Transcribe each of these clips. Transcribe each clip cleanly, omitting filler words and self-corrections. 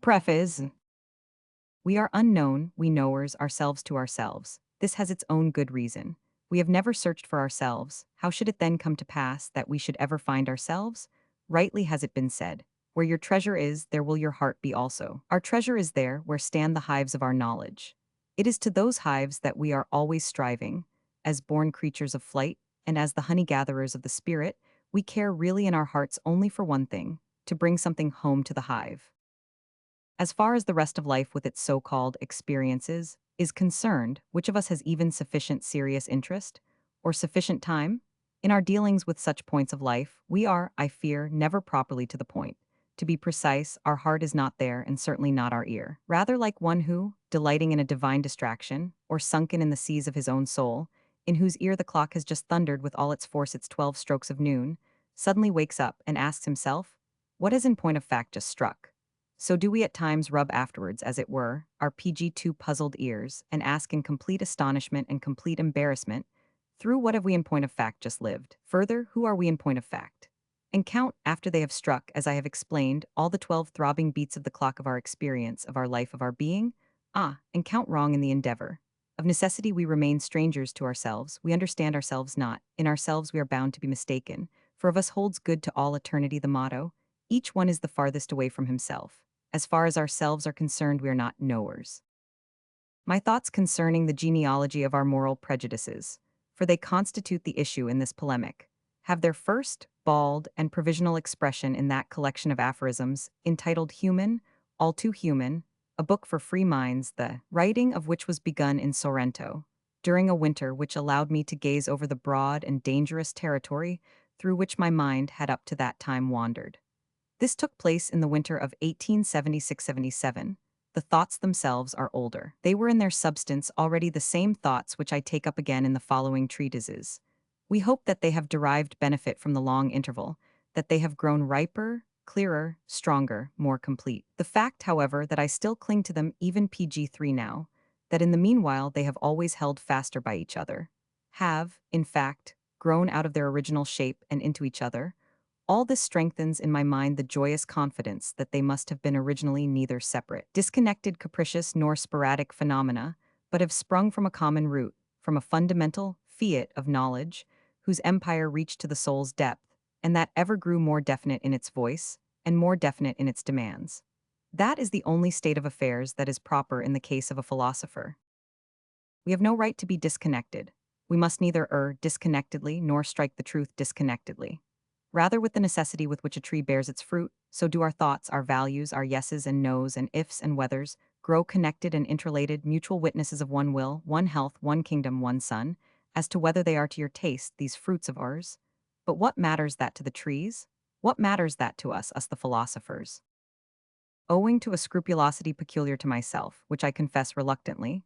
Preface. We are unknown, we knowers ourselves to ourselves. This has its own good reason. We have never searched for ourselves. How should it then come to pass that we should ever find ourselves? Rightly has it been said, where your treasure is, there will your heart be also. Our treasure is there, where stand the hives of our knowledge. It is to those hives that we are always striving. As born creatures of flight, and as the honey-gatherers of the spirit, we care really in our hearts only for one thing, to bring something home to the hive. As far as the rest of life with its so-called experiences is concerned, which of us has even sufficient serious interest or sufficient time? In our dealings with such points of life, we are, I fear, never properly to the point. To be precise, our heart is not there and certainly not our ear. Rather like one who, delighting in a divine distraction, or sunken in the seas of his own soul, in whose ear the clock has just thundered with all its force its 12 strokes of noon, suddenly wakes up and asks himself, what has in point of fact just struck? So do we at times rub afterwards, as it were, our PG2 puzzled ears, and ask in complete astonishment and complete embarrassment, through what have we in point of fact just lived? Further, who are we in point of fact? And count, after they have struck, as I have explained, all the 12 throbbing beats of the clock of our experience, of our life, of our being? And count wrong in the endeavor. Of necessity we remain strangers to ourselves, we understand ourselves not, in ourselves we are bound to be mistaken, for of us holds good to all eternity the motto, each one is the farthest away from himself. As far as ourselves are concerned, we are not knowers. My thoughts concerning the genealogy of our moral prejudices, for they constitute the issue in this polemic, have their first, bald, and provisional expression in that collection of aphorisms entitled Human, All Too Human, a book for free minds, the writing of which was begun in Sorrento, during a winter which allowed me to gaze over the broad and dangerous territory through which my mind had up to that time wandered. This took place in the winter of 1876-77. The thoughts themselves are older. They were in their substance already the same thoughts which I take up again in the following treatises. We hope that they have derived benefit from the long interval, that they have grown riper, clearer, stronger, more complete. The fact, however, that I still cling to them even PG3 now, that in the meanwhile they have always held faster by each other, have, in fact, grown out of their original shape and into each other, all this strengthens in my mind the joyous confidence that they must have been originally neither separate, disconnected, capricious, nor sporadic phenomena, but have sprung from a common root, from a fundamental fiat of knowledge, whose empire reached to the soul's depth, and that ever grew more definite in its voice, and more definite in its demands. That is the only state of affairs that is proper in the case of a philosopher. We have no right to be disconnected. We must neither err disconnectedly nor strike the truth disconnectedly. Rather, with the necessity with which a tree bears its fruit, so do our thoughts, our values, our yeses and nos and ifs and whethers, grow connected and interrelated, mutual witnesses of one will, one health, one kingdom, one sun, as to whether they are to your taste, these fruits of ours. But what matters that to the trees? What matters that to us the philosophers? Owing to a scrupulosity peculiar to myself, which I confess reluctantly,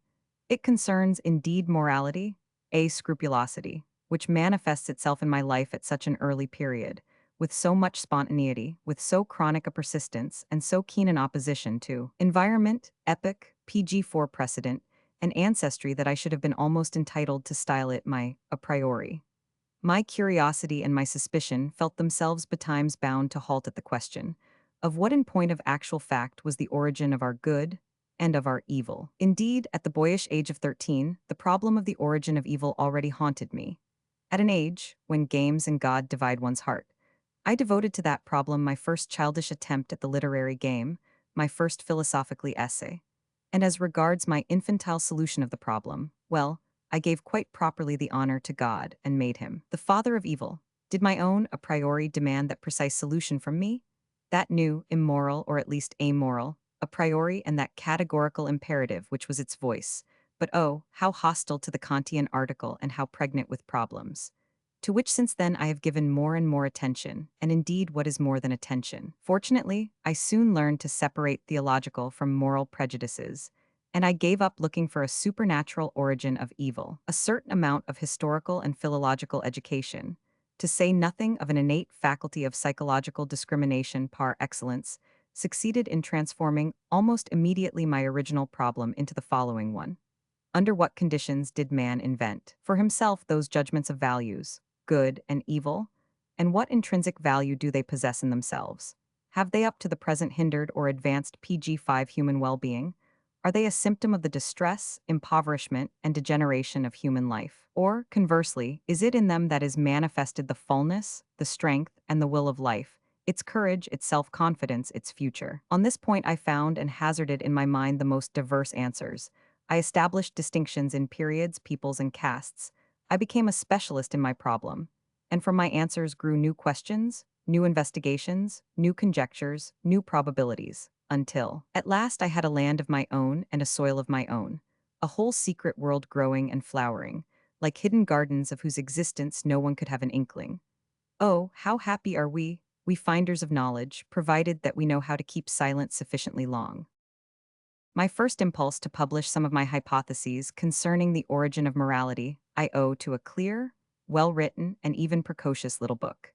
it concerns indeed morality, a scrupulosity, which manifests itself in my life at such an early period, with so much spontaneity, with so chronic a persistence, and so keen an opposition to environment, epoch, PG4 precedent, and ancestry that I should have been almost entitled to style it my a priori. My curiosity and my suspicion felt themselves betimes bound to halt at the question of what in point of actual fact was the origin of our good and of our evil. Indeed, at the boyish age of 13, the problem of the origin of evil already haunted me. At an age when games and God divide one's heart, I devoted to that problem my first childish attempt at the literary game, my first philosophically essay. And as regards my infantile solution of the problem, well, I gave quite properly the honor to God and made him the father of evil. Did my own a priori demand that precise solution from me? That new, immoral, or at least amoral, a priori and that categorical imperative which was its voice, but oh, how hostile to the Kantian article and how pregnant with problems, to which since then I have given more and more attention, and indeed what is more than attention. Fortunately, I soon learned to separate theological from moral prejudices, and I gave up looking for a supernatural origin of evil. A certain amount of historical and philological education, to say nothing of an innate faculty of psychological discrimination par excellence, succeeded in transforming almost immediately my original problem into the following one. Under what conditions did man invent for himself those judgments of values, good and evil, and what intrinsic value do they possess in themselves? Have they up to the present hindered or advanced PG5 human well-being? Are they a symptom of the distress, impoverishment, and degeneration of human life? Or, conversely, is it in them that is manifested the fullness, the strength, and the will of life, its courage, its self-confidence, its future? On this point I found and hazarded in my mind the most diverse answers. I established distinctions in periods, peoples, and castes. I became a specialist in my problem. And from my answers grew new questions, new investigations, new conjectures, new probabilities, until, at last, I had a land of my own and a soil of my own, a whole secret world growing and flowering, like hidden gardens of whose existence no one could have an inkling. Oh, how happy are we finders of knowledge, provided that we know how to keep silent sufficiently long. My first impulse to publish some of my hypotheses concerning the origin of morality I owe to a clear, well-written, and even precocious little book,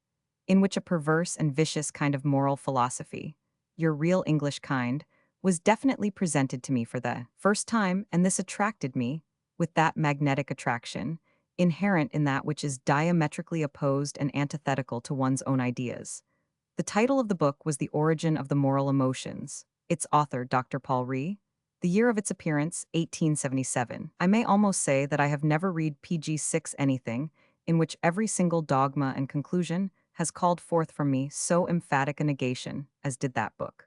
in which a perverse and vicious kind of moral philosophy, your real English kind, was definitely presented to me for the first time, and this attracted me, with that magnetic attraction, inherent in that which is diametrically opposed and antithetical to one's own ideas. The title of the book was The Origin of the Moral Emotions. Its author, Dr. Paul Ree. The year of its appearance, 1877. I may almost say that I have never read PG6 anything in which every single dogma and conclusion has called forth from me so emphatic a negation as did that book.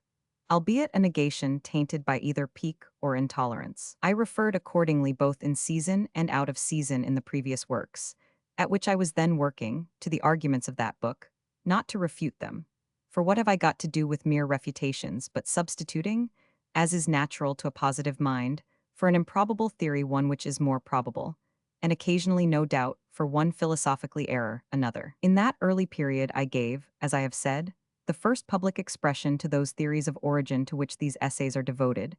Albeit a negation tainted by either pique or intolerance. I referred accordingly both in season and out of season in the previous works, at which I was then working, to the arguments of that book, not to refute them. For what have I got to do with mere refutations but substituting, as is natural to a positive mind, for an improbable theory one which is more probable, and occasionally, no doubt, for one philosophically error, another. In that early period I gave, as I have said, the first public expression to those theories of origin to which these essays are devoted,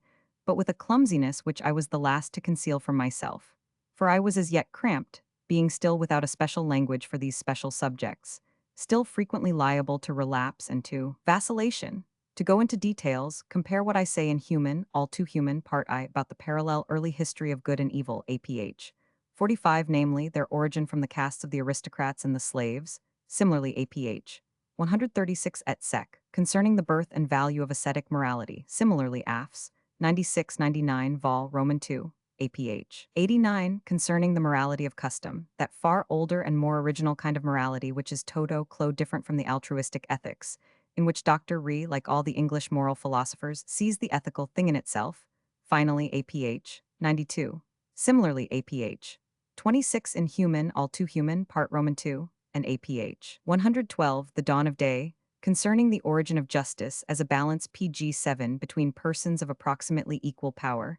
but with a clumsiness which I was the last to conceal from myself. For I was as yet cramped, being still without a special language for these special subjects, still frequently liable to relapse and to vacillation. To go into details, compare what I say in Human, All Too Human, Part I, about the parallel early history of good and evil, APH. 45, namely, their origin from the castes of the aristocrats and the slaves, similarly APH. 136 et sec, concerning the birth and value of ascetic morality, similarly AFS. 96-99 vol. Roman 2. APH. 89, concerning the morality of custom, that far older and more original kind of morality which is toto clo different from the altruistic ethics, in which Dr. Ree, like all the English moral philosophers, sees the ethical thing in itself. Finally, APH. 92. Similarly, APH. 26 in Human, All Too Human, Part Roman 2, and APH. 112, The Dawn of Day, concerning the origin of justice as a balance PG7 between persons of approximately equal power,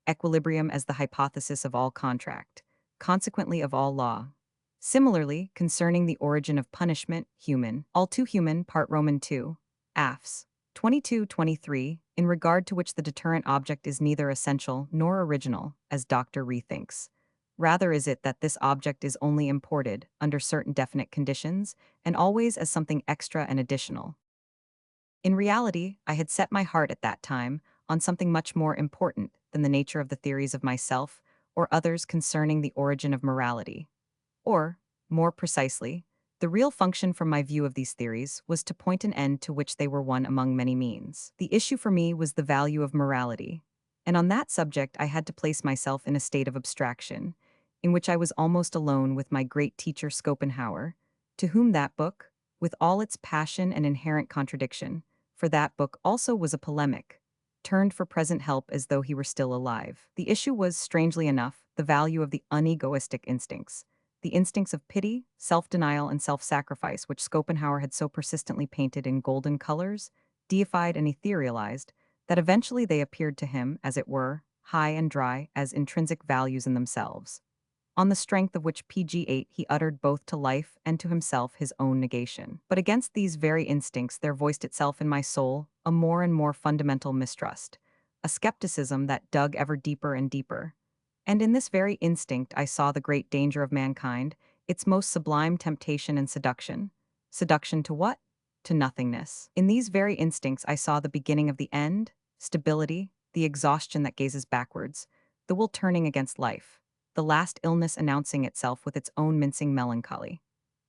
equilibrium as the hypothesis of all contract, consequently of all law. Similarly, concerning the origin of punishment, Human, All Too Human, Part Roman 2, AFS. 22-23, in regard to which the deterrent object is neither essential nor original, as Dr. Ree thinks. Rather is it that this object is only imported, under certain definite conditions, and always as something extra and additional. In reality, I had set my heart at that time on something much more important than the nature of the theories of myself or others concerning the origin of morality. Or, more precisely, the real function from my view of these theories was to point an end to which they were one among many means. The issue for me was the value of morality, and on that subject I had to place myself in a state of abstraction, in which I was almost alone with my great teacher Schopenhauer, to whom that book, with all its passion and inherent contradiction, for that book also was a polemic, turned for present help as though he were still alive. The issue was, strangely enough, the value of the unegoistic instincts, the instincts of pity, self-denial, and self-sacrifice which Schopenhauer had so persistently painted in golden colors, deified and etherealized, that eventually they appeared to him, as it were, high and dry, as intrinsic values in themselves, on the strength of which PG8 he uttered both to life and to himself his own negation. But against these very instincts there voiced itself in my soul a more and more fundamental mistrust, a skepticism that dug ever deeper and deeper. And in this very instinct I saw the great danger of mankind, its most sublime temptation and seduction. Seduction to what? To nothingness. In these very instincts I saw the beginning of the end, stability, the exhaustion that gazes backwards, the will turning against life, the last illness announcing itself with its own mincing melancholy.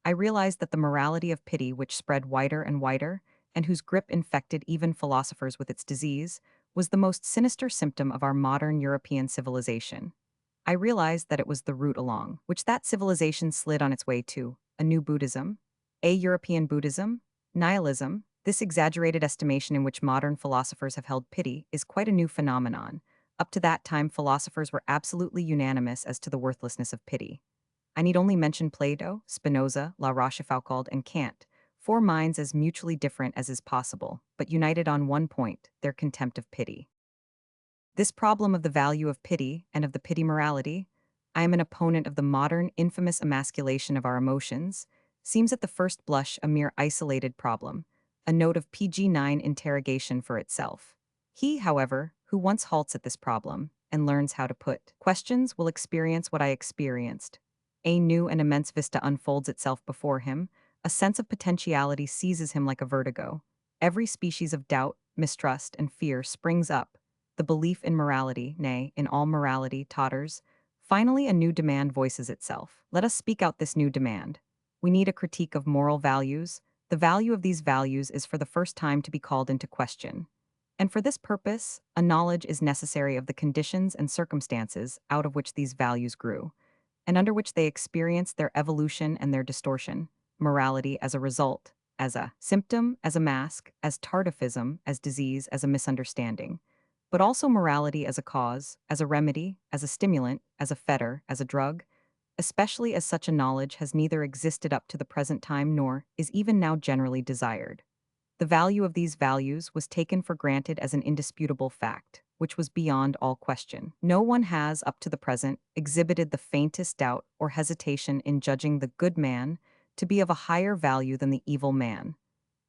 I realized that the morality of pity which spread wider and wider, and whose grip infected even philosophers with its disease, was the most sinister symptom of our modern European civilization. I realized that it was the route along which that civilization slid on its way to a new Buddhism, a European Buddhism, nihilism. This exaggerated estimation in which modern philosophers have held pity is quite a new phenomenon. Up to that time, philosophers were absolutely unanimous as to the worthlessness of pity. I need only mention Plato, Spinoza, La Rochefoucauld, and Kant, four minds as mutually different as is possible, but united on one point, their contempt of pity. This problem of the value of pity and of the pity morality, I am an opponent of the modern, infamous emasculation of our emotions, seems at the first blush a mere isolated problem, a note of PG-9 interrogation for itself. He, however, who once halts at this problem and learns how to put questions will experience what I experienced. A new and immense vista unfolds itself before him, a sense of potentiality seizes him like a vertigo. Every species of doubt, mistrust, and fear springs up. The belief in morality, nay, in all morality, totters. Finally, a new demand voices itself. Let us speak out this new demand. We need a critique of moral values. The value of these values is for the first time to be called into question. And for this purpose, a knowledge is necessary of the conditions and circumstances out of which these values grew, and under which they experienced their evolution and their distortion, morality as a result, as a symptom, as a mask, as tardiffism, as disease, as a misunderstanding, but also morality as a cause, as a remedy, as a stimulant, as a fetter, as a drug, especially as such a knowledge has neither existed up to the present time nor is even now generally desired. The value of these values was taken for granted as an indisputable fact, which was beyond all question. No one has, up to the present, exhibited the faintest doubt or hesitation in judging the good man to be of a higher value than the evil man,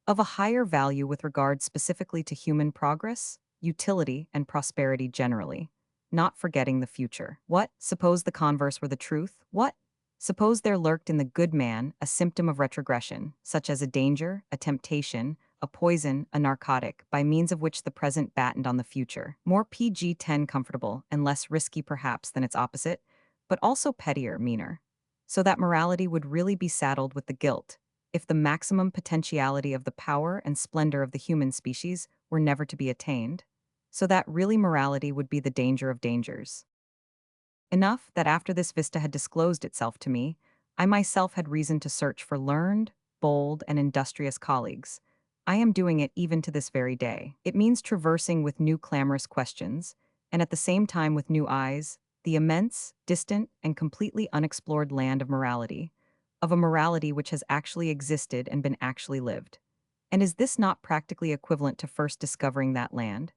of a higher value with regard specifically to human progress, utility, and prosperity generally, not forgetting the future. What? Suppose the converse were the truth? What? Suppose there lurked in the good man a symptom of retrogression, such as a danger, a temptation, a poison, a narcotic, by means of which the present battened on the future. More PG-10 comfortable and less risky perhaps than its opposite, but also pettier, meaner. So that morality would really be saddled with the guilt, if the maximum potentiality of the power and splendor of the human species were never to be attained, so that really morality would be the danger of dangers. Enough that after this vista had disclosed itself to me, I myself had reason to search for learned, bold, and industrious colleagues. I am doing it even to this very day. It means traversing with new clamorous questions, and at the same time with new eyes, the immense, distant, and completely unexplored land of morality, of a morality which has actually existed and been actually lived. And is this not practically equivalent to first discovering that land?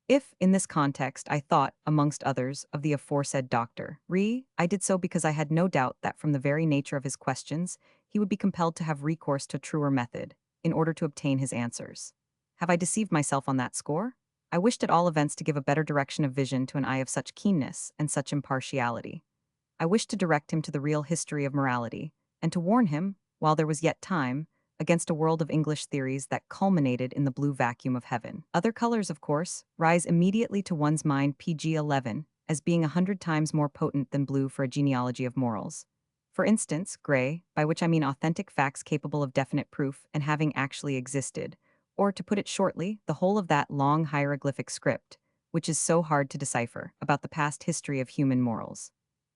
If, in this context, I thought, amongst others, of the aforesaid Dr. I did so because I had no doubt that from the very nature of his questions, he would be compelled to have recourse to truer method, in order to obtain his answers. Have I deceived myself on that score? I wished at all events to give a better direction of vision to an eye of such keenness and such impartiality. I wished to direct him to the real history of morality, and to warn him, while there was yet time, against a world of English theories that culminated in the blue vacuum of heaven. Other colors, of course, rise immediately to one's mind PG-11 as being 100 times more potent than blue for a genealogy of morals. For instance, gray, by which I mean authentic facts capable of definite proof and having actually existed, or to put it shortly, the whole of that long hieroglyphic script, which is so hard to decipher, about the past history of human morals.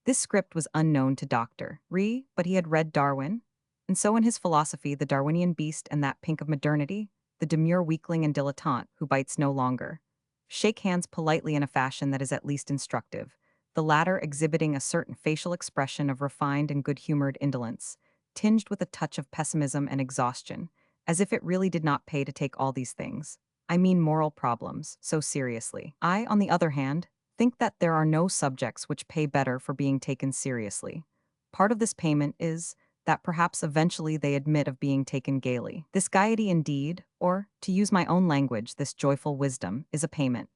This script was unknown to Dr. But he had read Darwin, and so in his philosophy, the Darwinian beast and that pink of modernity, the demure weakling and dilettante who bites no longer, shake hands politely in a fashion that is at least instructive, the latter exhibiting a certain facial expression of refined and good-humored indolence, tinged with a touch of pessimism and exhaustion, as if it really did not pay to take all these things, I mean moral problems, so seriously. I, on the other hand, think that there are no subjects which pay better for being taken seriously. Part of this payment is that perhaps eventually they admit of being taken gaily. This gaiety indeed, or, to use my own language, this joyful wisdom, is a payment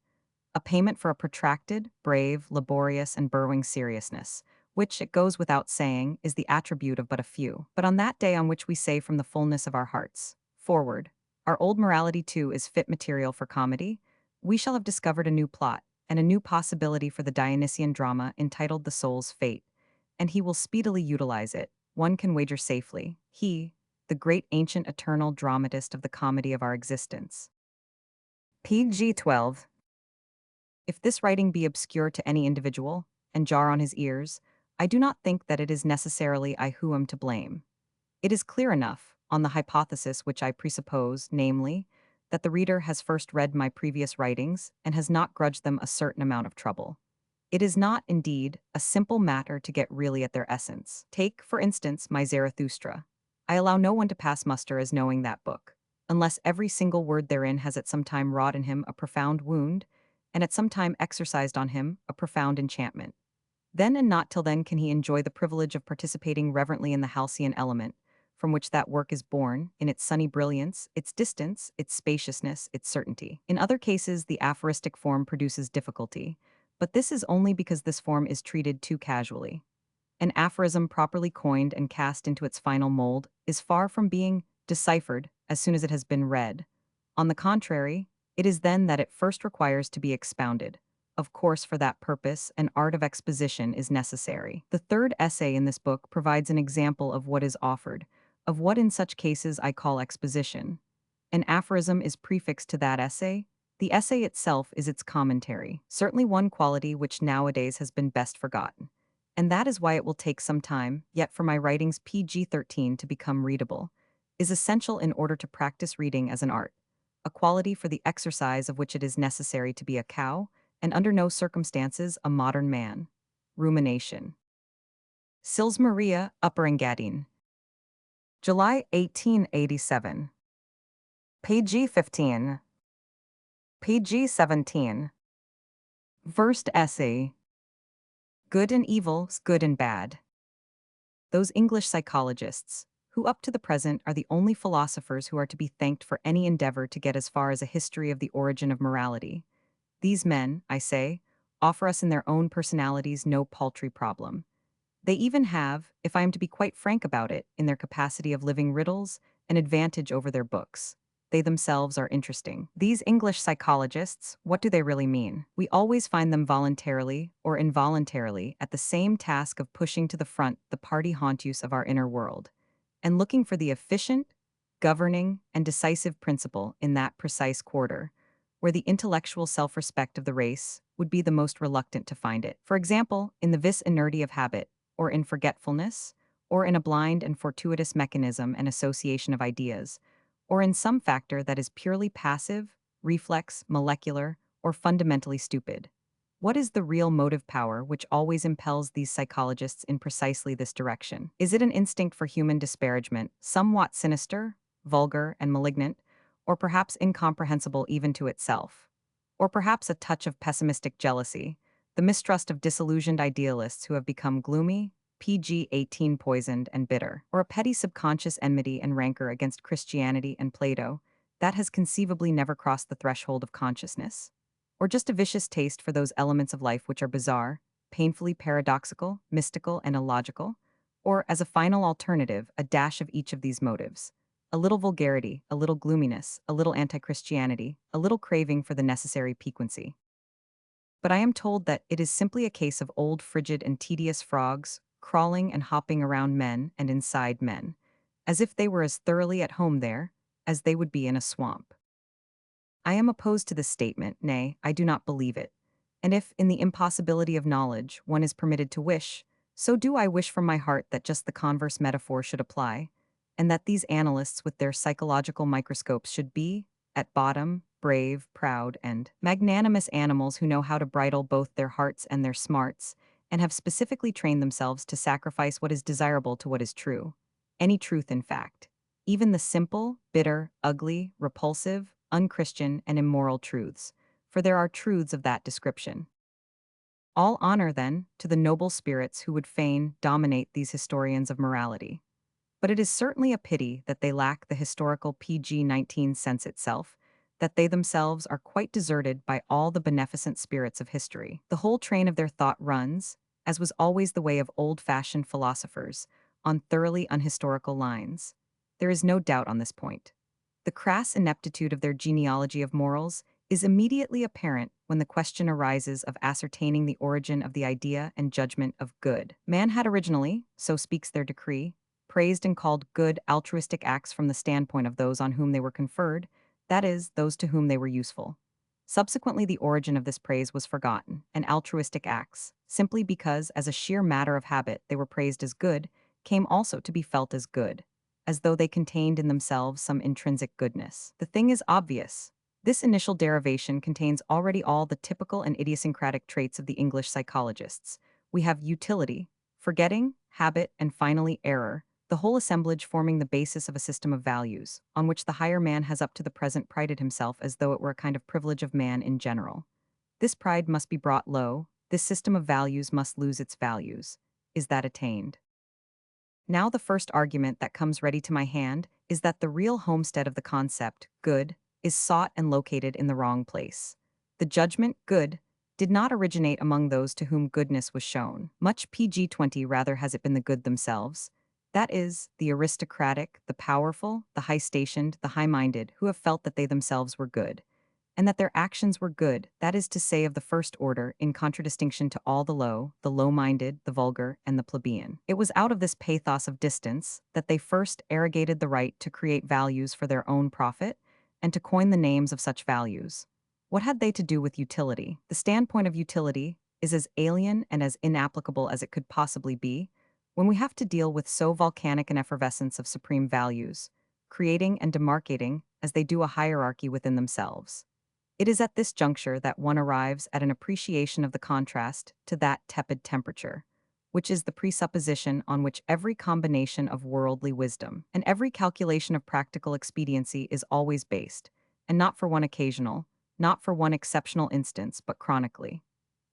for a protracted, brave, laborious, and burrowing seriousness, which, it goes without saying, is the attribute of but a few. But on that day on which we say from the fullness of our hearts, forward, our old morality too is fit material for comedy, we shall have discovered a new plot, and a new possibility for the Dionysian drama entitled The Soul's Fate, and he will speedily utilize it. One can wager safely, he, the great ancient eternal dramatist of the comedy of our existence. PG 12. If this writing be obscure to any individual, and jar on his ears, I do not think that it is necessarily I who am to blame. It is clear enough, on the hypothesis which I presuppose, namely, that the reader has first read my previous writings and has not grudged them a certain amount of trouble. It is not, indeed, a simple matter to get really at their essence. Take, for instance, my Zarathustra. I allow no one to pass muster as knowing that book, unless every single word therein has at some time wrought in him a profound wound, and at some time exercised on him a profound enchantment. Then and not till then can he enjoy the privilege of participating reverently in the halcyon element, from which that work is born, in its sunny brilliance, its distance, its spaciousness, its certainty. In other cases, the aphoristic form produces difficulty, but this is only because this form is treated too casually. An aphorism properly coined and cast into its final mold is far from being deciphered as soon as it has been read. On the contrary, it is then that it first requires to be expounded. Of course, for that purpose, an art of exposition is necessary. The third essay in this book provides an example of what is offered, of what in such cases I call exposition. An aphorism is prefixed to that essay. The essay itself is its commentary, certainly one quality which nowadays has been best forgotten. And that is why it will take some time, yet for my writings PG-13 to become readable, is essential in order to practice reading as an art, a quality for the exercise of which it is necessary to be a cow, and under no circumstances a modern man. Rumination. Sils Maria, Upper Engadine. July 1887. PG 15. PG 17. First essay. Good and evil, good and bad. Those English psychologists, who up to the present are the only philosophers who are to be thanked for any endeavor to get as far as a history of the origin of morality, these men, I say, offer us in their own personalities no paltry problem. They even have, if I am to be quite frank about it, in their capacity of living riddles, an advantage over their books. They themselves are interesting. These English psychologists, what do they really mean? We always find them voluntarily or involuntarily at the same task of pushing to the front the party hauntus of our inner world, and looking for the efficient, governing, and decisive principle in that precise quarter, where the intellectual self-respect of the race would be the most reluctant to find it. For example, in the vis inerti of habit, or in forgetfulness, or in a blind and fortuitous mechanism and association of ideas, or in some factor that is purely passive, reflex, molecular, or fundamentally stupid. What is the real motive power which always impels these psychologists in precisely this direction? Is it an instinct for human disparagement, somewhat sinister, vulgar, and malignant, or perhaps incomprehensible even to itself? Or perhaps a touch of pessimistic jealousy, the mistrust of disillusioned idealists who have become gloomy, PG-18 poisoned, and bitter, or a petty subconscious enmity and rancor against Christianity and Plato that has conceivably never crossed the threshold of consciousness? Or just a vicious taste for those elements of life which are bizarre, painfully paradoxical, mystical, and illogical? Or, as a final alternative, a dash of each of these motives? A little vulgarity, a little gloominess, a little anti-Christianity, a little craving for the necessary piquancy. But I am told that it is simply a case of old frigid and tedious frogs crawling and hopping around men and inside men, as if they were as thoroughly at home there as they would be in a swamp. I am opposed to this statement, nay, I do not believe it. And if, in the impossibility of knowledge, one is permitted to wish, so do I wish from my heart that just the converse metaphor should apply, and that these analysts with their psychological microscopes should be, at bottom, brave, proud, and magnanimous animals who know how to bridle both their hearts and their smarts, and have specifically trained themselves to sacrifice what is desirable to what is true. Any truth, in fact. Even the simple, bitter, ugly, repulsive, unchristian, and immoral truths, for there are truths of that description. All honor, then, to the noble spirits who would fain dominate these historians of morality. But it is certainly a pity that they lack the historical PG-19 sense itself, that they themselves are quite deserted by all the beneficent spirits of history. The whole train of their thought runs, as was always the way of old-fashioned philosophers, on thoroughly unhistorical lines. There is no doubt on this point. The crass ineptitude of their genealogy of morals is immediately apparent when the question arises of ascertaining the origin of the idea and judgment of good. Man had originally, so speaks their decree, praised and called good altruistic acts from the standpoint of those on whom they were conferred, that is, those to whom they were useful. Subsequently, the origin of this praise was forgotten, and altruistic acts, simply because, as a sheer matter of habit, they were praised as good, came also to be felt as good, as though they contained in themselves some intrinsic goodness. The thing is obvious. This initial derivation contains already all the typical and idiosyncratic traits of the English psychologists. We have utility, forgetting, habit, and finally error, the whole assemblage forming the basis of a system of values, on which the higher man has up to the present prided himself as though it were a kind of privilege of man in general. This pride must be brought low, this system of values must lose its values. Is that attained? Now the first argument that comes ready to my hand is that the real homestead of the concept, good, is sought and located in the wrong place. The judgment, good, did not originate among those to whom goodness was shown. Much PG-20 rather has it been the good themselves. That is, the aristocratic, the powerful, the high-stationed, the high-minded, who have felt that they themselves were good, and that their actions were good, that is to say of the first order, in contradistinction to all the low-minded, the vulgar, and the plebeian. It was out of this pathos of distance that they first arrogated the right to create values for their own profit, and to coin the names of such values. What had they to do with utility? The standpoint of utility is as alien and as inapplicable as it could possibly be, when we have to deal with so volcanic an effervescence of supreme values, creating and demarcating as they do a hierarchy within themselves. It is at this juncture that one arrives at an appreciation of the contrast to that tepid temperature, which is the presupposition on which every combination of worldly wisdom and every calculation of practical expediency is always based, and not for one occasional, not for one exceptional instance, but chronically.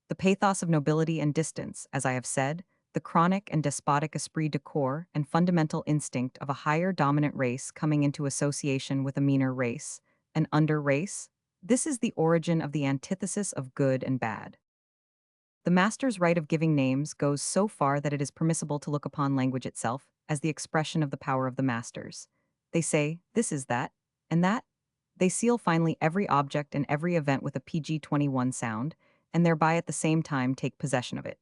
The pathos of nobility and distance, as I have said, the chronic and despotic esprit de corps and fundamental instinct of a higher dominant race coming into association with a meaner race, an under race, this is the origin of the antithesis of good and bad. The master's right of giving names goes so far that it is permissible to look upon language itself as the expression of the power of the masters. They say, this is that, and that. They seal finally every object and every event with a PG-21 sound, and thereby at the same time take possession of it.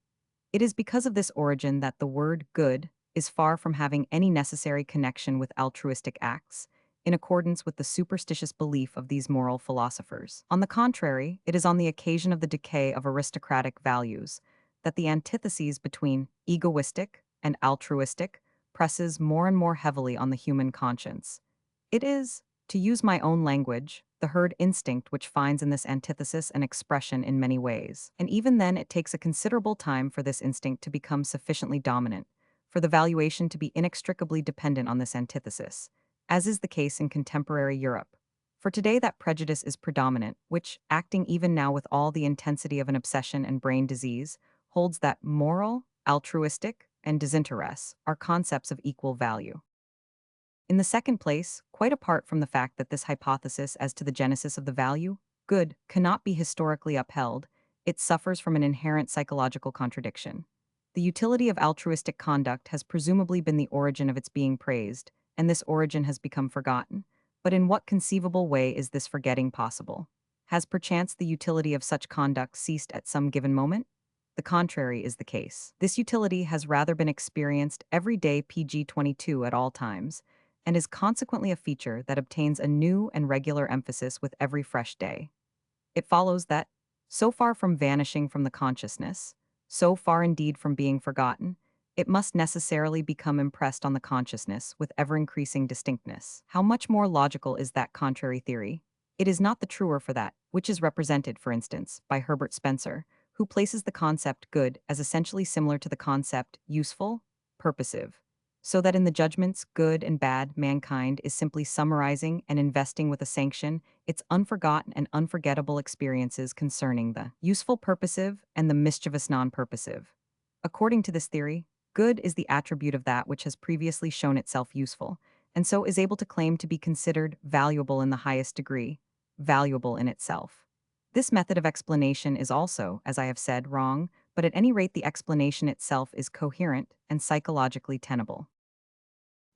It is because of this origin that the word good is far from having any necessary connection with altruistic acts, in accordance with the superstitious belief of these moral philosophers. On the contrary, it is on the occasion of the decay of aristocratic values that the antitheses between egoistic and altruistic presses more and more heavily on the human conscience. It is, to use my own language, the herd instinct which finds in this antithesis an expression in many ways. And even then it takes a considerable time for this instinct to become sufficiently dominant, for the valuation to be inextricably dependent on this antithesis, as is the case in contemporary Europe. For today that prejudice is predominant, which, acting even now with all the intensity of an obsession and brain disease, holds that moral, altruistic, and disinterest are concepts of equal value. In the second place, quite apart from the fact that this hypothesis as to the genesis of the value, good, cannot be historically upheld, it suffers from an inherent psychological contradiction. The utility of altruistic conduct has presumably been the origin of its being praised, and this origin has become forgotten. But in what conceivable way is this forgetting possible? Has perchance the utility of such conduct ceased at some given moment? The contrary is the case. This utility has rather been experienced every day PG-22 at all times, and is consequently a feature that obtains a new and regular emphasis with every fresh day. It follows that, so far from vanishing from the consciousness, so far indeed from being forgotten, it must necessarily become impressed on the consciousness with ever-increasing distinctness. How much more logical is that contrary theory? It is not the truer for that, which is represented, for instance, by Herbert Spencer, who places the concept good as essentially similar to the concept useful, purposive, so that in the judgments good and bad mankind is simply summarizing and investing with a sanction its unforgotten and unforgettable experiences concerning the useful purposive and the mischievous non-purposive. According to this theory, good is the attribute of that which has previously shown itself useful, and so is able to claim to be considered valuable in the highest degree, valuable in itself. This method of explanation is also, as I have said, wrong, but at any rate the explanation itself is coherent and psychologically tenable.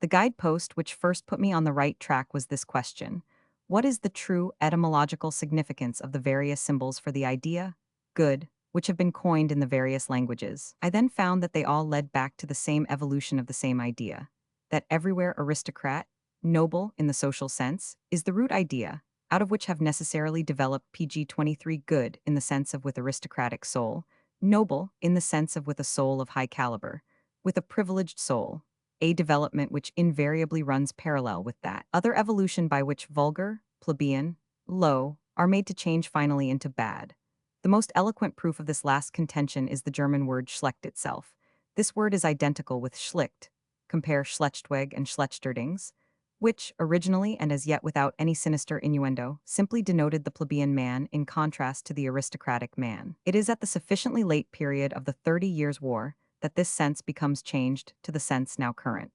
The guidepost which first put me on the right track was this question: what is the true etymological significance of the various symbols for the idea, good, which have been coined in the various languages? I then found that they all led back to the same evolution of the same idea, that everywhere aristocrat, noble in the social sense, is the root idea, out of which have necessarily developed PG-23 good in the sense of with aristocratic soul, noble in the sense of with a soul of high caliber, with a privileged soul, a development which invariably runs parallel with that other evolution by which vulgar, plebeian, low are made to change finally into bad. The most eloquent proof of this last contention is the German word schlecht itself. This word is identical with schlicht, compare Schlechtweg and Schlechterdings, which, originally and as yet without any sinister innuendo, simply denoted the plebeian man in contrast to the aristocratic man. It is at the sufficiently late period of the 30 Years' War that this sense becomes changed to the sense now current.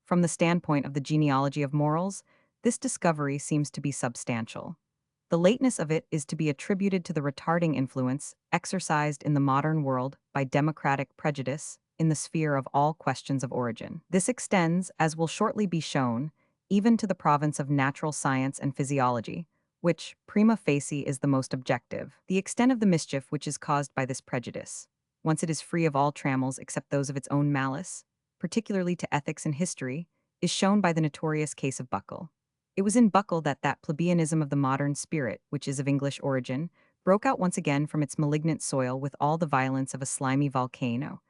From the standpoint of the genealogy of morals, this discovery seems to be substantial. The lateness of it is to be attributed to the retarding influence exercised in the modern world by democratic prejudice in the sphere of all questions of origin. This extends, as will shortly be shown, even to the province of natural science and physiology, which, prima facie, is the most objective. The extent of the mischief which is caused by this prejudice, once it is free of all trammels except those of its own malice, particularly to ethics and history, is shown by the notorious case of Buckle. It was in Buckle that plebeianism of the modern spirit, which is of English origin, broke out once again from its malignant soil with all the violence of a slimy volcano,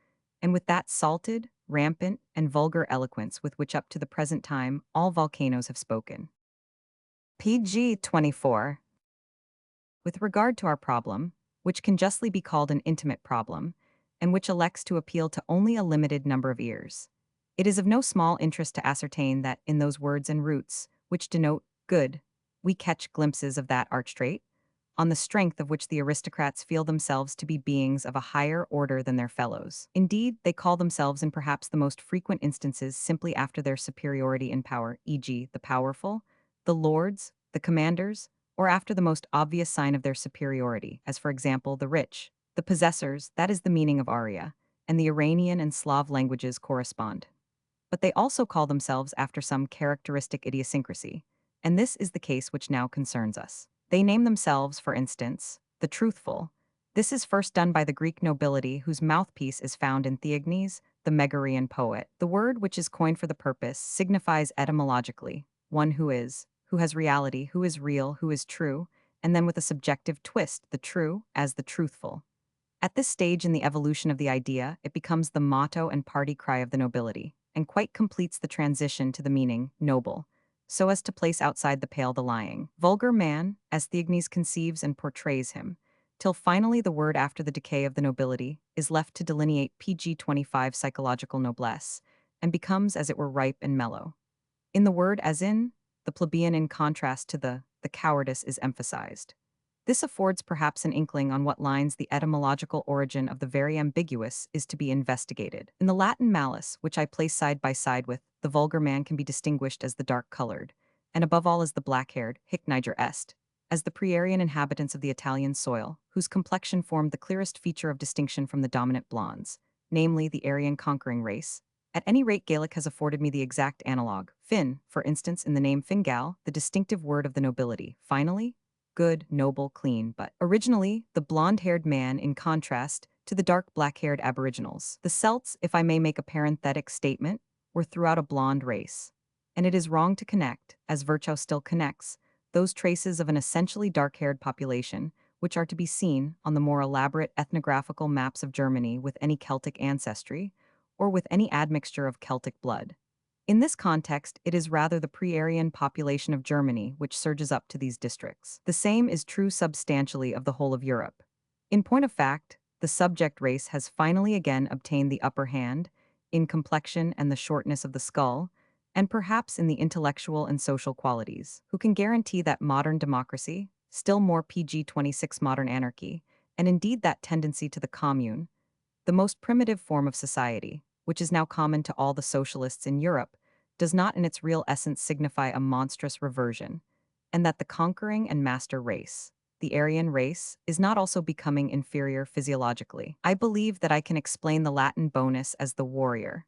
and with that salted, rampant, and vulgar eloquence with which up to the present time all volcanoes have spoken. PG 24. With regard to our problem, which can justly be called an intimate problem, and which elects to appeal to only a limited number of ears, it is of no small interest to ascertain that in those words and roots, which denote good, we catch glimpses of that arch trait, on the strength of which the aristocrats feel themselves to be beings of a higher order than their fellows. Indeed, they call themselves in perhaps the most frequent instances simply after their superiority in power, e.g., the powerful, the lords, the commanders, or after the most obvious sign of their superiority, as for example the rich, the possessors, that is the meaning of aria, and the Iranian and Slav languages correspond. But they also call themselves after some characteristic idiosyncrasy, and this is the case which now concerns us. They name themselves, for instance, the truthful. This is first done by the Greek nobility whose mouthpiece is found in Theognis, the Megarian poet. The word which is coined for the purpose signifies etymologically one who has reality, who is real, who is true, and then with a subjective twist, the true as the truthful. At this stage in the evolution of the idea, it becomes the motto and party cry of the nobility, and quite completes the transition to the meaning noble, so as to place outside the pale the lying, vulgar man, as Theognis conceives and portrays him, till finally the word after the decay of the nobility is left to delineate PG-25 psychological noblesse, and becomes as it were ripe and mellow. In the word as in, the plebeian in contrast to the cowardice is emphasized. This affords perhaps an inkling on what lines the etymological origin of the very ambiguous is to be investigated. In the Latin malice, which I place side by side with, the vulgar man can be distinguished as the dark-colored, and above all as the black-haired, hic niger est, as the pre-Aryan inhabitants of the Italian soil, whose complexion formed the clearest feature of distinction from the dominant blondes, namely the Aryan conquering race. At any rate, Gaelic has afforded me the exact analog. Finn, for instance, in the name Fingal, the distinctive word of the nobility. Finally, good, noble, clean, but originally the blonde-haired man in contrast to the dark black-haired aboriginals. The Celts, if I may make a parenthetic statement, were throughout a blonde race. And it is wrong to connect, as Virchow still connects, those traces of an essentially dark-haired population, which are to be seen on the more elaborate ethnographical maps of Germany with any Celtic ancestry, or with any admixture of Celtic blood. In this context, it is rather the pre-Aryan population of Germany which surges up to these districts. The same is true substantially of the whole of Europe. In point of fact, the subject race has finally again obtained the upper hand in complexion and the shortness of the skull, and perhaps in the intellectual and social qualities. Who can guarantee that modern democracy, still more PG-26 modern anarchy, and indeed that tendency to the commune, the most primitive form of society, which is now common to all the socialists in Europe, does not in its real essence signify a monstrous reversion, and that the conquering and master race, the Aryan race, is not also becoming inferior physiologically. I believe that I can explain the Latin bonus as the warrior.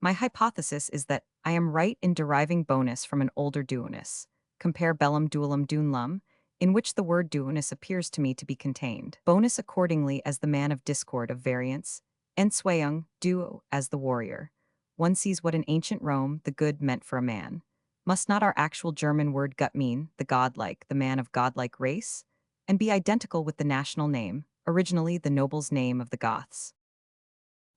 My hypothesis is that I am right in deriving bonus from an older duonis, compare bellum duellum dunlum, in which the word duonis appears to me to be contained. Bonus accordingly as the man of discord of variance, enswayung, duo as the warrior, one sees what in ancient Rome the good meant for a man. Must not our actual German word gut mean the godlike, the man of godlike race, and be identical with the national name, originally the noble's name of the Goths?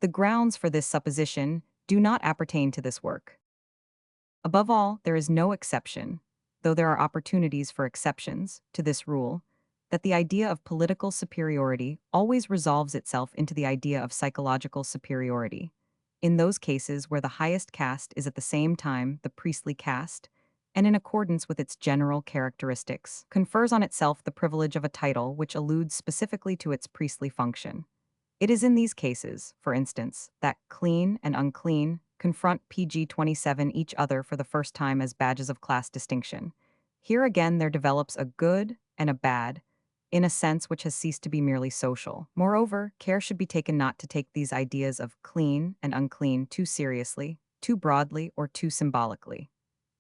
The grounds for this supposition do not appertain to this work. Above all, there is no exception, though there are opportunities for exceptions, to this rule, that the idea of political superiority always resolves itself into the idea of psychological superiority. In those cases where the highest caste is at the same time the priestly caste, and in accordance with its general characteristics, confers on itself the privilege of a title which alludes specifically to its priestly function. It is in these cases, for instance, that clean and unclean confront PG 27 each other for the first time as badges of class distinction. Here again there develops a good and a bad, in a sense which has ceased to be merely social. Moreover, care should be taken not to take these ideas of clean and unclean too seriously, too broadly, or too symbolically.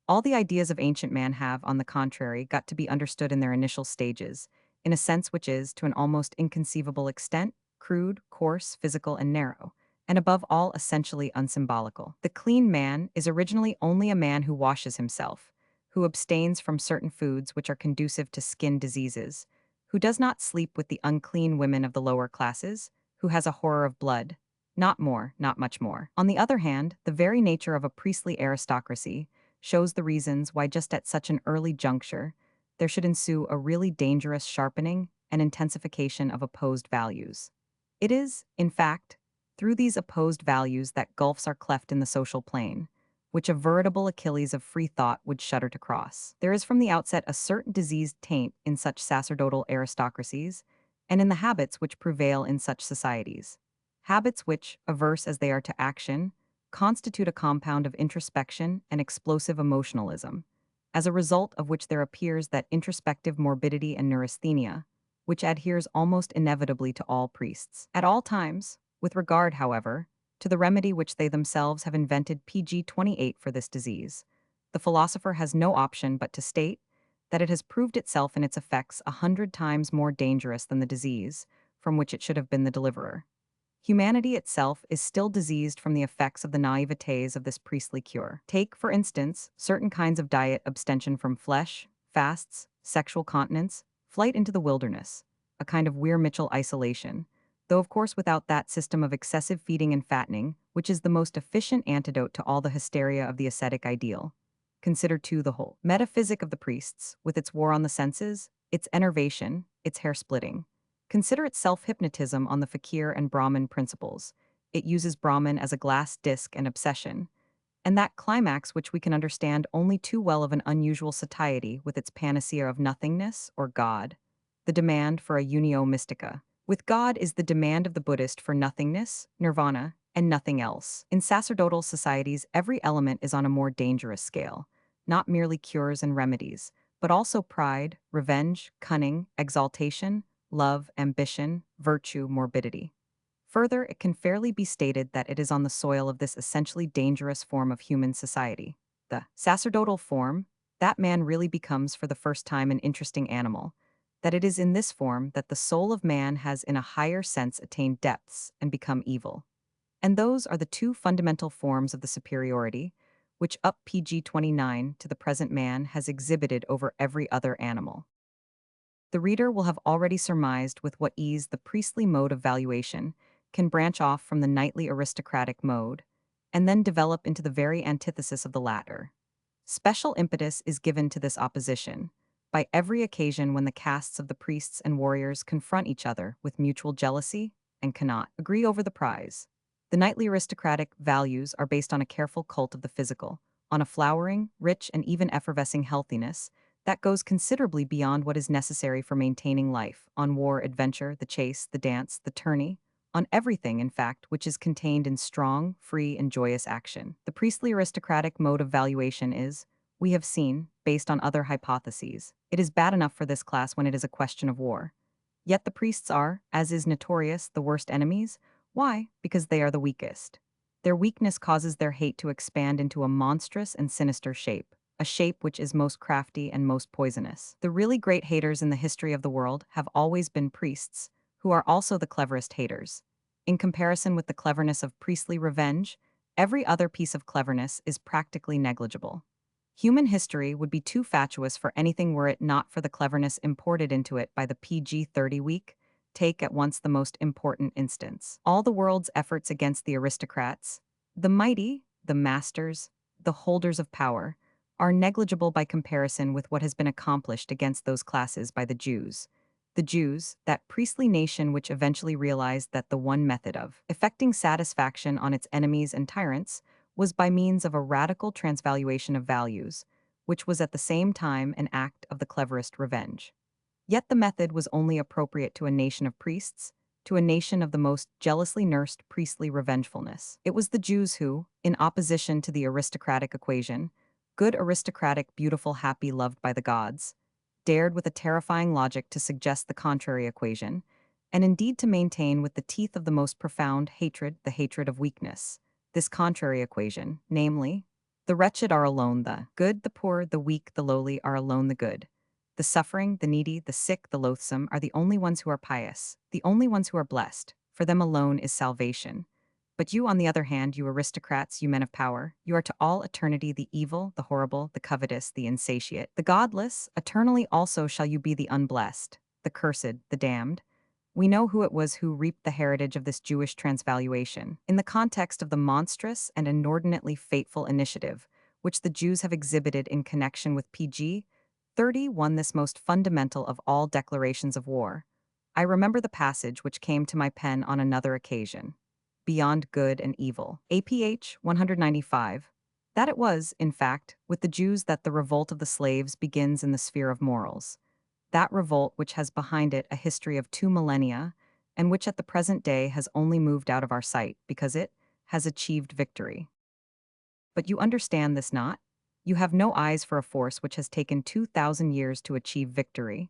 All the ideas of ancient man have, on the contrary, got to be understood in their initial stages, in a sense which is, to an almost inconceivable extent, crude, coarse, physical, and narrow, and above all essentially unsymbolical. The clean man is originally only a man who washes himself, who abstains from certain foods which are conducive to skin diseases, who does not sleep with the unclean women of the lower classes, who has a horror of blood. Not more, not much more. On the other hand, the very nature of a priestly aristocracy shows the reasons why just at such an early juncture there should ensue a really dangerous sharpening and intensification of opposed values. It is, in fact, through these opposed values that gulfs are cleft in the social plane, which a veritable Achilles of free thought would shudder to cross. There is from the outset a certain diseased taint in such sacerdotal aristocracies, and in the habits which prevail in such societies. Habits which, averse as they are to action, constitute a compound of introspection and explosive emotionalism, as a result of which there appears that introspective morbidity and neurasthenia, which adheres almost inevitably to all priests. At all times, with regard, however, to the remedy which they themselves have invented PG 28 for this disease, the philosopher has no option but to state that it has proved itself in its effects 100 times more dangerous than the disease from which it should have been the deliverer. Humanity itself is still diseased from the effects of the naivetés of this priestly cure. Take, for instance, certain kinds of diet abstention from flesh, fasts, sexual continence, flight into the wilderness, a kind of Weir-Mitchell isolation, though of course without that system of excessive feeding and fattening, which is the most efficient antidote to all the hysteria of the ascetic ideal. Consider too the whole metaphysic of the priests, with its war on the senses, its enervation, its hair-splitting. Consider its self-hypnotism on the fakir and Brahmin principles. It uses Brahmin as a glass disc and obsession, and that climax which we can understand only too well of an unusual satiety with its panacea of nothingness or God, the demand for a unio mystica. With God is the demand of the Buddhist for nothingness, nirvana, and nothing else. In sacerdotal societies, every element is on a more dangerous scale, not merely cures and remedies, but also pride, revenge, cunning, exaltation, love, ambition, virtue, morbidity. Further, it can fairly be stated that it is on the soil of this essentially dangerous form of human society, the sacerdotal form, that man really becomes for the first time an interesting animal, that it is in this form that the soul of man has in a higher sense attained depths and become evil. And those are the two fundamental forms of the superiority, which up PG 29 to the present man has exhibited over every other animal. The reader will have already surmised with what ease the priestly mode of valuation can branch off from the knightly aristocratic mode, and then develop into the very antithesis of the latter. Special impetus is given to this opposition by every occasion when the castes of the priests and warriors confront each other with mutual jealousy and cannot agree over the prize. The knightly aristocratic values are based on a careful cult of the physical, on a flowering, rich, and even effervescing healthiness that goes considerably beyond what is necessary for maintaining life, on war, adventure, the chase, the dance, the tourney, on everything, in fact, which is contained in strong, free, and joyous action. The priestly aristocratic mode of valuation is, we have seen, based on other hypotheses. It is bad enough for this class when it is a question of war. Yet the priests are, as is notorious, the worst enemies. Why? Because they are the weakest. Their weakness causes their hate to expand into a monstrous and sinister shape, a shape which is most crafty and most poisonous. The really great haters in the history of the world have always been priests, who are also the cleverest haters. In comparison with the cleverness of priestly revenge, Every other piece of cleverness is practically negligible. Human history would be too fatuous for anything were it not for the cleverness imported into it by the PG-30 week. Take at once the most important instance. All the world's efforts against the aristocrats, the mighty, the masters, the holders of power, are negligible by comparison with what has been accomplished against those classes by the Jews. The Jews, that priestly nation which eventually realized that the one method of effecting satisfaction on its enemies and tyrants was by means of a radical transvaluation of values, which was at the same time an act of the cleverest revenge. Yet the method was only appropriate to a nation of priests, to a nation of the most jealously nursed priestly revengefulness. It was the Jews who, in opposition to the aristocratic equation, good aristocratic, beautiful, happy, loved by the gods, dared with a terrifying logic to suggest the contrary equation, and indeed to maintain with the teeth of the most profound hatred the hatred of weakness, this contrary equation, namely, the wretched are alone the good, the poor, the weak, the lowly are alone the good. The suffering, the needy, the sick, the loathsome are the only ones who are pious, the only ones who are blessed. For them alone is salvation. But you, on the other hand, you aristocrats, you men of power, you are to all eternity the evil, the horrible, the covetous, the insatiate, the godless. Eternally also shall you be the unblessed, the cursed, the damned. We know who it was who reaped the heritage of this Jewish transvaluation, in the context of the monstrous and inordinately fateful initiative which the Jews have exhibited in connection with PG 30 won this most fundamental of all declarations of war. I remember the passage which came to my pen on another occasion. Beyond good and evil. APH 195. That it was, in fact, with the Jews that the revolt of the slaves begins in the sphere of morals. That revolt which has behind it a history of 2 millennia, and which at the present day has only moved out of our sight because it has achieved victory. But you understand this not? You have no eyes for a force which has taken 2,000 years to achieve victory.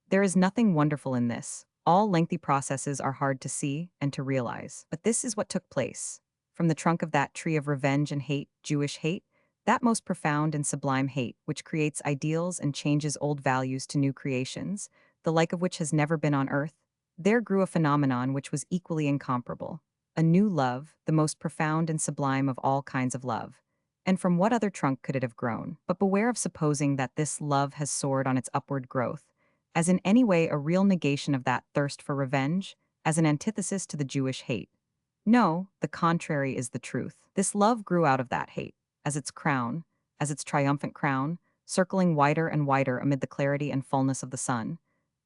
There is nothing wonderful in this. All lengthy processes are hard to see and to realize. But this is what took place. From the trunk of that tree of revenge and hate, Jewish hate, that most profound and sublime hate which creates ideals and changes old values to new creations, the like of which has never been on earth, there grew a phenomenon which was equally incomparable. A new love, the most profound and sublime of all kinds of love. And from what other trunk could it have grown? But beware of supposing that this love has soared on its upward growth, as in any way a real negation of that thirst for revenge, as an antithesis to the Jewish hate. No, the contrary is the truth. This love grew out of that hate, as its crown, as its triumphant crown, circling wider and wider amid the clarity and fullness of the sun,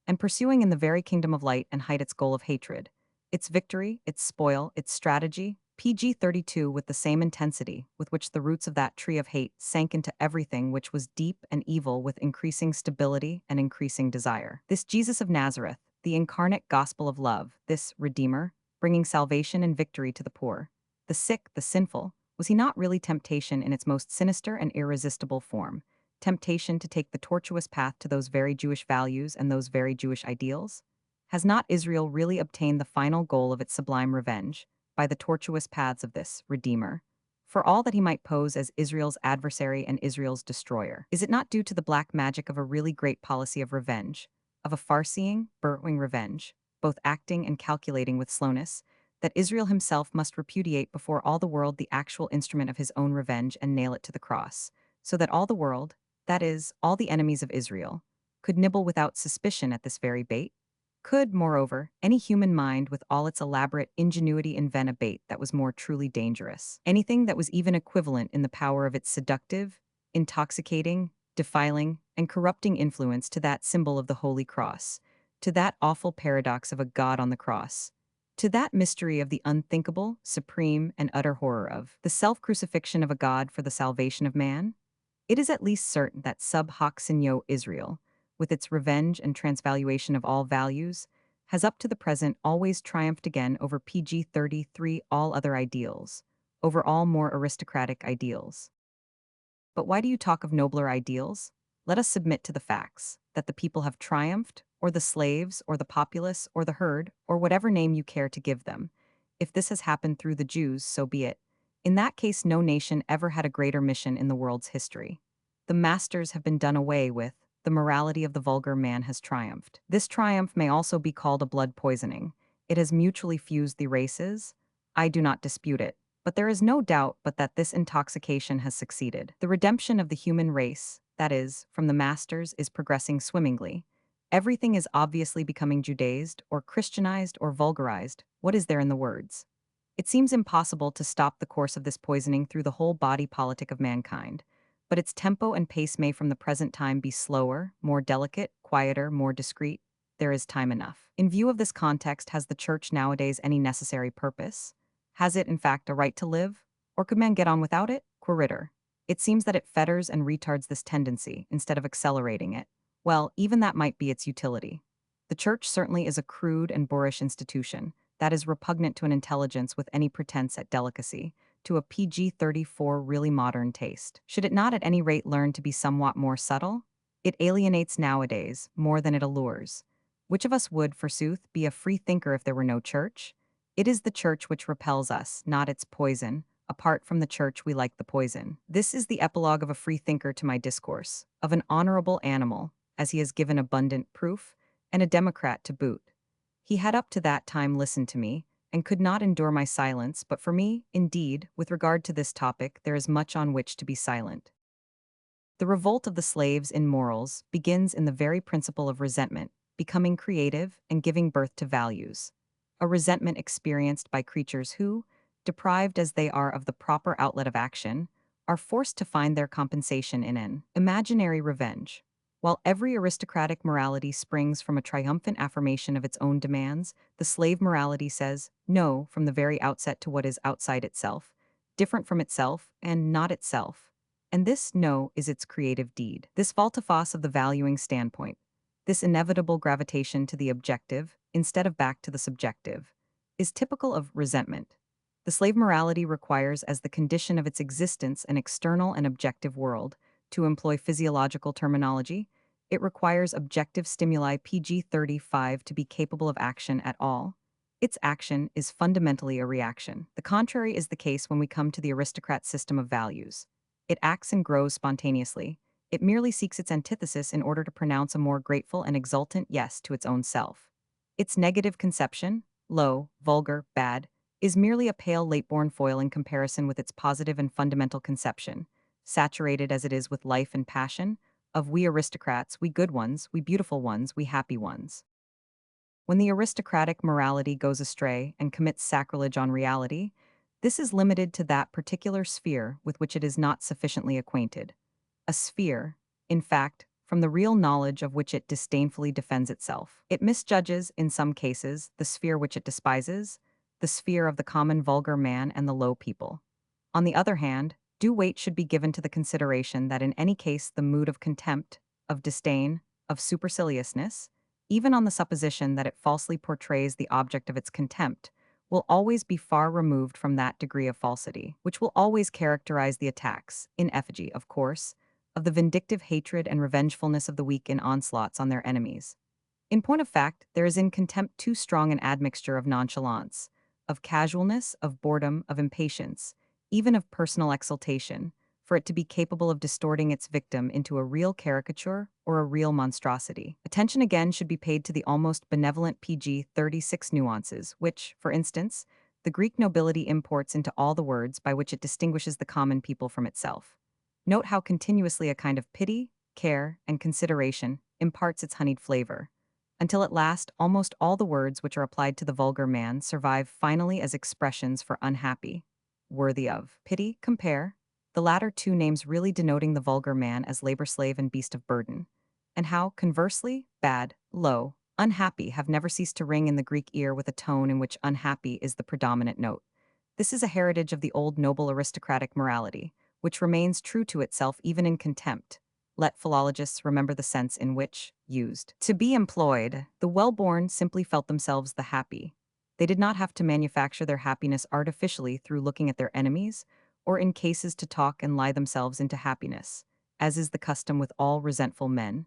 and pursuing in the very kingdom of light and height its goal of hatred, its victory, its spoil, its strategy, PG-32 with the same intensity with which the roots of that tree of hate sank into everything which was deep and evil with increasing stability and increasing desire. This Jesus of Nazareth, the incarnate gospel of love, this Redeemer, bringing salvation and victory to the poor, the sick, the sinful, was he not really temptation in its most sinister and irresistible form? Temptation to take the tortuous path to those very Jewish values and those very Jewish ideals? Has not Israel really obtained the final goal of its sublime revenge, by the tortuous paths of this Redeemer, for all that he might pose as Israel's adversary and Israel's destroyer? Is it not due to the black magic of a really great policy of revenge, of a far-seeing, burrowing revenge, both acting and calculating with slowness, that Israel himself must repudiate before all the world the actual instrument of his own revenge and nail it to the cross, so that all the world, that is, all the enemies of Israel, could nibble without suspicion at this very bait? Could, moreover, any human mind with all its elaborate ingenuity invent a bait that was more truly dangerous? Anything that was even equivalent in the power of its seductive, intoxicating, defiling, and corrupting influence to that symbol of the Holy Cross, to that awful paradox of a God on the cross, to that mystery of the unthinkable, supreme, and utter horror of the self-crucifixion of a God for the salvation of man? It is at least certain that sub hoc signo Israel, with its revenge and transvaluation of all values, has up to the present always triumphed again over PG-33 all other ideals, over all more aristocratic ideals. But why do you talk of nobler ideals? Let us submit to the facts, that the people have triumphed, or the slaves, or the populace, or the herd, or whatever name you care to give them. If this has happened through the Jews, so be it. In that case, no nation ever had a greater mission in the world's history. The masters have been done away with, the morality of the vulgar man has triumphed. This triumph may also be called a blood poisoning. It has mutually fused the races. I do not dispute it. But there is no doubt but that this intoxication has succeeded. The redemption of the human race, that is, from the masters, is progressing swimmingly. Everything is obviously becoming Judaized, or Christianized, or vulgarized. What is there in the words? It seems impossible to stop the course of this poisoning through the whole body politic of mankind, but its tempo and pace may from the present time be slower, more delicate, quieter, more discreet. There is time enough. In view of this context, has the Church nowadays any necessary purpose? Has it, in fact, a right to live? Or could man get on without it? Quiritor. It seems that it fetters and retards this tendency, instead of accelerating it. Well, even that might be its utility. The Church certainly is a crude and boorish institution that is repugnant to an intelligence with any pretense at delicacy, to a PG-34 really modern taste. Should it not at any rate learn to be somewhat more subtle? It alienates nowadays, more than it allures. Which of us would, forsooth, be a free thinker if there were no Church? It is the Church which repels us, not its poison. Apart from the Church, we like the poison. This is the epilogue of a free thinker to my discourse, of an honorable animal, as he has given abundant proof, and a democrat to boot. He had up to that time listened to me, and could not endure my silence, but for me, indeed, with regard to this topic, there is much on which to be silent. The revolt of the slaves in morals begins in the very principle of resentment, becoming creative and giving birth to values. A resentment experienced by creatures who, deprived as they are of the proper outlet of action, are forced to find their compensation in an imaginary revenge. While every aristocratic morality springs from a triumphant affirmation of its own demands, the slave morality says no from the very outset to what is outside itself, different from itself, and not itself. And this no is its creative deed. This volte-face of the valuing standpoint, this inevitable gravitation to the objective, instead of back to the subjective, is typical of resentment. The slave morality requires as the condition of its existence an external and objective world. To employ physiological terminology, it requires objective stimuli PG-35 to be capable of action at all. Its action is fundamentally a reaction. The contrary is the case when we come to the aristocrat system of values. It acts and grows spontaneously. It merely seeks its antithesis in order to pronounce a more grateful and exultant yes to its own self. Its negative conception, low, vulgar, bad, is merely a pale late-born foil in comparison with its positive and fundamental conception, saturated as it is with life and passion, of we aristocrats, we good ones, we beautiful ones, we happy ones. When the aristocratic morality goes astray and commits sacrilege on reality, this is limited to that particular sphere with which it is not sufficiently acquainted. A sphere, in fact, from the real knowledge of which it disdainfully defends itself. It misjudges, in some cases, the sphere which it despises, the sphere of the common vulgar man and the low people. On the other hand, due weight should be given to the consideration that in any case the mood of contempt, of disdain, of superciliousness, even on the supposition that it falsely portrays the object of its contempt, will always be far removed from that degree of falsity, which will always characterize the attacks, in effigy, of course, of the vindictive hatred and revengefulness of the weak in onslaughts on their enemies. In point of fact, there is in contempt too strong an admixture of nonchalance, of casualness, of boredom, of impatience, even of personal exultation, for it to be capable of distorting its victim into a real caricature or a real monstrosity. Attention again should be paid to the almost benevolent PG-36 nuances, which, for instance, the Greek nobility imports into all the words by which it distinguishes the common people from itself. Note how continuously a kind of pity, care, and consideration imparts its honeyed flavor, until at last almost all the words which are applied to the vulgar man survive finally as expressions for unhappy, worthy of pity. Compare the latter two names really denoting the vulgar man as labor slave and beast of burden, and how, conversely, bad, low, unhappy have never ceased to ring in the Greek ear with a tone in which unhappy is the predominant note. This is a heritage of the old noble aristocratic morality, which remains true to itself even in contempt. Let philologists remember the sense in which, used to be employed, the well-born simply felt themselves the happy. They did not have to manufacture their happiness artificially through looking at their enemies, or in cases to talk and lie themselves into happiness, as is the custom with all resentful men.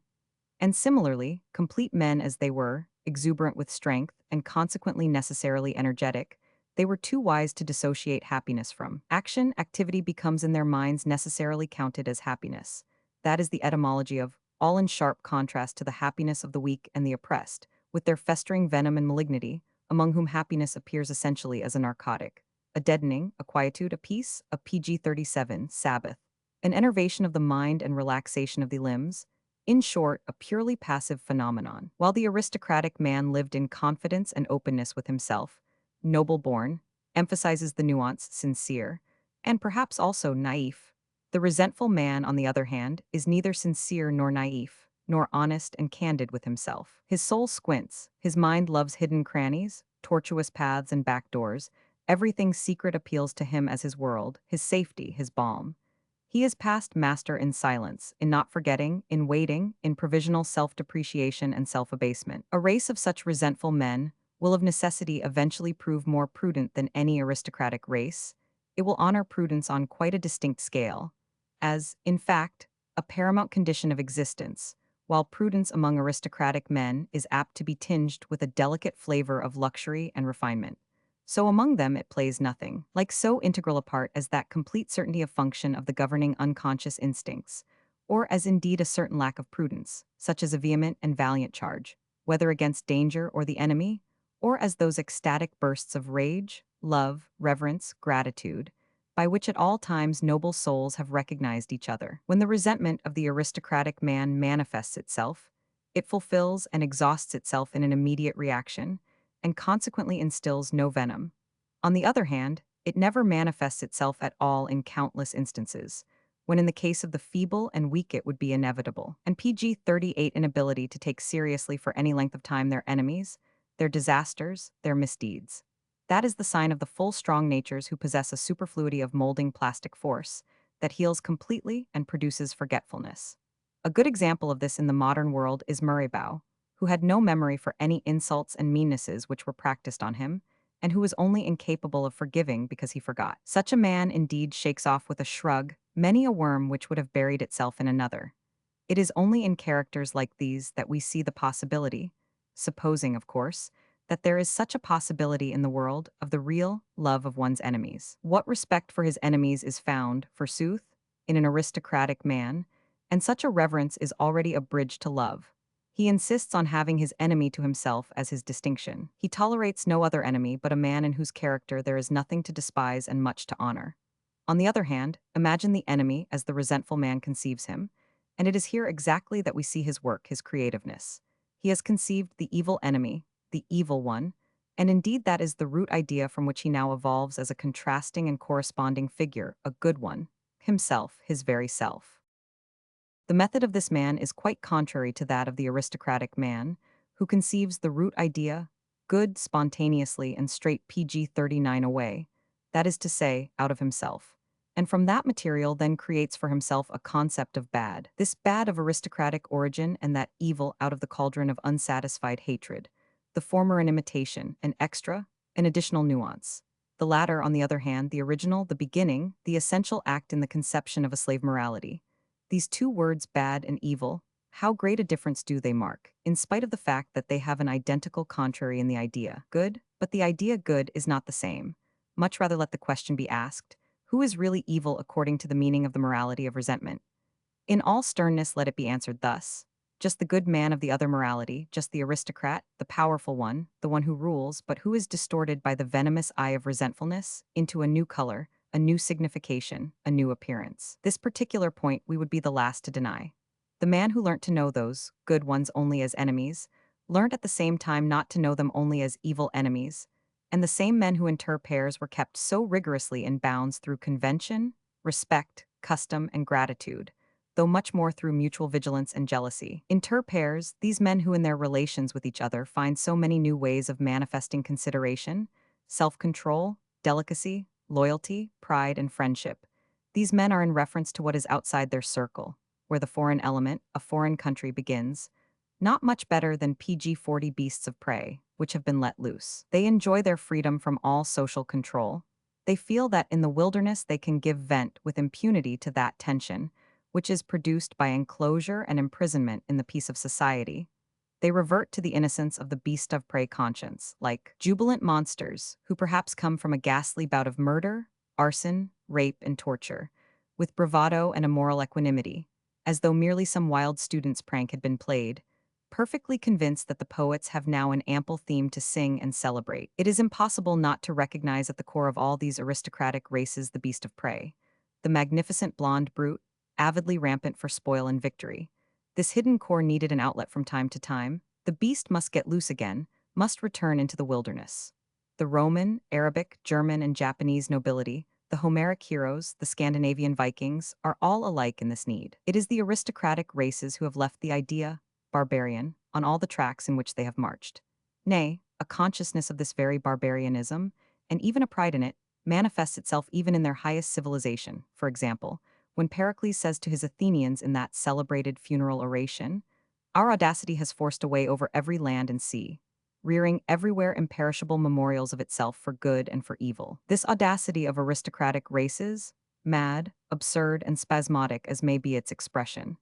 And similarly, complete men as they were, exuberant with strength, and consequently necessarily energetic, they were too wise to dissociate happiness from action. Activity becomes in their minds necessarily counted as happiness. That is the etymology of, all in sharp contrast to the happiness of the weak and the oppressed, with their festering venom and malignity, among whom happiness appears essentially as a narcotic. a deadening, a quietude, a peace, a PG-37, Sabbath, an enervation of the mind and relaxation of the limbs, in short, a purely passive phenomenon. While the aristocratic man lived in confidence and openness with himself, noble born, emphasizes the nuance, sincere, and perhaps also naif. The resentful man, on the other hand, is neither sincere nor naif, nor honest and candid with himself. His soul squints, his mind loves hidden crannies, tortuous paths and back doors. Everything secret appeals to him as his world, his safety, his balm. He is past master in silence, in not forgetting, in waiting, in provisional self-depreciation and self-abasement. A race of such resentful men will of necessity eventually prove more prudent than any aristocratic race. It will honor prudence on quite a distinct scale, as, in fact, a paramount condition of existence, while prudence among aristocratic men is apt to be tinged with a delicate flavor of luxury and refinement. So among them it plays nothing, like so integral a part as that complete certainty of function of the governing unconscious instincts, or as indeed a certain lack of prudence, such as a vehement and valiant charge, whether against danger or the enemy, or as those ecstatic bursts of rage, love, reverence, gratitude, by which at all times noble souls have recognized each other. When the resentment of the aristocratic man manifests itself, it fulfills and exhausts itself in an immediate reaction, and consequently instills no venom. On the other hand, it never manifests itself at all in countless instances, when in the case of the feeble and weak it would be inevitable. And PG-38 inability to take seriously for any length of time their enemies, their disasters, their misdeeds. That is the sign of the full strong natures who possess a superfluity of molding plastic force that heals completely and produces forgetfulness. A good example of this in the modern world is Murraybow, who had no memory for any insults and meannesses which were practiced on him, and who was only incapable of forgiving because he forgot. Such a man indeed shakes off with a shrug many a worm which would have buried itself in another. It is only in characters like these that we see the possibility, supposing, of course, that there is such a possibility in the world of the real love of one's enemies. What respect for his enemies is found, forsooth, in an aristocratic man, and such a reverence is already a bridge to love. He insists on having his enemy to himself as his distinction. He tolerates no other enemy but a man in whose character there is nothing to despise and much to honor. On the other hand, imagine the enemy as the resentful man conceives him, and it is here exactly that we see his work, his creativeness. He has conceived the evil enemy, the evil one, and indeed that is the root idea from which he now evolves as a contrasting and corresponding figure, a good one, himself, his very self. The method of this man is quite contrary to that of the aristocratic man, who conceives the root idea, good spontaneously and straight PG-39 away, that is to say, out of himself, and from that material then creates for himself a concept of bad, this bad of aristocratic origin and that evil out of the cauldron of unsatisfied hatred, the former an imitation, an extra, an additional nuance. The latter, on the other hand, the original, the beginning, the essential act in the conception of a slave morality. These two words, bad and evil, how great a difference do they mark, in spite of the fact that they have an identical contrary in the idea, good, but the idea good is not the same. Much rather let the question be asked, who is really evil according to the meaning of the morality of resentment? In all sternness let it be answered thus. Just the good man of the other morality, just the aristocrat, the powerful one, the one who rules, but who is distorted by the venomous eye of resentfulness into a new color, a new signification, a new appearance. This particular point we would be the last to deny. The man who learnt to know those good ones only as enemies, learnt at the same time not to know them only as evil enemies, and the same men who inter pairs were kept so rigorously in bounds through convention, respect, custom, and gratitude, though much more through mutual vigilance and jealousy. Inter pairs, these men who in their relations with each other find so many new ways of manifesting consideration, self-control, delicacy, loyalty, pride, and friendship. These men are in reference to what is outside their circle, where the foreign element, a foreign country, begins, not much better than PG-40 beasts of prey, which have been let loose. They enjoy their freedom from all social control. They feel that in the wilderness they can give vent with impunity to that tension, which is produced by enclosure and imprisonment in the peace of society. They revert to the innocence of the beast of prey conscience, like jubilant monsters who perhaps come from a ghastly bout of murder, arson, rape, and torture, with bravado and a moral equanimity, as though merely some wild student's prank had been played, perfectly convinced that the poets have now an ample theme to sing and celebrate. It is impossible not to recognize at the core of all these aristocratic races the beast of prey, the magnificent blonde brute, avidly rampant for spoil and victory. This hidden core needed an outlet from time to time. The beast must get loose again, must return into the wilderness. The Roman, Arabic, German, and Japanese nobility, the Homeric heroes, the Scandinavian Vikings, are all alike in this need. It is the aristocratic races who have left the idea, barbarian, on all the tracks in which they have marched. Nay, a consciousness of this very barbarianism, and even a pride in it, manifests itself even in their highest civilization. For example, when Pericles says to his Athenians in that celebrated funeral oration, "Our audacity has forced a way over every land and sea, rearing everywhere imperishable memorials of itself for good and for evil." This audacity of aristocratic races, mad, absurd, and spasmodic as may be its expression,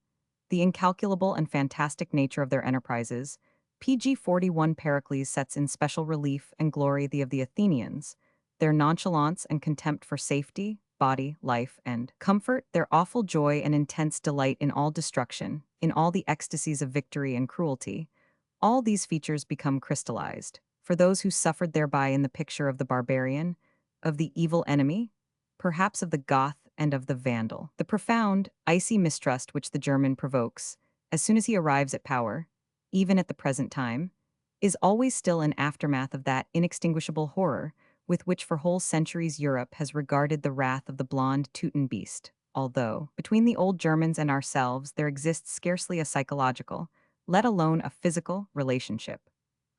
the incalculable and fantastic nature of their enterprises, PG 41 Pericles sets in special relief and glory the of the Athenians, their nonchalance and contempt for safety, body, life, and comfort, their awful joy and intense delight in all destruction, in all the ecstasies of victory and cruelty. All these features become crystallized, for those who suffered thereby in the picture of the barbarian, of the evil enemy, perhaps of the Goth and of the Vandal. The profound, icy mistrust which the German provokes, as soon as he arrives at power, even at the present time, is always still an aftermath of that inextinguishable horror with which for whole centuries Europe has regarded the wrath of the blonde Teuton beast, although, between the old Germans and ourselves, there exists scarcely a psychological, let alone a physical, relationship.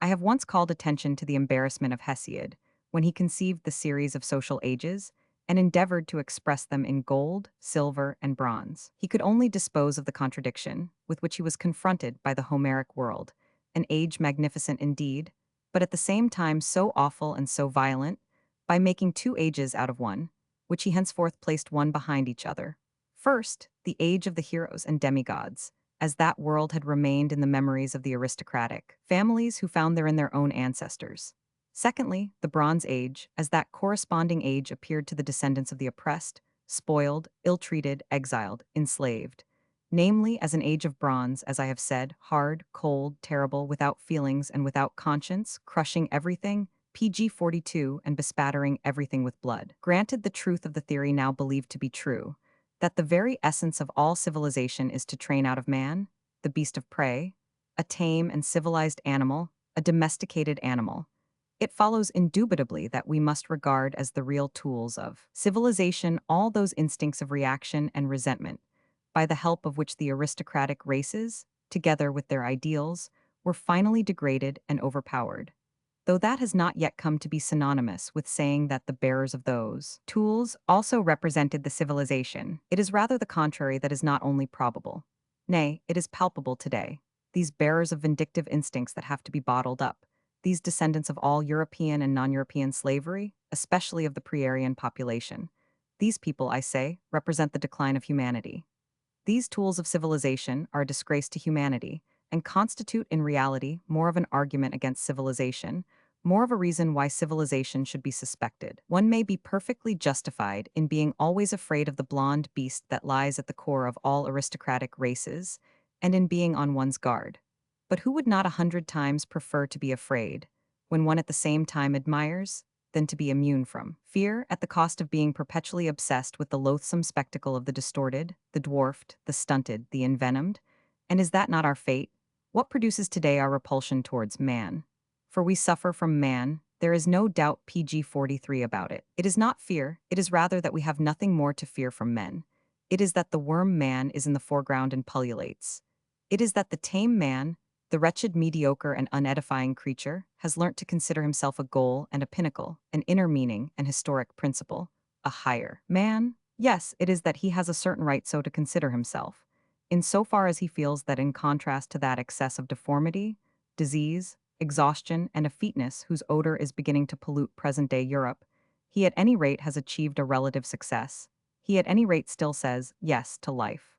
I have once called attention to the embarrassment of Hesiod when he conceived the series of social ages and endeavored to express them in gold, silver, and bronze. He could only dispose of the contradiction with which he was confronted by the Homeric world, an age magnificent indeed, but at the same time so awful and so violent, by making two ages out of one, which he henceforth placed one behind each other. First, the age of the heroes and demigods, as that world had remained in the memories of the aristocratic families who found therein their own ancestors. Secondly, the Bronze Age, as that corresponding age appeared to the descendants of the oppressed, spoiled, ill-treated, exiled, enslaved. Namely, as an age of bronze, as I have said, hard, cold, terrible, without feelings and without conscience, crushing everything, PG 42, and bespattering everything with blood. Granted the truth of the theory now believed to be true, that the very essence of all civilization is to train out of man, the beast of prey, a tame and civilized animal, a domesticated animal, it follows indubitably that we must regard as the real tools of civilization all those instincts of reaction and resentment, by the help of which the aristocratic races, together with their ideals, were finally degraded and overpowered. Though that has not yet come to be synonymous with saying that the bearers of those tools also represented the civilization, it is rather the contrary that is not only probable. Nay, it is palpable today. These bearers of vindictive instincts that have to be bottled up, these descendants of all European and non-European slavery, especially of the pre-Aryan population. These people, I say, represent the decline of humanity. These tools of civilization are a disgrace to humanity and constitute in reality more of an argument against civilization, more of a reason why civilization should be suspected. One may be perfectly justified in being always afraid of the blonde beast that lies at the core of all aristocratic races, and in being on one's guard. But who would not 100 times prefer to be afraid, when one at the same time admires, than to be immune from fear at the cost of being perpetually obsessed with the loathsome spectacle of the distorted, the dwarfed, the stunted, the envenomed? And is that not our fate? What produces today our repulsion towards man? For we suffer from man, there is no doubt PG 43 about it. It is not fear, it is rather that we have nothing more to fear from men. It is that the worm man is in the foreground and pullulates. It is that the tame man, the wretched, mediocre, and unedifying creature, has learnt to consider himself a goal and a pinnacle, an inner meaning and historic principle, a higher man. Yes, it is that he has a certain right so to consider himself, in so far as he feels that in contrast to that excess of deformity, disease, exhaustion, and effeteness whose odor is beginning to pollute present-day Europe, he at any rate has achieved a relative success. He at any rate still says yes to life.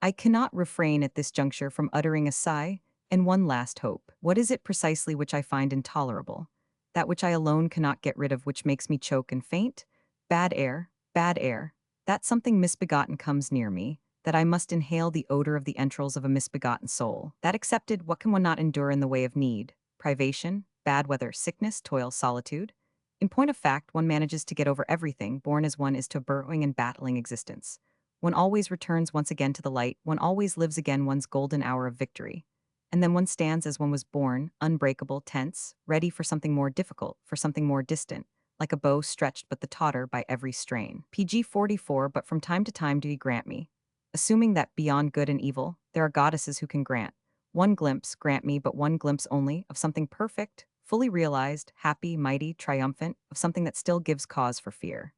I cannot refrain at this juncture from uttering a sigh and one last hope. What is it precisely which I find intolerable? That which I alone cannot get rid of, which makes me choke and faint? Bad air, bad air. That something misbegotten comes near me, that I must inhale the odor of the entrails of a misbegotten soul. That accepted, what can one not endure in the way of need? Privation, bad weather, sickness, toil, solitude? In point of fact, one manages to get over everything, born as one is to a burrowing and battling existence. One always returns once again to the light, one always lives again one's golden hour of victory. And then one stands as one was born, unbreakable, tense, ready for something more difficult, for something more distant, like a bow stretched but the tauter by every strain. PG 44, but from time to time do ye grant me, assuming that beyond good and evil, there are goddesses who can grant. One glimpse, grant me but one glimpse only, of something perfect, fully realized, happy, mighty, triumphant, of something that still gives cause for fear.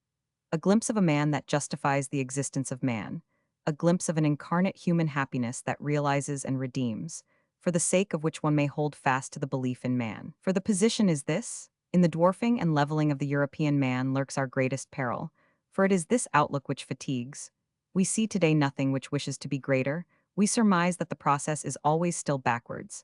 A glimpse of a man that justifies the existence of man. A glimpse of an incarnate human happiness that realizes and redeems, for the sake of which one may hold fast to the belief in man. For the position is this: in the dwarfing and leveling of the European man lurks our greatest peril, for it is this outlook which fatigues. We see today nothing which wishes to be greater. We surmise that the process is always still backwards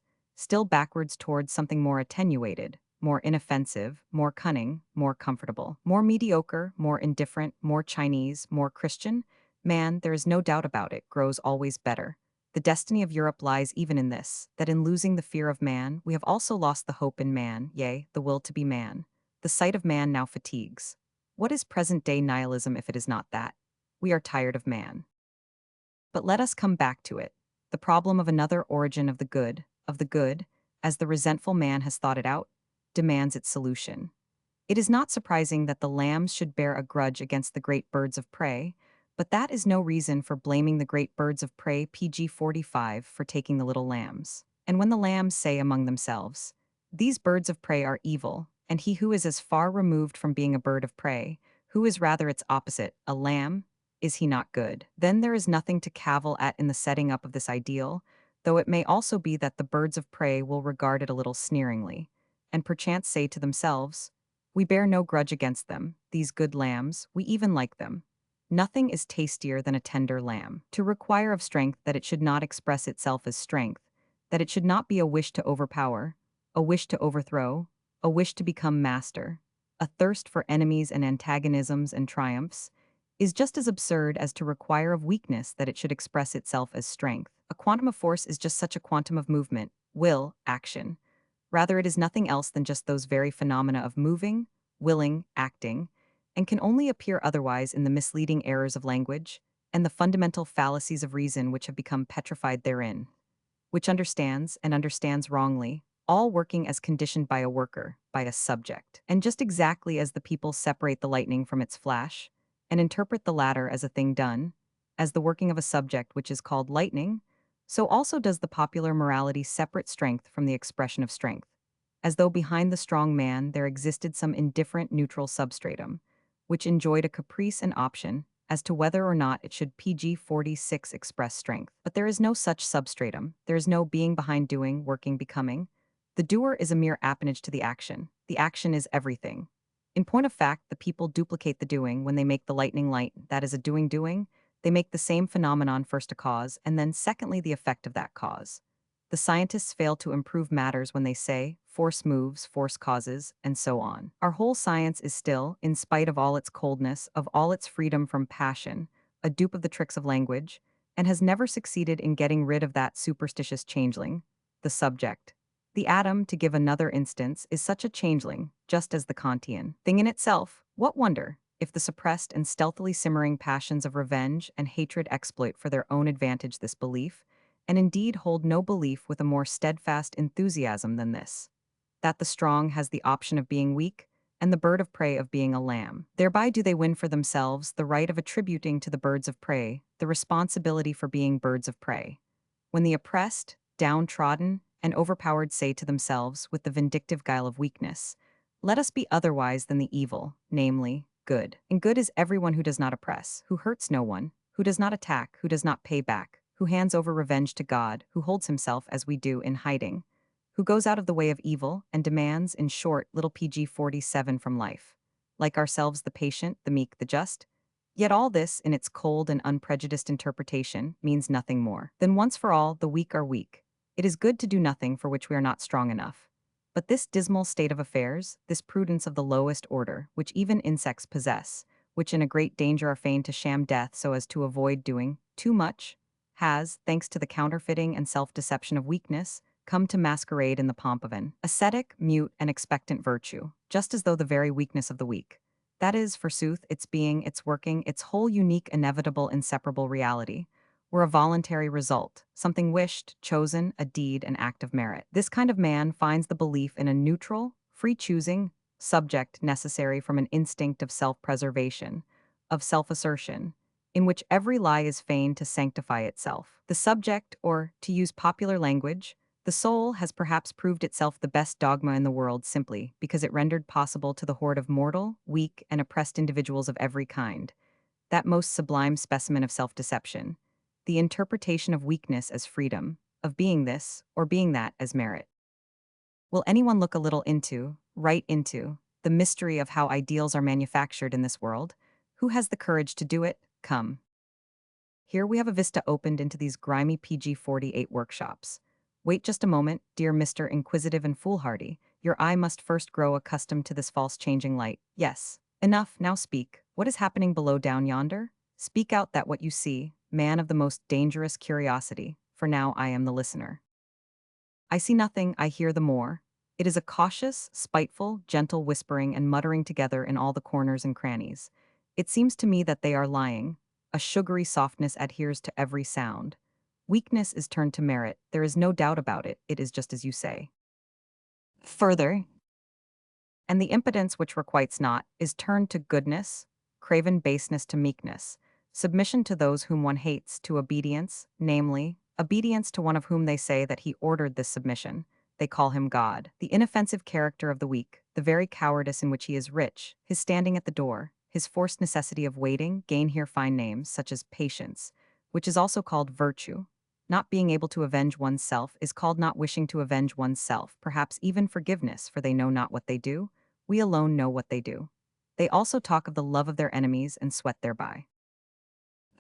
towards something more attenuated, more inoffensive, more cunning, more comfortable, more mediocre, more indifferent, more Chinese, more Christian. Man, there is no doubt about it, grows always better. The destiny of Europe lies even in this, that in losing the fear of man, we have also lost the hope in man, yea, the will to be man. The sight of man now fatigues. What is present-day nihilism if it is not that? We are tired of man. But let us come back to it. The problem of another origin of the good, as the resentful man has thought it out, demands its solution. It is not surprising that the lambs should bear a grudge against the great birds of prey, but that is no reason for blaming the great birds of prey PG 45 for taking the little lambs. And when the lambs say among themselves, "These birds of prey are evil," and he who is as far removed from being a bird of prey, who is rather its opposite, a lamb, is he not good? Then there is nothing to cavil at in the setting up of this ideal, though it may also be that the birds of prey will regard it a little sneeringly, and perchance say to themselves, "We bear no grudge against them, these good lambs, we even like them." Nothing is tastier than a tender lamb. To require of strength that it should not express itself as strength, that it should not be a wish to overpower, a wish to overthrow, a wish to become master, a thirst for enemies and antagonisms and triumphs, is just as absurd as to require of weakness that it should express itself as strength. A quantum of force is just such a quantum of movement, will, action. Rather, it is nothing else than just those very phenomena of moving, willing, acting, and can only appear otherwise in the misleading errors of language and the fundamental fallacies of reason which have become petrified therein, which understands and understands wrongly, all working as conditioned by a worker, by a subject. And just exactly as the people separate the lightning from its flash, and interpret the latter as a thing done, as the working of a subject which is called lightning, so also does the popular morality separate strength from the expression of strength, as though behind the strong man there existed some indifferent neutral substratum, which enjoyed a caprice and option as to whether or not it should PG 46 express strength. But there is no such substratum, there is no being behind doing, working, becoming. The doer is a mere appanage to the action is everything. In point of fact, the people duplicate the doing when they make the lightning light, that is a doing, they make the same phenomenon first a cause, and then secondly the effect of that cause. The scientists fail to improve matters when they say, force moves, force causes, and so on. Our whole science is still, in spite of all its coldness, of all its freedom from passion, a dupe of the tricks of language, and has never succeeded in getting rid of that superstitious changeling, the subject. The atom, to give another instance, is such a changeling, just as the Kantian thing in itself. What wonder if the suppressed and stealthily simmering passions of revenge and hatred exploit for their own advantage this belief, and indeed hold no belief with a more steadfast enthusiasm than this, that the strong has the option of being weak, and the bird of prey of being a lamb. Thereby do they win for themselves the right of attributing to the birds of prey the responsibility for being birds of prey. When the oppressed, downtrodden, and overpowered say to themselves with the vindictive guile of weakness, "Let us be otherwise than the evil, namely, good." And good is everyone who does not oppress, who hurts no one, who does not attack, who does not pay back, who hands over revenge to God, who holds himself, as we do, in hiding, who goes out of the way of evil and demands, in short, little PG 47 from life. Like ourselves, the patient, the meek, the just. Yet all this, in its cold and unprejudiced interpretation, means nothing more. Then once for all, the weak are weak. It is good to do nothing for which we are not strong enough. But this dismal state of affairs, this prudence of the lowest order, which even insects possess, which in a great danger are fain to sham death so as to avoid doing, too much, has, thanks to the counterfeiting and self-deception of weakness, come to masquerade in the pomp of an ascetic, mute, and expectant virtue, just as though the very weakness of the weak. That is, forsooth, its being, its working, its whole unique, inevitable, inseparable reality, were a voluntary result, something wished, chosen, a deed, an act of merit. This kind of man finds the belief in a neutral, free-choosing, subject necessary from an instinct of self-preservation, of self-assertion, in which every lie is feigned to sanctify itself. The subject, or, to use popular language, the soul, has perhaps proved itself the best dogma in the world simply because it rendered possible to the horde of mortal, weak, and oppressed individuals of every kind, that most sublime specimen of self-deception, the interpretation of weakness as freedom, of being this or being that as merit. Will anyone look a little into, right into, the mystery of how ideals are manufactured in this world? Who has the courage to do it? Come. Here we have a vista opened into these grimy PG-48 workshops. Wait just a moment, dear Mr. Inquisitive and Foolhardy. Your eye must first grow accustomed to this false changing light. Yes. Enough, now speak. What is happening below down yonder? Speak out that what you see, man of the most dangerous curiosity, for now I am the listener. I see nothing, I hear the more. It is a cautious, spiteful, gentle whispering and muttering together in all the corners and crannies. It seems to me that they are lying. A sugary softness adheres to every sound. Weakness is turned to merit, there is no doubt about it, it is just as you say. Further, and the impotence which requites not is turned to goodness, craven baseness to meekness, submission to those whom one hates to obedience, namely, obedience to one of whom they say that he ordered this submission. They call him God. The inoffensive character of the weak, the very cowardice in which he is rich, his standing at the door, his forced necessity of waiting, gain here fine names, such as patience, which is also called virtue. Not being able to avenge oneself is called not wishing to avenge oneself, perhaps even forgiveness, for they know not what they do. We alone know what they do. They also talk of the love of their enemies and sweat thereby.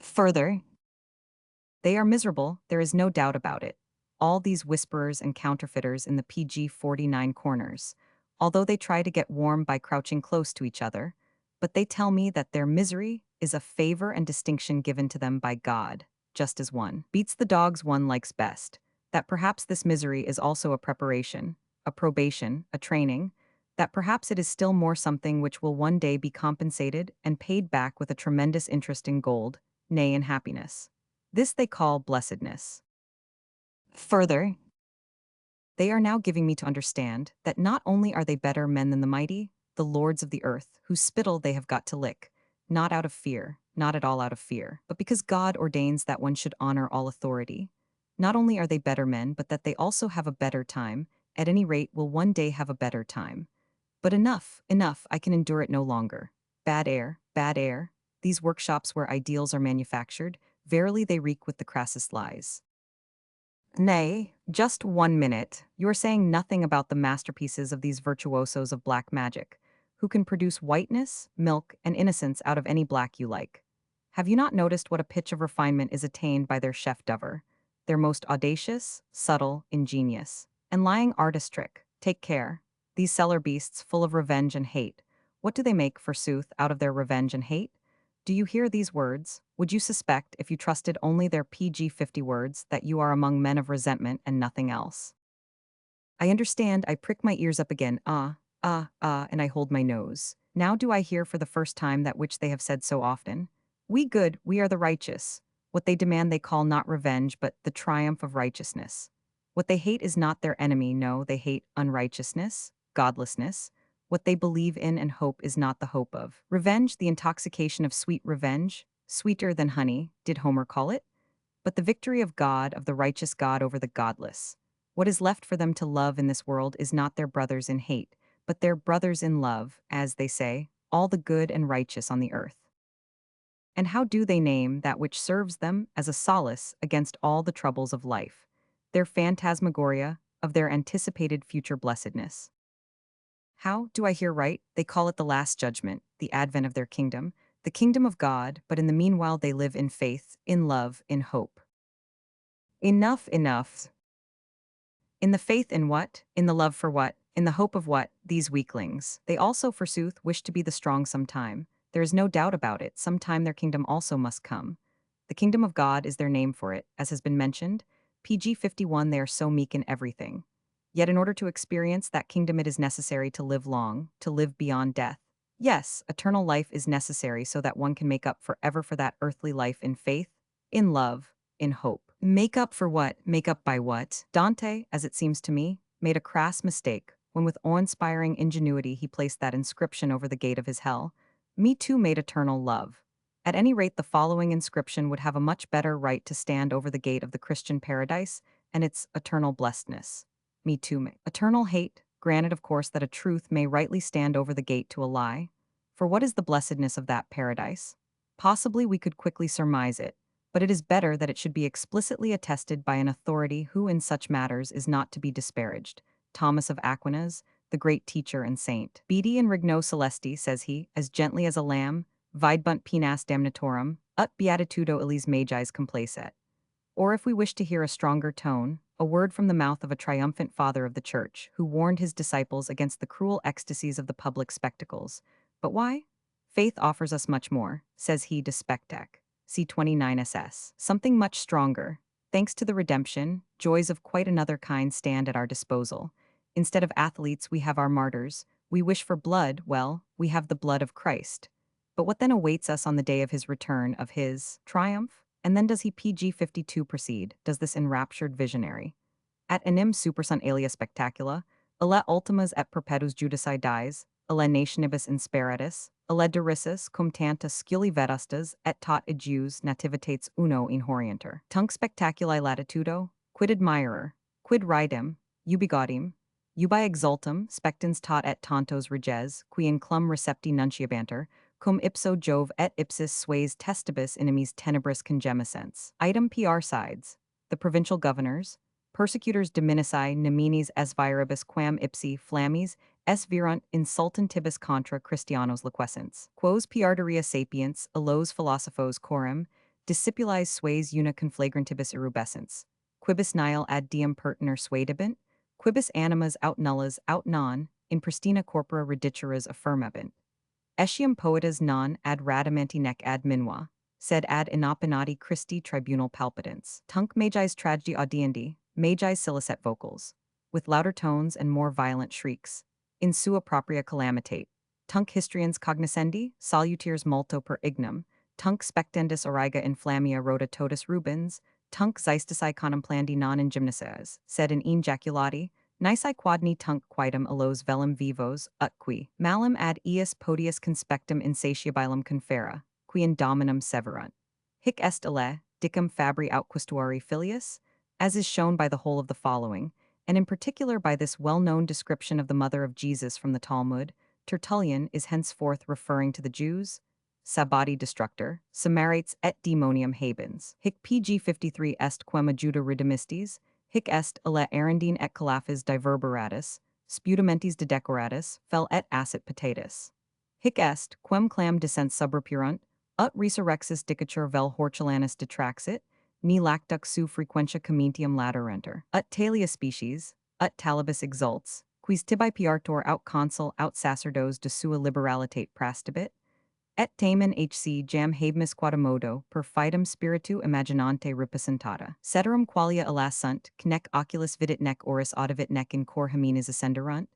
Further, they are miserable, there is no doubt about it. All these whisperers and counterfeiters in the PG-49 corners, although they try to get warm by crouching close to each other, but they tell me that their misery is a favor and distinction given to them by God, just as one beats the dogs one likes best, that perhaps this misery is also a preparation, a probation, a training, that perhaps it is still more something which will one day be compensated and paid back with a tremendous interest in gold, nay in happiness. This they call blessedness. Further, they are now giving me to understand that not only are they better men than the mighty, the lords of the earth, whose spittle they have got to lick, not out of fear, not at all out of fear, but because God ordains that one should honor all authority. Not only are they better men, but that they also have a better time, at any rate will one day have a better time. But enough, enough, I can endure it no longer. Bad air, bad air. These workshops where ideals are manufactured, verily they reek with the crassest lies. Nay, just 1 minute. You are saying nothing about the masterpieces of these virtuosos of black magic, who can produce whiteness, milk, and innocence out of any black you like. Have you not noticed what a pitch of refinement is attained by their chef d'oeuvre? Their most audacious, subtle, ingenious, and lying artist trick. Take care. These cellar beasts full of revenge and hate. What do they make, forsooth, out of their revenge and hate? Do you hear these words? Would you suspect, if you trusted only their PG-50 words, that you are among men of resentment and nothing else? I understand, I prick my ears up again, and I hold my nose. Now do I hear for the first time that which they have said so often. We good, we are the righteous. What they demand they call not revenge, but the triumph of righteousness. What they hate is not their enemy, no, they hate unrighteousness, godlessness. What they believe in and hope is not the hope of revenge, the intoxication of sweet revenge, sweeter than honey, did Homer call it? But the victory of God, of the righteous God over the godless. What is left for them to love in this world is not their brothers in hate, but their brothers in love, as they say, all the good and righteous on the earth. And how do they name that which serves them as a solace against all the troubles of life? Their phantasmagoria of their anticipated future blessedness. How, do I hear right? They call it the last judgment, the advent of their kingdom, the kingdom of God, but in the meanwhile they live in faith, in love, in hope. Enough, enough. In the faith in what? In the love for what? In the hope of what? These weaklings. They also, forsooth, wish to be the strong sometime. There is no doubt about it, sometime their kingdom also must come. The kingdom of God is their name for it, as has been mentioned. PG 51, they are so meek in everything. Yet in order to experience that kingdom, it is necessary to live long, to live beyond death. Yes, eternal life is necessary so that one can make up forever for that earthly life in faith, in love, in hope. Make up for what? Make up by what? Dante, as it seems to me, made a crass mistake when with awe-inspiring ingenuity he placed that inscription over the gate of his hell. Me too made eternal love. At any rate, the following inscription would have a much better right to stand over the gate of the Christian paradise, and its eternal blessedness. Me too may. Eternal hate, granted of course that a truth may rightly stand over the gate to a lie. For what is the blessedness of that paradise? Possibly we could quickly surmise it, but it is better that it should be explicitly attested by an authority who in such matters is not to be disparaged. Thomas of Aquinas, the great teacher and saint. Beati in regno celesti, says he, as gently as a lamb, videbunt penas damnatorum, ut beatitudo illis magis complacet. Or if we wish to hear a stronger tone, a word from the mouth of a triumphant father of the church, who warned his disciples against the cruel ecstasies of the public spectacles. But why? Faith offers us much more, says he de spectac. C 29 SS. Something much stronger. Thanks to the redemption, joys of quite another kind stand at our disposal. Instead of athletes, we have our martyrs. We wish for blood, well, we have the blood of Christ. But what then awaits us on the day of his return, of his triumph? And then does he PG 52 proceed, does this enraptured visionary? At enim supersunt alia spectacula, ille ultimas et perpetuus judici dies, ille nationibus insperatus, ille derissus cum tanta sculi vedustas et tot ejus nativitates uno in horienter. Tunc spectaculi latitudo, quid admirer, quid ridem, ubi gaudim, ubi exultum, spectans tot et tantos reges, qui in clum recepti nunciabanter, cum ipso Jove et ipsis sues testibus inimis tenebris congemescens. Item PR sides. The provincial governors, persecutors diminici neminis es viribus quam ipsi flammis es virunt insultantibus contra Christianos liquescens. Quos piarderia sapiens, illos philosophos coram, discipulis sues una conflagrantibus irrubescens. Quibus nihil ad diem pertiner suadibant, quibus animas aut nullas aut non, in pristina corpora redituras affirmabant. Etiam poetas non ad radamanti nec ad minua, sed ad inopinati Christi tribunal palpitans. Tunc magis tragedi audiendi, magis silicet vocals, with louder tones and more violent shrieks, in sua propria calamitate. Tunc histriens cognoscendi, salutiers multo per ignum, tunc spectendis origa inflammia rota totus rubens, tunc xeistici contemplandi non in gymnases, sed in ejaculati, nisi quadni tunc quidem illos velum vivos, ut qui malum ad eis podius conspectum insatiabilum confera, qui in dominum severunt. Hic est ille, dicam fabri aut questuari filius, as is shown by the whole of the following, and in particular by this well-known description of the mother of Jesus from the Talmud. Tertullian is henceforth referring to the Jews, Sabbati destructor, Samarites et demonium habens. Hic PG 53 est quem adjuda redemistis, hic est ille erendine et calafis diverberatus, sputamentis dedecoratus, fel et acet patatus. Hic est, quem clam descent subrepurunt, ut resurrexis dicatur vel hortulanus detraxit, ni lactux su frequentia commentium laterenter. Ut talia species, ut talibus exults, quis tibi piartor aut consul aut sacerdos de sua liberalitate prastibit, et tamen hc jam habemus quadmodo per fidem spiritu imaginante representata. Ceterum qualia alas sunt, nec oculus vidit nec oris audivit nec in cor hominis ascenderunt.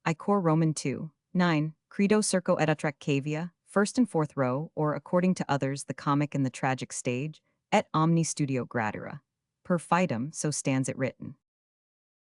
I cor Roman 2, 9, credo circo et utrac cavia, first and fourth row, or according to others the comic and the tragic stage, et omni studio gradura. Per fidem, so stands it written.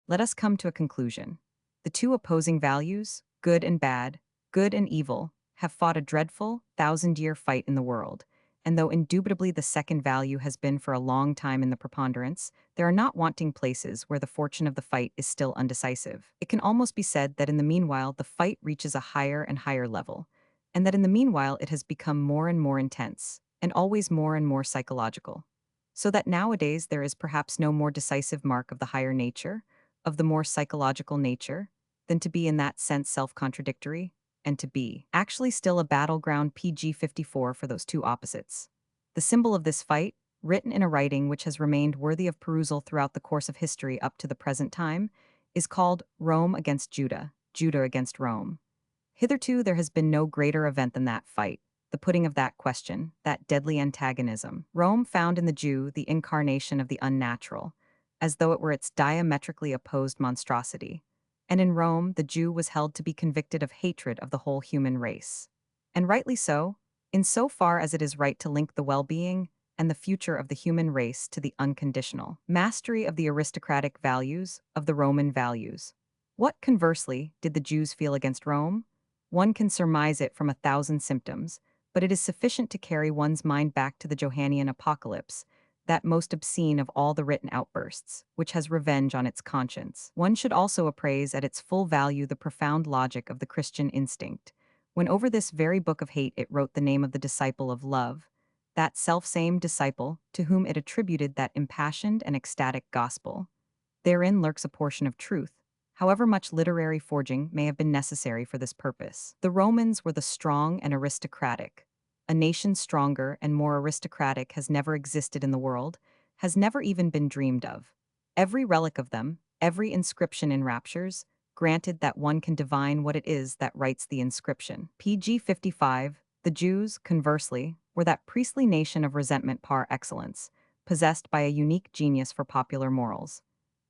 Let us come to a conclusion. The two opposing values, good and bad, good and evil, have fought a dreadful, thousand-year fight in the world, and though indubitably the second value has been for a long time in the preponderance, there are not wanting places where the fortune of the fight is still undecisive. It can almost be said that in the meanwhile the fight reaches a higher and higher level, and that in the meanwhile it has become more and more intense, and always more and more psychological. So that nowadays there is perhaps no more decisive mark of the higher nature, of the more psychological nature, than to be in that sense self-contradictory, and to be actually still a battleground PG 54 for those two opposites. The symbol of this fight, written in a writing which has remained worthy of perusal throughout the course of history up to the present time, is called Rome against Judah, Judah against Rome. Hitherto there has been no greater event than that fight, the putting of that question, that deadly antagonism. Rome found in the Jew the incarnation of the unnatural, as though it were its diametrically opposed monstrosity. And in Rome, the Jew was held to be convicted of hatred of the whole human race. And rightly so, in so far as it is right to link the well-being and the future of the human race to the unconditional mastery of the aristocratic values of the Roman values. What, conversely, did the Jews feel against Rome? One can surmise it from 1,000 symptoms, but it is sufficient to carry one's mind back to the Johannian apocalypse, that most obscene of all the written outbursts, which has revenge on its conscience. One should also appraise at its full value the profound logic of the Christian instinct, when over this very book of hate it wrote the name of the disciple of love, that selfsame disciple to whom it attributed that impassioned and ecstatic gospel. Therein lurks a portion of truth, however much literary forging may have been necessary for this purpose. The Romans were the strong and aristocratic. A nation stronger and more aristocratic has never existed in the world, has never even been dreamed of. Every relic of them, every inscription enraptures, granted that one can divine what it is that writes the inscription. PG 55, the Jews, conversely, were that priestly nation of resentment par excellence, possessed by a unique genius for popular morals.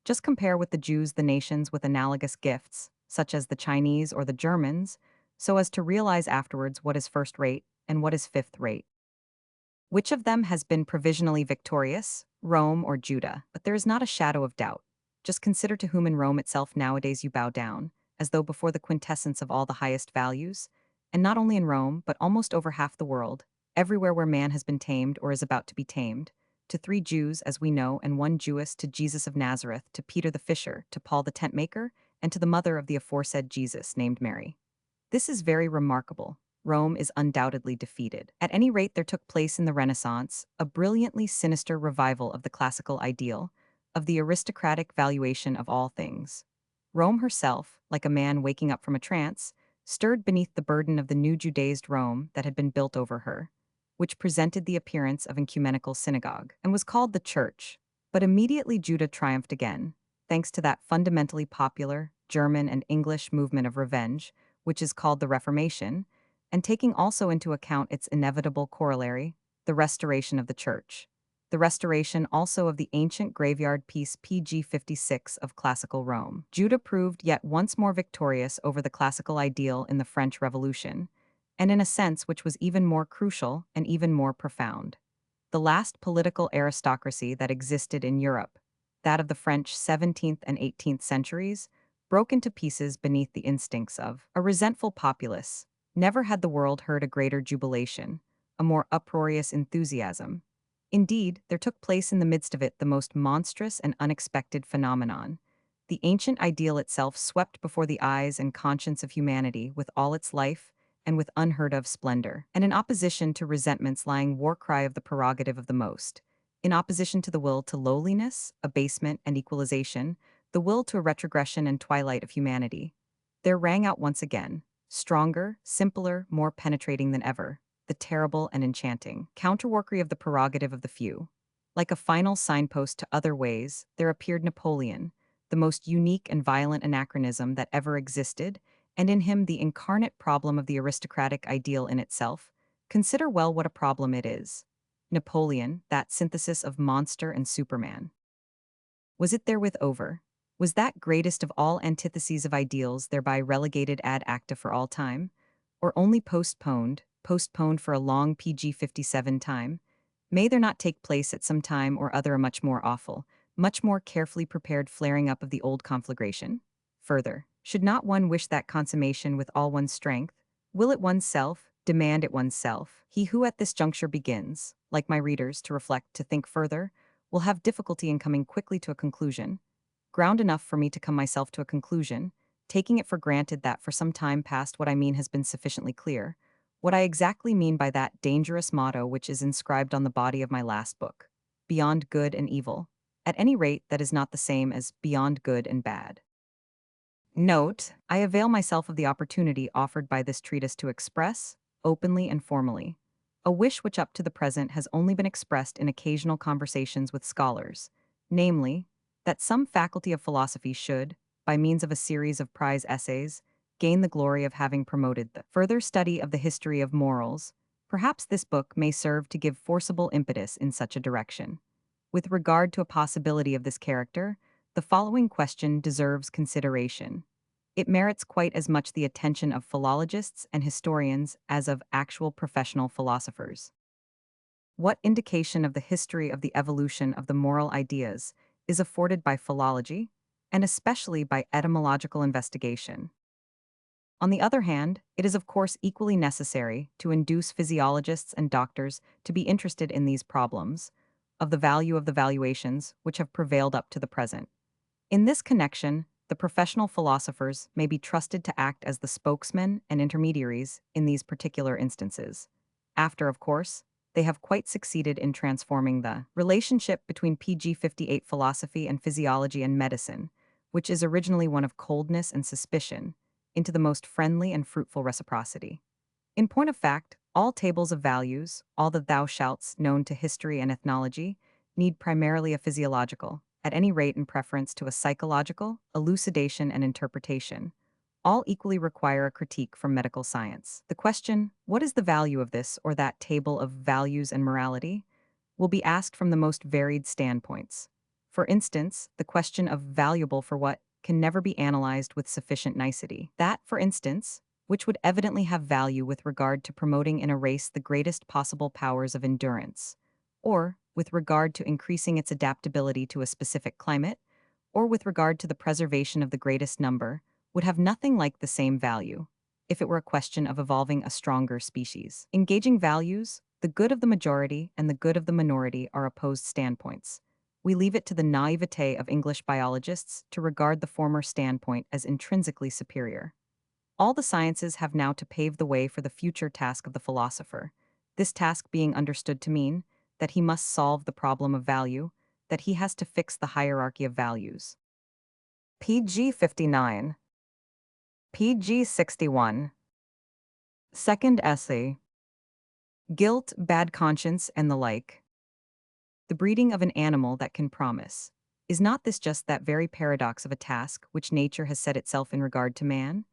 Just compare with the Jews the nations with analogous gifts, such as the Chinese or the Germans, so as to realize afterwards what is first-rate and what is fifth-rate. Which of them has been provisionally victorious, Rome or Judah? But there is not a shadow of doubt. Just consider to whom in Rome itself nowadays you bow down, as though before the quintessence of all the highest values, and not only in Rome, but almost over half the world, everywhere where man has been tamed or is about to be tamed, to 3 Jews, as we know, and 1 Jewess, to Jesus of Nazareth, to Peter the fisher, to Paul the tent-maker, and to the mother of the aforesaid Jesus, named Mary. This is very remarkable. Rome is undoubtedly defeated. At any rate, there took place in the Renaissance a brilliantly sinister revival of the classical ideal, of the aristocratic valuation of all things. Rome herself, like a man waking up from a trance, stirred beneath the burden of the new Judaized Rome that had been built over her, which presented the appearance of an ecumenical synagogue, and was called the Church. But immediately Judah triumphed again, thanks to that fundamentally popular German and English movement of revenge, which is called the Reformation, and taking also into account its inevitable corollary, the restoration of the Church. The restoration also of the ancient graveyard piece PG 56 of classical Rome. Judah proved yet once more victorious over the classical ideal in the French Revolution, and in a sense which was even more crucial and even more profound. The last political aristocracy that existed in Europe, that of the French 17th and 18th centuries, broke into pieces beneath the instincts of a resentful populace. Never had the world heard a greater jubilation, a more uproarious enthusiasm. Indeed, there took place in the midst of it the most monstrous and unexpected phenomenon. The ancient ideal itself swept before the eyes and conscience of humanity with all its life and with unheard-of splendor, and in opposition to resentment's lying war cry of the prerogative of the most, in opposition to the will to lowliness, abasement, and equalization, the will to a retrogression and twilight of humanity, there rang out once again, stronger, simpler, more penetrating than ever, the terrible and enchanting counterworkery of the prerogative of the few. Like a final signpost to other ways, there appeared Napoleon, the most unique and violent anachronism that ever existed, and in him the incarnate problem of the aristocratic ideal in itself. Consider well what a problem it is. Napoleon, that synthesis of monster and Superman. Was it therewith over? Was that greatest of all antitheses of ideals thereby relegated ad acta for all time? Or only postponed for a long PG 57 time? May there not take place at some time or other a much more awful, much more carefully prepared flaring up of the old conflagration? Further, should not one wish that consummation with all one's strength? Will it oneself, demand it oneself? He who at this juncture begins, like my readers, to reflect, to think further, will have difficulty in coming quickly to a conclusion. Ground enough for me to come myself to a conclusion, taking it for granted that for some time past what I mean has been sufficiently clear. What I exactly mean by that dangerous motto which is inscribed on the body of my last book, beyond good and evil. At any rate, that is not the same as beyond good and bad. Note, I avail myself of the opportunity offered by this treatise to express, openly and formally, a wish which up to the present has only been expressed in occasional conversations with scholars, namely, that some faculty of philosophy should, by means of a series of prize essays, gain the glory of having promoted the further study of the history of morals, Perhaps this book may serve to give forcible impetus in such a direction. With regard to a possibility of this character, the following question deserves consideration. It merits quite as much the attention of philologists and historians as of actual professional philosophers. What indication of the history of the evolution of the moral ideas is afforded by philology, and especially by etymological investigation? On the other hand, it is of course equally necessary to induce physiologists and doctors to be interested in these problems, of the value of the valuations which have prevailed up to the present. In this connection, the professional philosophers may be trusted to act as the spokesmen and intermediaries in these particular instances. After, of course, they have quite succeeded in transforming the relationship between PG 58 philosophy and physiology and medicine, which is originally one of coldness and suspicion, into the most friendly and fruitful reciprocity. In point of fact, all tables of values, all the thou shalts known to history and ethnology, need primarily a physiological, at any rate in preference to a psychological, elucidation and interpretation. All equally require a critique from medical science. The question, what is the value of this or that table of values and morality, will be asked from the most varied standpoints. For instance, the question of valuable for what can never be analyzed with sufficient nicety. That, for instance, which would evidently have value with regard to promoting in a race the greatest possible powers of endurance, or with regard to increasing its adaptability to a specific climate, or with regard to the preservation of the greatest number, would have nothing like the same value if it were a question of evolving a stronger species. Engaging values, the good of the majority and the good of the minority are opposed standpoints. We leave it to the naivete of English biologists to regard the former standpoint as intrinsically superior. All the sciences have now to pave the way for the future task of the philosopher, this task being understood to mean that he must solve the problem of value, that he has to fix the hierarchy of values. PG 59. PG 61. Second essay. Guilt, bad conscience, and the like. The breeding of an animal that can promise. Is not this just that very paradox of a task which nature has set itself in regard to man?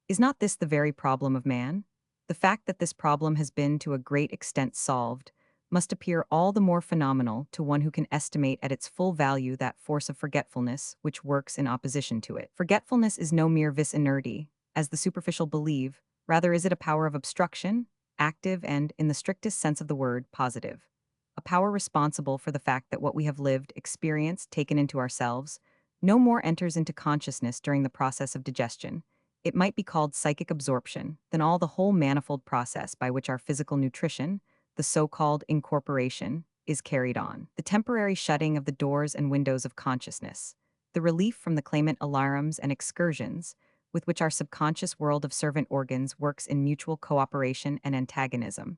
Is not this the very problem of man? The fact that this problem has been to a great extent solved must appear all the more phenomenal to one who can estimate at its full value that force of forgetfulness which works in opposition to it. Forgetfulness is no mere vis inerti, as the superficial believe, rather is it a power of obstruction, active and, in the strictest sense of the word, positive. A power responsible for the fact that what we have lived, experienced, taken into ourselves, no more enters into consciousness during the process of digestion. It might be called psychic absorption, than all the whole manifold process by which our physical nutrition, the so-called incorporation, is carried on. The temporary shutting of the doors and windows of consciousness, the relief from the clamant alarums and excursions, with which our subconscious world of servant organs works in mutual cooperation and antagonism.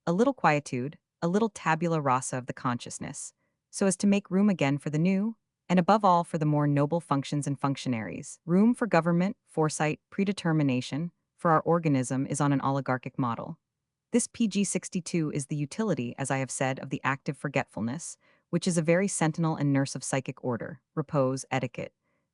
A little quietude, a little tabula rasa of the consciousness, so as to make room again for the new, and above all for the more noble functions and functionaries. Room for government, foresight, predetermination, for our organism is on an oligarchic model. This PG 62 is the utility, as I have said, of the active forgetfulness, which is a very sentinel and nurse of psychic order, repose, etiquette.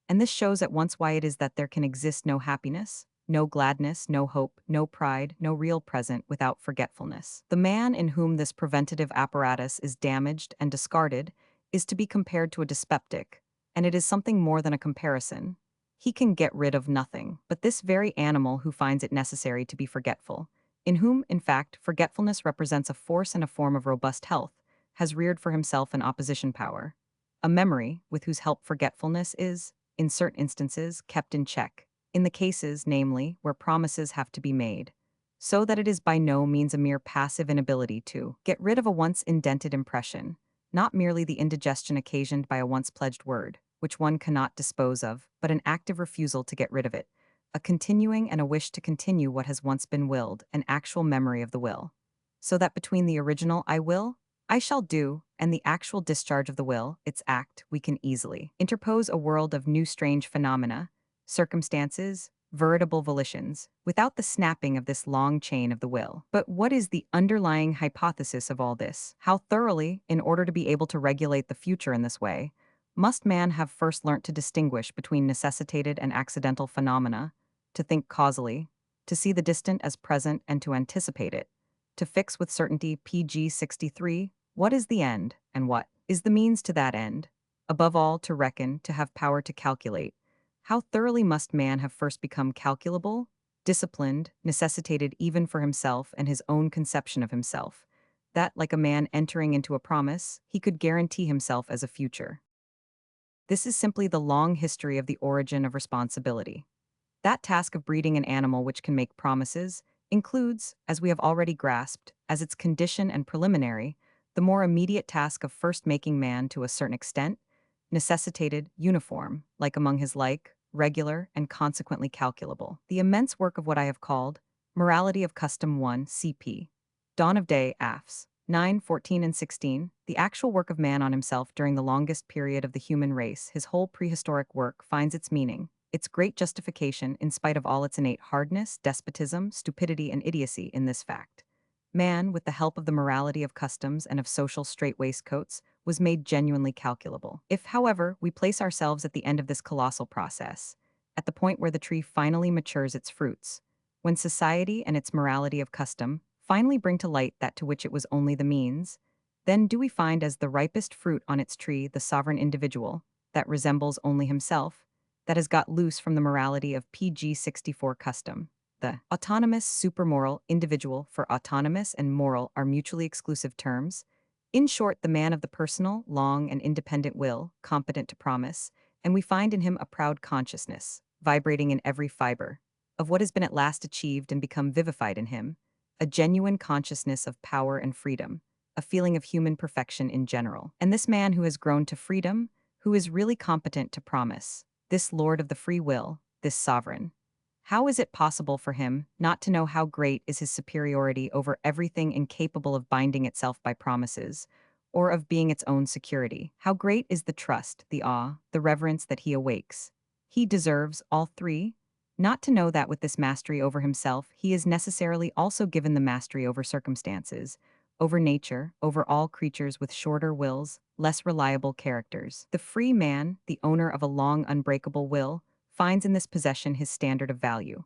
And this shows at once why it is that there can exist no happiness, no gladness, no hope, no pride, no real present without forgetfulness. The man in whom this preventative apparatus is damaged and discarded is to be compared to a dyspeptic, and it is something more than a comparison. He can get rid of nothing, but this very animal who finds it necessary to be forgetful, in whom, in fact, forgetfulness represents a force and a form of robust health, has reared for himself an opposition power, a memory with whose help forgetfulness is, in certain instances, kept in check, in the cases, namely, where promises have to be made, so that it is by no means a mere passive inability to get rid of a once indented impression, not merely the indigestion occasioned by a once pledged word, which one cannot dispose of, but an active refusal to get rid of it, a continuing and a wish to continue what has once been willed, an actual memory of the will. So that between the original I will, I shall do, and the actual discharge of the will, its act, we can easily interpose a world of new strange phenomena, circumstances, veritable volitions, without the snapping of this long chain of the will. But what is the underlying hypothesis of all this? How thoroughly, in order to be able to regulate the future in this way, must man have first learnt to distinguish between necessitated and accidental phenomena, to think causally, to see the distant as present and to anticipate it, To fix with certainty PG 63, what is the end, and what is the means to that end? Above all, to reckon, to have power to calculate. How thoroughly must man have first become calculable, disciplined, necessitated even for himself and his own conception of himself, that, like a man entering into a promise, he could guarantee himself as a future. This is simply the long history of the origin of responsibility. That task of breeding an animal which can make promises includes, as we have already grasped, as its condition and preliminary, the more immediate task of first making man to a certain extent, necessitated, uniform, like among his like, regular, and consequently calculable. The immense work of what I have called Morality of Custom 1 CP. Dawn of Day AFS. 9, 14, and 16, the actual work of man on himself during the longest period of the human race, his whole prehistoric work, finds its meaning, its great justification in spite of all its innate hardness, despotism, stupidity, and idiocy in this fact. Man, with the help of the morality of customs and of social straitwaistcoats, was made genuinely calculable. If, however, we place ourselves at the end of this colossal process, at the point where the tree finally matures its fruits, when society and its morality of custom finally bring to light that to which it was only the means, then do we find as the ripest fruit on its tree the sovereign individual, that resembles only himself, that has got loose from the morality of PG 64 custom. The autonomous supermoral individual, for autonomous and moral are mutually exclusive terms. In short, the man of the personal, long, and independent will, competent to promise, and we find in him a proud consciousness, vibrating in every fiber, of what has been at last achieved and become vivified in him, a genuine consciousness of power and freedom, a feeling of human perfection in general. And this man who has grown to freedom, who is really competent to promise, this lord of the free will, this sovereign, how is it possible for him not to know how great is his superiority over everything incapable of binding itself by promises, or of being its own security? How great is the trust, the awe, the reverence that he awakes? He deserves all three. Not to know that with this mastery over himself, he is necessarily also given the mastery over circumstances, over nature, over all creatures with shorter wills, less reliable characters. The free man, the owner of a long unbreakable will, finds in this possession his standard of value.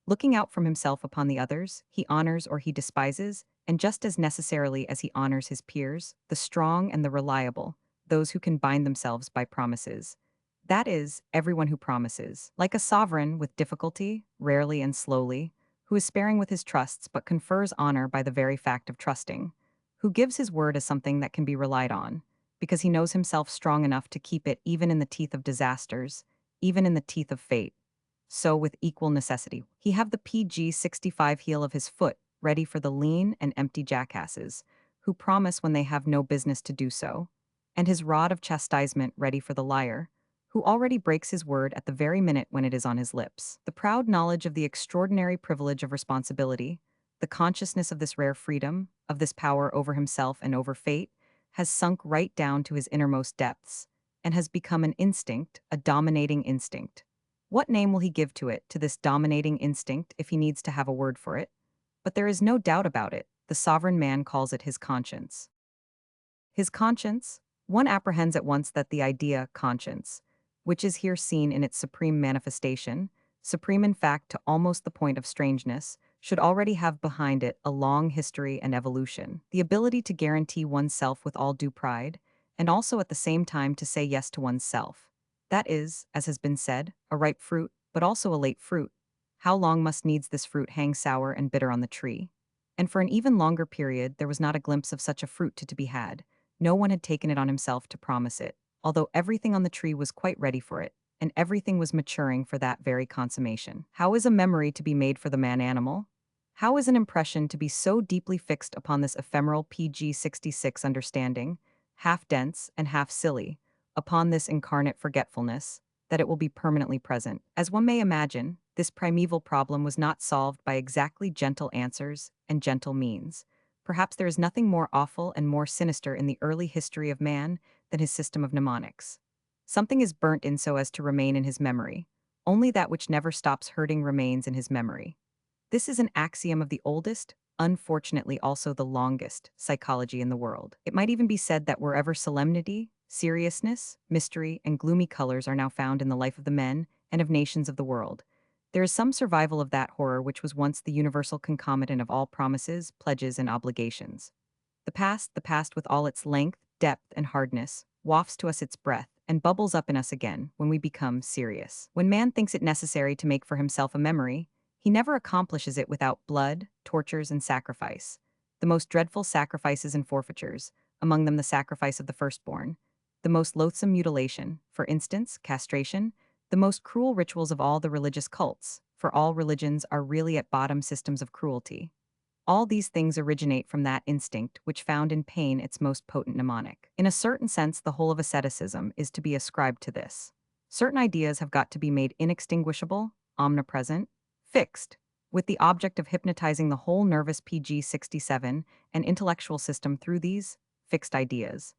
Looking out from himself upon the others, he honors or he despises, and just as necessarily as he honors his peers, the strong and the reliable, those who can bind themselves by promises. That is, everyone who promises, like a sovereign with difficulty, rarely and slowly, who is sparing with his trusts but confers honor by the very fact of trusting, who gives his word as something that can be relied on, because he knows himself strong enough to keep it even in the teeth of disasters, even in the teeth of fate. So, with equal necessity, he have the PG 65 heel of his foot ready for the lean and empty jackasses, who promise when they have no business to do so, and his rod of chastisement ready for the liar, who already breaks his word at the very minute when it is on his lips. The proud knowledge of the extraordinary privilege of responsibility, the consciousness of this rare freedom, of this power over himself and over fate, has sunk right down to his innermost depths, and has become an instinct, a dominating instinct. What name will he give to this dominating instinct, if he needs to have a word for it? But there is no doubt about it, the sovereign man calls it his conscience. His conscience? One apprehends at once that the idea conscience, which is here seen in its supreme manifestation, supreme in fact to almost the point of strangeness, should already have behind it a long history and evolution, the ability to guarantee oneself with all due pride, and also at the same time to say yes to oneself. That is, as has been said, a ripe fruit, but also a late fruit. How long must needs this fruit hang sour and bitter on the tree? And for an even longer period there was not a glimpse of such a fruit to be had. No one had taken it on himself to promise it, although everything on the tree was quite ready for it, and everything was maturing for that very consummation. How is a memory to be made for the man-animal? How is an impression to be so deeply fixed upon this ephemeral PG 66 understanding, half dense and half silly, upon this incarnate forgetfulness, that it will be permanently present? As one may imagine, this primeval problem was not solved by exactly gentle answers and gentle means. Perhaps there is nothing more awful and more sinister in the early history of man than his system of mnemonics. Something is burnt in so as to remain in his memory. Only that which never stops hurting remains in his memory. This is an axiom of the oldest, unfortunately also the longest, psychology in the world. It might even be said that wherever solemnity, seriousness, mystery, and gloomy colors are now found in the life of the men and of nations of the world, There is some survival of that horror which was once the universal concomitant of all promises, pledges, and obligations. The past with all its length, depth, and hardness, wafts to us its breath and bubbles up in us again when we become serious. When man thinks it necessary to make for himself a memory, he never accomplishes it without blood, tortures, and sacrifice. The most dreadful sacrifices and forfeitures, among them the sacrifice of the firstborn, the most loathsome mutilation, for instance, castration, the most cruel rituals of all the religious cults, for all religions are really at bottom systems of cruelty. All these things originate from that instinct which found in pain its most potent mnemonic. In a certain sense, the whole of asceticism is to be ascribed to this. Certain ideas have got to be made inextinguishable, omnipresent, fixed, with the object of hypnotizing the whole nervous PG67 and intellectual system through these fixed ideas.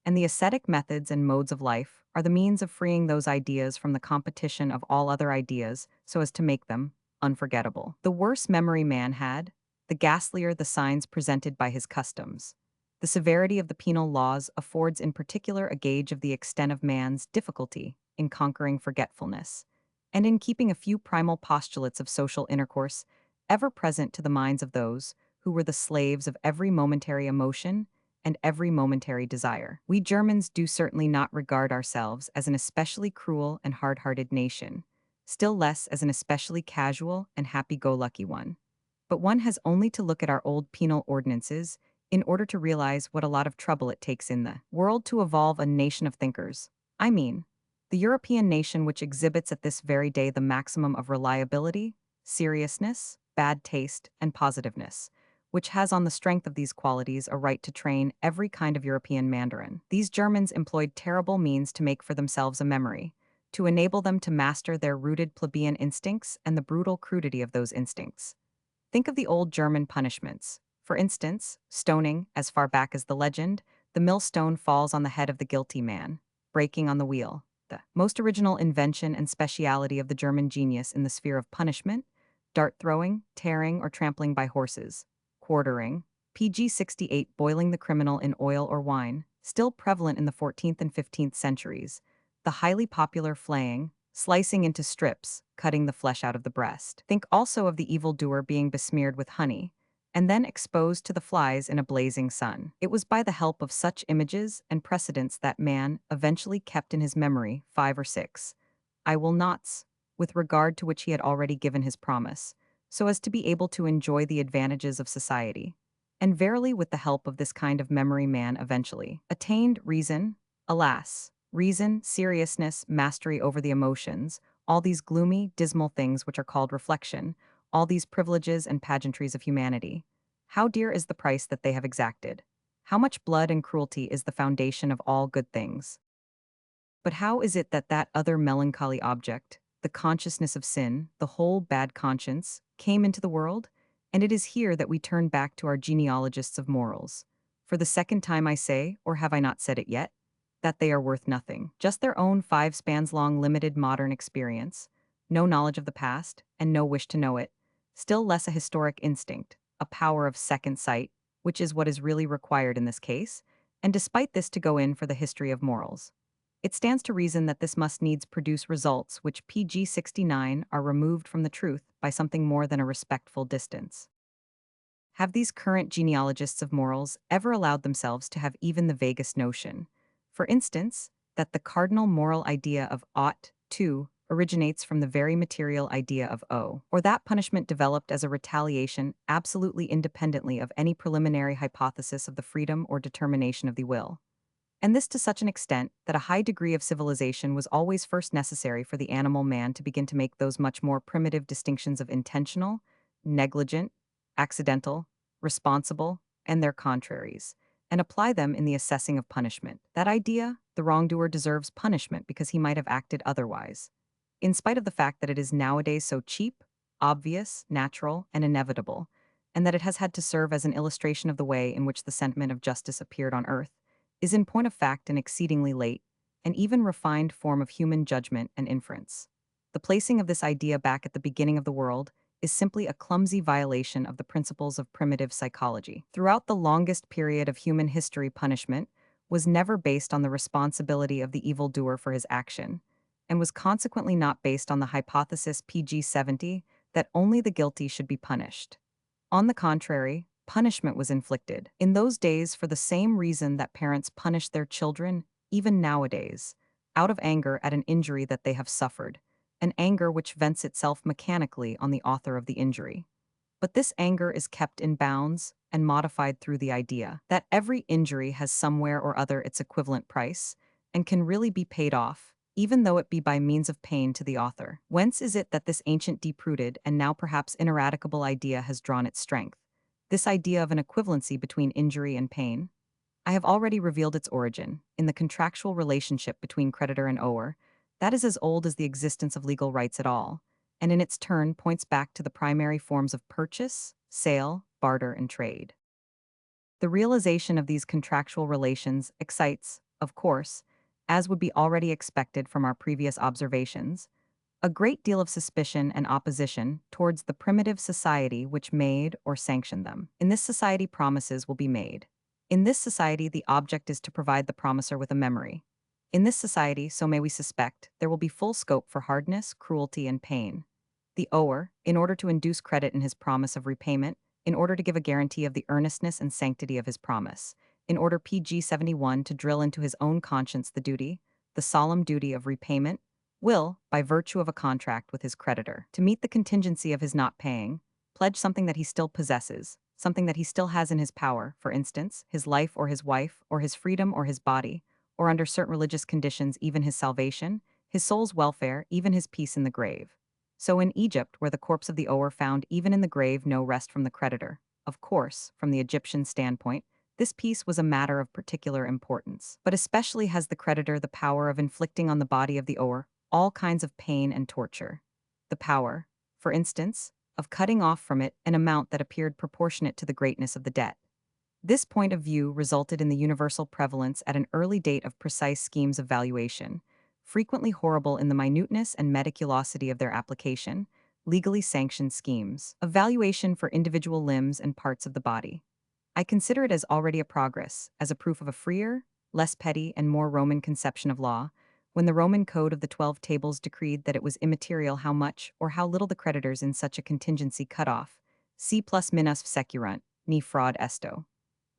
And the ascetic methods and modes of life are the means of freeing those ideas from the competition of all other ideas so as to make them unforgettable. The worse memory man had, the ghastlier the signs presented by his customs. The severity of the penal laws affords in particular a gauge of the extent of man's difficulty in conquering forgetfulness, and in keeping a few primal postulates of social intercourse ever present to the minds of those who were the slaves of every momentary emotion and every momentary desire. We Germans do certainly not regard ourselves as an especially cruel and hard-hearted nation, still less as an especially casual and happy-go-lucky one. But one has only to look at our old penal ordinances in order to realize what a lot of trouble it takes in the world to evolve a nation of thinkers. I mean, the European nation which exhibits at this very day the maximum of reliability, seriousness, bad taste, and positiveness, which has on the strength of these qualities a right to train every kind of European Mandarin. These Germans employed terrible means to make for themselves a memory, to enable them to master their rooted plebeian instincts and the brutal crudity of those instincts. Think of the old German punishments. For instance, stoning, as far back as the legend, the millstone falls on the head of the guilty man, breaking on the wheel. The most original invention and speciality of the German genius in the sphere of punishment, dart throwing, tearing, or trampling by horses, quartering, PG 68 boiling the criminal in oil or wine, still prevalent in the 14th and 15th centuries, the highly popular flaying, slicing into strips, cutting the flesh out of the breast. Think also of the evildoer being besmeared with honey, and then exposed to the flies in a blazing sun. It was by the help of such images and precedents that man eventually kept in his memory 5 or 6 I will nots, with regard to which he had already given his promise, so as to be able to enjoy the advantages of society. And verily with the help of this kind of memory man eventually attained reason, alas, reason, seriousness, mastery over the emotions, all these gloomy, dismal things which are called reflection, all these privileges and pageantries of humanity. How dear is the price that they have exacted? How much blood and cruelty is the foundation of all good things? But how is it that that other melancholy object, the consciousness of sin, the whole bad conscience, came into the world? And it is here that we turn back to our genealogists of morals. For the second time I say, or have I not said it yet, that they are worth nothing. Just their own 5 spans-long limited modern experience, no knowledge of the past, and no wish to know it, still less a historic instinct, a power of second sight, which is what is really required in this case, and despite this to go in for the history of morals. It stands to reason that this must needs produce results which PG 69 are removed from the truth by something more than a respectful distance. Have these current genealogists of morals ever allowed themselves to have even the vaguest notion, for instance, that the cardinal moral idea of ought to originates from the very material idea of owe, or that punishment developed as a retaliation absolutely independently of any preliminary hypothesis of the freedom or determination of the will? And this to such an extent that a high degree of civilization was always first necessary for the animal man to begin to make those much more primitive distinctions of intentional, negligent, accidental, responsible, and their contraries, and apply them in the assessing of punishment. That idea, the wrongdoer deserves punishment because he might have acted otherwise, in spite of the fact that it is nowadays so cheap, obvious, natural, and inevitable, and that it has had to serve as an illustration of the way in which the sentiment of justice appeared on earth, is in point of fact an exceedingly late, and even refined form of human judgment and inference. The placing of this idea back at the beginning of the world is simply a clumsy violation of the principles of primitive psychology. Throughout the longest period of human history, punishment was never based on the responsibility of the evildoer for his action, and was consequently not based on the hypothesis PG-70 that only the guilty should be punished. On the contrary, punishment was inflicted. In those days, for the same reason that parents punish their children, even nowadays, out of anger at an injury that they have suffered, an anger which vents itself mechanically on the author of the injury. But this anger is kept in bounds and modified through the idea that every injury has somewhere or other its equivalent price and can really be paid off, even though it be by means of pain to the author. Whence is it that this ancient deep-rooted and now perhaps ineradicable idea has drawn its strength? This idea of an equivalency between injury and pain? I have already revealed its origin, in the contractual relationship between creditor and ower, that is as old as the existence of legal rights at all, and in its turn points back to the primary forms of purchase, sale, barter, and trade. The realization of these contractual relations excites, of course, as would be already expected from our previous observations, a great deal of suspicion and opposition towards the primitive society which made or sanctioned them. In this society, promises will be made. In this society, the object is to provide the promiser with a memory. In this society, so may we suspect, there will be full scope for hardness, cruelty, and pain. The ower, in order to induce credit in his promise of repayment, in order to give a guarantee of the earnestness and sanctity of his promise, in order PG-71 to drill into his own conscience the solemn duty of repayment, will, by virtue of a contract with his creditor, to meet the contingency of his not paying, pledge something that he still possesses, something that he still has in his power, for instance, his life or his wife, or his freedom or his body, or under certain religious conditions even his salvation, his soul's welfare, even his peace in the grave. So in Egypt, where the corpse of the ower found even in the grave no rest from the creditor, of course, from the Egyptian standpoint, this peace was a matter of particular importance. But especially has the creditor the power of inflicting on the body of the ower all kinds of pain and torture. The power, for instance, of cutting off from it an amount that appeared proportionate to the greatness of the debt. This point of view resulted in the universal prevalence at an early date of precise schemes of valuation, frequently horrible in the minuteness and meticulosity of their application, legally sanctioned schemes of valuation for individual limbs and parts of the body. I consider it as already a progress, as a proof of a freer, less petty, and more Roman conception of law, when the Roman Code of the 12 Tables decreed that it was immaterial how much or how little the creditors in such a contingency cut off, si plus minus securunt, ni fraud esto.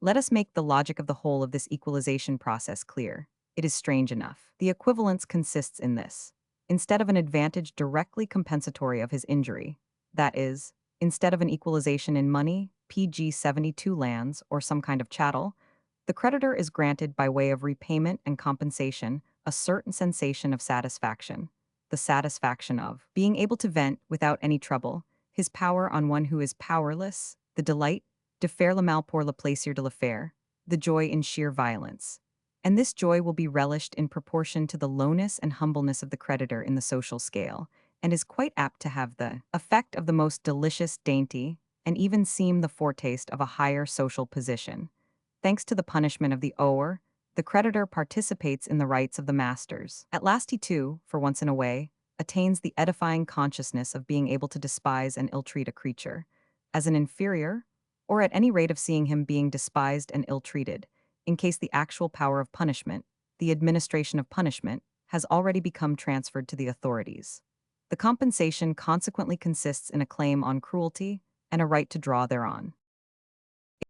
Let us make the logic of the whole of this equalization process clear. It is strange enough. The equivalence consists in this. Instead of an advantage directly compensatory of his injury, that is, instead of an equalization in money, PG-72 lands, or some kind of chattel, the creditor is granted by way of repayment and compensation a certain sensation of satisfaction, the satisfaction of being able to vent, without any trouble, his power on one who is powerless, the delight de faire le mal pour le plaisir de le faire, the joy in sheer violence. And this joy will be relished in proportion to the lowness and humbleness of the creditor in the social scale, and is quite apt to have the effect of the most delicious dainty, and even seem the foretaste of a higher social position. Thanks to the punishment of the ower, the creditor participates in the rights of the masters. At last he too, for once in a way, attains the edifying consciousness of being able to despise and ill-treat a creature, as an inferior, or at any rate of seeing him being despised and ill-treated, in case the actual power of punishment, the administration of punishment, has already become transferred to the authorities. The compensation consequently consists in a claim on cruelty and a right to draw thereon.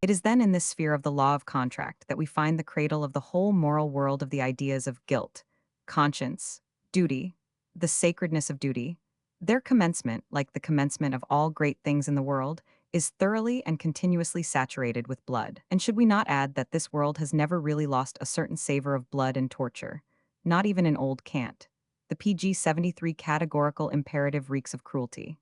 It is then in this sphere of the law of contract that we find the cradle of the whole moral world of the ideas of guilt, conscience, duty, the sacredness of duty. Their commencement, like the commencement of all great things in the world, is thoroughly and continuously saturated with blood. And should we not add that this world has never really lost a certain savor of blood and torture, not even in old Kant? The PG-73 categorical imperative reeks of cruelty.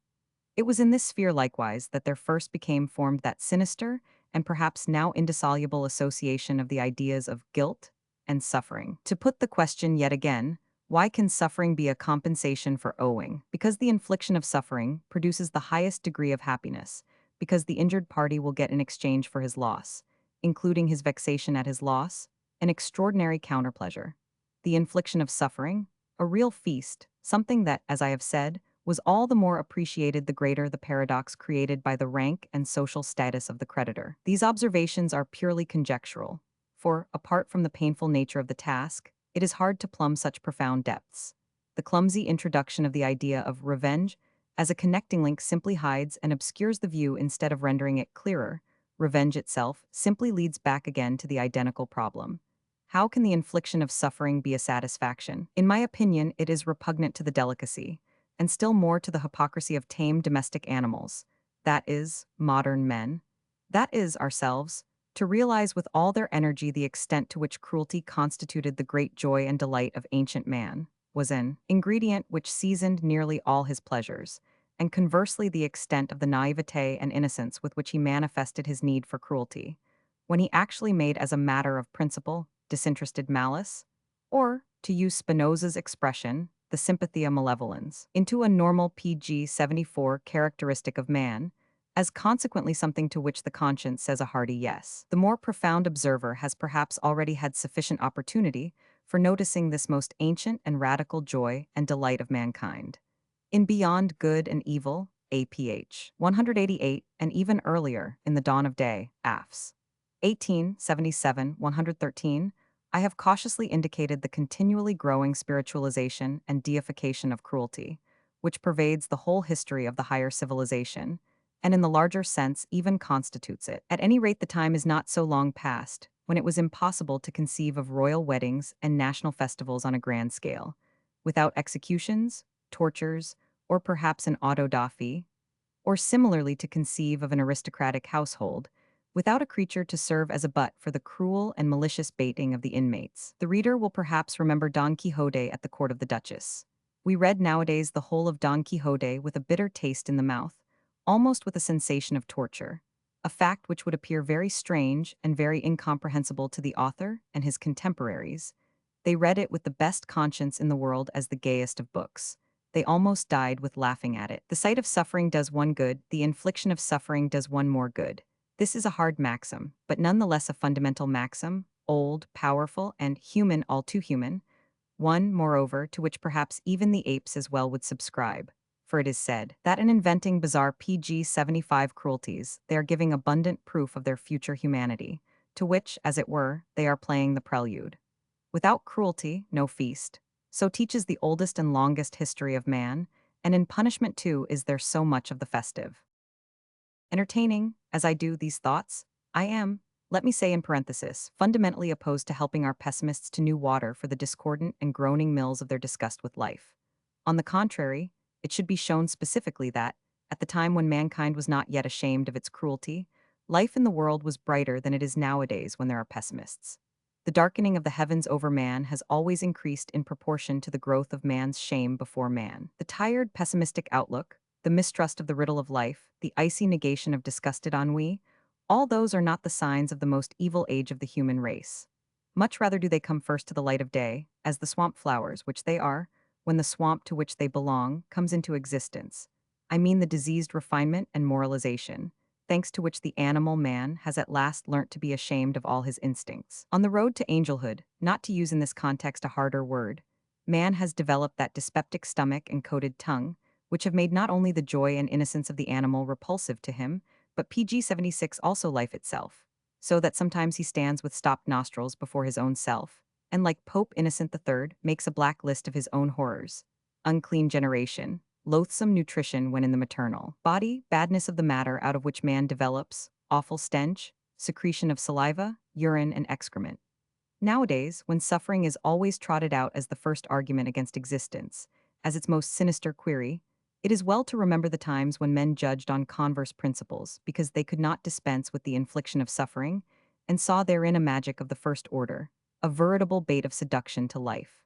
It was in this sphere likewise that there first became formed that sinister and perhaps now indissoluble association of the ideas of guilt and suffering. To put the question yet again, why can suffering be a compensation for owing? Because the infliction of suffering produces the highest degree of happiness, because the injured party will get in exchange for his loss, including his vexation at his loss, an extraordinary counterpleasure. The infliction of suffering, a real feast, something that, as I have said, was all the more appreciated the greater the paradox created by the rank and social status of the creditor. These observations are purely conjectural, for, apart from the painful nature of the task, it is hard to plumb such profound depths. the clumsy introduction of the idea of revenge as a connecting link simply hides and obscures the view instead of rendering it clearer. Revenge itself simply leads back again to the identical problem. How can the infliction of suffering be a satisfaction? In my opinion, it is repugnant to the delicacy, and still more to the hypocrisy of tame domestic animals. That is, modern men. That is, ourselves, to realize with all their energy the extent to which cruelty constituted the great joy and delight of ancient man, was an ingredient which seasoned nearly all his pleasures, and conversely the extent of the naivete and innocence with which he manifested his need for cruelty, when he actually made as a matter of principle disinterested malice, or, to use Spinoza's expression, the sympathia malevolens, into a normal PG 74 characteristic of man, as consequently something to which the conscience says a hearty yes. The more profound observer has perhaps already had sufficient opportunity for noticing this most ancient and radical joy and delight of mankind. In Beyond Good and Evil, APH 188, and even earlier, in The Dawn of Day, AFS 1877 113, I have cautiously indicated the continually growing spiritualization and deification of cruelty, which pervades the whole history of the higher civilization, and in the larger sense even constitutes it. At any rate, the time is not so long past when it was impossible to conceive of royal weddings and national festivals on a grand scale, without executions, tortures, or perhaps an auto-da-fé, or similarly to conceive of an aristocratic household, without a creature to serve as a butt for the cruel and malicious baiting of the inmates. The reader will perhaps remember Don Quixote at the court of the Duchess. We read nowadays the whole of Don Quixote with a bitter taste in the mouth, almost with a sensation of torture, a fact which would appear very strange and very incomprehensible to the author and his contemporaries. They read it with the best conscience in the world as the gayest of books. They almost died with laughing at it. The sight of suffering does one good, the infliction of suffering does one more good. This is a hard maxim, but nonetheless a fundamental maxim, old, powerful, and human, all too human, one, moreover, to which perhaps even the apes as well would subscribe. For it is said that in inventing bizarre PG 75 cruelties, they are giving abundant proof of their future humanity, to which, as it were, they are playing the prelude. Without cruelty, no feast. So teaches the oldest and longest history of man, and in punishment too is there so much of the festive. Entertaining, as I do these thoughts, I am, let me say in parenthesis, fundamentally opposed to helping our pessimists to new water for the discordant and groaning mills of their disgust with life. On the contrary, it should be shown specifically that, at the time when mankind was not yet ashamed of its cruelty, life in the world was brighter than it is nowadays when there are pessimists. The darkening of the heavens over man has always increased in proportion to the growth of man's shame before man. The tired, pessimistic outlook, the mistrust of the riddle of life, the icy negation of disgusted ennui, all those are not the signs of the most evil age of the human race. Much rather do they come first to the light of day, as the swamp flowers, which they are, when the swamp to which they belong comes into existence. I mean the diseased refinement and moralization, thanks to which the animal man has at last learnt to be ashamed of all his instincts. On the road to angelhood, not to use in this context a harder word, man has developed that dyspeptic stomach and coated tongue, which have made not only the joy and innocence of the animal repulsive to him, but PG 76 also life itself, so that sometimes he stands with stopped nostrils before his own self, and like Pope Innocent III, makes a black list of his own horrors. Unclean generation, loathsome nutrition when in the maternal body, badness of the matter out of which man develops, awful stench, secretion of saliva, urine, and excrement. Nowadays, when suffering is always trotted out as the first argument against existence, as its most sinister query, it is well to remember the times when men judged on converse principles because they could not dispense with the infliction of suffering, and saw therein a magic of the first order, a veritable bait of seduction to life.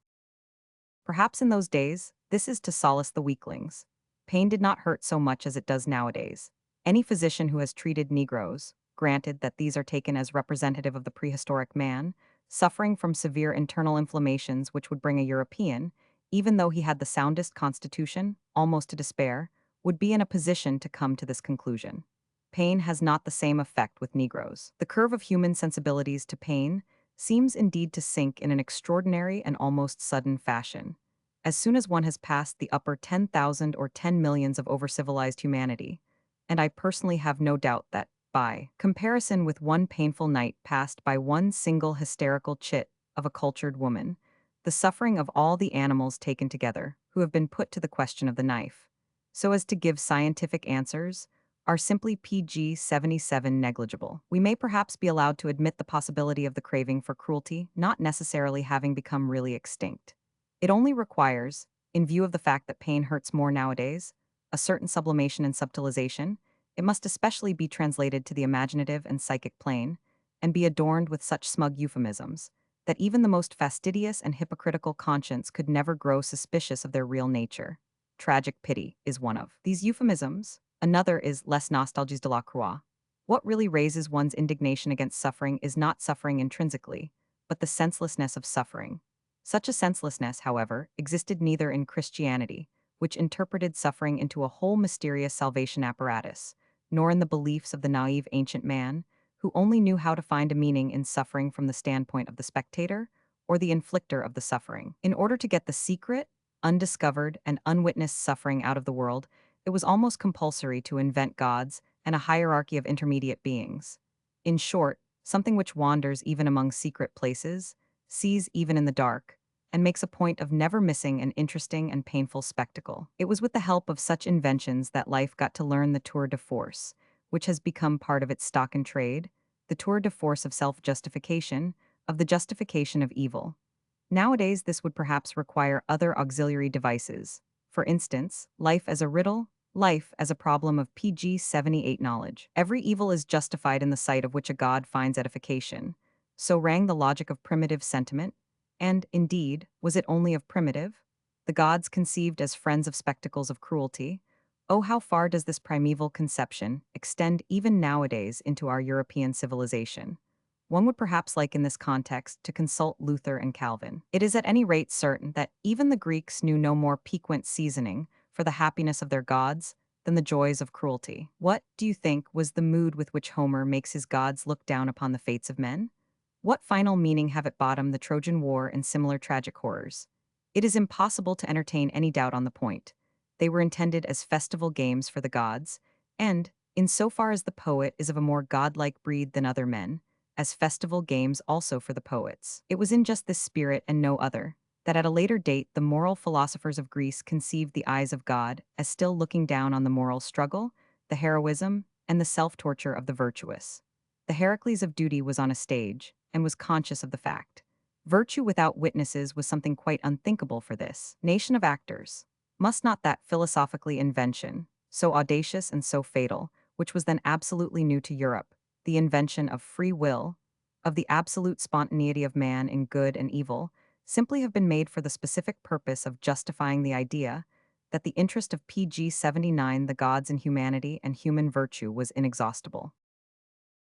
Perhaps in those days, this is to solace the weaklings. Pain did not hurt so much as it does nowadays. Any physician who has treated Negroes, granted that these are taken as representative of the prehistoric man, suffering from severe internal inflammations which would bring a European, even though he had the soundest constitution, almost to despair, would be in a position to come to this conclusion. Pain has not the same effect with Negroes. The curve of human sensibilities to pain seems indeed to sink in an extraordinary and almost sudden fashion. As soon as one has passed the upper 10,000 or 10 millions of over-civilized humanity, and I personally have no doubt that, by comparison with one painful night passed by one single hysterical chit of a cultured woman, the suffering of all the animals taken together, who have been put to the question of the knife, so as to give scientific answers, are simply PG 77 negligible. We may perhaps be allowed to admit the possibility of the craving for cruelty not necessarily having become really extinct. It only requires, in view of the fact that pain hurts more nowadays, a certain sublimation and subtilization. It must especially be translated to the imaginative and psychic plane, and be adorned with such smug euphemisms, that even the most fastidious and hypocritical conscience could never grow suspicious of their real nature. Tragic pity is one of these euphemisms. Another is les nostalgies de la croix. What really raises one's indignation against suffering is not suffering intrinsically, but the senselessness of suffering. Such a senselessness, however, existed neither in Christianity, which interpreted suffering into a whole mysterious salvation apparatus, nor in the beliefs of the naive ancient man, who only knew how to find a meaning in suffering from the standpoint of the spectator or the inflictor of the suffering. In order to get the secret, undiscovered, and unwitnessed suffering out of the world, it was almost compulsory to invent gods and a hierarchy of intermediate beings. In short, something which wanders even among secret places, sees even in the dark, and makes a point of never missing an interesting and painful spectacle. It was with the help of such inventions that life got to learn the tour de force, which has become part of its stock in trade, the tour de force of self-justification, of the justification of evil. Nowadays, this would perhaps require other auxiliary devices. For instance, life as a riddle, life as a problem of PG 78 knowledge. Every evil is justified in the sight of which a god finds edification. So rang the logic of primitive sentiment, and, indeed, was it only of primitive? The gods conceived as friends of spectacles of cruelty. Oh, how far does this primeval conception extend even nowadays into our European civilization? One would perhaps like in this context to consult Luther and Calvin. It is at any rate certain that even the Greeks knew no more piquant seasoning for the happiness of their gods than the joys of cruelty. What, do you think, was the mood with which Homer makes his gods look down upon the fates of men? What final meaning have at bottom the Trojan War and similar tragic horrors? It is impossible to entertain any doubt on the point. They were intended as festival games for the gods, and, in so far as the poet is of a more godlike breed than other men, as festival games also for the poets. It was in just this spirit and no other that at a later date the moral philosophers of Greece conceived the eyes of God as still looking down on the moral struggle, the heroism, and the self-torture of the virtuous. The Heracles of duty was on a stage, and was conscious of the fact. Virtue without witnesses was something quite unthinkable for this nation of actors. Must not that philosophically invention, so audacious and so fatal, which was then absolutely new to Europe, the invention of free will, of the absolute spontaneity of man in good and evil, simply have been made for the specific purpose of justifying the idea that the interest of PG 79, the gods in humanity and human virtue, was inexhaustible.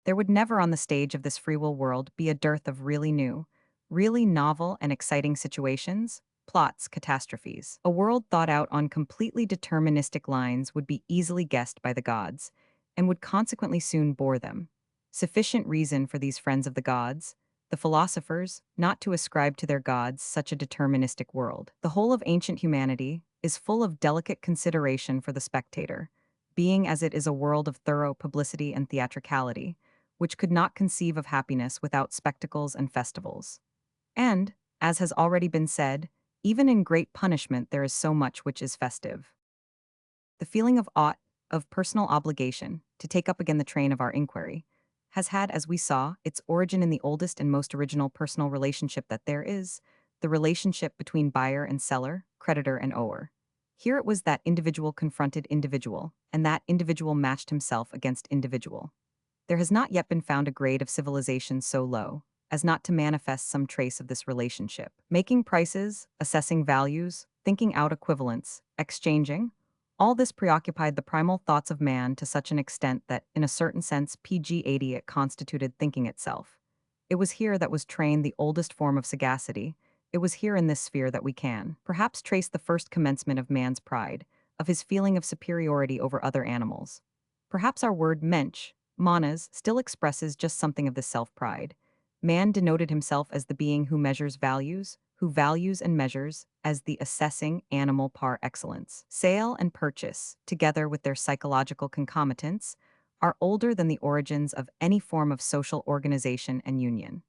There would never on the stage of this free will world be a dearth of really new, really novel and exciting situations, plots, catastrophes. A world thought out on completely deterministic lines would be easily guessed by the gods, and would consequently soon bore them. Sufficient reason for these friends of the gods, the philosophers, not to ascribe to their gods such a deterministic world. The whole of ancient humanity is full of delicate consideration for the spectator, being as it is a world of thorough publicity and theatricality, which could not conceive of happiness without spectacles and festivals. And, as has already been said, even in great punishment there is so much which is festive. The feeling of ought, of personal obligation, to take up again the train of our inquiry, has had, as we saw, its origin in the oldest and most original personal relationship that there is, the relationship between buyer and seller, creditor and ower. Here it was that individual confronted individual, and that individual matched himself against individual. There has not yet been found a grade of civilization so low as not to manifest some trace of this relationship. Making prices, assessing values, thinking out equivalents, exchanging, all this preoccupied the primal thoughts of man to such an extent that, in a certain sense, PG 80 it constituted thinking itself. It was here that was trained the oldest form of sagacity. It was here in this sphere that we can, perhaps, trace the first commencement of man's pride, of his feeling of superiority over other animals. Perhaps our word mensch, manas, still expresses just something of this self-pride. Man denoted himself as the being who measures values, who values and measures, as the assessing animal par excellence. Sale and purchase, together with their psychological concomitants, are older than the origins of any form of social organization and union.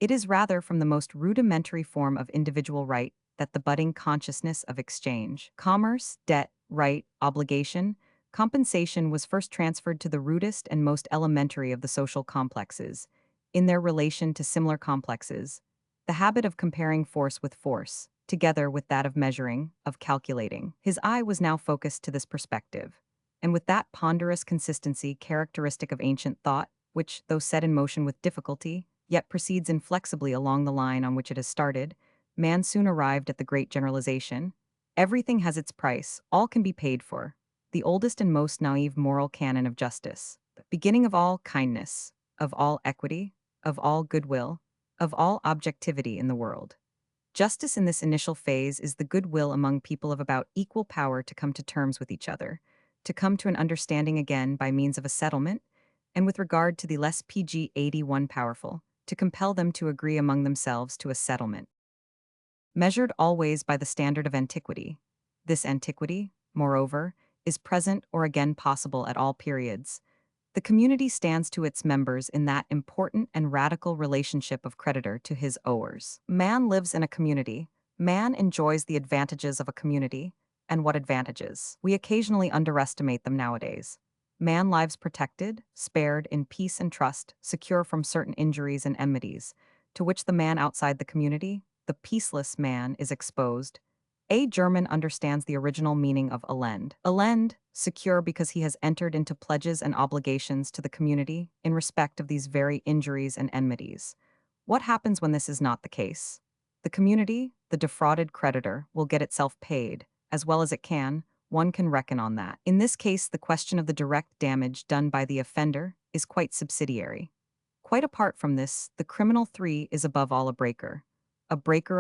It is rather from the most rudimentary form of individual right that the budding consciousness of exchange, commerce, debt, right, obligation, compensation was first transferred to the rudest and most elementary of the social complexes. In their relation to similar complexes, the habit of comparing force with force, together with that of measuring, of calculating. His eye was now focused to this perspective. And with that ponderous consistency characteristic of ancient thought, which, though set in motion with difficulty, yet proceeds inflexibly along the line on which it has started, man soon arrived at the great generalization. Everything has its price, all can be paid for. The oldest and most naive moral canon of justice, beginning of all kindness, of all equity, of all goodwill, of all objectivity in the world. Justice in this initial phase is the goodwill among people of about equal power to come to terms with each other, to come to an understanding again by means of a settlement, and with regard to the less PG 81 powerful, to compel them to agree among themselves to a settlement. Measured always by the standard of antiquity. This antiquity, moreover, is present or again possible at all periods. The community stands to its members in that important and radical relationship of creditor to his owers. Man lives in a community. Man enjoys the advantages of a community. And what advantages? We occasionally underestimate them nowadays. Man lives protected, spared, in peace and trust, secure from certain injuries and enmities, to which the man outside the community, the peaceless man, is exposed. A German understands the original meaning of elend. Elend, secure because he has entered into pledges and obligations to the community in respect of these very injuries and enmities. What happens when this is not the case? The community, the defrauded creditor, will get itself paid, as well as it can, one can reckon on that. In this case, the question of the direct damage done by the offender is quite subsidiary. Quite apart from this, the criminal three is above all a breaker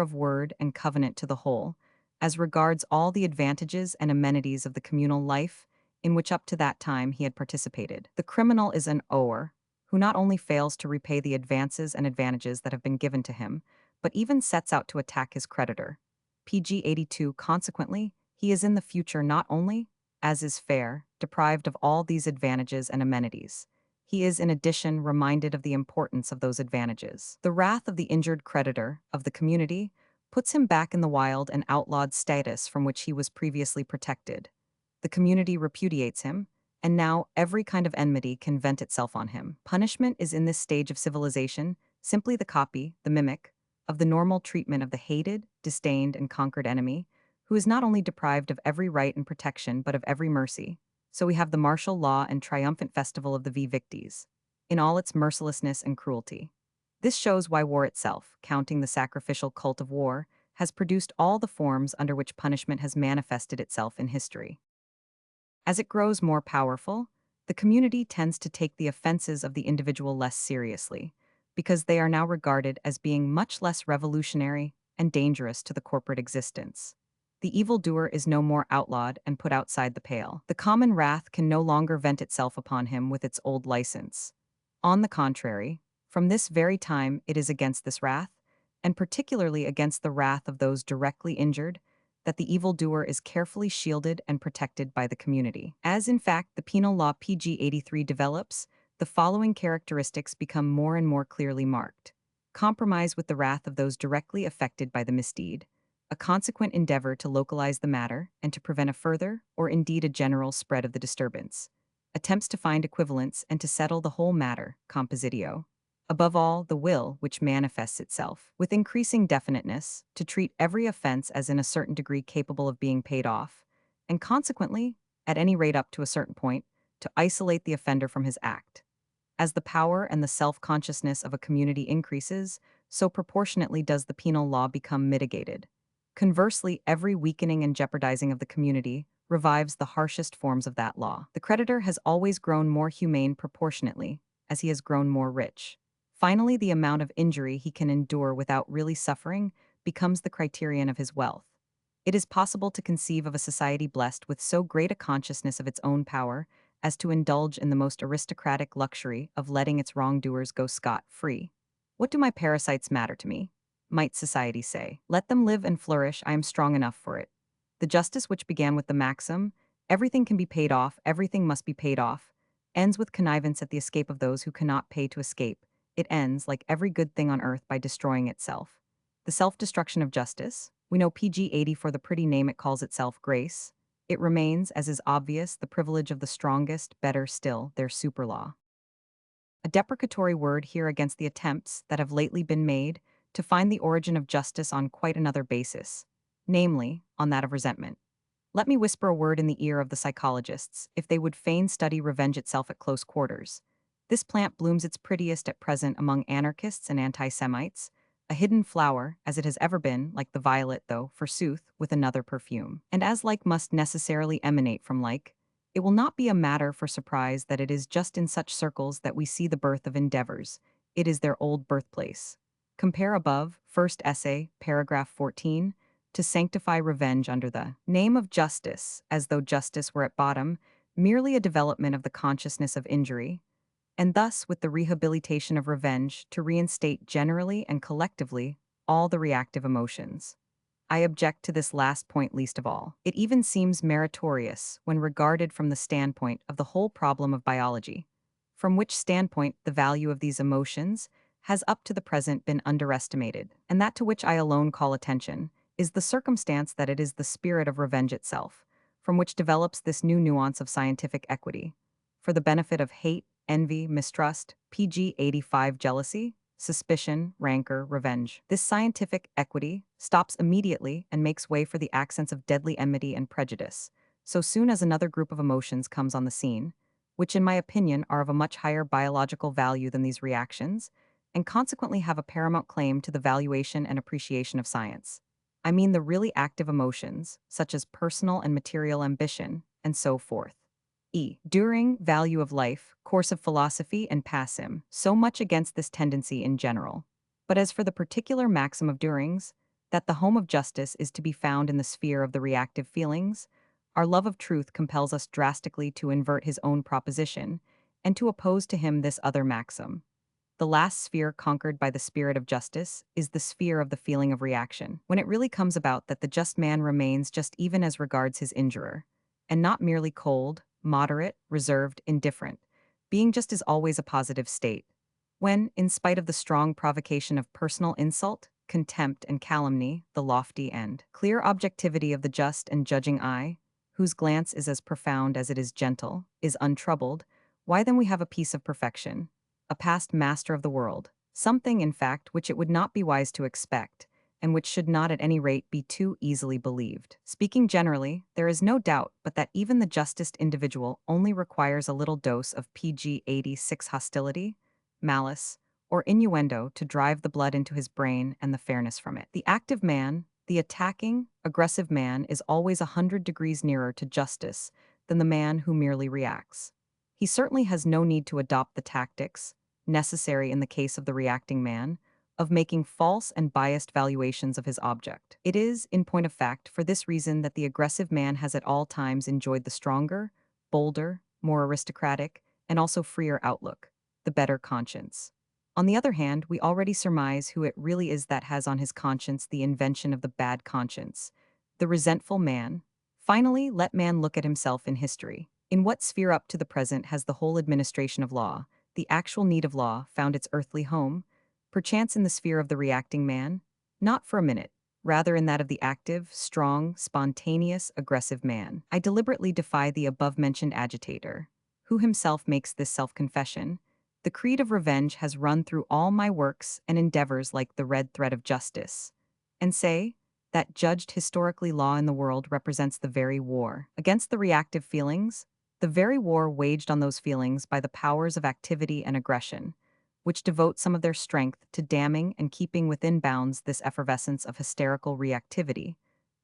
of word and covenant to the whole, as regards all the advantages and amenities of the communal life in which up to that time he had participated. The criminal is an ower, who not only fails to repay the advances and advantages that have been given to him, but even sets out to attack his creditor. PG 82, consequently, he is in the future not only, as is fair, deprived of all these advantages and amenities. He is in addition reminded of the importance of those advantages. The wrath of the injured creditor, of the community, puts him back in the wild and outlawed status from which he was previously protected. The community repudiates him, and now every kind of enmity can vent itself on him. Punishment is in this stage of civilization simply the copy, the mimic, of the normal treatment of the hated, disdained, and conquered enemy, who is not only deprived of every right and protection but of every mercy. So we have the martial law and triumphant festival of the victis, in all its mercilessness and cruelty. This shows why war itself, counting the sacrificial cult of war, has produced all the forms under which punishment has manifested itself in history. As it grows more powerful, the community tends to take the offenses of the individual less seriously, because they are now regarded as being much less revolutionary and dangerous to the corporate existence. The evildoer is no more outlawed and put outside the pale. The common wrath can no longer vent itself upon him with its old license. On the contrary, from this very time it is against this wrath, and particularly against the wrath of those directly injured, that the evildoer is carefully shielded and protected by the community. As in fact the penal law PG 83 develops, the following characteristics become more and more clearly marked. Compromise with the wrath of those directly affected by the misdeed, a consequent endeavor to localize the matter and to prevent a further, or indeed a general spread of the disturbance. Attempts to find equivalents and to settle the whole matter, compositio. Above all, the will, which manifests itself, with increasing definiteness, to treat every offense as in a certain degree capable of being paid off, and consequently, at any rate up to a certain point, to isolate the offender from his act. As the power and the self-consciousness of a community increases, so proportionately does the penal law become mitigated. Conversely, every weakening and jeopardizing of the community revives the harshest forms of that law. The creditor has always grown more humane proportionately, as he has grown more rich. Finally, the amount of injury he can endure without really suffering becomes the criterion of his wealth. It is possible to conceive of a society blessed with so great a consciousness of its own power as to indulge in the most aristocratic luxury of letting its wrongdoers go scot-free. What do my parasites matter to me? Might society say. Let them live and flourish, I am strong enough for it. The justice which began with the maxim, everything can be paid off, everything must be paid off, ends with connivance at the escape of those who cannot pay to escape, it ends, like every good thing on earth, by destroying itself. The self-destruction of justice. We know PG-80 for the pretty name it calls itself, grace. It remains, as is obvious, the privilege of the strongest, better still, their superlaw. A deprecatory word here against the attempts that have lately been made to find the origin of justice on quite another basis, namely, on that of resentment. Let me whisper a word in the ear of the psychologists, if they would fain study revenge itself at close quarters. This plant blooms its prettiest at present among anarchists and anti-Semites, a hidden flower, as it has ever been, like the violet, though, forsooth, with another perfume. And as like must necessarily emanate from like, it will not be a matter for surprise that it is just in such circles that we see the birth of endeavors. It is their old birthplace. Compare above, first essay, paragraph 14, to sanctify revenge under the name of justice, as though justice were at bottom merely a development of the consciousness of injury, and thus with the rehabilitation of revenge to reinstate generally and collectively all the reactive emotions. I object to this last point least of all. It even seems meritorious when regarded from the standpoint of the whole problem of biology, from which standpoint the value of these emotions has up to the present been underestimated, and that to which I alone call attention is the circumstance that it is the spirit of revenge itself, from which develops this new nuance of scientific equity, for the benefit of hate, envy, mistrust, PG 85 jealousy, suspicion, rancor, revenge. This scientific equity stops immediately and makes way for the accents of deadly enmity and prejudice, so soon as another group of emotions comes on the scene, which in my opinion are of a much higher biological value than these reactions, and consequently have a paramount claim to the valuation and appreciation of science. I mean the really active emotions, such as personal and material ambition, and so forth. During value of life, course of philosophy, and passim, so much against this tendency in general. But as for the particular maxim of Düring's, that the home of justice is to be found in the sphere of the reactive feelings, our love of truth compels us drastically to invert his own proposition, and to oppose to him this other maxim. The last sphere conquered by the spirit of justice is the sphere of the feeling of reaction, when it really comes about that the just man remains just even as regards his injurer, and not merely cold, moderate, reserved, indifferent, being just is always a positive state. When, in spite of the strong provocation of personal insult, contempt, and calumny, the lofty and clear objectivity of the just and judging eye, whose glance is as profound as it is gentle, is untroubled, why then we have a piece of perfection, a past master of the world, something, in fact, which it would not be wise to expect, and which should not at any rate be too easily believed. Speaking generally, there is no doubt but that even the justest individual only requires a little dose of PG 86 hostility, malice, or innuendo to drive the blood into his brain and the fairness from it. The active man, the attacking, aggressive man, is always 100 degrees nearer to justice than the man who merely reacts. He certainly has no need to adopt the tactics, necessary in the case of the reacting man, of making false and biased valuations of his object. It is, in point of fact, for this reason that the aggressive man has at all times enjoyed the stronger, bolder, more aristocratic, and also freer outlook, the better conscience. On the other hand, we already surmise who it really is that has on his conscience the invention of the bad conscience, the resentful man. Finally, let man look at himself in history. In what sphere up to the present has the whole administration of law, the actual need of law, found its earthly home? Perchance in the sphere of the reacting man? Not for a minute. Rather in that of the active, strong, spontaneous, aggressive man. I deliberately defy the above-mentioned agitator, who himself makes this self-confession. The creed of revenge has run through all my works and endeavors like the red thread of justice, and say that judged historically law in the world represents the very war against the reactive feelings, the very war waged on those feelings by the powers of activity and aggression, which devote some of their strength to damming and keeping within bounds this effervescence of hysterical reactivity,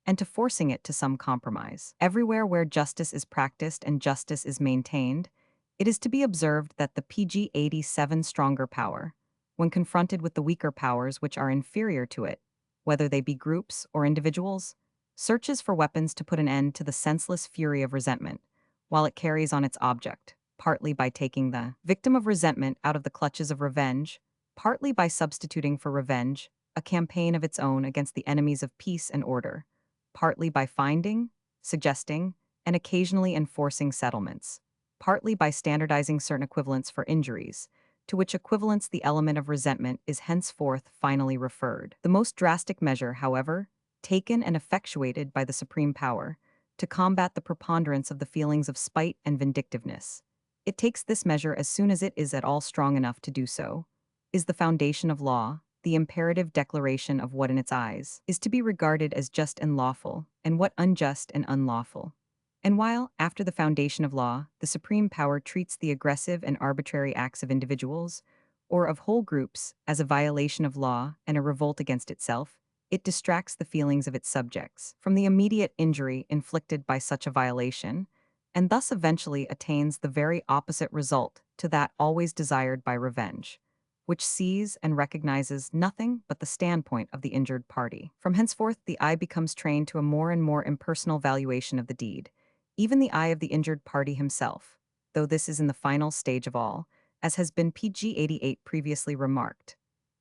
and to forcing it to some compromise. Everywhere where justice is practiced and justice is maintained, it is to be observed that the PG 87 stronger power, when confronted with the weaker powers which are inferior to it, whether they be groups or individuals, searches for weapons to put an end to the senseless fury of resentment, while it carries on its object, partly by taking the victim of resentment out of the clutches of revenge, partly by substituting for revenge a campaign of its own against the enemies of peace and order, partly by finding, suggesting, and occasionally enforcing settlements, partly by standardizing certain equivalents for injuries, to which equivalence the element of resentment is henceforth finally referred. The most drastic measure, however, taken and effectuated by the supreme power, to combat the preponderance of the feelings of spite and vindictiveness. It takes this measure as soon as it is at all strong enough to do so, is the foundation of law, the imperative declaration of what in its eyes is to be regarded as just and lawful, and what unjust and unlawful. And while, after the foundation of law, the supreme power treats the aggressive and arbitrary acts of individuals, or of whole groups, as a violation of law and a revolt against itself, it distracts the feelings of its subjects from the immediate injury inflicted by such a violation, and thus eventually attains the very opposite result to that always desired by revenge, which sees and recognizes nothing but the standpoint of the injured party. From henceforth, the eye becomes trained to a more and more impersonal valuation of the deed, even the eye of the injured party himself, though this is in the final stage of all, as has been pg 88 previously remarked.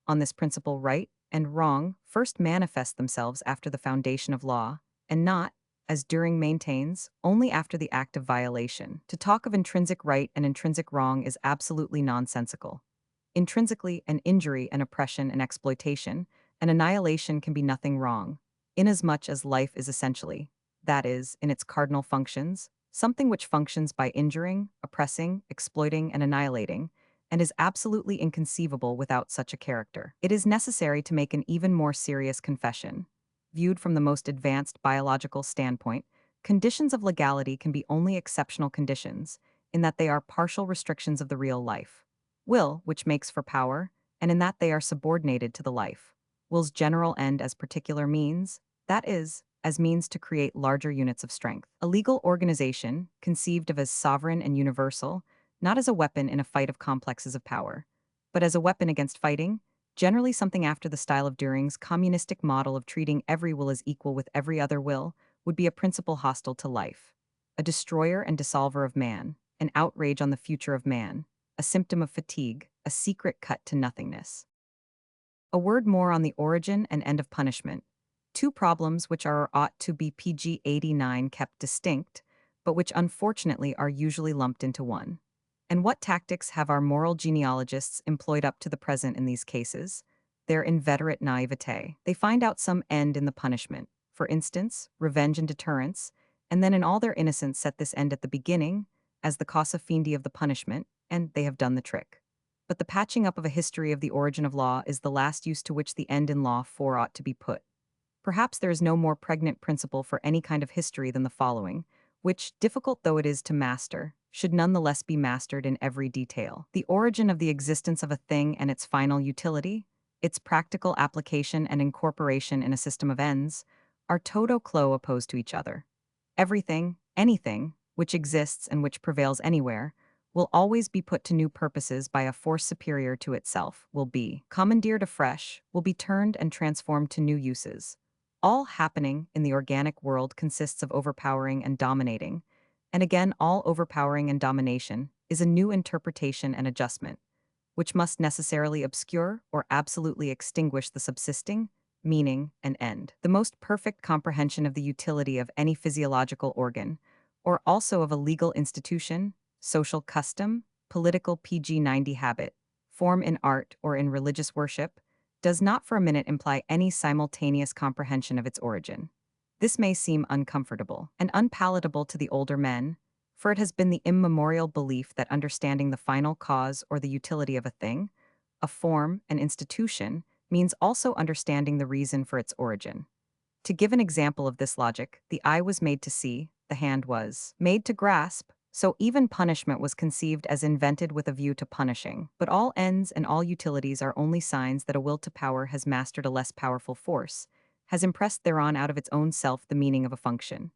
On this principle, right and wrong first manifest themselves after the foundation of law, and not, as Düring maintains, only after the act of violation. To talk of intrinsic right and intrinsic wrong is absolutely nonsensical. Intrinsically, an injury, an oppression, an exploitation, an annihilation can be nothing wrong, inasmuch as life is essentially, that is, in its cardinal functions, something which functions by injuring, oppressing, exploiting, and annihilating, and is absolutely inconceivable without such a character. It is necessary to make an even more serious confession. Viewed from the most advanced biological standpoint, conditions of legality can be only exceptional conditions, in that they are partial restrictions of the real life. Will, which makes for power, and in that they are subordinated to the life. Will's general end as particular means, that is, as means to create larger units of strength. A legal organization, conceived of as sovereign and universal, not as a weapon in a fight of complexes of power, but as a weapon against fighting, generally something after the style of Düring's communistic model of treating every will as equal with every other will, would be a principle hostile to life, a destroyer and dissolver of man, an outrage on the future of man, a symptom of fatigue, a secret cut to nothingness. A word more on the origin and end of punishment, two problems which are or ought to be pg 89 kept distinct, but which unfortunately are usually lumped into one. And what tactics have our moral genealogists employed up to the present in these cases? Their inveterate naivete. They find out some end in the punishment, for instance, revenge and deterrence, and then in all their innocence set this end at the beginning, as the causa findi of the punishment, and they have done the trick. But the patching up of a history of the origin of law is the last use to which the end in law for ought to be put. Perhaps there is no more pregnant principle for any kind of history than the following, which, difficult though it is to master, should nonetheless be mastered in every detail. The origin of the existence of a thing and its final utility, its practical application and incorporation in a system of ends, are toto quo opposed to each other. Everything, anything, which exists and which prevails anywhere, will always be put to new purposes by a force superior to itself, will be commandeered afresh, will be turned and transformed to new uses. All happening in the organic world consists of overpowering and dominating, and again all overpowering and domination is a new interpretation and adjustment, which must necessarily obscure or absolutely extinguish the subsisting, meaning, and end. The most perfect comprehension of the utility of any physiological organ, or also of a legal institution, social custom, political pg 90 habit, form in art or in religious worship, does not for a minute imply any simultaneous comprehension of its origin. This may seem uncomfortable and unpalatable to the older men, for it has been the immemorial belief that understanding the final cause or the utility of a thing, a form, an institution, means also understanding the reason for its origin. To give an example of this logic, the eye was made to see, the hand was made to grasp, so even punishment was conceived as invented with a view to punishing. But all ends and all utilities are only signs that a will to power has mastered a less powerful force, has impressed thereon out of its own self the meaning of a function.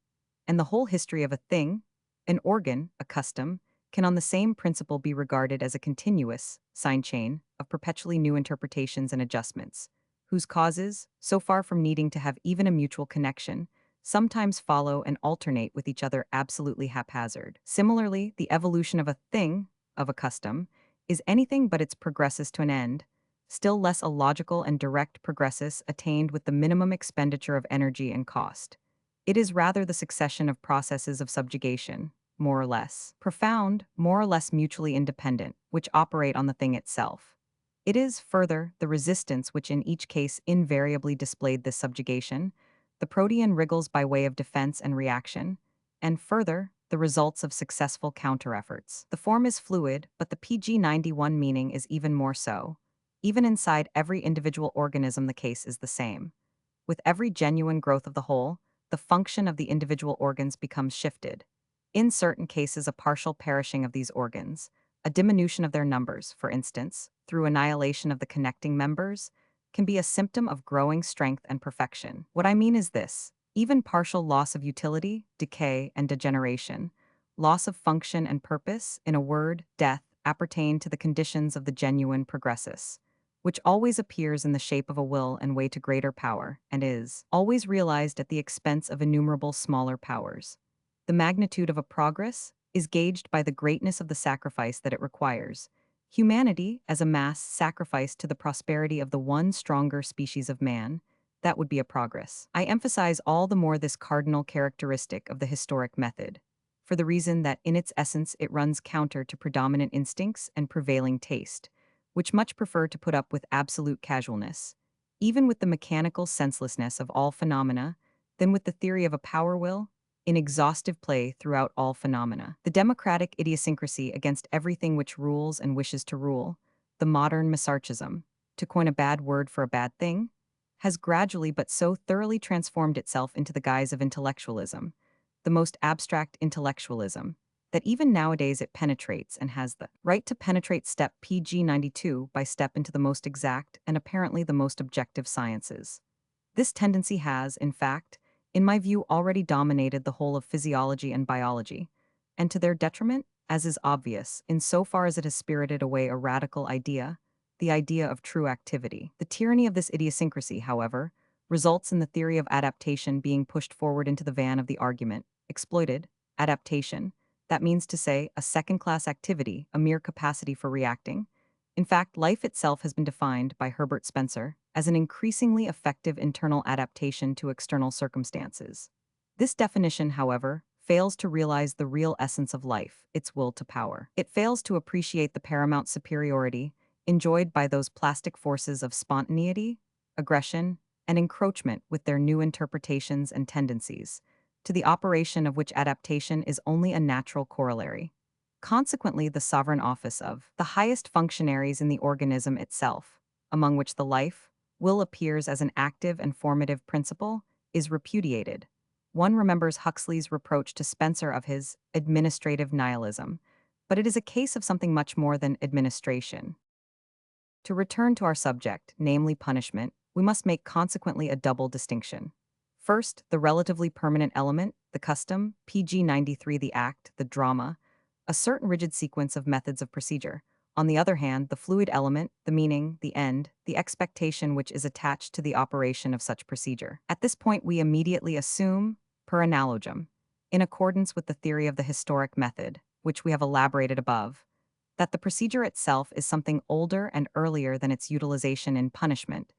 And the whole history of a thing, an organ, a custom, can on the same principle be regarded as a continuous sine chain of perpetually new interpretations and adjustments, whose causes, so far from needing to have even a mutual connection, sometimes follow and alternate with each other absolutely haphazard. Similarly, the evolution of a thing, of a custom, is anything but its progressus to an end, still less a logical and direct progressus attained with the minimum expenditure of energy and cost. It is rather the succession of processes of subjugation, more or less; profound, more or less mutually independent, which operate on the thing itself. It is, further, the resistance which in each case invariably displayed this subjugation, the protean wriggles by way of defense and reaction, and further, the results of successful counter-efforts. The form is fluid, but the PG91 meaning is even more so. Even inside every individual organism the case is the same. With every genuine growth of the whole, the function of the individual organs becomes shifted. In certain cases, a partial perishing of these organs, a diminution of their numbers, for instance, through annihilation of the connecting members, can be a symptom of growing strength and perfection. What I mean is this: even partial loss of utility, decay, and degeneration, loss of function and purpose, in a word, death, appertain to the conditions of the genuine progressus, which always appears in the shape of a will and way to greater power, and is always realized at the expense of innumerable smaller powers. The magnitude of a progress is gauged by the greatness of the sacrifice that it requires. Humanity, as a mass sacrificed to the prosperity of the one stronger species of man, that would be a progress. I emphasize all the more this cardinal characteristic of the historic method, for the reason that in its essence it runs counter to predominant instincts and prevailing taste, which much prefer to put up with absolute casualness, even with the mechanical senselessness of all phenomena, than with the theory of a power will, in exhaustive play throughout all phenomena. The democratic idiosyncrasy against everything which rules and wishes to rule, the modern misarchism, to coin a bad word for a bad thing, has gradually but so thoroughly transformed itself into the guise of intellectualism, the most abstract intellectualism, that even nowadays it penetrates and has the right to penetrate step PG92 by step into the most exact and apparently the most objective sciences. This tendency has, in fact, in my view, already dominated the whole of physiology and biology, and to their detriment, as is obvious, in so far as it has spirited away a radical idea, the idea of true activity. The tyranny of this idiosyncrasy, however, results in the theory of adaptation being pushed forward into the van of the argument, exploited, adaptation, that means to say, a second-class activity, a mere capacity for reacting. In fact, life itself has been defined by Herbert Spencer as an increasingly effective internal adaptation to external circumstances. This definition, however, fails to realize the real essence of life, its will to power. It fails to appreciate the paramount superiority enjoyed by those plastic forces of spontaneity, aggression, and encroachment with their new interpretations and tendencies, to the operation of which adaptation is only a natural corollary. Consequently, the sovereign office of the highest functionaries in the organism itself, among which the life, will appears as an active and formative principle, is repudiated. One remembers Huxley's reproach to Spencer of his administrative nihilism, but it is a case of something much more than administration. To return to our subject, namely punishment, we must make consequently a double distinction. First, the relatively permanent element, the custom, PG93, the act, the drama, a certain rigid sequence of methods of procedure. On the other hand, the fluid element, the meaning, the end, the expectation which is attached to the operation of such procedure. At this point, we immediately assume, per analogiam, in accordance with the theory of the historic method, which we have elaborated above, that the procedure itself is something older and earlier than its utilization in punishment,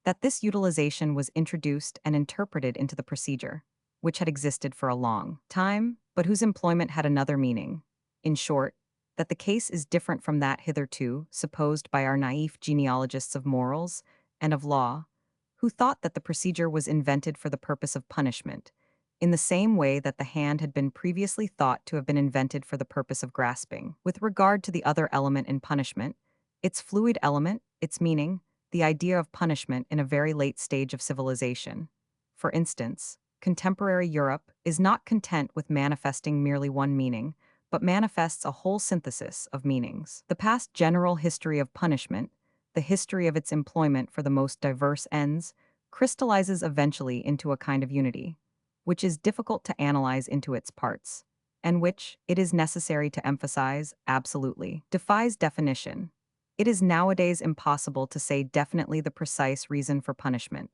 that this utilization was introduced and interpreted into the procedure, which had existed for a long time, but whose employment had another meaning. In short, that the case is different from that hitherto supposed by our naive genealogists of morals and of law, who thought that the procedure was invented for the purpose of punishment, in the same way that the hand had been previously thought to have been invented for the purpose of grasping. With regard to the other element in punishment, its fluid element, its meaning, the idea of punishment in a very late stage of civilization. For instance, contemporary Europe is not content with manifesting merely one meaning, but manifests a whole synthesis of meanings. The past general history of punishment, the history of its employment for the most diverse ends, crystallizes eventually into a kind of unity, which is difficult to analyze into its parts, and which, it is necessary to emphasize, absolutely defies definition. It is nowadays impossible to say definitely the precise reason for punishment.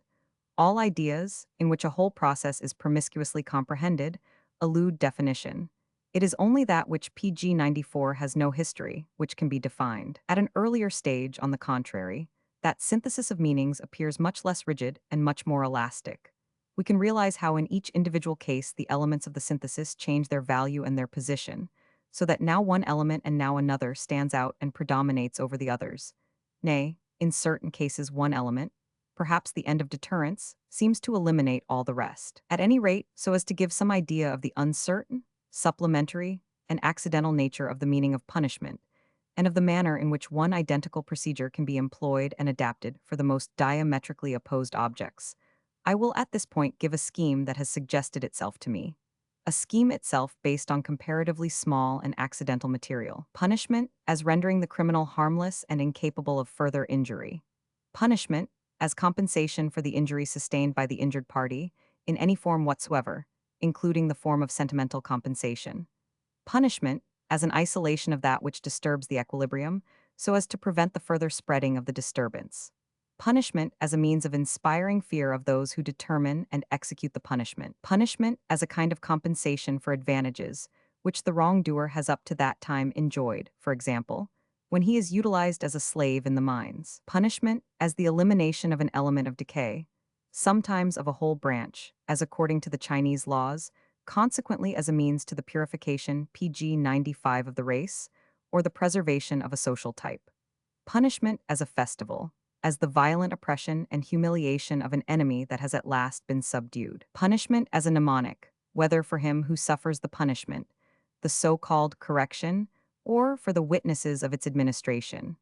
All ideas, in which a whole process is promiscuously comprehended, elude definition. It is only that which PG94 has no history, which can be defined. At an earlier stage, on the contrary, that synthesis of meanings appears much less rigid and much more elastic. we can realize how in each individual case the elements of the synthesis change their value and their position, so that now one element and now another stands out and predominates over the others. Nay, in certain cases one element, perhaps the end of deterrence, seems to eliminate all the rest. At any rate, so as to give some idea of the uncertain, supplementary, and accidental nature of the meaning of punishment, and of the manner in which one identical procedure can be employed and adapted for the most diametrically opposed objects, I will at this point give a scheme that has suggested itself to me. A scheme itself based on comparatively small and accidental material. Punishment as rendering the criminal harmless and incapable of further injury. Punishment as compensation for the injury sustained by the injured party, in any form whatsoever, including the form of sentimental compensation. Punishment as an isolation of that which disturbs the equilibrium, so as to prevent the further spreading of the disturbance. Punishment as a means of inspiring fear of those who determine and execute the punishment. Punishment as a kind of compensation for advantages, which the wrongdoer has up to that time enjoyed, for example, when he is utilized as a slave in the mines. Punishment as the elimination of an element of decay, sometimes of a whole branch, as according to the Chinese laws, consequently as a means to the purification PG 95 of the race, or the preservation of a social type. Punishment as a festival, as the violent oppression and humiliation of an enemy that has at last been subdued. Punishment as a mnemonic, whether for him who suffers the punishment, the so-called correction, or for the witnesses of its administration.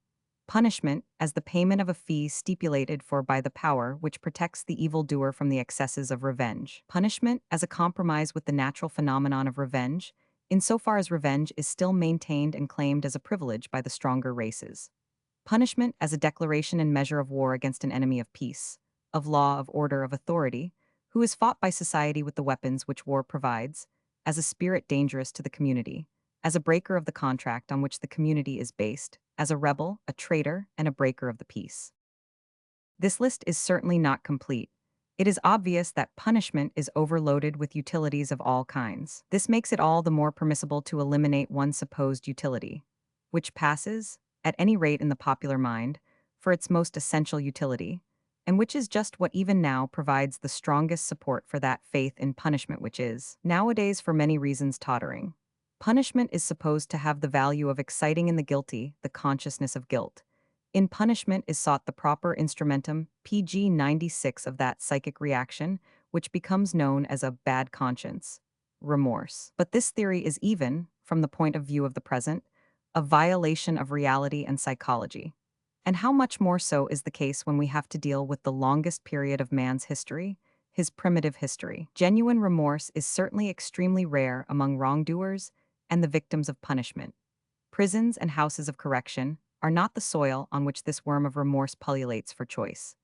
Punishment as the payment of a fee stipulated for by the power which protects the evildoer from the excesses of revenge. Punishment as a compromise with the natural phenomenon of revenge, insofar as revenge is still maintained and claimed as a privilege by the stronger races. Punishment as a declaration and measure of war against an enemy of peace, of law, of order, of authority, who is fought by society with the weapons which war provides, as a spirit dangerous to the community, as a breaker of the contract on which the community is based, as a rebel, a traitor, and a breaker of the peace. This list is certainly not complete. It is obvious that punishment is overloaded with utilities of all kinds. This makes it all the more permissible to eliminate one supposed utility, which passes, at any rate in the popular mind, for its most essential utility, and which is just what even now provides the strongest support for that faith in punishment which is, nowadays for many reasons, tottering. Punishment is supposed to have the value of exciting in the guilty the consciousness of guilt. In punishment is sought the proper instrumentum, PG 96 of that psychic reaction, which becomes known as a bad conscience, remorse. But this theory is even, from the point of view of the present, a violation of reality and psychology. And how much more so is the case when we have to deal with the longest period of man's history, his primitive history. Genuine remorse is certainly extremely rare among wrongdoers and the victims of punishment. Prisons and houses of correction are not the soil on which this worm of remorse pullulates for choice.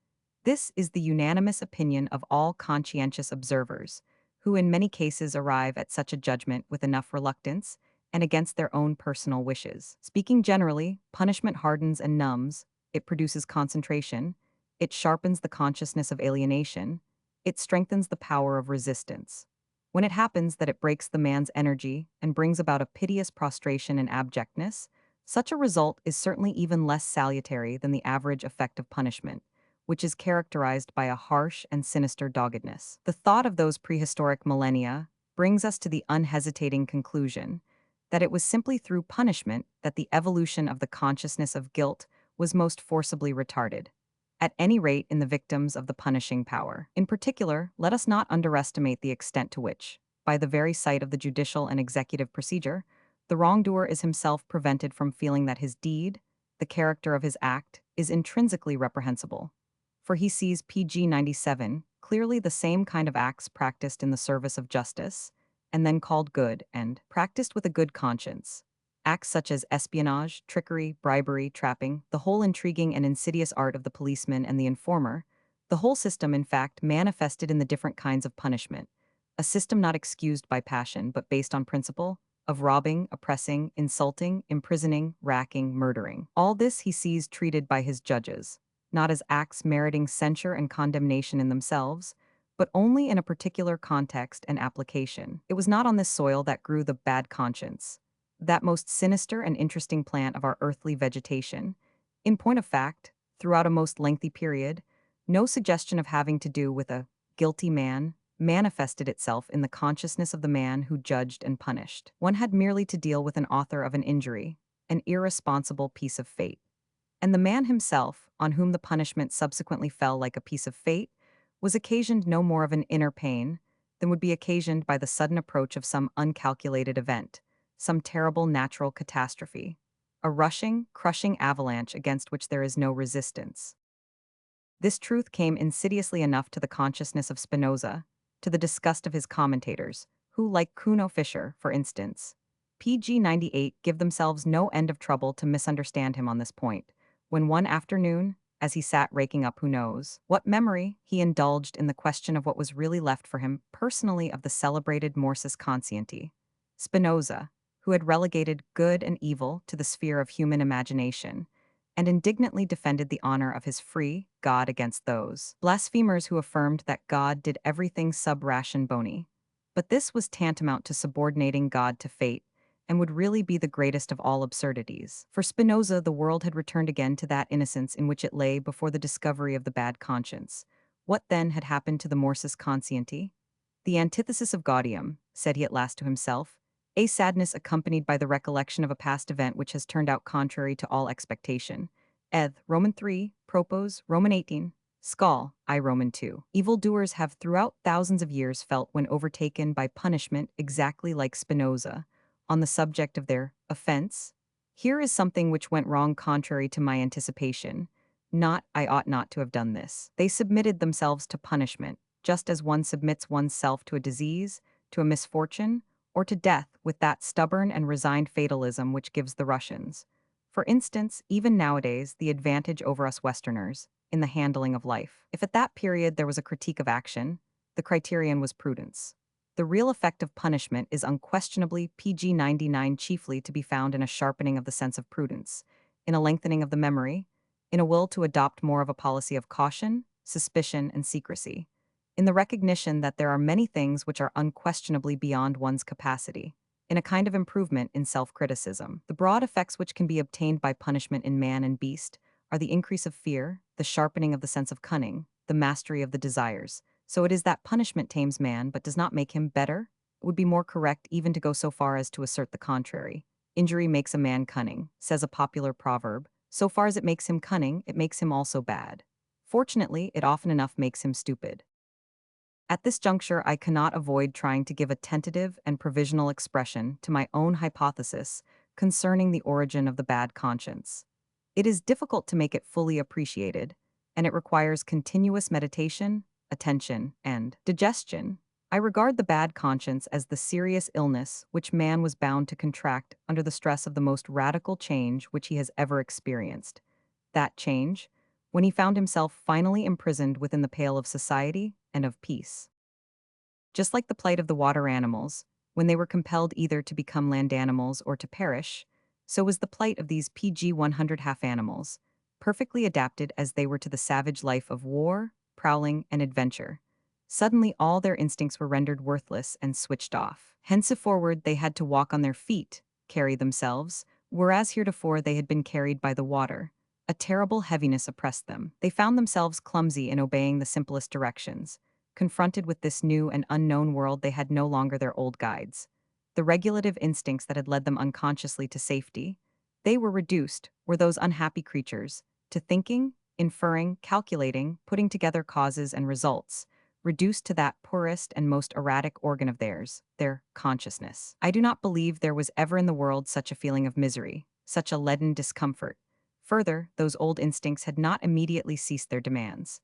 This is the unanimous opinion of all conscientious observers, who in many cases arrive at such a judgment with enough reluctance and against their own personal wishes. Speaking generally, punishment hardens and numbs, it produces concentration, it sharpens the consciousness of alienation, it strengthens the power of resistance. When it happens that it breaks the man's energy and brings about a piteous prostration and abjectness, such a result is certainly even less salutary than the average effect of punishment, which is characterized by a harsh and sinister doggedness. The thought of those prehistoric millennia brings us to the unhesitating conclusion that it was simply through punishment that the evolution of the consciousness of guilt was most forcibly retarded, at any rate in the victims of the punishing power. In particular, let us not underestimate the extent to which, by the very sight of the judicial and executive procedure, the wrongdoer is himself prevented from feeling that his deed, the character of his act, is intrinsically reprehensible. For he sees PG 97 clearly the same kind of acts practiced in the service of justice, and then called good and practiced with a good conscience. Acts such as espionage, trickery, bribery, trapping, the whole intriguing and insidious art of the policeman and the informer, the whole system, in fact, manifested in the different kinds of punishment, a system not excused by passion but based on principle, of robbing, oppressing, insulting, imprisoning, racking, murdering. All this he sees treated by his judges, not as acts meriting censure and condemnation in themselves, but only in a particular context and application. It was not on this soil that grew the bad conscience, that most sinister and interesting plant of our earthly vegetation. In point of fact, throughout a most lengthy period, no suggestion of having to do with a guilty man, manifested itself in the consciousness of the man who judged and punished. One had merely to deal with an author of an injury, an irresponsible piece of fate. And the man himself, on whom the punishment subsequently fell like a piece of fate, was occasioned no more of an inner pain than would be occasioned by the sudden approach of some uncalculated event, some terrible natural catastrophe, a rushing, crushing avalanche against which there is no resistance. This truth came insidiously enough to the consciousness of Spinoza, to the disgust of his commentators, who, like Kuno Fischer, for instance, PG 98, give themselves no end of trouble to misunderstand him on this point, when one afternoon, as he sat raking up who knows what memory, he indulged in the question of what was really left for him personally of the celebrated morsus conscienti. Spinoza, who had relegated good and evil to the sphere of human imagination, and indignantly defended the honor of his free God against those blasphemers who affirmed that God did everything sub ration boni. But this was tantamount to subordinating God to fate, and would really be the greatest of all absurdities. For Spinoza, the world had returned again to that innocence in which it lay before the discovery of the bad conscience. What then had happened to the morsus conscienti? The antithesis of gaudium, said he at last to himself, a sadness accompanied by the recollection of a past event which has turned out contrary to all expectation. Roman 3, Propos, Roman 18, Schol, I Roman 2. Evildoers have throughout thousands of years felt when overtaken by punishment exactly like Spinoza, on the subject of their offense. Here is something which went wrong contrary to my anticipation. Not, I ought not to have done this. They submitted themselves to punishment, just as one submits one's self to a disease, to a misfortune, or to death with that stubborn and resigned fatalism which gives the Russians, for instance, even nowadays, the advantage over us Westerners in the handling of life. If at that period there was a critique of action, the criterion was prudence. The real effect of punishment is unquestionably PG 99, chiefly to be found in a sharpening of the sense of prudence, in a lengthening of the memory, in a will to adopt more of a policy of caution, suspicion, and secrecy, in the recognition that there are many things which are unquestionably beyond one's capacity, in a kind of improvement in self-criticism. The broad effects which can be obtained by punishment in man and beast are the increase of fear, the sharpening of the sense of cunning, the mastery of the desires. So it is that punishment tames man but does not make him better? It would be more correct even to go so far as to assert the contrary. Injury makes a man cunning, says a popular proverb. So far as it makes him cunning, it makes him also bad. Fortunately, it often enough makes him stupid. At this juncture, I cannot avoid trying to give a tentative and provisional expression to my own hypothesis concerning the origin of the bad conscience. It is difficult to make it fully appreciated, and it requires continuous meditation, attention, and digestion. I regard the bad conscience as the serious illness which man was bound to contract under the stress of the most radical change which he has ever experienced. That change, when he found himself finally imprisoned within the pale of society and of peace. Just like the plight of the water animals, when they were compelled either to become land animals or to perish, so was the plight of these PG 100 half animals, perfectly adapted as they were to the savage life of war, prowling, and adventure. Suddenly all their instincts were rendered worthless and switched off. Henceforward they had to walk on their feet, carry themselves, whereas heretofore they had been carried by the water. A terrible heaviness oppressed them. They found themselves clumsy in obeying the simplest directions. Confronted with this new and unknown world, they had no longer their old guides. The regulative instincts that had led them unconsciously to safety, they were reduced, were those unhappy creatures, to thinking, inferring, calculating, putting together causes and results, reduced to that poorest and most erratic organ of theirs, their consciousness. I do not believe there was ever in the world such a feeling of misery, such a leaden discomfort. Further, those old instincts had not immediately ceased their demands.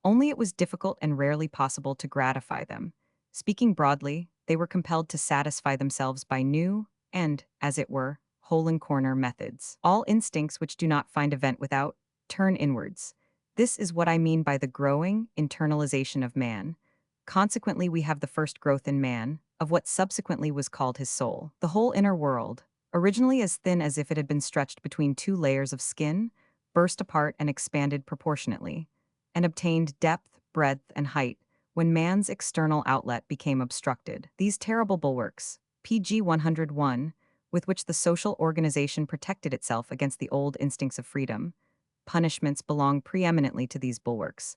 Only it was difficult and rarely possible to gratify them. Speaking broadly, they were compelled to satisfy themselves by new and, as it were, hole-and-corner methods. All instincts which do not find a vent without turn inwards. This is what I mean by the growing internalization of man. Consequently, we have the first growth in man, of what subsequently was called his soul. The whole inner world, originally as thin as if it had been stretched between two layers of skin, burst apart and expanded proportionately, and obtained depth, breadth, and height when man's external outlet became obstructed. These terrible bulwarks, PG 101, with which the social organization protected itself against the old instincts of freedom, punishments belong preeminently to these bulwarks.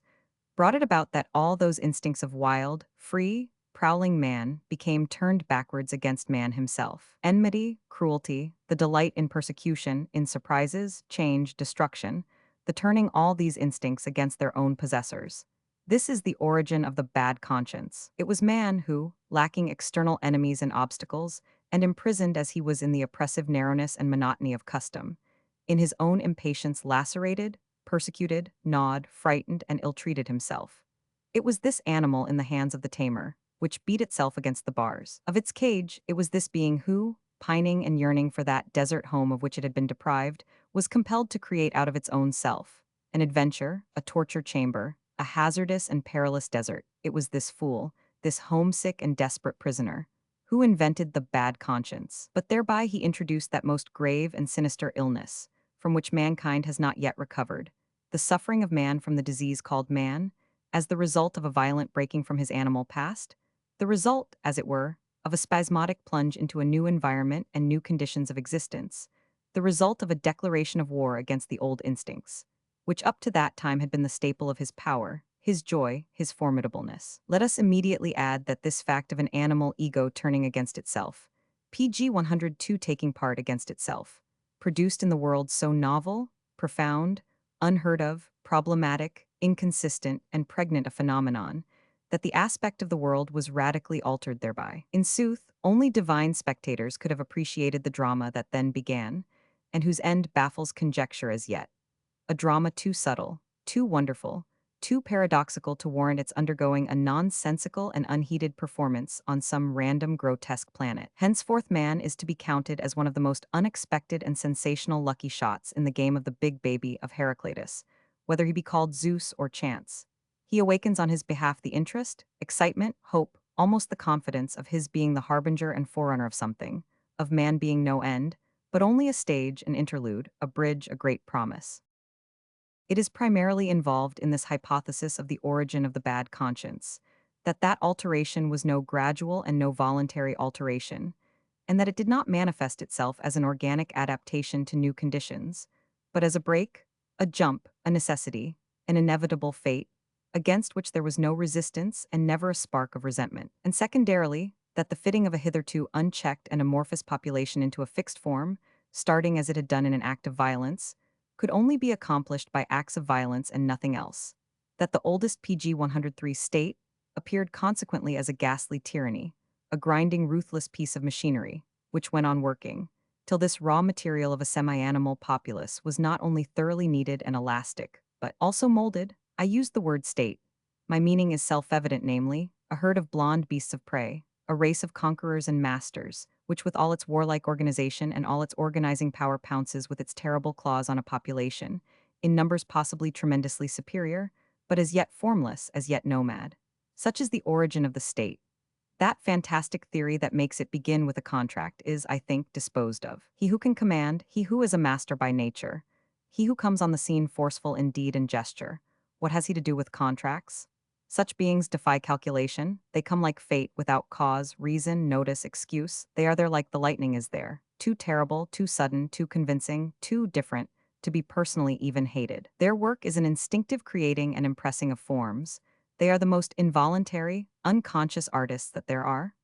brought it about that all those instincts of wild, free, prowling man became turned backwards against man himself. Enmity, cruelty, the delight in persecution, in surprises, change, destruction, the turning all these instincts against their own possessors. This is the origin of the bad conscience. It was man who, lacking external enemies and obstacles, and imprisoned as he was in the oppressive narrowness and monotony of custom, in his own impatience lacerated, persecuted, gnawed, frightened, and ill-treated himself. It was this animal in the hands of the tamer, which beat itself against the bars of its cage. It was this being who, pining and yearning for that desert home of which it had been deprived, was compelled to create out of its own self an adventure, a torture chamber, a hazardous and perilous desert. It was this fool, this homesick and desperate prisoner, who invented the bad conscience. But thereby he introduced that most grave and sinister illness, from which mankind has not yet recovered, the suffering of man from the disease called man, as the result of a violent breaking from his animal past, the result, as it were, of a spasmodic plunge into a new environment and new conditions of existence, the result of a declaration of war against the old instincts, which up to that time had been the staple of his power, his joy, his formidableness. Let us immediately add that this fact of an animal ego turning against itself, PG 102 taking part against itself, produced in the world so novel, profound, unheard of, problematic, inconsistent, and pregnant a phenomenon, that the aspect of the world was radically altered thereby. In sooth, only divine spectators could have appreciated the drama that then began, and whose end baffles conjecture as yet. A drama too subtle, too wonderful, too paradoxical to warrant its undergoing a nonsensical and unheeded performance on some random grotesque planet. Henceforth man is to be counted as one of the most unexpected and sensational lucky shots in the game of the big baby of Heraclitus, whether he be called Zeus or Chance. He awakens on his behalf the interest, excitement, hope, almost the confidence of his being the harbinger and forerunner of something, of man being no end, but only a stage, an interlude, a bridge, a great promise. It is primarily involved in this hypothesis of the origin of the bad conscience, that alteration was no gradual and no voluntary alteration, and that it did not manifest itself as an organic adaptation to new conditions, but as a break, a jump, a necessity, an inevitable fate, against which there was no resistance and never a spark of resentment. And secondarily, that the fitting of a hitherto unchecked and amorphous population into a fixed form, starting as it had done in an act of violence, could only be accomplished by acts of violence and nothing else. That the oldest PG 103 state appeared consequently as a ghastly tyranny, a grinding, ruthless piece of machinery, which went on working, till this raw material of a semi-animal populace was not only thoroughly kneaded and elastic, but also molded. I used the word state. My meaning is self-evident, namely, a herd of blond beasts of prey, a race of conquerors and masters, which with all its warlike organization and all its organizing power pounces with its terrible claws on a population, in numbers possibly tremendously superior, but as yet formless, as yet nomad. Such is the origin of the state. That fantastic theory that makes it begin with a contract is, I think, disposed of. He who can command, he who is a master by nature, he who comes on the scene forceful in deed and gesture, what has he to do with contracts? Such beings defy calculation. They come like fate, without cause, reason, notice, excuse. They are there like the lightning is there. Too terrible, too sudden, too convincing, too different, to be personally even hated. Their work is an instinctive creating and impressing of forms. They are the most involuntary, unconscious artists that there are.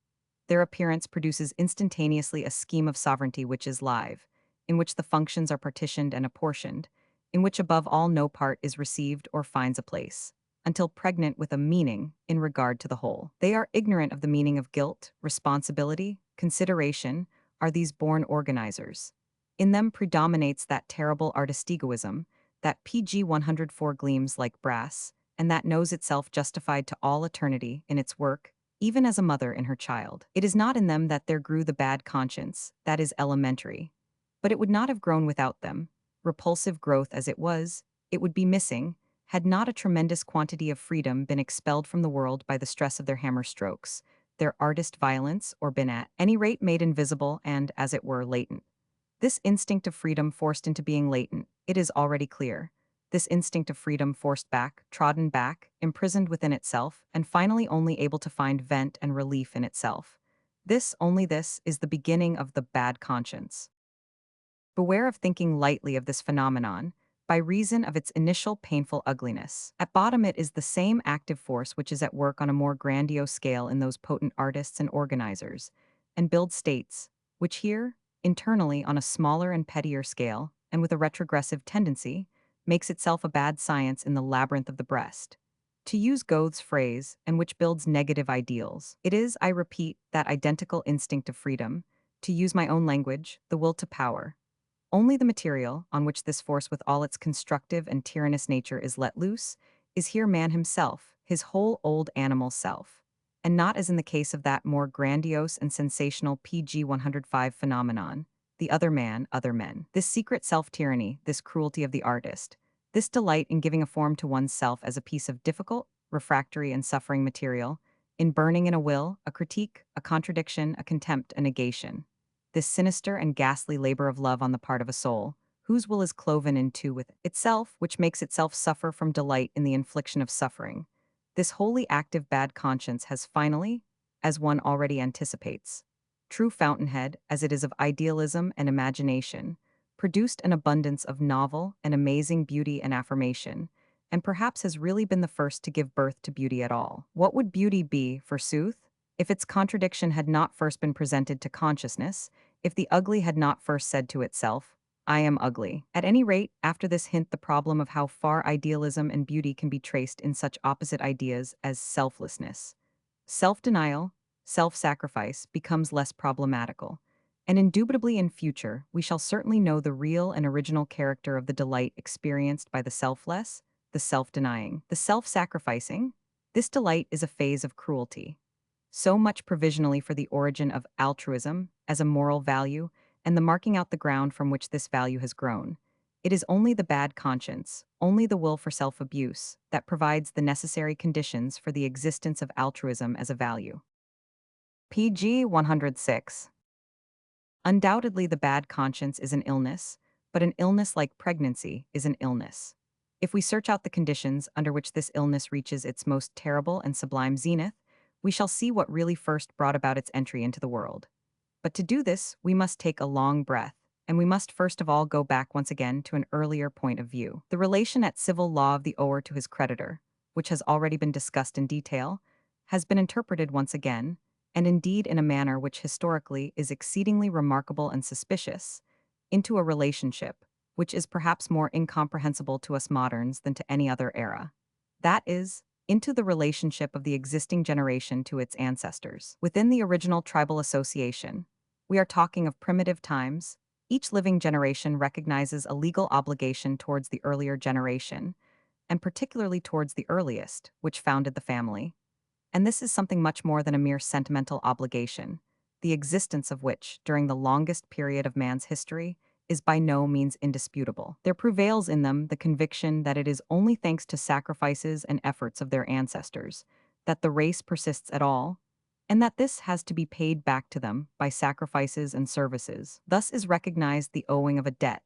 Their appearance produces instantaneously a scheme of sovereignty which is live, in which the functions are partitioned and apportioned, in which above all no part is received or finds a place, until pregnant with a meaning in regard to the whole. They are ignorant of the meaning of guilt, responsibility, consideration, are these born organizers. In them predominates that terrible artist egoism, that PG 104 gleams like brass, and that knows itself justified to all eternity in its work, even as a mother in her child. It is not in them that there grew the bad conscience, that is elementary. But it would not have grown without them. Repulsive growth as it would be missing, had not a tremendous quantity of freedom been expelled from the world by the stress of their hammer strokes, their artist violence, or been at any rate made invisible and, as it were, latent. This instinct of freedom forced into being latent, it is already clear. This instinct of freedom forced back, trodden back, imprisoned within itself, and finally only able to find vent and relief in itself. Only this, is the beginning of the bad conscience. Beware of thinking lightly of this phenomenon. by reason of its initial painful ugliness. At bottom, it is the same active force which is at work on a more grandiose scale in those potent artists and organizers, and builds states, which here, internally on a smaller and pettier scale, and with a retrogressive tendency, makes itself a bad science in the labyrinth of the breast. To use Goethe's phrase, and which builds negative ideals, it is, I repeat, that identical instinct of freedom, to use my own language, the will to power. Only the material, on which this force with all its constructive and tyrannous nature is let loose, is here man himself, his whole old animal self. And not as in the case of that more grandiose and sensational PG 105 phenomenon, the other man, other men. This secret self-tyranny, this cruelty of the artist, this delight in giving a form to one's self as a piece of difficult, refractory, and suffering material, in burning in a will, a critique, a contradiction, a contempt, a negation. This sinister and ghastly labor of love on the part of a soul, whose will is cloven in two with itself, which makes itself suffer from delight in the infliction of suffering. This wholly active bad conscience has finally, as one already anticipates, true fountainhead, as it is of idealism and imagination, produced an abundance of novel and amazing beauty and affirmation, and perhaps has really been the first to give birth to beauty at all. What would beauty be, forsooth, if its contradiction had not first been presented to consciousness, if the ugly had not first said to itself, I am ugly? At any rate, after this hint, the problem of how far idealism and beauty can be traced in such opposite ideas as selflessness, self-denial, self-sacrifice becomes less problematical. And indubitably in future, we shall certainly know the real and original character of the delight experienced by the selfless, the self-denying, the self-sacrificing. This delight is a phase of cruelty. So much provisionally for the origin of altruism as a moral value and the marking out the ground from which this value has grown. It is only the bad conscience, only the will for self-abuse, that provides the necessary conditions for the existence of altruism as a value. PG 106. Undoubtedly, the bad conscience is an illness, but an illness like pregnancy is an illness. If we search out the conditions under which this illness reaches its most terrible and sublime zenith, we shall see what really first brought about its entry into the world. But to do this, we must take a long breath, and we must first of all go back once again to an earlier point of view. The relation at civil law of the ower to his creditor, which has already been discussed in detail, has been interpreted once again, and indeed in a manner which historically is exceedingly remarkable and suspicious, into a relationship which is perhaps more incomprehensible to us moderns than to any other era. That is, into the relationship of the existing generation to its ancestors. Within the original tribal association, we are talking of primitive times. Each living generation recognizes a legal obligation towards the earlier generation, and particularly towards the earliest, which founded the family. And this is something much more than a mere sentimental obligation, the existence of which, during the longest period of man's history, is by no means indisputable. There prevails in them the conviction that it is only thanks to sacrifices and efforts of their ancestors that the race persists at all, and that this has to be paid back to them by sacrifices and services. Thus is recognized the owing of a debt,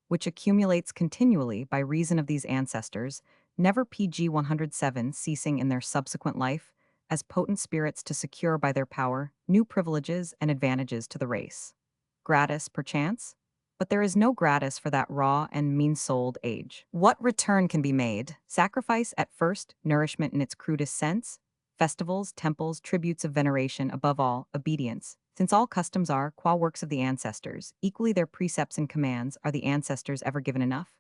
which accumulates continually by reason of these ancestors, never PG 107 ceasing in their subsequent life, as potent spirits to secure by their power new privileges and advantages to the race. Gratis, perchance? But there is no gratis for that raw and mean-souled age. What return can be made? Sacrifice at first, nourishment in its crudest sense, festivals, temples, tributes of veneration, above all, obedience. Since all customs are, qua works of the ancestors, equally their precepts and commands, are the ancestors ever given enough?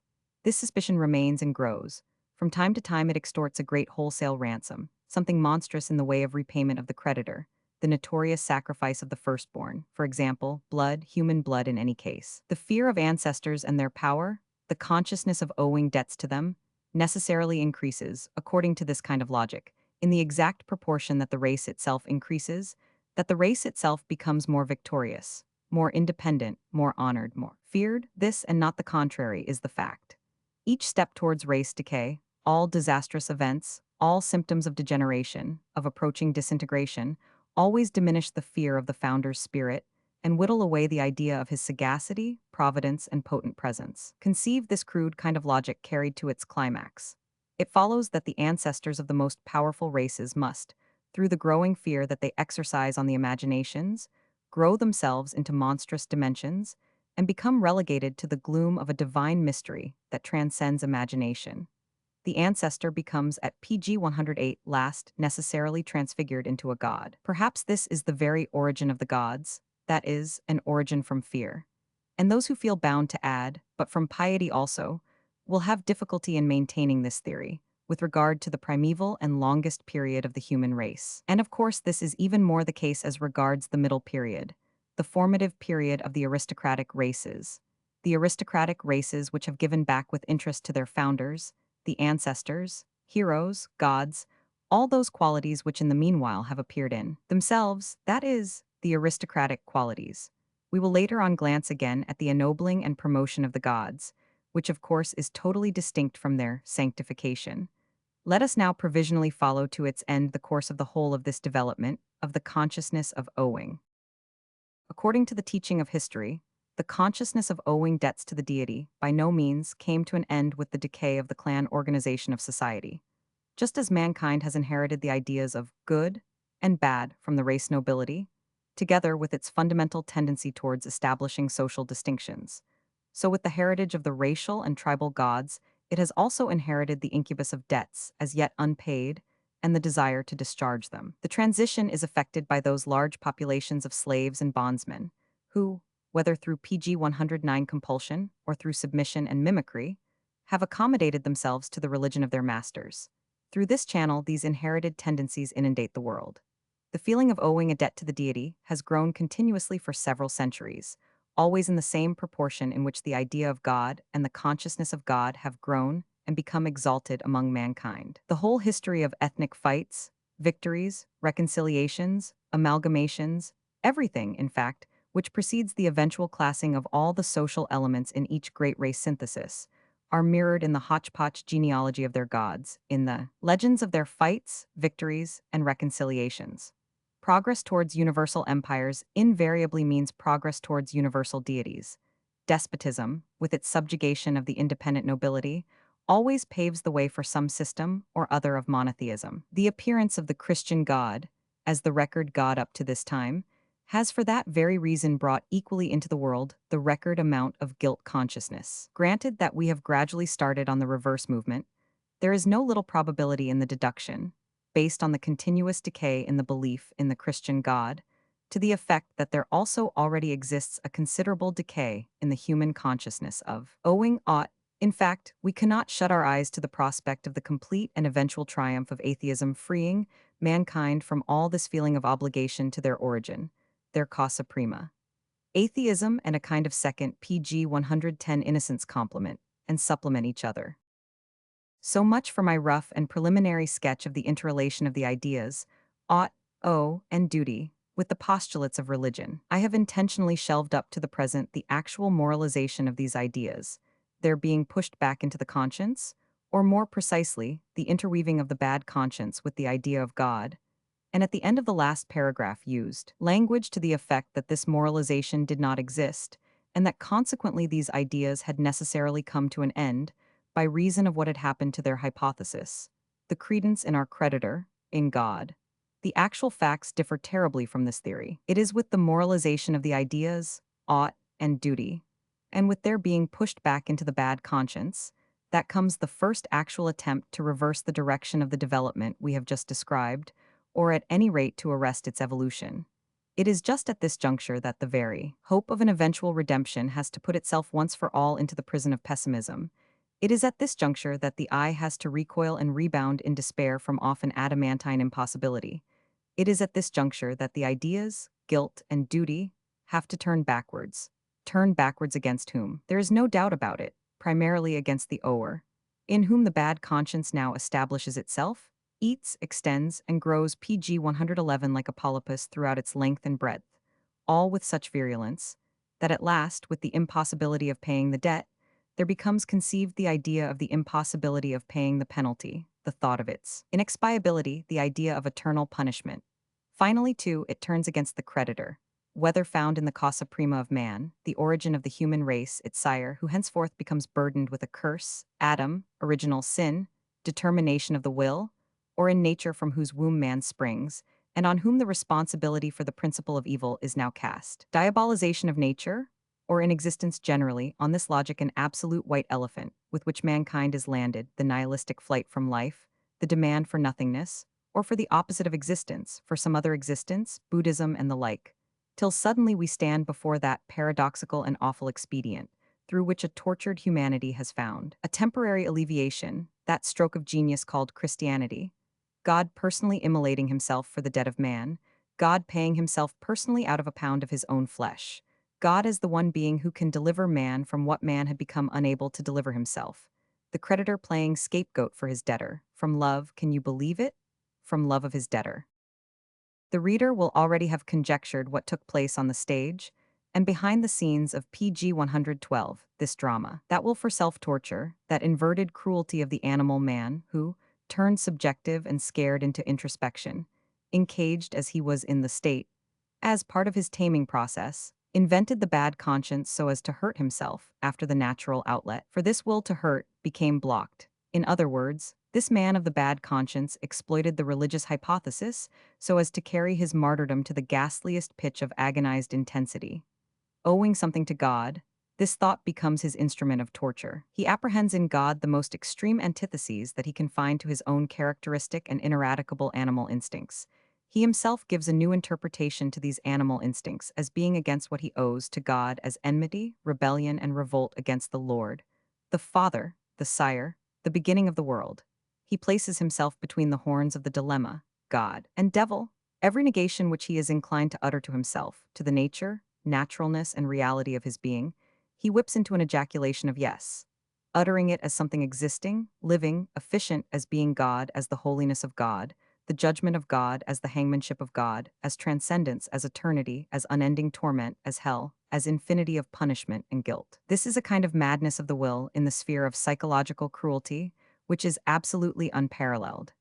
This suspicion remains and grows. From time to time it extorts a great wholesale ransom, something monstrous in the way of repayment of the creditor, the notorious sacrifice of the firstborn, for example, blood, human blood in any case. The fear of ancestors and their power, the consciousness of owing debts to them, necessarily increases, according to this kind of logic, in the exact proportion that the race itself increases, that the race itself becomes more victorious, more independent, more honored, more feared. This, and not the contrary, is the fact. Each step towards race decay, all disastrous events, all symptoms of degeneration, of approaching disintegration, always diminish the fear of the founder's spirit and whittle away the idea of his sagacity, providence, and potent presence. Conceive this crude kind of logic carried to its climax. It follows that the ancestors of the most powerful races must, through the growing fear that they exercise on the imaginations, grow themselves into monstrous dimensions, and become relegated to the gloom of a divine mystery that transcends imagination. The ancestor becomes at PG 108 last necessarily transfigured into a god. Perhaps this is the very origin of the gods, that is, an origin from fear. And those who feel bound to add, but from piety also, will have difficulty in maintaining this theory, with regard to the primeval and longest period of the human race. And of course, this is even more the case as regards the middle period, the formative period of the aristocratic races. The aristocratic races which have given back with interest to their founders, the ancestors, heroes, gods, all those qualities which in the meanwhile have appeared in themselves, that is, the aristocratic qualities. We will later on glance again at the ennobling and promotion of the gods, which of course is totally distinct from their sanctification. Let us now provisionally follow to its end the course of the whole of this development of the consciousness of owing. According to the teaching of history, the consciousness of owing debts to the deity by no means came to an end with the decay of the clan organization of society. Just as mankind has inherited the ideas of good and bad from the race nobility, together with its fundamental tendency towards establishing social distinctions, so with the heritage of the racial and tribal gods, it has also inherited the incubus of debts as yet unpaid and the desire to discharge them. The transition is affected by those large populations of slaves and bondsmen, who, whether through PG 109 compulsion or through submission and mimicry, have accommodated themselves to the religion of their masters. Through this channel, these inherited tendencies inundate the world. The feeling of owing a debt to the deity has grown continuously for several centuries, always in the same proportion in which the idea of God and the consciousness of God have grown and become exalted among mankind. The whole history of ethnic fights, victories, reconciliations, amalgamations, everything, in fact, which precedes the eventual classing of all the social elements in each great race synthesis, are mirrored in the hodgepodge genealogy of their gods, in the legends of their fights, victories, and reconciliations. Progress towards universal empires invariably means progress towards universal deities. Despotism, with its subjugation of the independent nobility, always paves the way for some system or other of monotheism. The appearance of the Christian God, as the record God up to this time, has for that very reason brought equally into the world the record amount of guilt consciousness. Granted that we have gradually started on the reverse movement, there is no little probability in the deduction, based on the continuous decay in the belief in the Christian God, to the effect that there also already exists a considerable decay in the human consciousness of owing aught. In fact, we cannot shut our eyes to the prospect of the complete and eventual triumph of atheism freeing mankind from all this feeling of obligation to their origin, their causa prima. Atheism and a kind of second PG 110 innocence complement and supplement each other. So much for my rough and preliminary sketch of the interrelation of the ideas, ought, owe, and duty, with the postulates of religion. I have intentionally shelved up to the present the actual moralization of these ideas, their being pushed back into the conscience, or more precisely, the interweaving of the bad conscience with the idea of God, and at the end of the last paragraph used language to the effect that this moralization did not exist, and that consequently these ideas had necessarily come to an end by reason of what had happened to their hypothesis, the credence in our creditor, in God. The actual facts differ terribly from this theory. It is with the moralization of the ideas, ought, and duty, and with their being pushed back into the bad conscience, that comes the first actual attempt to reverse the direction of the development we have just described, or at any rate to arrest its evolution. It is just at this juncture that the very hope of an eventual redemption has to put itself once for all into the prison of pessimism. It is at this juncture that the eye has to recoil and rebound in despair from often adamantine impossibility. It is at this juncture that the ideas, guilt, and duty have to turn backwards. Turn backwards against whom? There is no doubt about it, primarily against the ower, in whom the bad conscience now establishes itself, eats, extends, and grows PG 111 like a polypus throughout its length and breadth, all with such virulence, that at last, with the impossibility of paying the debt, there becomes conceived the idea of the impossibility of paying the penalty, the thought of its inexpiability, the idea of eternal punishment. Finally, too, it turns against the creditor, whether found in the causa prima of man, the origin of the human race, its sire, who henceforth becomes burdened with a curse, Adam, original sin, determination of the will, or in nature from whose womb man springs, and on whom the responsibility for the principle of evil is now cast. Diabolization of nature, or in existence generally. On this logic, an absolute white elephant, with which mankind is landed, the nihilistic flight from life, the demand for nothingness, or for the opposite of existence, for some other existence, Buddhism and the like, till suddenly we stand before that paradoxical and awful expedient, through which a tortured humanity has found a temporary alleviation, that stroke of genius called Christianity, God personally immolating himself for the debt of man, God paying himself personally out of a pound of his own flesh, God as the one being who can deliver man from what man had become unable to deliver himself, the creditor playing scapegoat for his debtor, from love, can you believe it? From love of his debtor. The reader will already have conjectured what took place on the stage and behind the scenes of PG 112, this drama. That will for self-torture, that inverted cruelty of the animal man who, turned subjective and scared into introspection, encaged as he was in the state, as part of his taming process, invented the bad conscience so as to hurt himself after the natural outlet. For this will to hurt became blocked. In other words, this man of the bad conscience exploited the religious hypothesis so as to carry his martyrdom to the ghastliest pitch of agonized intensity. Owing something to God, this thought becomes his instrument of torture. He apprehends in God the most extreme antitheses that he can find to his own characteristic and ineradicable animal instincts. He himself gives a new interpretation to these animal instincts as being against what he owes to God as enmity, rebellion, and revolt against the Lord, the Father, the Sire, the beginning of the world. He places himself between the horns of the dilemma, God and devil, every negation which he is inclined to utter to himself, to the nature, naturalness, and reality of his being, he whips into an ejaculation of yes, uttering it as something existing, living, efficient as being God, as the holiness of God, the judgment of God, as the hangmanship of God, as transcendence, as eternity, as unending torment, as hell, as infinity of punishment and guilt. This is a kind of madness of the will in the sphere of psychological cruelty, which is absolutely unparalleled.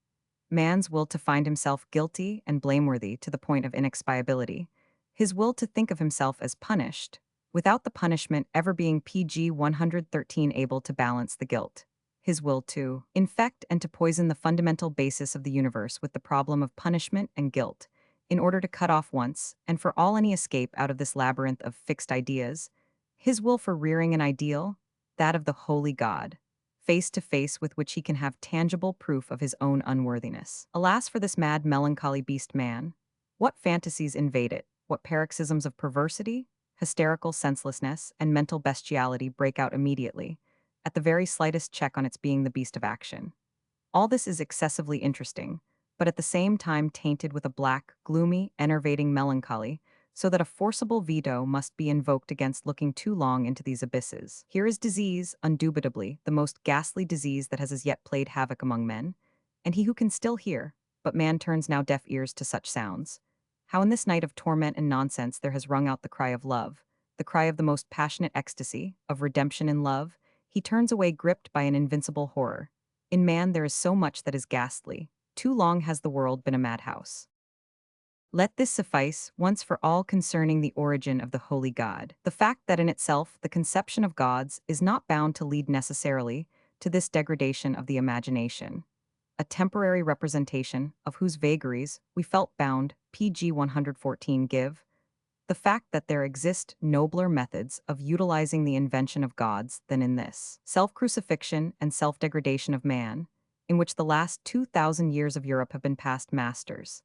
Man's will to find himself guilty and blameworthy to the point of inexpiability, his will to think of himself as punished, without the punishment ever being PG 113 able to balance the guilt, his will to infect and to poison the fundamental basis of the universe with the problem of punishment and guilt, in order to cut off once and for all any escape out of this labyrinth of fixed ideas, his will for rearing an ideal, that of the holy God, face to face with which he can have tangible proof of his own unworthiness. Alas for this mad, melancholy beast man! What fantasies invade it, what paroxysms of perversity, hysterical senselessness, and mental bestiality break out immediately, at the very slightest check on its being the beast of action. All this is excessively interesting, but at the same time tainted with a black, gloomy, enervating melancholy, so that a forcible veto must be invoked against looking too long into these abysses. Here is disease, undoubtedly, the most ghastly disease that has as yet played havoc among men, and he who can still hear, but man turns now deaf ears to such sounds. How in this night of torment and nonsense there has rung out the cry of love, the cry of the most passionate ecstasy, of redemption in love, he turns away gripped by an invincible horror. In man there is so much that is ghastly. Too long has the world been a madhouse. Let this suffice once for all concerning the origin of the holy God. The fact that in itself the conception of gods is not bound to lead necessarily to this degradation of the imagination, a temporary representation of whose vagaries we felt bound, PG 114 give, the fact that there exist nobler methods of utilizing the invention of gods than in this self-crucifixion and self-degradation of man, in which the last 2,000 years of Europe have been past masters.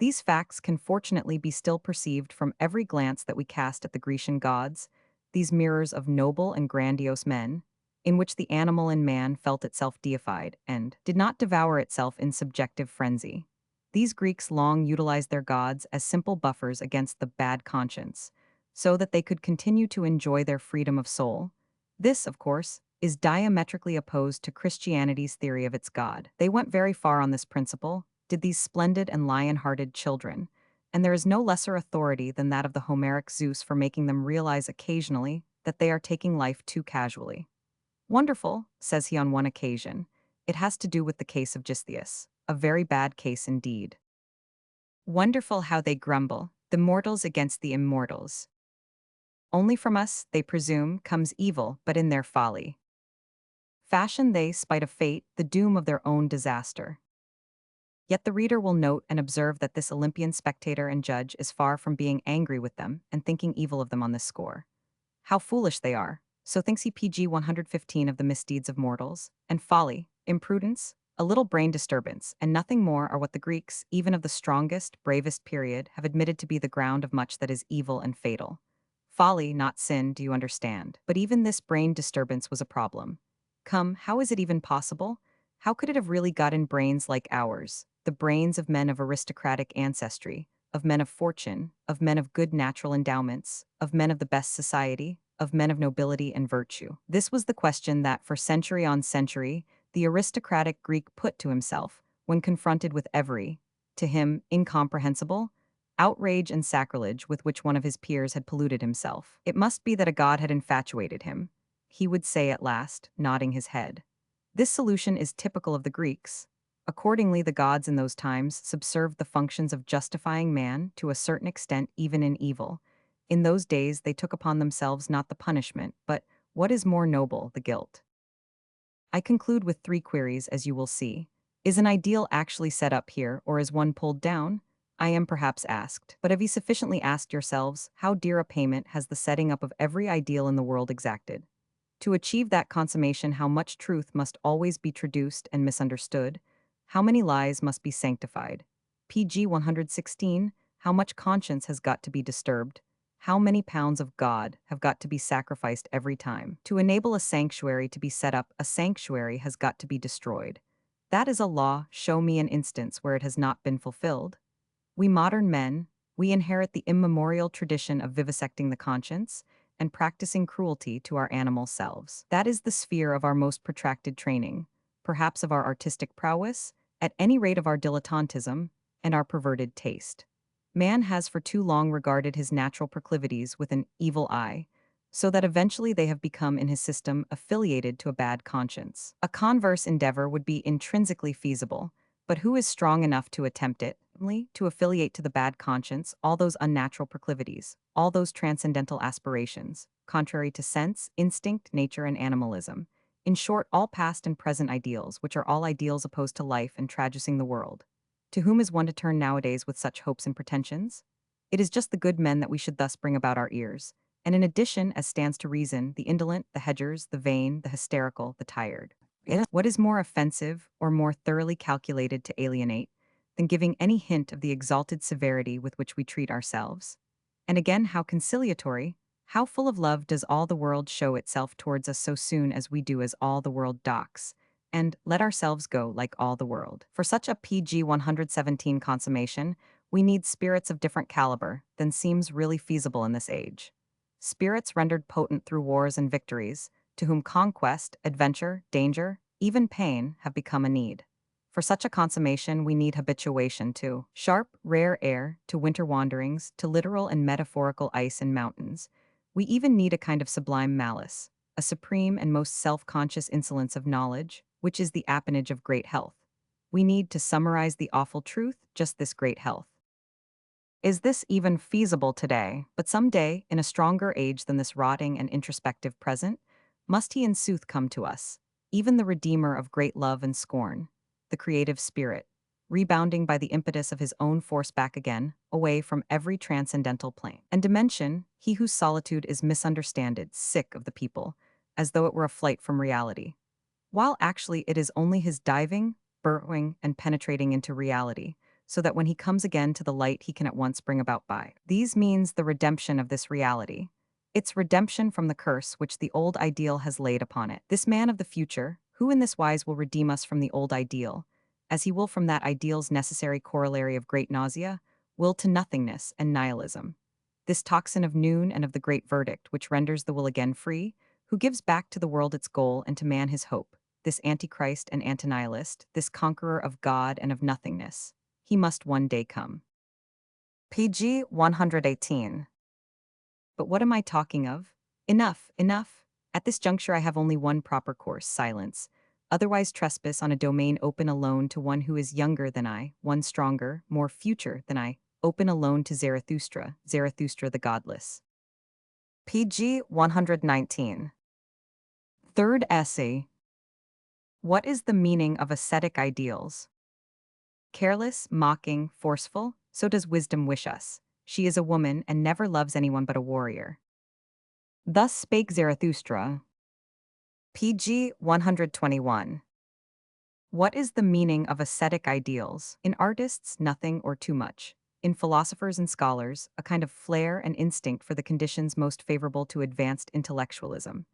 These facts can fortunately be still perceived from every glance that we cast at the Grecian gods, these mirrors of noble and grandiose men, in which the animal in man felt itself deified and did not devour itself in subjective frenzy. These Greeks long utilized their gods as simple buffers against the bad conscience, so that they could continue to enjoy their freedom of soul. This, of course, is diametrically opposed to Christianity's theory of its God. They went very far on this principle, did these splendid and lion-hearted children, and there is no lesser authority than that of the Homeric Zeus for making them realize occasionally that they are taking life too casually. Wonderful, says he on one occasion, it has to do with the case of Gistheus, a very bad case indeed. Wonderful how they grumble, the mortals against the immortals. Only from us, they presume, comes evil, but in their folly. Fashion they, spite of fate, the doom of their own disaster. Yet the reader will note and observe that this Olympian spectator and judge is far from being angry with them and thinking evil of them on this score. How foolish they are. So thinks he PG 115 of the misdeeds of mortals, and folly, imprudence, a little brain disturbance, and nothing more are what the Greeks, even of the strongest, bravest period, have admitted to be the ground of much that is evil and fatal. Folly, not sin, do you understand? But even this brain disturbance was a problem. Come, how is it even possible? How could it have really gotten brains like ours, the brains of men of aristocratic ancestry, of men of fortune, of men of good natural endowments, of men of the best society, of men of nobility and virtue? This was the question that, for century on century, the aristocratic Greek put to himself when confronted with every, to him, incomprehensible, outrage and sacrilege with which one of his peers had polluted himself. It must be that a god had infatuated him, he would say at last, nodding his head. This solution is typical of the Greeks. Accordingly, the gods in those times subserved the functions of justifying man to a certain extent even in evil. In those days, they took upon themselves not the punishment, but, what is more noble, the guilt. I conclude with 3 queries, as you will see. Is an ideal actually set up here, or is one pulled down? I am perhaps asked. But have you sufficiently asked yourselves, how dear a payment has the setting up of every ideal in the world exacted? To achieve that consummation, how much truth must always be traduced and misunderstood? How many lies must be sanctified? PG 116, how much conscience has got to be disturbed? How many pounds of God have got to be sacrificed every time? To enable a sanctuary to be set up, a sanctuary has got to be destroyed. That is a law. Show me an instance where it has not been fulfilled. We modern men, we inherit the immemorial tradition of vivisecting the conscience and practicing cruelty to our animal selves. That is the sphere of our most protracted training, perhaps of our artistic prowess, at any rate of our dilettantism, and our perverted taste. Man has for too long regarded his natural proclivities with an evil eye, so that eventually they have become in his system affiliated to a bad conscience. A converse endeavor would be intrinsically feasible, but who is strong enough to attempt it, to affiliate to the bad conscience all those unnatural proclivities, all those transcendental aspirations, contrary to sense, instinct, nature, and animalism? In short, all past and present ideals, which are all ideals opposed to life and tragicing the world. To whom is one to turn nowadays with such hopes and pretensions? It is just the good men that we should thus bring about our ears, and in addition, as stands to reason, the indolent, the hedgers, the vain, the hysterical, the tired. What is more offensive or more thoroughly calculated to alienate than giving any hint of the exalted severity with which we treat ourselves? And again, how conciliatory, how full of love does all the world show itself towards us so soon as we do as all the world docks, and let ourselves go like all the world. For such a PG 117 consummation, we need spirits of different caliber than seems really feasible in this age. Spirits rendered potent through wars and victories, to whom conquest, adventure, danger, even pain have become a need. For such a consummation, we need habituation to sharp, rare air, to winter wanderings, to literal and metaphorical ice and mountains. We even need a kind of sublime malice, a supreme and most self-conscious insolence of knowledge, which is the appanage of great health. We need, to summarize the awful truth, just this great health. Is this even feasible today? But some day, in a stronger age than this rotting and introspective present, must he in sooth come to us, even the Redeemer of great love and scorn, the creative spirit, rebounding by the impetus of his own force back again, away from every transcendental plane and dimension, he whose solitude is misunderstood, sick of the people, as though it were a flight from reality, while actually it is only his diving, burrowing, and penetrating into reality, so that when he comes again to the light he can at once bring about by these means the redemption of this reality, its redemption from the curse which the old ideal has laid upon it. This man of the future, who in this wise will redeem us from the old ideal, as he will from that ideal's necessary corollary of great nausea, will to nothingness and nihilism. This tocsin of noon and of the great verdict which renders the will again free, who gives back to the world its goal and to man his hope, this antichrist and antinihilist, this conqueror of God and of nothingness. He must one day come. PG 118. But what am I talking of? Enough, enough. At this juncture I have only one proper course, silence. Otherwise trespass on a domain open alone to one who is younger than I, one stronger, more future than I, open alone to Zarathustra, Zarathustra the godless. PG 119. Third essay. What is the meaning of ascetic ideals? Careless, mocking, forceful, so does wisdom wish us. She is a woman and never loves anyone but a warrior. Thus spake Zarathustra. PG 121. What is the meaning of ascetic ideals? In artists, nothing or too much. In philosophers and scholars, a kind of flair and instinct for the conditions most favorable to advanced intellectualism.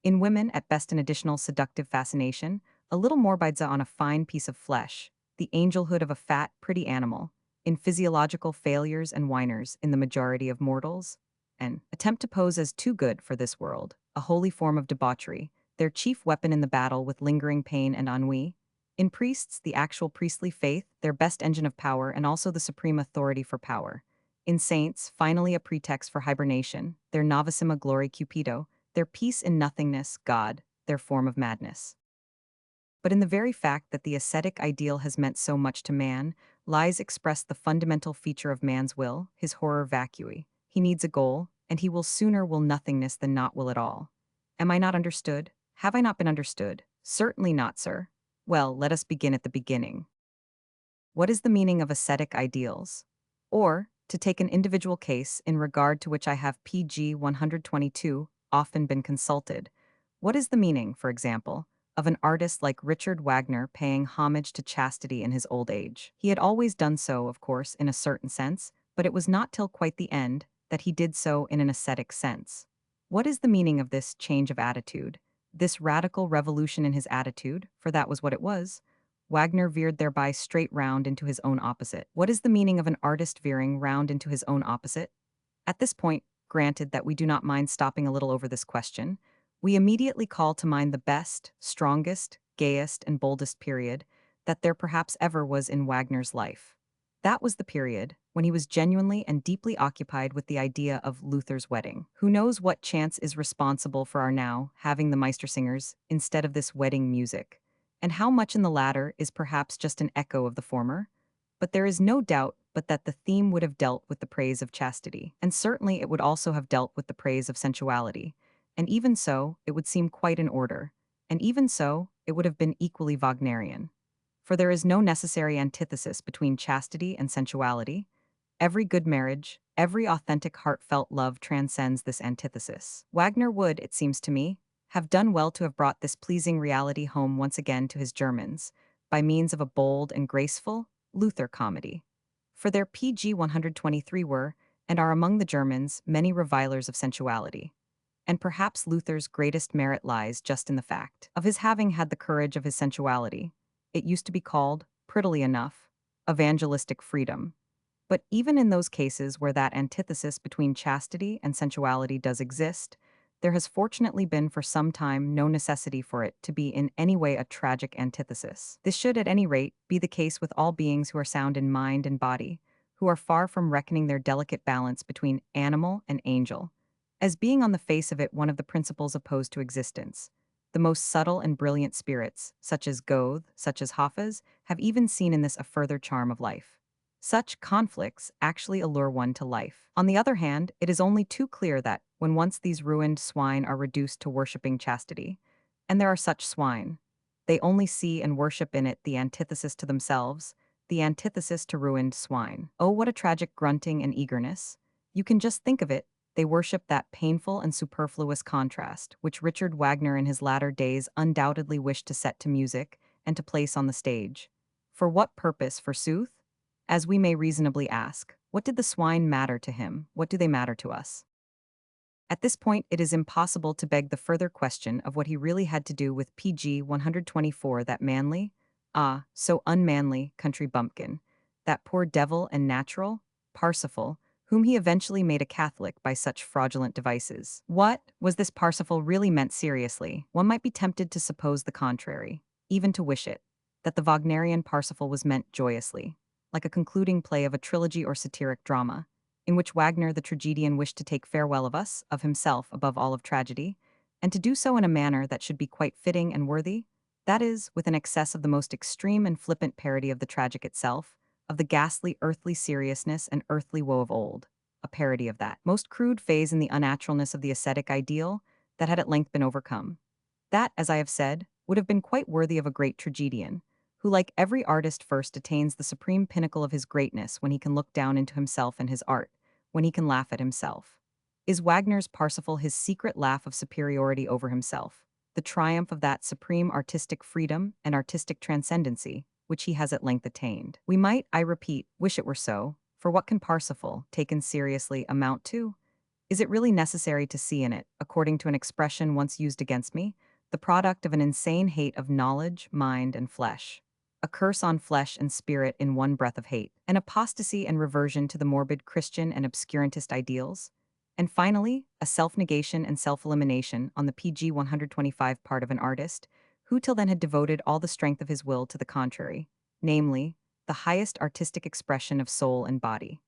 In women, at best an additional seductive fascination, a little morbidza on a fine piece of flesh, the angelhood of a fat, pretty animal. In physiological failures and whiners, in the majority of mortals, an attempt to pose as too good for this world, a holy form of debauchery, their chief weapon in the battle with lingering pain and ennui. In priests, the actual priestly faith, their best engine of power and also the supreme authority for power. In saints, finally a pretext for hibernation, their novissima glory Cupido, their peace in nothingness, God, their form of madness. But in the very fact that the ascetic ideal has meant so much to man, lies express the fundamental feature of man's will, his horror vacui. He needs a goal, and he will sooner will nothingness than not will at all. Am I not understood? Have I not been understood? Certainly not, sir. Well, let us begin at the beginning. What is the meaning of ascetic ideals? Or, to take an individual case in regard to which I have PG 122 often been consulted, what is the meaning, for example, of an artist like Richard Wagner paying homage to chastity in his old age? He had always done so, of course, in a certain sense, but it was not till quite the end that he did so in an ascetic sense. What is the meaning of this change of attitude, this radical revolution in his attitude, for that was what it was? Wagner veered thereby straight round into his own opposite. What is the meaning of an artist veering round into his own opposite? At this point, granted that we do not mind stopping a little over this question, we immediately call to mind the best, strongest, gayest, and boldest period that there perhaps ever was in Wagner's life. That was the period when he was genuinely and deeply occupied with the idea of Luther's wedding. Who knows what chance is responsible for our now having the Meistersingers instead of this wedding music? And how much in the latter is perhaps just an echo of the former? But there is no doubt but that the theme would have dealt with the praise of chastity, and certainly it would also have dealt with the praise of sensuality, and even so, it would seem quite in order, and even so, it would have been equally Wagnerian. For there is no necessary antithesis between chastity and sensuality. Every good marriage, every authentic heartfelt love transcends this antithesis. Wagner would, it seems to me, have done well to have brought this pleasing reality home once again to his Germans, by means of a bold and graceful Luther comedy. For their PG 123 were, and are among the Germans, many revilers of sensuality. And perhaps Luther's greatest merit lies just in the fact of his having had the courage of his sensuality. It used to be called, prettily enough, evangelistic freedom. But even in those cases where that antithesis between chastity and sensuality does exist, there has fortunately been for some time no necessity for it to be in any way a tragic antithesis. This should, at any rate, be the case with all beings who are sound in mind and body, who are far from reckoning their delicate balance between animal and angel, as being on the face of it one of the principles opposed to existence. The most subtle and brilliant spirits, such as Goethe, such as Hafez, have even seen in this a further charm of life. Such conflicts actually allure one to life. On the other hand, it is only too clear that, when once these ruined swine are reduced to worshipping chastity, and there are such swine, they only see and worship in it the antithesis to themselves, the antithesis to ruined swine. Oh, what a tragic grunting and eagerness! You can just think of it. They worship that painful and superfluous contrast, which Richard Wagner in his latter days undoubtedly wished to set to music and to place on the stage. For what purpose, forsooth? As we may reasonably ask, what did the swine matter to him? What do they matter to us? At this point, it is impossible to beg the further question of what he really had to do with PG 124, that manly, so unmanly, country bumpkin, that poor devil and natural, Parsifal, whom he eventually made a Catholic by such fraudulent devices. What was this Parsifal really meant seriously? One might be tempted to suppose the contrary, even to wish it, that the Wagnerian Parsifal was meant joyously, like a concluding play of a trilogy or satiric drama, in which Wagner the tragedian wished to take farewell of us, of himself above all of tragedy, and to do so in a manner that should be quite fitting and worthy, that is, with an excess of the most extreme and flippant parody of the tragic itself, of the ghastly earthly seriousness and earthly woe of old, a parody of that most crude phase in the unnaturalness of the ascetic ideal that had at length been overcome. That, as I have said, would have been quite worthy of a great tragedian, who, like every artist, first attains the supreme pinnacle of his greatness when he can look down into himself and his art, when he can laugh at himself. Is Wagner's Parsifal his secret laugh of superiority over himself, the triumph of that supreme artistic freedom and artistic transcendency which he has at length attained? We might, I repeat, wish it were so, for what can Parsifal, taken seriously, amount to? Is it really necessary to see in it, according to an expression once used against me, the product of an insane hate of knowledge, mind, and flesh? A curse on flesh and spirit in one breath of hate, an apostasy and reversion to the morbid Christian and obscurantist ideals? And finally, a self-negation and self-elimination on the PG 125 part of an artist, who till then had devoted all the strength of his will to the contrary, namely, the highest artistic expression of soul and body.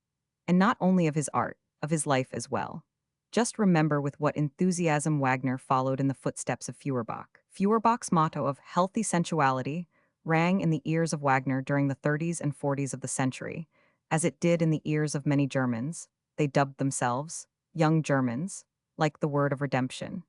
And not only of his art, of his life as well. Just remember with what enthusiasm Wagner followed in the footsteps of Feuerbach. Feuerbach's motto of healthy sensuality rang in the ears of Wagner during the 30s and 40s of the century, as it did in the ears of many Germans. They dubbed themselves young Germans, like the word of redemption.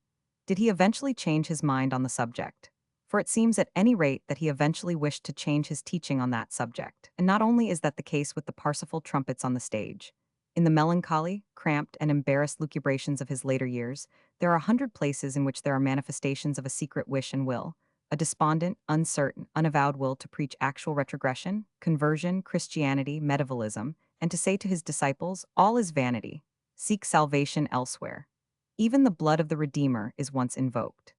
Did he eventually change his mind on the subject? For it seems at any rate that he eventually wished to change his teaching on that subject. And not only is that the case with the Parsifal trumpets on the stage. In the melancholy, cramped, and embarrassed lucubrations of his later years, there are 100 places in which there are manifestations of a secret wish and will, a despondent, uncertain, unavowed will to preach actual retrogression, conversion, Christianity, medievalism, and to say to his disciples, all is vanity, seek salvation elsewhere. Even the blood of the Redeemer is once invoked.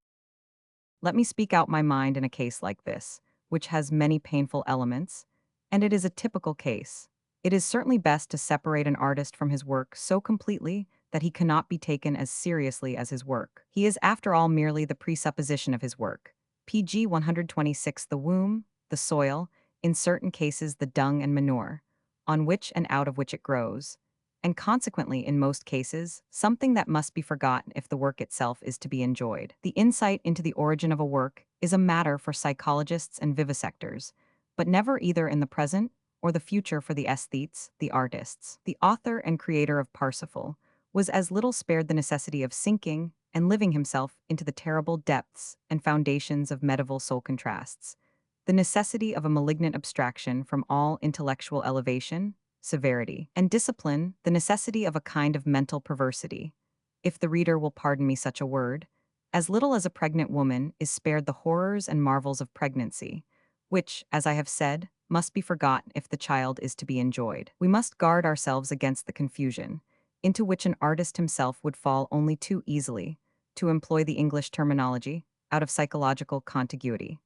Let me speak out my mind in a case like this, which has many painful elements, and it is a typical case. It is certainly best to separate an artist from his work so completely that he cannot be taken as seriously as his work. He is, after all, merely the presupposition of his work. PG 126 the womb, the soil, in certain cases the dung and manure, on which and out of which it grows, and consequently, in most cases, something that must be forgotten if the work itself is to be enjoyed. The insight into the origin of a work is a matter for psychologists and vivisectors, but never either in the present or the future for the aesthetes, the artists. The author and creator of Parsifal was as little spared the necessity of sinking and living himself into the terrible depths and foundations of medieval soul contrasts, the necessity of a malignant abstraction from all intellectual elevation, severity, and discipline, the necessity of a kind of mental perversity, if the reader will pardon me such a word, as little as a pregnant woman is spared the horrors and marvels of pregnancy, which, as I have said, must be forgotten if the child is to be enjoyed. We must guard ourselves against the confusion, into which an artist himself would fall only too easily, to employ the English terminology, out of psychological contiguity.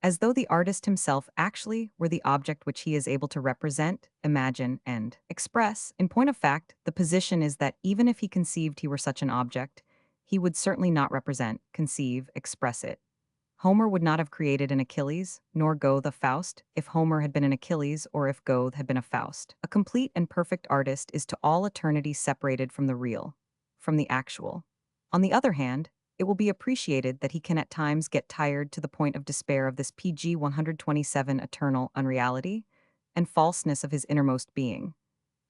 As though the artist himself actually were the object which he is able to represent, imagine, and express. In point of fact, the position is that even if he conceived he were such an object, he would certainly not represent, conceive, express it. Homer would not have created an Achilles, nor Goethe a Faust, if Homer had been an Achilles or if Goethe had been a Faust. A complete and perfect artist is to all eternity separated from the real, from the actual. On the other hand, it will be appreciated that he can at times get tired to the point of despair of this PG 127 eternal unreality and falseness of his innermost being,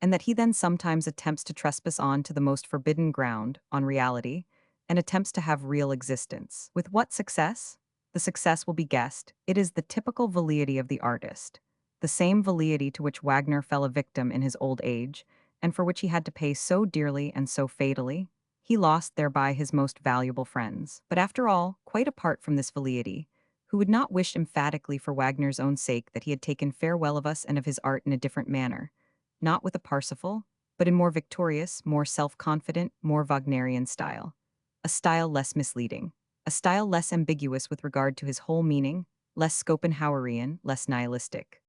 and that he then sometimes attempts to trespass on to the most forbidden ground, on reality, and attempts to have real existence. With what success? The success will be guessed. It is the typical velleity of the artist, the same velleity to which Wagner fell a victim in his old age, and for which he had to pay so dearly and so fatally. He lost thereby his most valuable friends. But after all, quite apart from this velleity, who would not wish emphatically for Wagner's own sake that he had taken farewell of us and of his art in a different manner, not with a Parsifal, but in more victorious, more self-confident, more Wagnerian style. A style less misleading. A style less ambiguous with regard to his whole meaning, less Schopenhauerian, less nihilistic.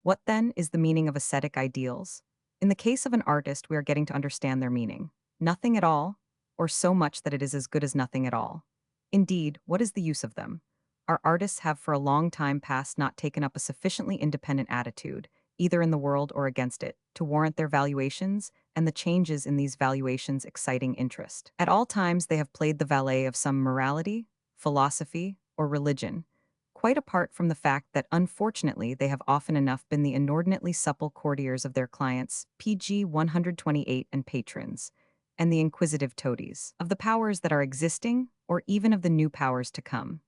What, then, is the meaning of ascetic ideals? In the case of an artist, we are getting to understand their meaning. Nothing at all, or so much that it is as good as nothing at all. Indeed, what is the use of them? Our artists have for a long time past not taken up a sufficiently independent attitude, either in the world or against it, to warrant their valuations, and the changes in these valuations exciting interest. At all times they have played the valet of some morality, philosophy, or religion, quite apart from the fact that unfortunately they have often enough been the inordinately supple courtiers of their clients, PG 128 and patrons, and the inquisitive toadies, of the powers that are existing, or even of the new powers to come.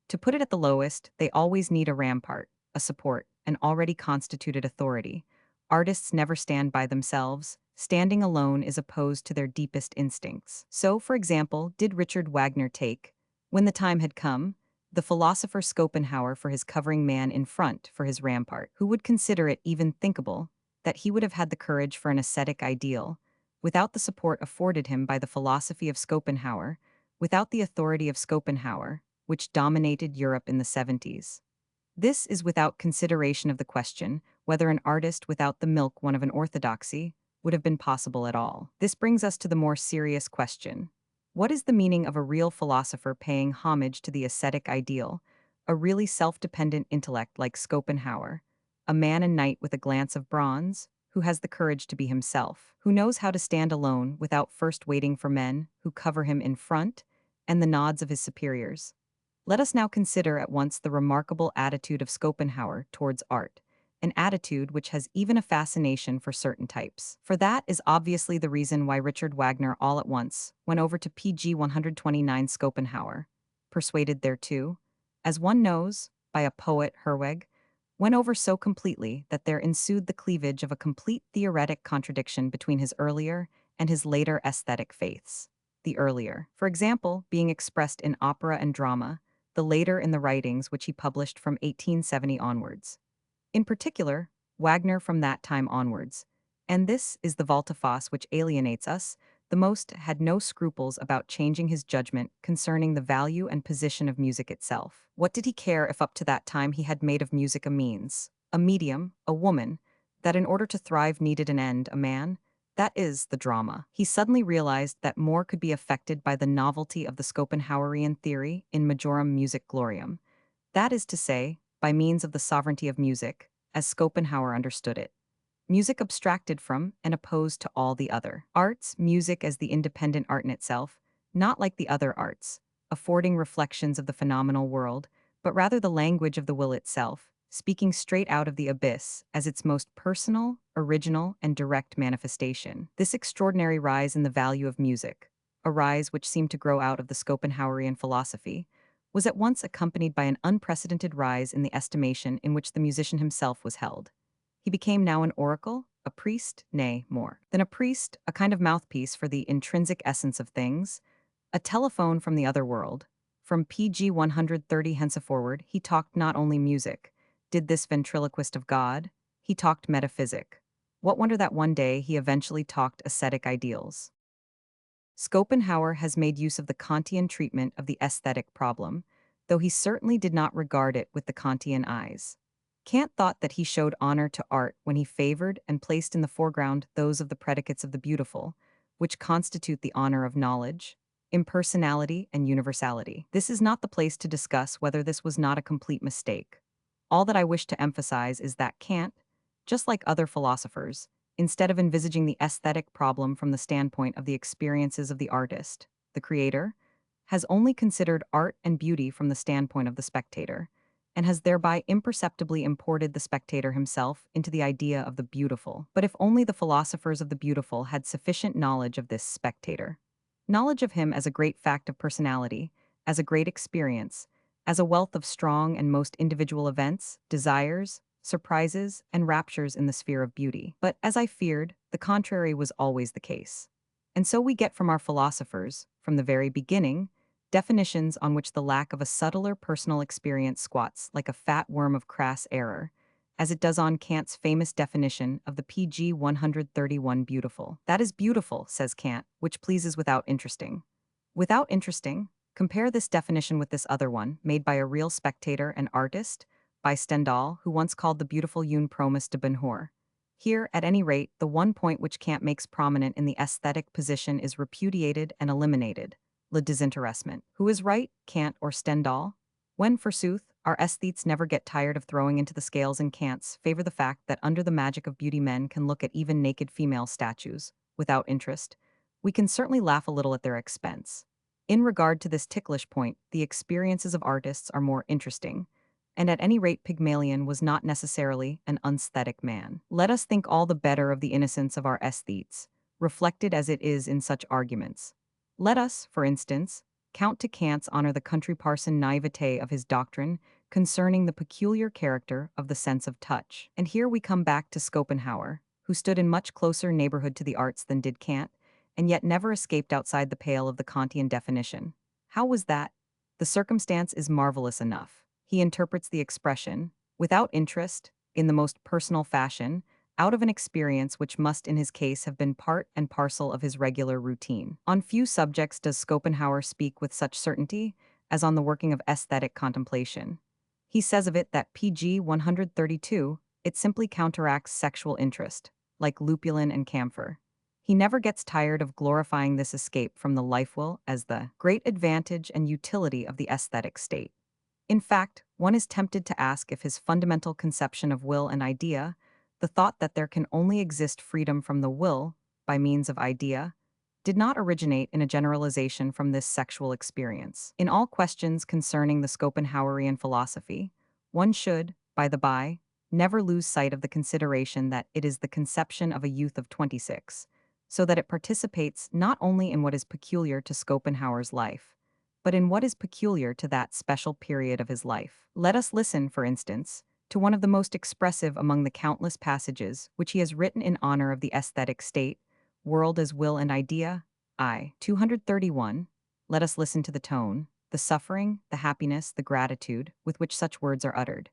To put it at the lowest, they always need a rampart, a support, an already constituted authority. Artists never stand by themselves, Standing alone is opposed to their deepest instincts. So, for example, did Richard Wagner take, when the time had come, the philosopher Schopenhauer for his covering man in front for his rampart? Who would consider it even thinkable that he would have had the courage for an ascetic ideal, without the support afforded him by the philosophy of Schopenhauer, without the authority of Schopenhauer, which dominated Europe in the 70s? This is without consideration of the question whether an artist without the milk one of an orthodoxy would have been possible at all. This brings us to the more serious question. What is the meaning of a real philosopher paying homage to the ascetic ideal, a really self-dependent intellect like Schopenhauer, a man and knight with a glance of bronze, who has the courage to be himself, who knows how to stand alone without first waiting for men who cover him in front and the nods of his superiors? Let us now consider at once the remarkable attitude of Schopenhauer towards art, an attitude which has even a fascination for certain types. For that is obviously the reason why Richard Wagner all at once went over to pg 129 Schopenhauer, persuaded thereto, as one knows, by a poet Herweg, went over so completely that there ensued the cleavage of a complete theoretic contradiction between his earlier and his later aesthetic faiths. The earlier, for example, being expressed in opera and drama, the later in the writings which he published from 1870 onwards. In particular, Wagner from that time onwards. And this is the volte-face which alienates us, the most had no scruples about changing his judgment concerning the value and position of music itself. What did he care if up to that time he had made of music a means, a medium, a woman, that in order to thrive needed an end, a man? That is the drama. He suddenly realized that more could be affected by the novelty of the Schopenhauerian theory in Majorum Music Gloriam. That is to say, by means of the sovereignty of music, as Schopenhauer understood it. Music abstracted from and opposed to all the other arts, music as the independent art in itself, not like the other arts, affording reflections of the phenomenal world, but rather the language of the will itself, speaking straight out of the abyss as its most personal, original, and direct manifestation. This extraordinary rise in the value of music, a rise which seemed to grow out of the Schopenhauerian philosophy, was at once accompanied by an unprecedented rise in the estimation in which the musician himself was held. He became now an oracle, a priest, nay, more than a priest, a kind of mouthpiece for the intrinsic essence of things, a telephone from the other world. From pg 130 henceforward, he talked not only music, did this ventriloquist of God, he talked metaphysic. What wonder that one day he eventually talked ascetic ideals. Schopenhauer has made use of the Kantian treatment of the aesthetic problem, though he certainly did not regard it with the Kantian eyes. Kant thought that he showed honor to art when he favored and placed in the foreground those of the predicates of the beautiful, which constitute the honor of knowledge, impersonality, and universality. This is not the place to discuss whether this was not a complete mistake. All that I wish to emphasize is that Kant, just like other philosophers, instead of envisaging the aesthetic problem from the standpoint of the experiences of the artist, the creator, has only considered art and beauty from the standpoint of the spectator, and has thereby imperceptibly imported the spectator himself into the idea of the beautiful. But if only the philosophers of the beautiful had sufficient knowledge of this spectator, knowledge of him as a great fact of personality, as a great experience, as a wealth of strong and most individual events, desires, surprises, and raptures in the sphere of beauty. But, as I feared, the contrary was always the case. And so we get from our philosophers, from the very beginning, definitions on which the lack of a subtler personal experience squats like a fat worm of crass error, as it does on Kant's famous definition of the pg 131 beautiful. That is beautiful, says Kant, which pleases without interesting. Without interesting, compare this definition with this other one, made by a real spectator and artist, by Stendhal, who once called the beautiful une promesse de bonheur. Here, at any rate, the one point which Kant makes prominent in the aesthetic position is repudiated and eliminated, le désintéressement. Who is right, Kant or Stendhal? When, forsooth, our aesthetes never get tired of throwing into the scales in Kant's favor the fact that under the magic of beauty men can look at even naked female statues, without interest, we can certainly laugh a little at their expense. In regard to this ticklish point, the experiences of artists are more interesting, and at any rate Pygmalion was not necessarily an unsthetic man. Let us think all the better of the innocence of our aesthetes, reflected as it is in such arguments. Let us, for instance, count to Kant's honor the country parson naivete of his doctrine concerning the peculiar character of the sense of touch. And here we come back to Schopenhauer, who stood in much closer neighborhood to the arts than did Kant, and yet never escaped outside the pale of the Kantian definition. How was that? The circumstance is marvelous enough. He interprets the expression, without interest, in the most personal fashion, out of an experience which must in his case have been part and parcel of his regular routine. On few subjects does Schopenhauer speak with such certainty as on the working of aesthetic contemplation. He says of it that pg 132, it simply counteracts sexual interest, like lupulin and camphor. He never gets tired of glorifying this escape from the life will as the great advantage and utility of the aesthetic state. In fact, one is tempted to ask if his fundamental conception of will and idea, the thought that there can only exist freedom from the will by means of idea, did not originate in a generalization from this sexual experience. In all questions concerning the Schopenhauerian philosophy, one should, by the by, never lose sight of the consideration that it is the conception of a youth of 26, so that it participates not only in what is peculiar to Schopenhauer's life, but in what is peculiar to that special period of his life. Let us listen, for instance, to one of the most expressive among the countless passages which he has written in honor of the aesthetic state, World as Will and Idea, I. 231. Let us listen to the tone, the suffering, the happiness, the gratitude with which such words are uttered.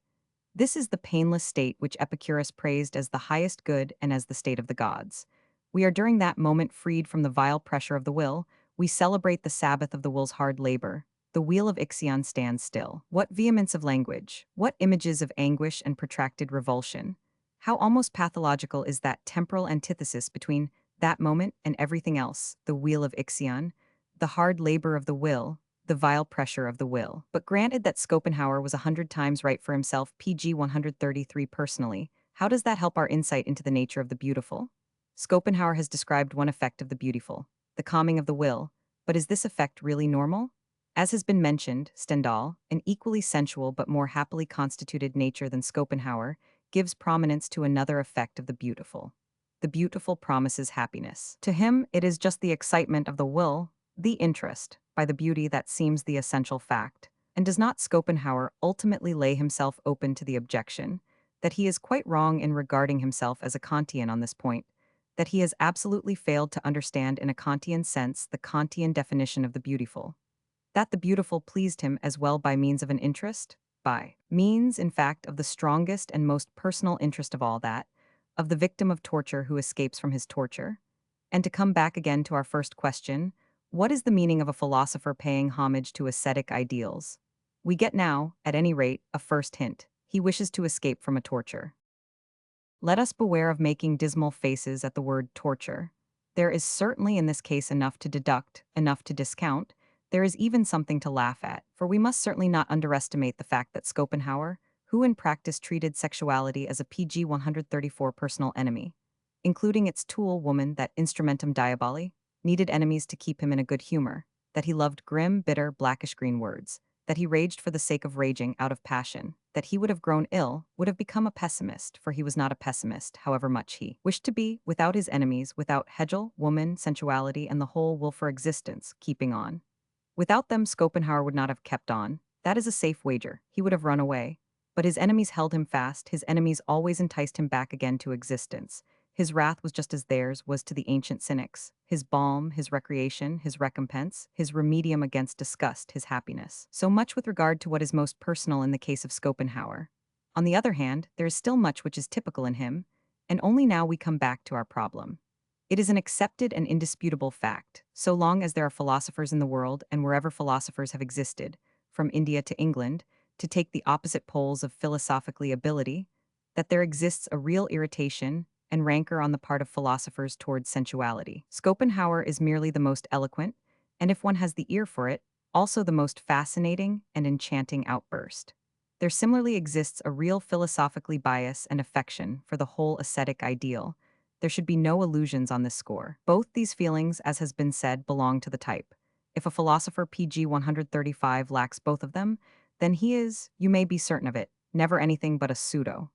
This is the painless state which Epicurus praised as the highest good and as the state of the gods. We are during that moment freed from the vile pressure of the will. We celebrate the Sabbath of the will's hard labor. The wheel of Ixion stands still. What vehemence of language! What images of anguish and protracted revulsion! How almost pathological is that temporal antithesis between that moment and everything else, the wheel of Ixion, the hard labor of the will, the vile pressure of the will. But granted that Schopenhauer was 100 times right for himself, pg 133 personally, how does that help our insight into the nature of the beautiful? Schopenhauer has described one effect of the beautiful, the calming of the will, but is this effect really normal? As has been mentioned, Stendhal, an equally sensual but more happily constituted nature than Schopenhauer, gives prominence to another effect of the beautiful. The beautiful promises happiness. To him, it is just the excitement of the will, the interest, by the beauty that seems the essential fact. And does not Schopenhauer ultimately lay himself open to the objection that he is quite wrong in regarding himself as a Kantian on this point, that he has absolutely failed to understand in a Kantian sense the Kantian definition of the beautiful? That the beautiful pleased him as well by means of an interest, by means, in fact, of the strongest and most personal interest of all, that of the victim of torture who escapes from his torture? And to come back again to our first question, what is the meaning of a philosopher paying homage to ascetic ideals? We get now, at any rate, a first hint. He wishes to escape from a torture. Let us beware of making dismal faces at the word torture. There is certainly in this case enough to deduct, enough to discount. There is even something to laugh at, for we must certainly not underestimate the fact that Schopenhauer, who in practice treated sexuality as a pg 134 personal enemy, including its tool woman, that instrumentum diaboli, needed enemies to keep him in a good humor, that he loved grim, bitter, blackish-green words, that he raged for the sake of raging out of passion, that he would have grown ill, would have become a pessimist, for he was not a pessimist, however much he wished to be, without his enemies, without Hegel, woman, sensuality, and the whole will for existence, keeping on. Without them, Schopenhauer would not have kept on. That is a safe wager. He would have run away. But his enemies held him fast. His enemies always enticed him back again to existence. His wrath was just as theirs was to the ancient cynics. His balm, his recreation, his recompense, his remedium against disgust, his happiness. So much with regard to what is most personal in the case of Schopenhauer. On the other hand, there is still much which is typical in him, and only now we come back to our problem. It is an accepted and indisputable fact, so long as there are philosophers in the world and wherever philosophers have existed, from India to England, to take the opposite poles of philosophically ability, that there exists a real irritation and rancor on the part of philosophers towards sensuality. Schopenhauer is merely the most eloquent, and if one has the ear for it, also the most fascinating and enchanting outburst. There similarly exists a real philosophically bias and affection for the whole ascetic ideal. There should be no illusions on this score. Both these feelings, as has been said, belong to the type. If a philosopher pg 135 lacks both of them, then he is, you may be certain of it, never anything but a pseudo.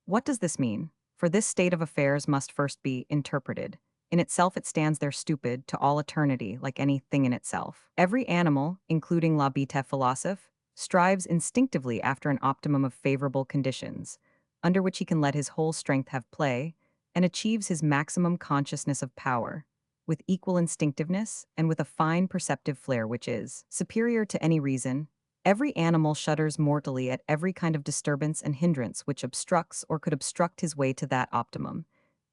What does this mean? For this state of affairs must first be interpreted. In itself it stands there stupid to all eternity, like any thing in itself. Every animal, including l'habitat philosophe, strives instinctively after an optimum of favorable conditions, under which he can let his whole strength have play, and achieves his maximum consciousness of power, with equal instinctiveness and with a fine perceptive flair which is superior to any reason. Every animal shudders mortally at every kind of disturbance and hindrance which obstructs or could obstruct his way to that optimum.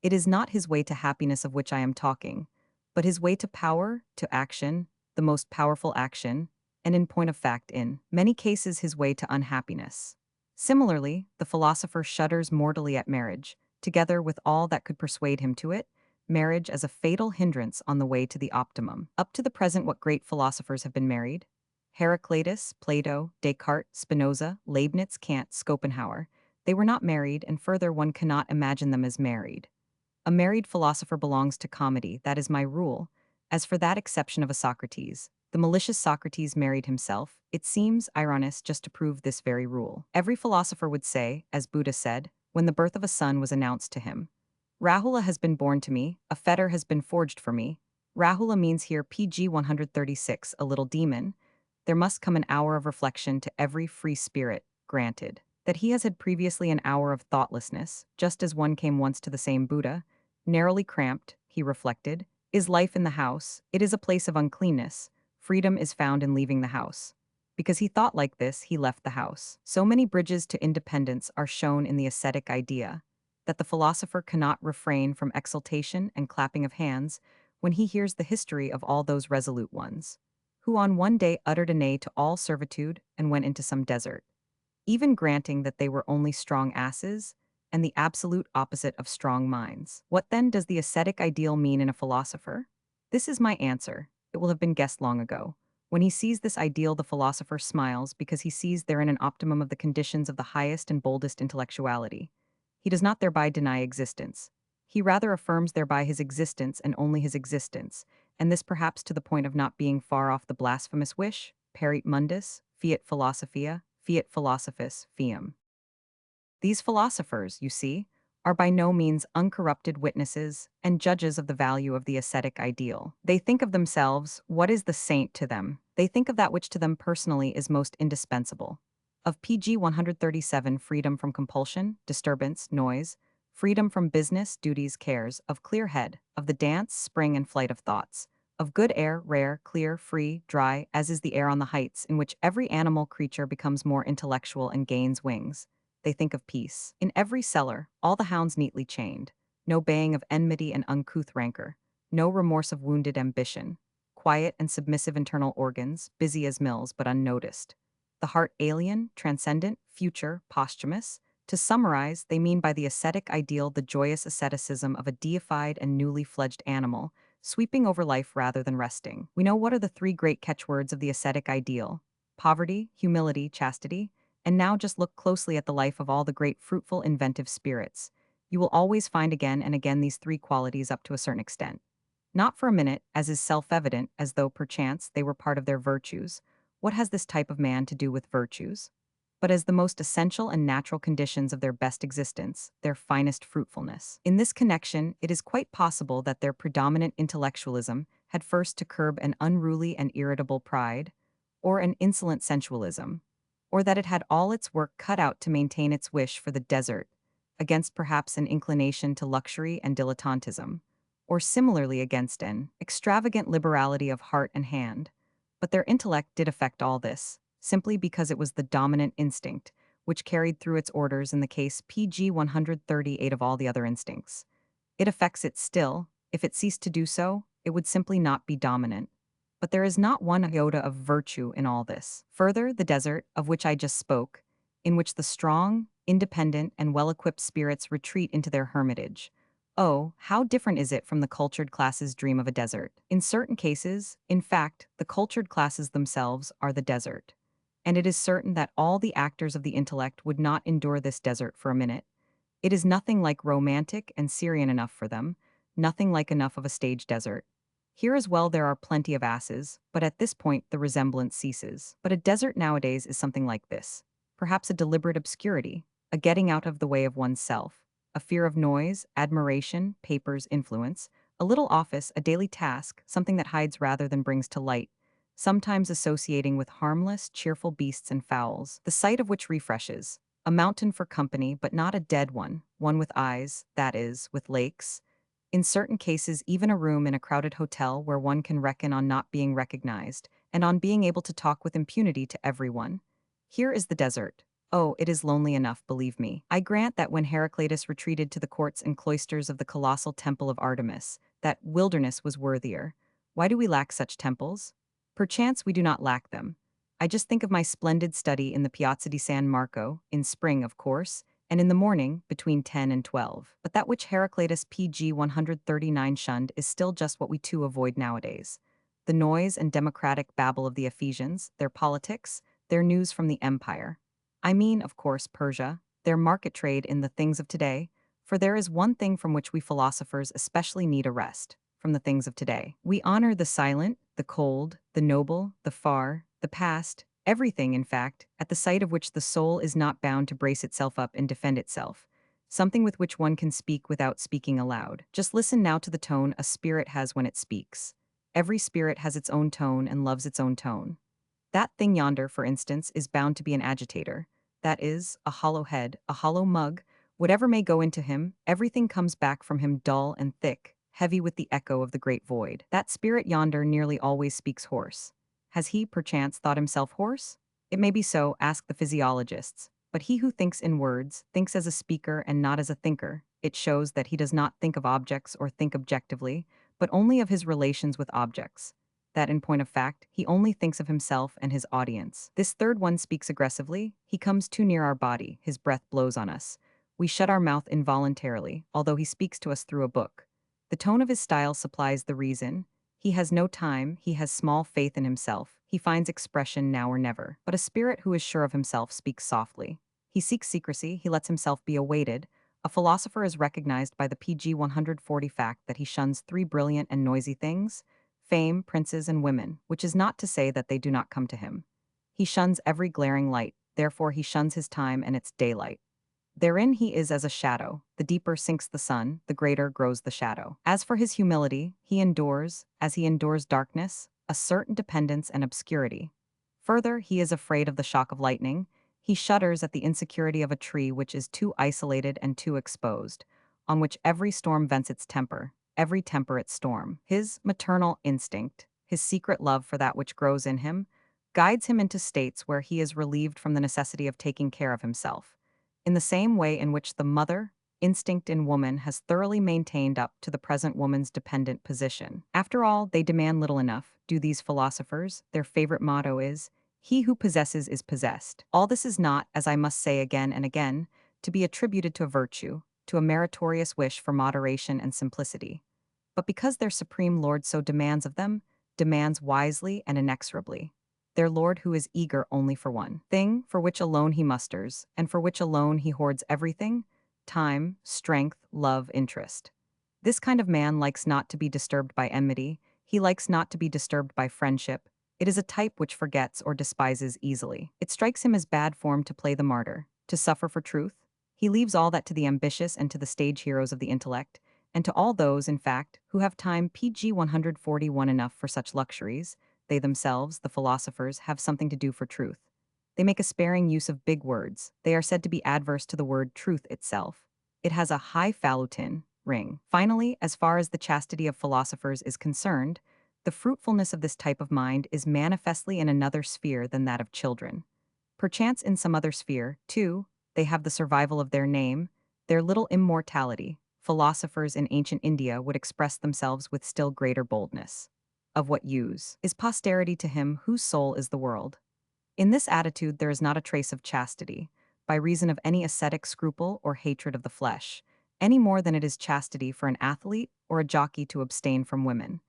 It is not his way to happiness of which I am talking, but his way to power, to action, the most powerful action, and in point of fact, in many cases, his way to unhappiness. Similarly, the philosopher shudders mortally at marriage, together with all that could persuade him to it, marriage as a fatal hindrance on the way to the optimum. Up to the present, what great philosophers have been married? Heraclitus, Plato, Descartes, Spinoza, Leibniz, Kant, Schopenhauer. They were not married, and further, one cannot imagine them as married. A married philosopher belongs to comedy, that is my rule. As for that exception of a Socrates, the malicious Socrates married himself, it seems ironous just to prove this very rule. Every philosopher would say, as Buddha said, when the birth of a son was announced to him, Rahula has been born to me, a fetter has been forged for me. Rahula means here PG 136, a little demon. There must come an hour of reflection to every free spirit, granted. That he has had previously an hour of thoughtlessness, just as one came once to the same Buddha. Narrowly cramped, he reflected, is life in the house, it is a place of uncleanness. Freedom is found in leaving the house. Because he thought like this, he left the house. So many bridges to independence are shown in the ascetic idea, that the philosopher cannot refrain from exultation and clapping of hands when he hears the history of all those resolute ones, who on one day uttered a nay to all servitude and went into some desert. Even granting that they were only strong asses, and the absolute opposite of strong minds. What then does the ascetic ideal mean in a philosopher? This is my answer. It will have been guessed long ago. When he sees this ideal, the philosopher smiles because he sees therein an optimum of the conditions of the highest and boldest intellectuality. He does not thereby deny existence. He rather affirms thereby his existence and only his existence, and this perhaps to the point of not being far off the blasphemous wish, perit mundus, fiat philosophia, fiat philosophus, fium. These philosophers, you see, are by no means uncorrupted witnesses and judges of the value of the ascetic ideal. They think of themselves, what is the saint to them? They think of that which to them personally is most indispensable. Of PG 137, freedom from compulsion, disturbance, noise, freedom from business, duties, cares, of clear head, of the dance, spring, and flight of thoughts, of good air, rare, clear, free, dry, as is the air on the heights, in which every animal creature becomes more intellectual and gains wings. They think of peace. In every cellar, all the hounds neatly chained, no baying of enmity and uncouth rancor, no remorse of wounded ambition, quiet and submissive internal organs, busy as mills but unnoticed. The heart alien, transcendent, future, posthumous. To summarize, they mean by the ascetic ideal the joyous asceticism of a deified and newly fledged animal, sweeping over life rather than resting. We know what are the three great catchwords of the ascetic ideal: poverty, humility, chastity. And now just look closely at the life of all the great fruitful inventive spirits. You will always find again and again these three qualities up to a certain extent. Not for a minute, as is self-evident, as though perchance they were part of their virtues. What has this type of man to do with virtues? But as the most essential and natural conditions of their best existence, their finest fruitfulness. In this connection, it is quite possible that their predominant intellectualism had first to curb an unruly and irritable pride, or an insolent sensualism, or that it had all its work cut out to maintain its wish for the desert, against perhaps an inclination to luxury and dilettantism, or similarly against an extravagant liberality of heart and hand. But their intellect did affect all this, simply because it was the dominant instinct, which carried through its orders in the case PG 138 of all the other instincts. It affects it still. If it ceased to do so, it would simply not be dominant. But there is not one iota of virtue in all this. Further, the desert, of which I just spoke, in which the strong, independent, and well-equipped spirits retreat into their hermitage. Oh, how different is it from the cultured classes' dream of a desert. In certain cases, in fact, the cultured classes themselves are the desert. And it is certain that all the actors of the intellect would not endure this desert for a minute. It is nothing like romantic and Syrian enough for them, nothing like enough of a stage desert. Here as well there are plenty of asses, but at this point the resemblance ceases. But a desert nowadays is something like this. Perhaps a deliberate obscurity, a getting out of the way of oneself, a fear of noise, admiration, papers, influence, a little office, a daily task, something that hides rather than brings to light, sometimes associating with harmless, cheerful beasts and fowls, the sight of which refreshes, a mountain for company, but not a dead one with eyes, that is, with lakes. In certain cases, even a room in a crowded hotel where one can reckon on not being recognized, and on being able to talk with impunity to everyone. Here is the desert. Oh, it is lonely enough, believe me. I grant that when Heraclitus retreated to the courts and cloisters of the colossal temple of Artemis, that wilderness was worthier. Why do we lack such temples? Perchance we do not lack them. I just think of my splendid study in the Piazza di San Marco, in spring, of course, and in the morning, between 10 and 12. But that which Heraclitus PG 139 shunned is still just what we too avoid nowadays. The noise and democratic babble of the Ephesians, their politics, their news from the empire. I mean, of course, Persia, their market trade in the things of today, for there is one thing from which we philosophers especially need a rest, from the things of today. We honor the silent, the cold, the noble, the far, the past, everything, in fact, at the sight of which the soul is not bound to brace itself up and defend itself, something with which one can speak without speaking aloud. Just listen now to the tone a spirit has when it speaks. Every spirit has its own tone and loves its own tone. That thing yonder, for instance, is bound to be an agitator. That is, a hollow head, a hollow mug, whatever may go into him, everything comes back from him dull and thick, heavy with the echo of the great void. That spirit yonder nearly always speaks hoarse. Has he, perchance, thought himself hoarse? It may be so, ask the physiologists. But he who thinks in words, thinks as a speaker and not as a thinker. It shows that he does not think of objects or think objectively, but only of his relations with objects. That in point of fact, he only thinks of himself and his audience. This third one speaks aggressively. He comes too near our body, his breath blows on us. We shut our mouth involuntarily, although he speaks to us through a book. The tone of his style supplies the reason. He has no time, he has small faith in himself, he finds expression now or never. But a spirit who is sure of himself speaks softly. He seeks secrecy, he lets himself be awaited. A philosopher is recognized by the PG 140 fact that he shuns three brilliant and noisy things: fame, princes, and women, which is not to say that they do not come to him. He shuns every glaring light, therefore he shuns his time and its daylight. Therein he is as a shadow. The deeper sinks the sun, the greater grows the shadow. As for his humility, he endures, as he endures darkness, a certain dependence and obscurity. Further, he is afraid of the shock of lightning. He shudders at the insecurity of a tree which is too isolated and too exposed, on which every storm vents its temper, every temper its storm. His maternal instinct, his secret love for that which grows in him, guides him into states where he is relieved from the necessity of taking care of himself, in the same way in which the mother instinct in woman has thoroughly maintained up to the present woman's dependent position. After all, they demand little enough, do these philosophers. Their favorite motto is, "He who possesses is possessed." All this is not, as I must say again and again, to be attributed to a virtue, to a meritorious wish for moderation and simplicity, but because their supreme Lord so demands of them, demands wisely and inexorably. Their Lord who is eager only for one thing, for which alone he musters, and for which alone he hoards everything: time, strength, love, interest. This kind of man likes not to be disturbed by enmity, he likes not to be disturbed by friendship. It is a type which forgets or despises easily. It strikes him as bad form to play the martyr, to suffer for truth. He leaves all that to the ambitious and to the stage heroes of the intellect, and to all those, in fact, who have time PG 141 enough for such luxuries. They themselves, the philosophers, have something to do for truth. They make a sparing use of big words. They are said to be adverse to the word truth itself. It has a highfalutin ring. Finally, as far as the chastity of philosophers is concerned, the fruitfulness of this type of mind is manifestly in another sphere than that of children. Perchance in some other sphere, too, they have the survival of their name, their little immortality. Philosophers in ancient India would express themselves with still greater boldness. Of what use is posterity to him whose soul is the world? In this attitude there is not a trace of chastity, by reason of any ascetic scruple or hatred of the flesh, any more than it is chastity for an athlete or a jockey to abstain from women.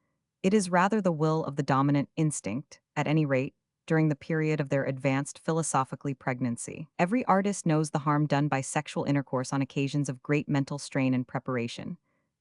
It is rather the will of the dominant instinct, at any rate, during the period of their advanced philosophically pregnancy. Every artist knows the harm done by sexual intercourse on occasions of great mental strain and preparation.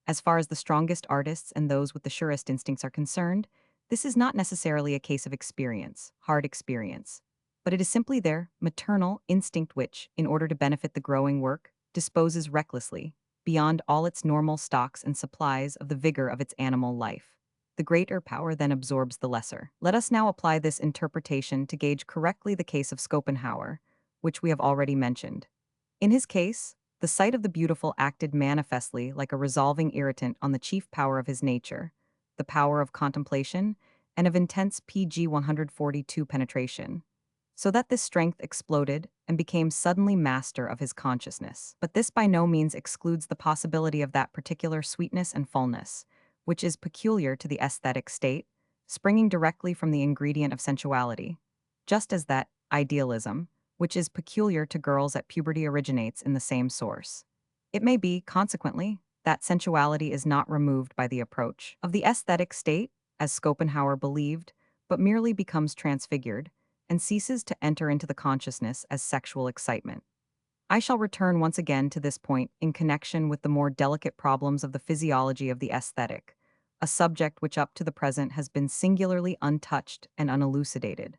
As far as the strongest artists and those with the surest instincts are concerned, this is not necessarily a case of experience, hard experience, but it is simply their maternal instinct which, in order to benefit the growing work, disposes recklessly, beyond all its normal stocks and supplies of the vigor of its animal life. The greater power then absorbs the lesser. Let us now apply this interpretation to gauge correctly the case of Schopenhauer, which we have already mentioned. In his case, the sight of the beautiful acted manifestly like a resolving irritant on the chief power of his nature, the power of contemplation and of intense PG 142 penetration, so that this strength exploded and became suddenly master of his consciousness. But this by no means excludes the possibility of that particular sweetness and fullness, which is peculiar to the aesthetic state, springing directly from the ingredient of sensuality, just as that idealism, which is peculiar to girls at puberty, originates in the same source. It may be, consequently, that sensuality is not removed by the approach of the aesthetic state, as Schopenhauer believed, but merely becomes transfigured and ceases to enter into the consciousness as sexual excitement. I shall return once again to this point in connection with the more delicate problems of the physiology of the aesthetic, a subject which up to the present has been singularly untouched and unelucidated.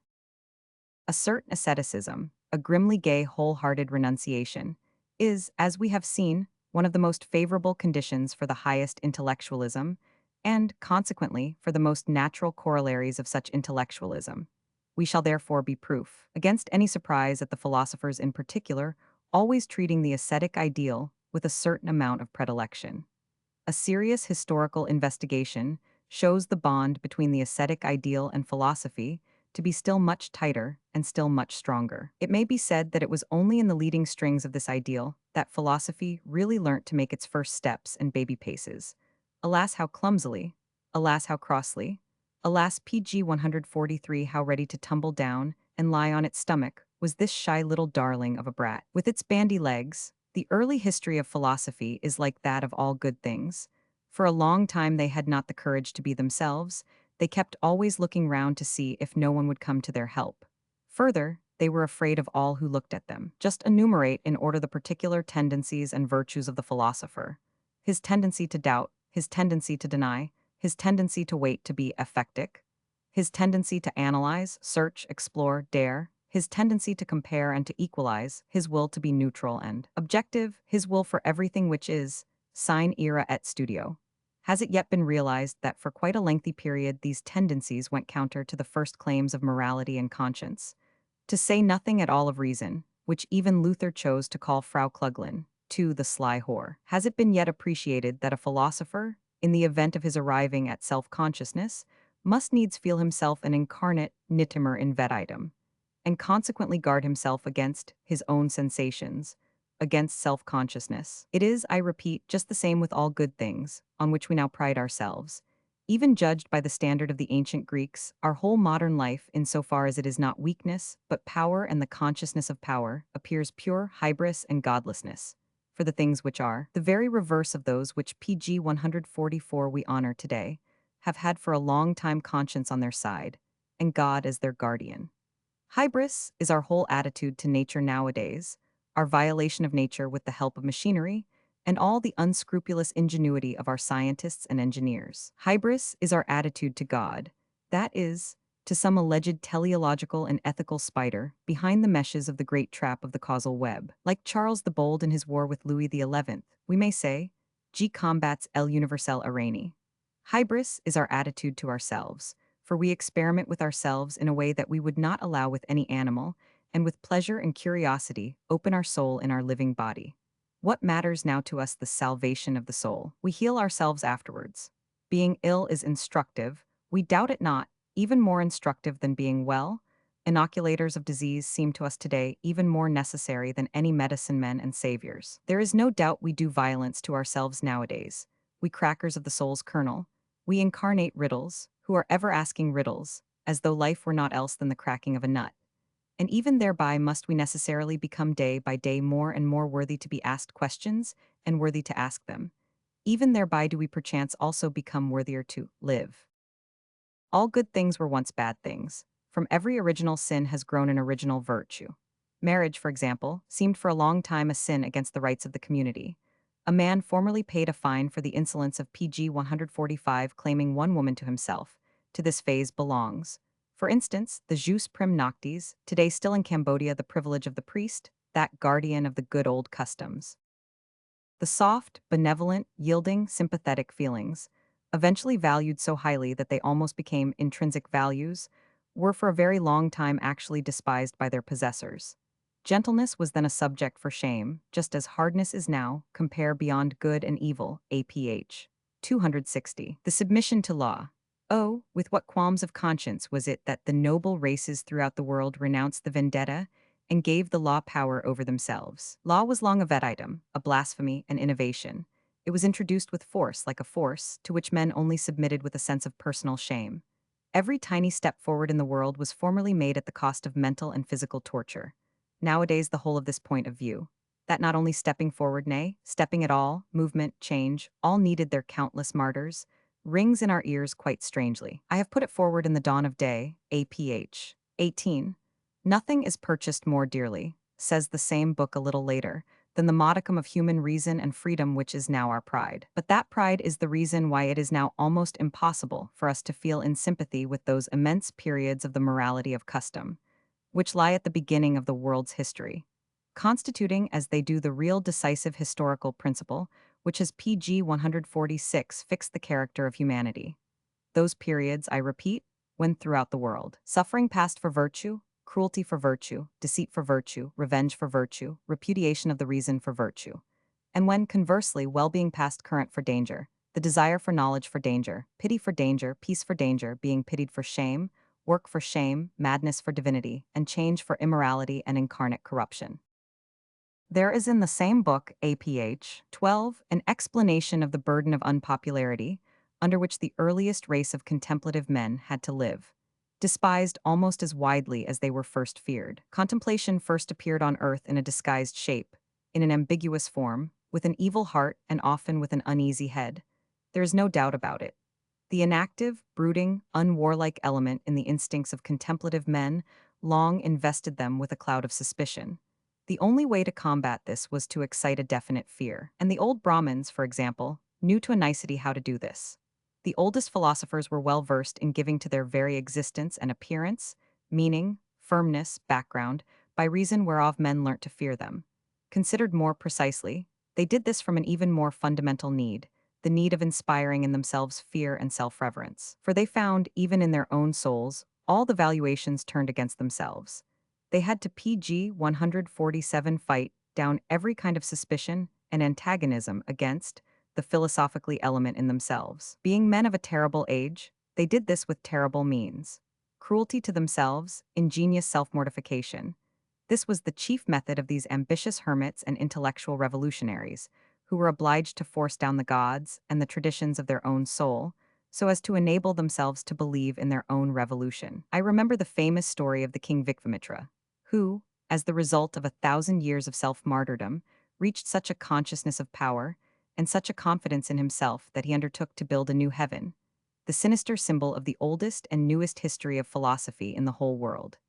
Assert asceticism, a grimly gay wholehearted renunciation, is, as we have seen, one of the most favorable conditions for the highest intellectualism, and, consequently, for the most natural corollaries of such intellectualism. We shall therefore be proof, against any surprise at the philosophers in particular, always treating the ascetic ideal with a certain amount of predilection. A serious historical investigation shows the bond between the ascetic ideal and philosophy to be still much tighter and still much stronger. It may be said that it was only in the leading strings of this ideal that philosophy really learnt to make its first steps and baby paces. Alas, how clumsily! Alas, how crossly! Alas, PG 143, how ready to tumble down and lie on its stomach was this shy little darling of a brat. With its bandy legs, the early history of philosophy is like that of all good things. For a long time they had not the courage to be themselves. They kept always looking round to see if no one would come to their help. Further, they were afraid of all who looked at them. Just enumerate in order the particular tendencies and virtues of the philosopher. His tendency to doubt, his tendency to deny, his tendency to wait to be aphatic, his tendency to analyze, search, explore, dare, his tendency to compare and to equalize, his will to be neutral and objective, his will for everything which is sine ira et studio. Has it yet been realized that for quite a lengthy period these tendencies went counter to the first claims of morality and conscience? To say nothing at all of reason, which even Luther chose to call Frau Kluglin, to the sly whore. Has it been yet appreciated that a philosopher, in the event of his arriving at self-consciousness, must needs feel himself an incarnate nitimer in item, and consequently guard himself against his own sensations, against self-consciousness? It is, I repeat, just the same with all good things, on which we now pride ourselves. Even judged by the standard of the ancient Greeks, our whole modern life, insofar as it is not weakness, but power and the consciousness of power, appears pure hybris and godlessness, for the things which are the very reverse of those which PG 144 we honor today, have had for a long time conscience on their side, and God as their guardian. Hybris is our whole attitude to nature nowadays, our violation of nature with the help of machinery, and all the unscrupulous ingenuity of our scientists and engineers. Hybris is our attitude to God, that is, to some alleged teleological and ethical spider behind the meshes of the great trap of the causal web. Like Charles the Bold in his war with Louis XI, we may say, G combats el universel arani. Hybris is our attitude to ourselves, for we experiment with ourselves in a way that we would not allow with any animal, and with pleasure and curiosity open our soul in our living body. What matters now to us the salvation of the soul? We heal ourselves afterwards. Being ill is instructive, we doubt it not, even more instructive than being well. Inoculators of disease seem to us today even more necessary than any medicine men and saviors. There is no doubt we do violence to ourselves nowadays. We crackers of the soul's kernel, we incarnate riddles, who are ever asking riddles, as though life were not else than the cracking of a nut. And even thereby must we necessarily become day by day more and more worthy to be asked questions, and worthy to ask them. Even thereby do we perchance also become worthier to live. All good things were once bad things. From every original sin has grown an original virtue. Marriage, for example, seemed for a long time a sin against the rights of the community. A man formerly paid a fine for the insolence of PG 145 claiming one woman to himself. To this phase belongs, for instance, the jus prim noctis, today still in Cambodia the privilege of the priest, that guardian of the good old customs. The soft, benevolent, yielding, sympathetic feelings, eventually valued so highly that they almost became intrinsic values, were for a very long time actually despised by their possessors. Gentleness was then a subject for shame, just as hardness is now, compare Beyond Good and Evil, APH. 260. The submission to law. Oh, with what qualms of conscience was it that the noble races throughout the world renounced the vendetta and gave the law power over themselves? Law was long a vet item, a blasphemy, an innovation. It was introduced with force, like a force, to which men only submitted with a sense of personal shame. Every tiny step forward in the world was formerly made at the cost of mental and physical torture. Nowadays, the whole of this point of view, that not only stepping forward, nay, stepping at all, movement, change, all needed their countless martyrs, rings in our ears quite strangely. I have put it forward in the dawn of day, APH. 18. Nothing is purchased more dearly, says the same book a little later, than the modicum of human reason and freedom which is now our pride. But that pride is the reason why it is now almost impossible for us to feel in sympathy with those immense periods of the morality of custom, which lie at the beginning of the world's history, constituting as they do the real decisive historical principle, which has PG 146 fixed the character of humanity. Those periods, I repeat, when throughout the world, suffering passed for virtue, cruelty for virtue, deceit for virtue, revenge for virtue, repudiation of the reason for virtue. And when, conversely, well-being passed current for danger, the desire for knowledge for danger, pity for danger, peace for danger, being pitied for shame, work for shame, madness for divinity, and change for immorality and incarnate corruption. There is in the same book, APH 12, an explanation of the burden of unpopularity under which the earliest race of contemplative men had to live, despised almost as widely as they were first feared. Contemplation first appeared on earth in a disguised shape, in an ambiguous form, with an evil heart and often with an uneasy head. There is no doubt about it. The inactive, brooding, unwarlike element in the instincts of contemplative men long invested them with a cloud of suspicion. The only way to combat this was to excite a definite fear, and the old Brahmins, for example, knew to a nicety how to do this. The oldest philosophers were well versed in giving to their very existence and appearance, meaning, firmness, background, by reason whereof men learnt to fear them. Considered more precisely, they did this from an even more fundamental need, the need of inspiring in themselves fear and self-reverence. For they found, even in their own souls, all the valuations turned against themselves. They had to PG 147 fight down every kind of suspicion and antagonism against the philosophically element in themselves. Being men of a terrible age, they did this with terrible means. Cruelty to themselves, ingenious self-mortification. This was the chief method of these ambitious hermits and intellectual revolutionaries, who were obliged to force down the gods and the traditions of their own soul, so as to enable themselves to believe in their own revolution. I remember the famous story of the king Vikvamitra, who, as the result of 1,000 years of self-martyrdom, reached such a consciousness of power and such a confidence in himself that he undertook to build a new heaven, the sinister symbol of the oldest and newest history of philosophy in the whole world.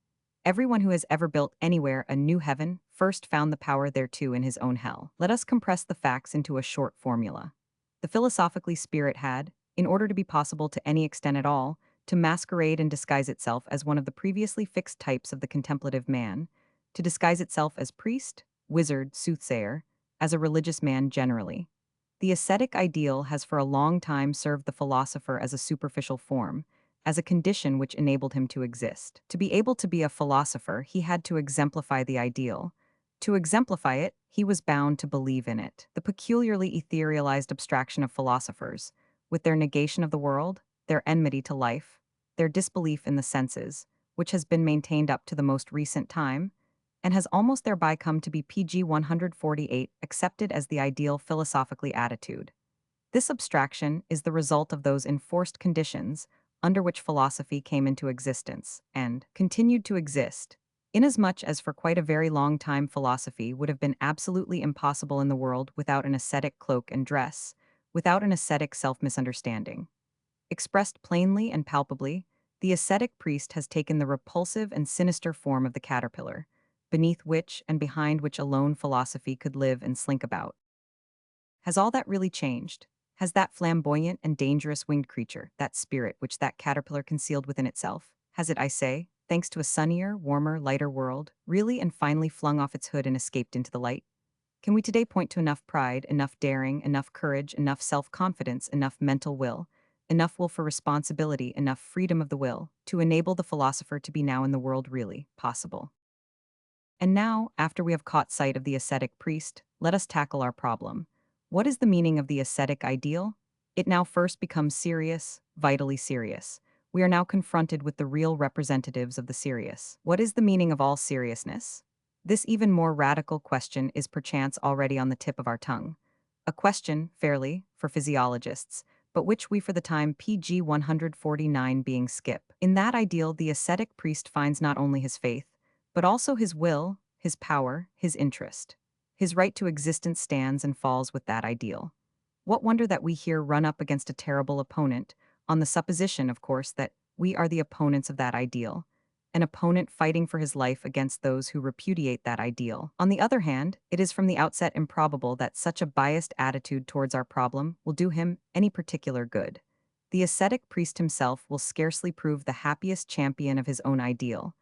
Everyone who has ever built anywhere a new heaven first found the power thereto in his own hell. Let us compress the facts into a short formula. The philosophically spirit had, in order to be possible to any extent at all, to masquerade and disguise itself as one of the previously fixed types of the contemplative man, to disguise itself as priest, wizard, soothsayer, as a religious man generally. The ascetic ideal has for a long time served the philosopher as a superficial form, as a condition which enabled him to exist. To be able to be a philosopher, he had to exemplify the ideal. To exemplify it, he was bound to believe in it. The peculiarly etherealized abstraction of philosophers, with their negation of the world, their enmity to life, their disbelief in the senses, which has been maintained up to the most recent time, and has almost thereby come to be PG 148 accepted as the ideal philosophically attitude. This abstraction is the result of those enforced conditions under which philosophy came into existence, and continued to exist, inasmuch as for quite a very long time philosophy would have been absolutely impossible in the world without an ascetic cloak and dress, without an ascetic self-misunderstanding. Expressed plainly and palpably, the ascetic priest has taken the repulsive and sinister form of the caterpillar, beneath which and behind which alone philosophy could live and slink about. Has all that really changed? Has that flamboyant and dangerous winged creature, that spirit which that caterpillar concealed within itself, has it, I say, thanks to a sunnier, warmer, lighter world, really and finally flung off its hood and escaped into the light? Can we today point to enough pride, enough daring, enough courage, enough self-confidence, enough mental will, enough will for responsibility, enough freedom of the will, to enable the philosopher to be now in the world really possible? And now, after we have caught sight of the ascetic priest, let us tackle our problem. What is the meaning of the ascetic ideal? It now first becomes serious, vitally serious. We are now confronted with the real representatives of the serious. What is the meaning of all seriousness? This even more radical question is perchance already on the tip of our tongue. A question, fairly, for physiologists, but which we for the time PG 149 being skip. In that ideal, the ascetic priest finds not only his faith, but also his will, his power, his interest. His right to existence stands and falls with that ideal. What wonder that we here run up against a terrible opponent, on the supposition, of course, that we are the opponents of that ideal, an opponent fighting for his life against those who repudiate that ideal. On the other hand, it is from the outset improbable that such a biased attitude towards our problem will do him any particular good. The ascetic priest himself will scarcely prove the happiest champion of his own ideal,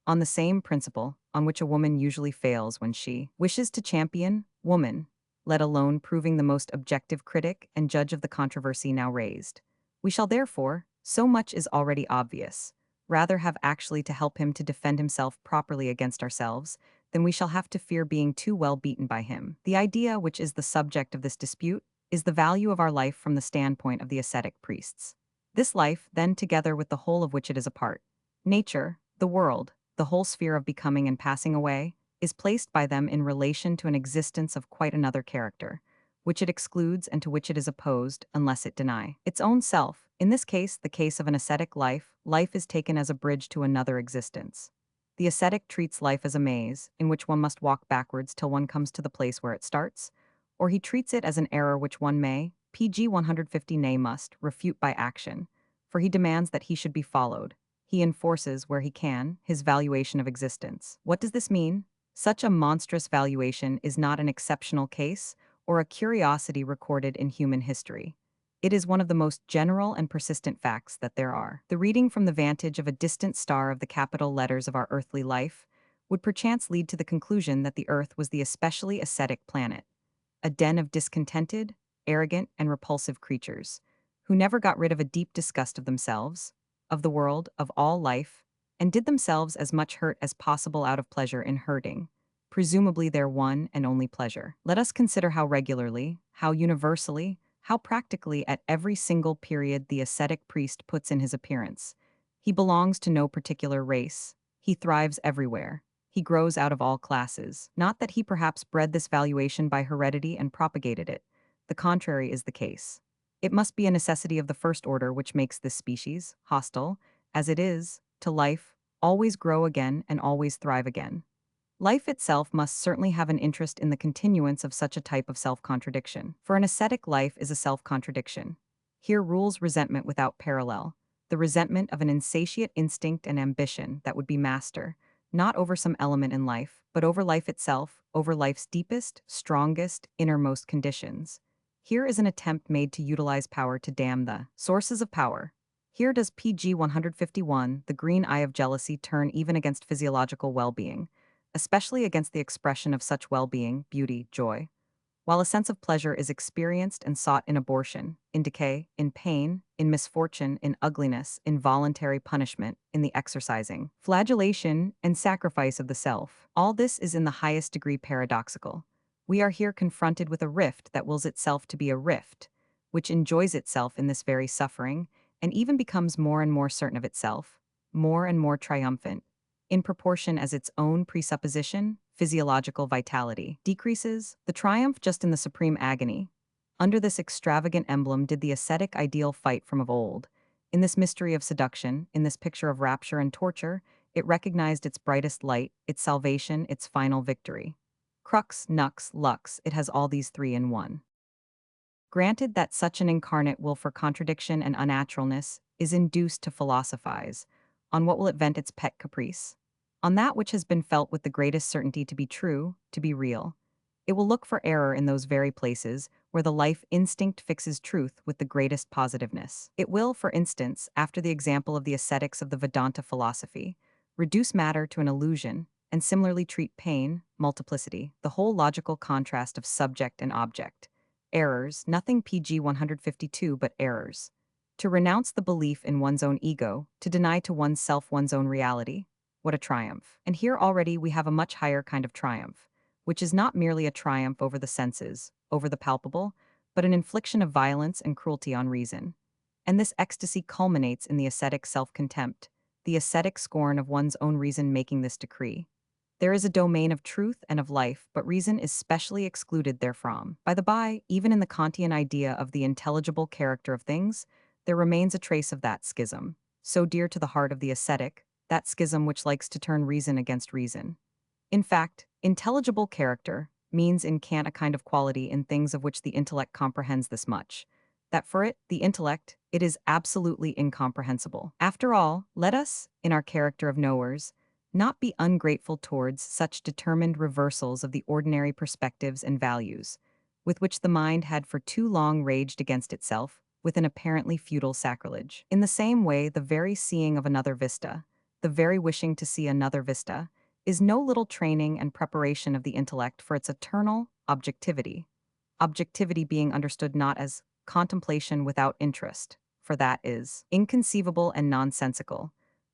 on the same principle on which a woman usually fails when she wishes to champion woman, let alone proving the most objective critic and judge of the controversy now raised. We shall therefore, so much is already obvious, rather have actually to help him to defend himself properly against ourselves than we shall have to fear being too well beaten by him. The idea which is the subject of this dispute is the value of our life from the standpoint of the ascetic priests. This life, then, together with the whole of which it is a part, nature, the world, the whole sphere of becoming and passing away, is placed by them in relation to an existence of quite another character, which it excludes and to which it is opposed unless it deny its own self. In this case, the case of an ascetic life, life is taken as a bridge to another existence. The ascetic treats life as a maze, in which one must walk backwards till one comes to the place where it starts, or he treats it as an error which one may, PG 150 nay must, refute by action, for he demands that he should be followed. He enforces, where he can, his valuation of existence. What does this mean? Such a monstrous valuation is not an exceptional case or a curiosity recorded in human history. It is one of the most general and persistent facts that there are. The reading from the vantage of a distant star of the capital letters of our earthly life would perchance lead to the conclusion that the earth was the especially ascetic planet, a den of discontented, arrogant, and repulsive creatures, who never got rid of a deep disgust of themselves, of the world, of all life, and did themselves as much hurt as possible out of pleasure in hurting, presumably their one and only pleasure. Let us consider how regularly, how universally, how practically at every single period the ascetic priest puts in his appearance. He belongs to no particular race. He thrives everywhere. He grows out of all classes. Not that he perhaps bred this valuation by heredity and propagated it. The contrary is the case. It must be a necessity of the first order which makes this species, hostile, as it is, to life, always grow again and always thrive again. Life itself must certainly have an interest in the continuance of such a type of self-contradiction. For an ascetic life is a self-contradiction. Here rules resentment without parallel, the resentment of an insatiate instinct and ambition that would be master, not over some element in life, but over life itself, over life's deepest, strongest, innermost conditions. Here is an attempt made to utilize power to damn the sources of power. Here does PG 151, the green eye of jealousy, turn even against physiological well-being, especially against the expression of such well-being, beauty, joy. While a sense of pleasure is experienced and sought in abortion, in decay, in pain, in misfortune, in ugliness, in voluntary punishment, in the exercising, flagellation, and sacrifice of the self, all this is in the highest degree paradoxical. We are here confronted with a rift that wills itself to be a rift, which enjoys itself in this very suffering, and even becomes more and more certain of itself, more and more triumphant, in proportion as its own presupposition, physiological vitality, decreases, the triumph just in the supreme agony. Under this extravagant emblem did the ascetic ideal fight from of old. In this mystery of seduction, in this picture of rapture and torture, it recognized its brightest light, its salvation, its final victory. Crux, nux, lux, it has all these three in one. Granted that such an incarnate will for contradiction and unnaturalness is induced to philosophize, on what will it vent its pet caprice? On that which has been felt with the greatest certainty to be true, to be real. It will look for error in those very places where the life instinct fixes truth with the greatest positiveness. It will, for instance, after the example of the ascetics of the Vedanta philosophy, reduce matter to an illusion, and similarly treat pain, multiplicity, the whole logical contrast of subject and object. Errors, nothing PG 152 but errors. To renounce the belief in one's own ego, to deny to oneself one's own reality. What a triumph. And here already we have a much higher kind of triumph, which is not merely a triumph over the senses, over the palpable, but an infliction of violence and cruelty on reason. And this ecstasy culminates in the ascetic self-contempt, the ascetic scorn of one's own reason making this decree. There is a domain of truth and of life, but reason is specially excluded therefrom. By the by, even in the Kantian idea of the intelligible character of things, there remains a trace of that schism, so dear to the heart of the ascetic, that schism which likes to turn reason against reason. In fact, intelligible character means in Kant a kind of quality in things of which the intellect comprehends this much, that for it, the intellect, it is absolutely incomprehensible. After all, let us, in our character of knowers, not be ungrateful towards such determined reversals of the ordinary perspectives and values, with which the mind had for too long raged against itself, with an apparently futile sacrilege. In the same way, the very seeing of another vista, the very wishing to see another vista, is no little training and preparation of the intellect for its eternal objectivity. Objectivity being understood not as contemplation without interest, for that is inconceivable and nonsensical,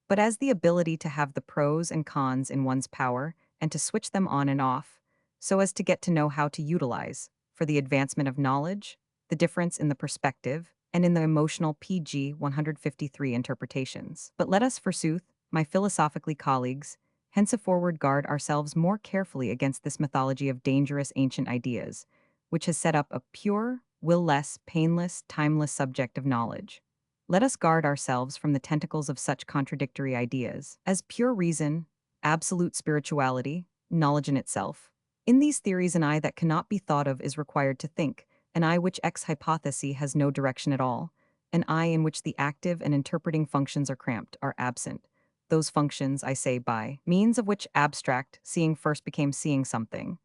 but as the ability to have the pros and cons in one's power and to switch them on and off, so as to get to know how to utilize, for the advancement of knowledge, the difference in the perspective, and in the emotional PG 153 interpretations. But let us, forsooth, my philosophically colleagues, henceforward guard ourselves more carefully against this mythology of dangerous ancient ideas, which has set up a pure, will-less, painless, timeless subject of knowledge. Let us guard ourselves from the tentacles of such contradictory ideas as pure reason, absolute spirituality, knowledge in itself. In these theories, an I that cannot be thought of is required to think, an I which ex hypothesi has no direction at all, an I in which the active and interpreting functions are cramped, are absent. Those functions, I say, by means of which abstract seeing first became seeing something.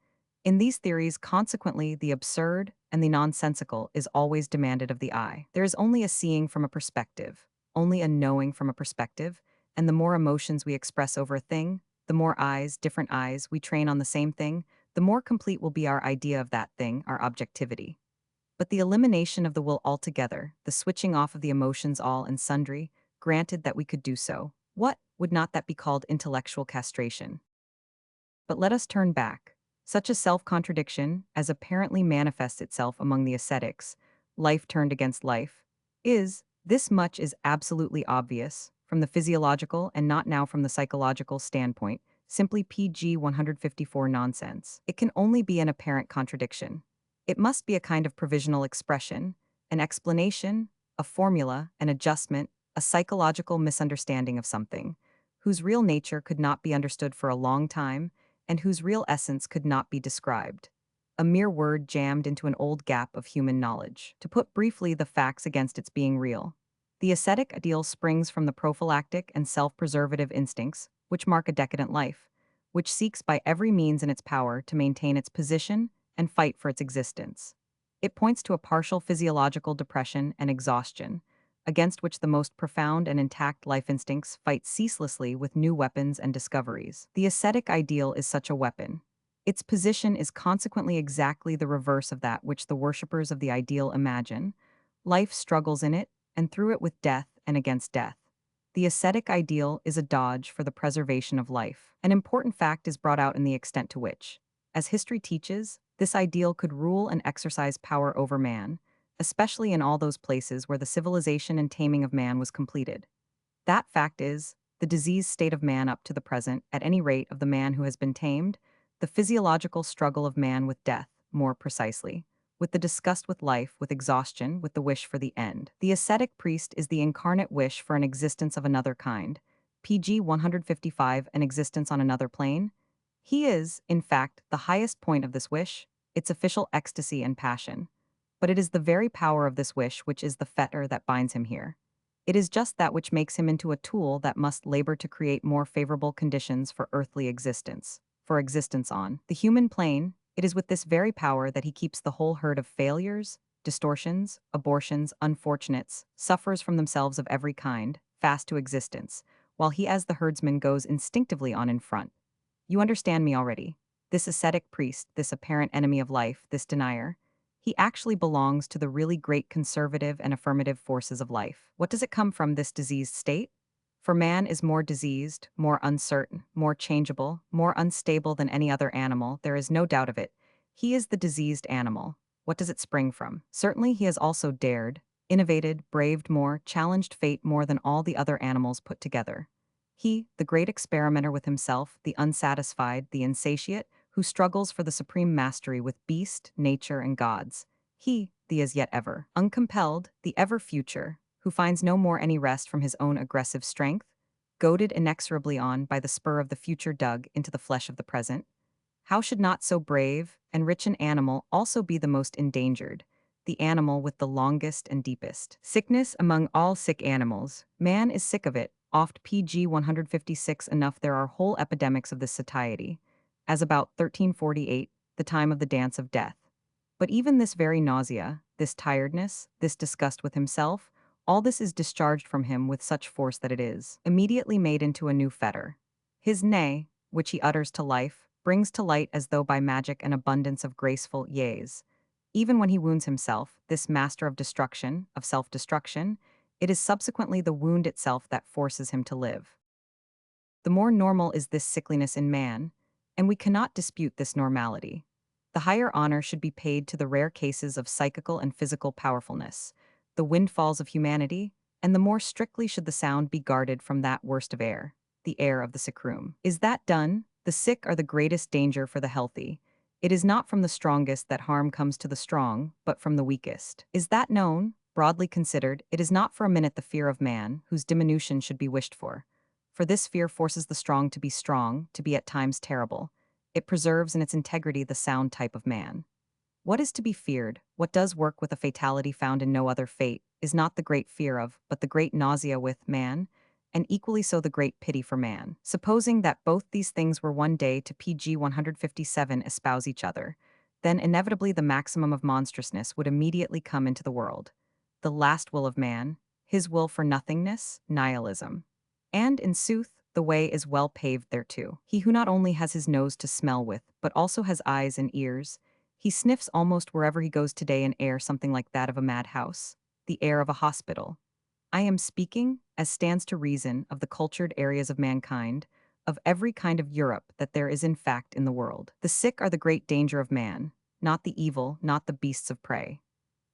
In these theories, consequently, the absurd and the nonsensical is always demanded of the I. There is only a seeing from a perspective, only a knowing from a perspective, and the more emotions we express over a thing, the more eyes, different eyes, we train on the same thing, the more complete will be our idea of that thing, our objectivity. But the elimination of the will altogether, the switching off of the emotions all and sundry, granted that we could do so, what would not that be called intellectual castration? But let us turn back. Such a self-contradiction, as apparently manifests itself among the ascetics, life turned against life, this much is absolutely obvious, from the physiological and not now from the psychological standpoint, simply PG 154 nonsense. It can only be an apparent contradiction. It must be a kind of provisional expression, an explanation, a formula, an adjustment, a psychological misunderstanding of something, whose real nature could not be understood for a long time, and whose real essence could not be described. A mere word jammed into an old gap of human knowledge. To put briefly the facts against its being real. The ascetic ideal springs from the prophylactic and self-preservative instincts, which mark a decadent life, which seeks by every means in its power to maintain its position and fight for its existence. It points to a partial physiological depression and exhaustion, against which the most profound and intact life instincts fight ceaselessly with new weapons and discoveries. The ascetic ideal is such a weapon. Its position is consequently exactly the reverse of that which the worshippers of the ideal imagine. Life struggles in it, and through it with death and against death. The ascetic ideal is a dodge for the preservation of life. An important fact is brought out in the extent to which, as history teaches, this ideal could rule and exercise power over man, especially in all those places where the civilization and taming of man was completed. That fact is, the diseased state of man up to the present, at any rate of the man who has been tamed, the physiological struggle of man with death, more precisely, with the disgust with life, with exhaustion, with the wish for the end. The ascetic priest is the incarnate wish for an existence of another kind. PG 155, an existence on another plane. He is, in fact, the highest point of this wish, its official ecstasy and passion. But it is the very power of this wish which is the fetter that binds him here. It is just that which makes him into a tool that must labor to create more favorable conditions for earthly existence, for existence on the human plane. It is with this very power that he keeps the whole herd of failures, distortions, abortions, unfortunates, sufferers from themselves of every kind, fast to existence, while he as the herdsman goes instinctively on in front. You understand me already. This ascetic priest, this apparent enemy of life, this denier, he actually belongs to the really great conservative and affirmative forces of life. What does it come from, this diseased state? For man is more diseased, more uncertain, more changeable, more unstable than any other animal, there is no doubt of it. He is the diseased animal. What does it spring from? Certainly he has also dared, innovated, braved more, challenged fate more than all the other animals put together. He, the great experimenter with himself, the unsatisfied, the insatiate, who struggles for the supreme mastery with beast, nature, and gods. He, the as yet ever, uncompelled, the ever future, who finds no more any rest from his own aggressive strength, goaded inexorably on by the spur of the future dug into the flesh of the present. How should not so brave and rich an animal also be the most endangered, the animal with the longest and deepest sickness among all sick animals? Man is sick of it, oft pg 156 enough there are whole epidemics of this satiety, as about 1348, the time of the dance of death. But even this very nausea, this tiredness, this disgust with himself, all this is discharged from him with such force that it is immediately made into a new fetter. His neigh, which he utters to life, brings to light as though by magic an abundance of graceful yeas. Even when he wounds himself, this master of destruction, of self-destruction, it is subsequently the wound itself that forces him to live. The more normal is this sickliness in man, and we cannot dispute this normality. The higher honor should be paid to the rare cases of psychical and physical powerfulness, the windfalls of humanity, and the more strictly should the sound be guarded from that worst of air, the air of the sick room. Is that done? The sick are the greatest danger for the healthy. It is not from the strongest that harm comes to the strong, but from the weakest. Is that known? Broadly considered, it is not for a minute the fear of man, whose diminution should be wished for this fear forces the strong, to be at times terrible. It preserves in its integrity the sound type of man. What is to be feared, what does work with a fatality found in no other fate, is not the great fear of, but the great nausea with, man, and equally so the great pity for man. Supposing that both these things were one day to pg 157 espouse each other, then inevitably the maximum of monstrousness would immediately come into the world. The last will of man, his will for nothingness, nihilism. And, in sooth, the way is well paved thereto. He who not only has his nose to smell with, but also has eyes and ears, he sniffs almost wherever he goes today an air something like that of a madhouse, the air of a hospital. I am speaking, as stands to reason, of the cultured areas of mankind, of every kind of Europe that there is in fact in the world. The sick are the great danger of man, not the evil, not the beasts of prey.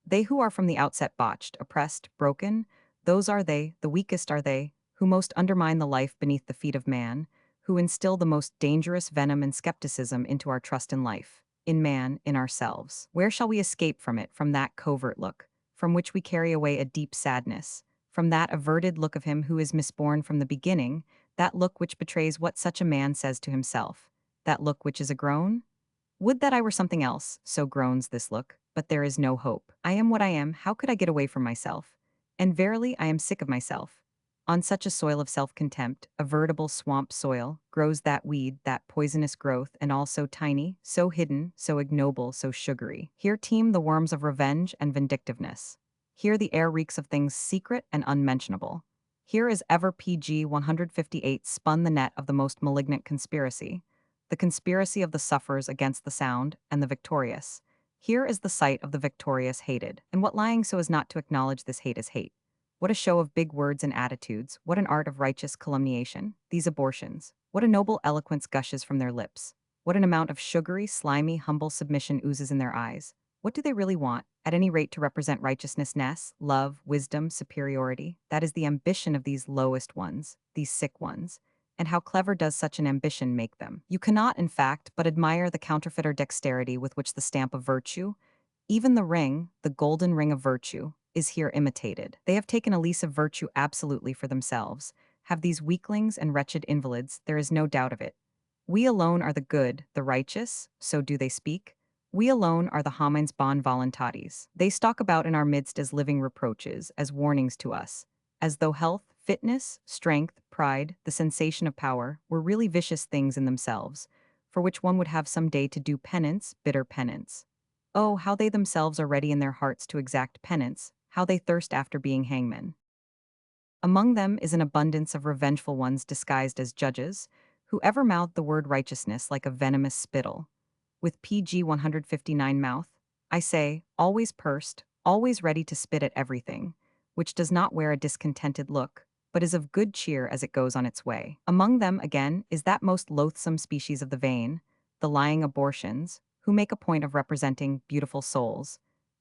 They who are from the outset botched, oppressed, broken, those are they, the weakest are they, who most undermine the life beneath the feet of man, who instill the most dangerous venom and skepticism into our trust in life, in man, in ourselves. Where shall we escape from it, from that covert look, from which we carry away a deep sadness, from that averted look of him who is misborn from the beginning, that look which betrays what such a man says to himself, that look which is a groan? Would that I were something else, so groans this look, but there is no hope. I am what I am, how could I get away from myself? And verily I am sick of myself. On such a soil of self-contempt, a veritable swamp soil, grows that weed, that poisonous growth, and all so tiny, so hidden, so ignoble, so sugary. Here teem the worms of revenge and vindictiveness. Here the air reeks of things secret and unmentionable. Here is ever pg 158 spun the net of the most malignant conspiracy, the conspiracy of the sufferers against the sound and the victorious. Here is the sight of the victorious hated, and what lying so as not to acknowledge this hate as hate. What a show of big words and attitudes, what an art of righteous calumniation, these abortions. What a noble eloquence gushes from their lips. What an amount of sugary, slimy, humble submission oozes in their eyes. What do they really want? At any rate to represent righteousness, love, wisdom, superiority. That is the ambition of these lowest ones, these sick ones. And how clever does such an ambition make them? You cannot, in fact, but admire the counterfeiter dexterity with which the stamp of virtue, even the ring, the golden ring of virtue, is here imitated. They have taken a lease of virtue absolutely for themselves. Have these weaklings and wretched invalids, there is no doubt of it. We alone are the good, the righteous, so do they speak. We alone are the homines bon voluntatis. They stalk about in our midst as living reproaches, as warnings to us, as though health, fitness, strength, pride, the sensation of power, were really vicious things in themselves, for which one would have some day to do penance, bitter penance. Oh, how they themselves are ready in their hearts to exact penance, how they thirst after being hangmen. Among them is an abundance of revengeful ones disguised as judges, who ever mouth the word righteousness like a venomous spittle. With pg 159 mouth, I say, always pursed, always ready to spit at everything, which does not wear a discontented look, but is of good cheer as it goes on its way. Among them, again, is that most loathsome species of the vain, the lying abortions, who make a point of representing beautiful souls,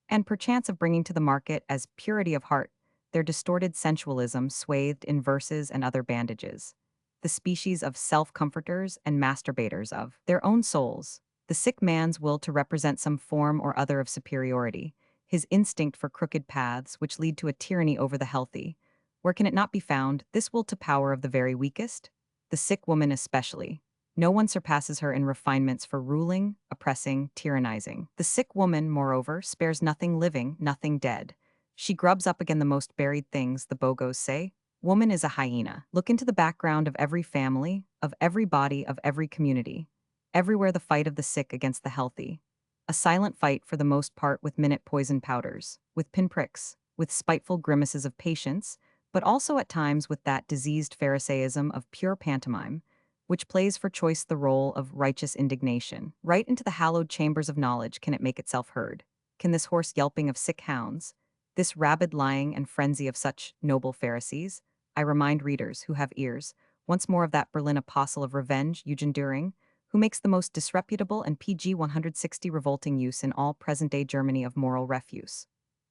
and perchance of bringing to the market as purity of heart their distorted sensualism swathed in verses and other bandages, the species of self-comforters and masturbators of their own souls, the sick man's will to represent some form or other of superiority, his instinct for crooked paths which lead to a tyranny over the healthy. Where can it not be found, this will to power of the very weakest? The sick woman especially. No one surpasses her in refinements for ruling, oppressing, tyrannizing. The sick woman, moreover, spares nothing living, nothing dead. She grubs up again the most buried things, the Bogos say. Woman is a hyena. Look into the background of every family, of every body, of every community. Everywhere the fight of the sick against the healthy. A silent fight for the most part with minute poison powders, with pinpricks, with spiteful grimaces of patience, but also at times with that diseased Pharisaism of pure pantomime, which plays for choice the role of righteous indignation. Right into the hallowed chambers of knowledge can it make itself heard. Can this hoarse yelping of sick hounds, this rabid lying and frenzy of such noble Pharisees, I remind readers who have ears, once more of that Berlin apostle of revenge, Eugen Düring, who makes the most disreputable and PG 160 revolting use in all present-day Germany of moral refuse.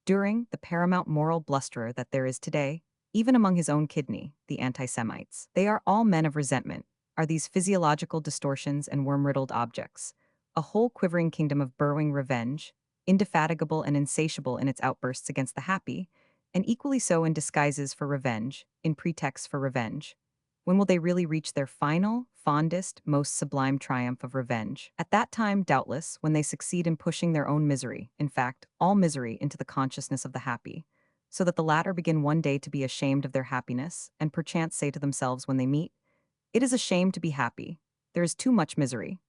Düring, the paramount moral blusterer that there is today, even among his own kidney, the anti-Semites. They are all men of resentment, are these physiological distortions and worm-riddled objects, a whole quivering kingdom of burrowing revenge, indefatigable and insatiable in its outbursts against the happy, and equally so in disguises for revenge, in pretexts for revenge. When will they really reach their final, fondest, most sublime triumph of revenge? At that time, doubtless, when they succeed in pushing their own misery, in fact, all misery, into the consciousness of the happy, so that the latter begin one day to be ashamed of their happiness, and perchance say to themselves when they meet, "It is a shame to be happy. There is too much misery."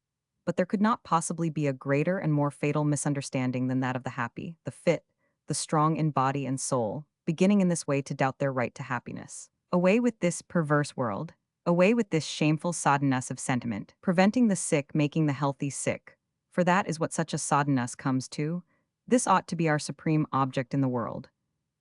But there could not possibly be a greater and more fatal misunderstanding than that of the happy, the fit, the strong in body and soul, beginning in this way to doubt their right to happiness. Away with this perverse world, away with this shameful soddenness of sentiment, preventing the sick making the healthy sick, for that is what such a soddenness comes to. This ought to be our supreme object in the world.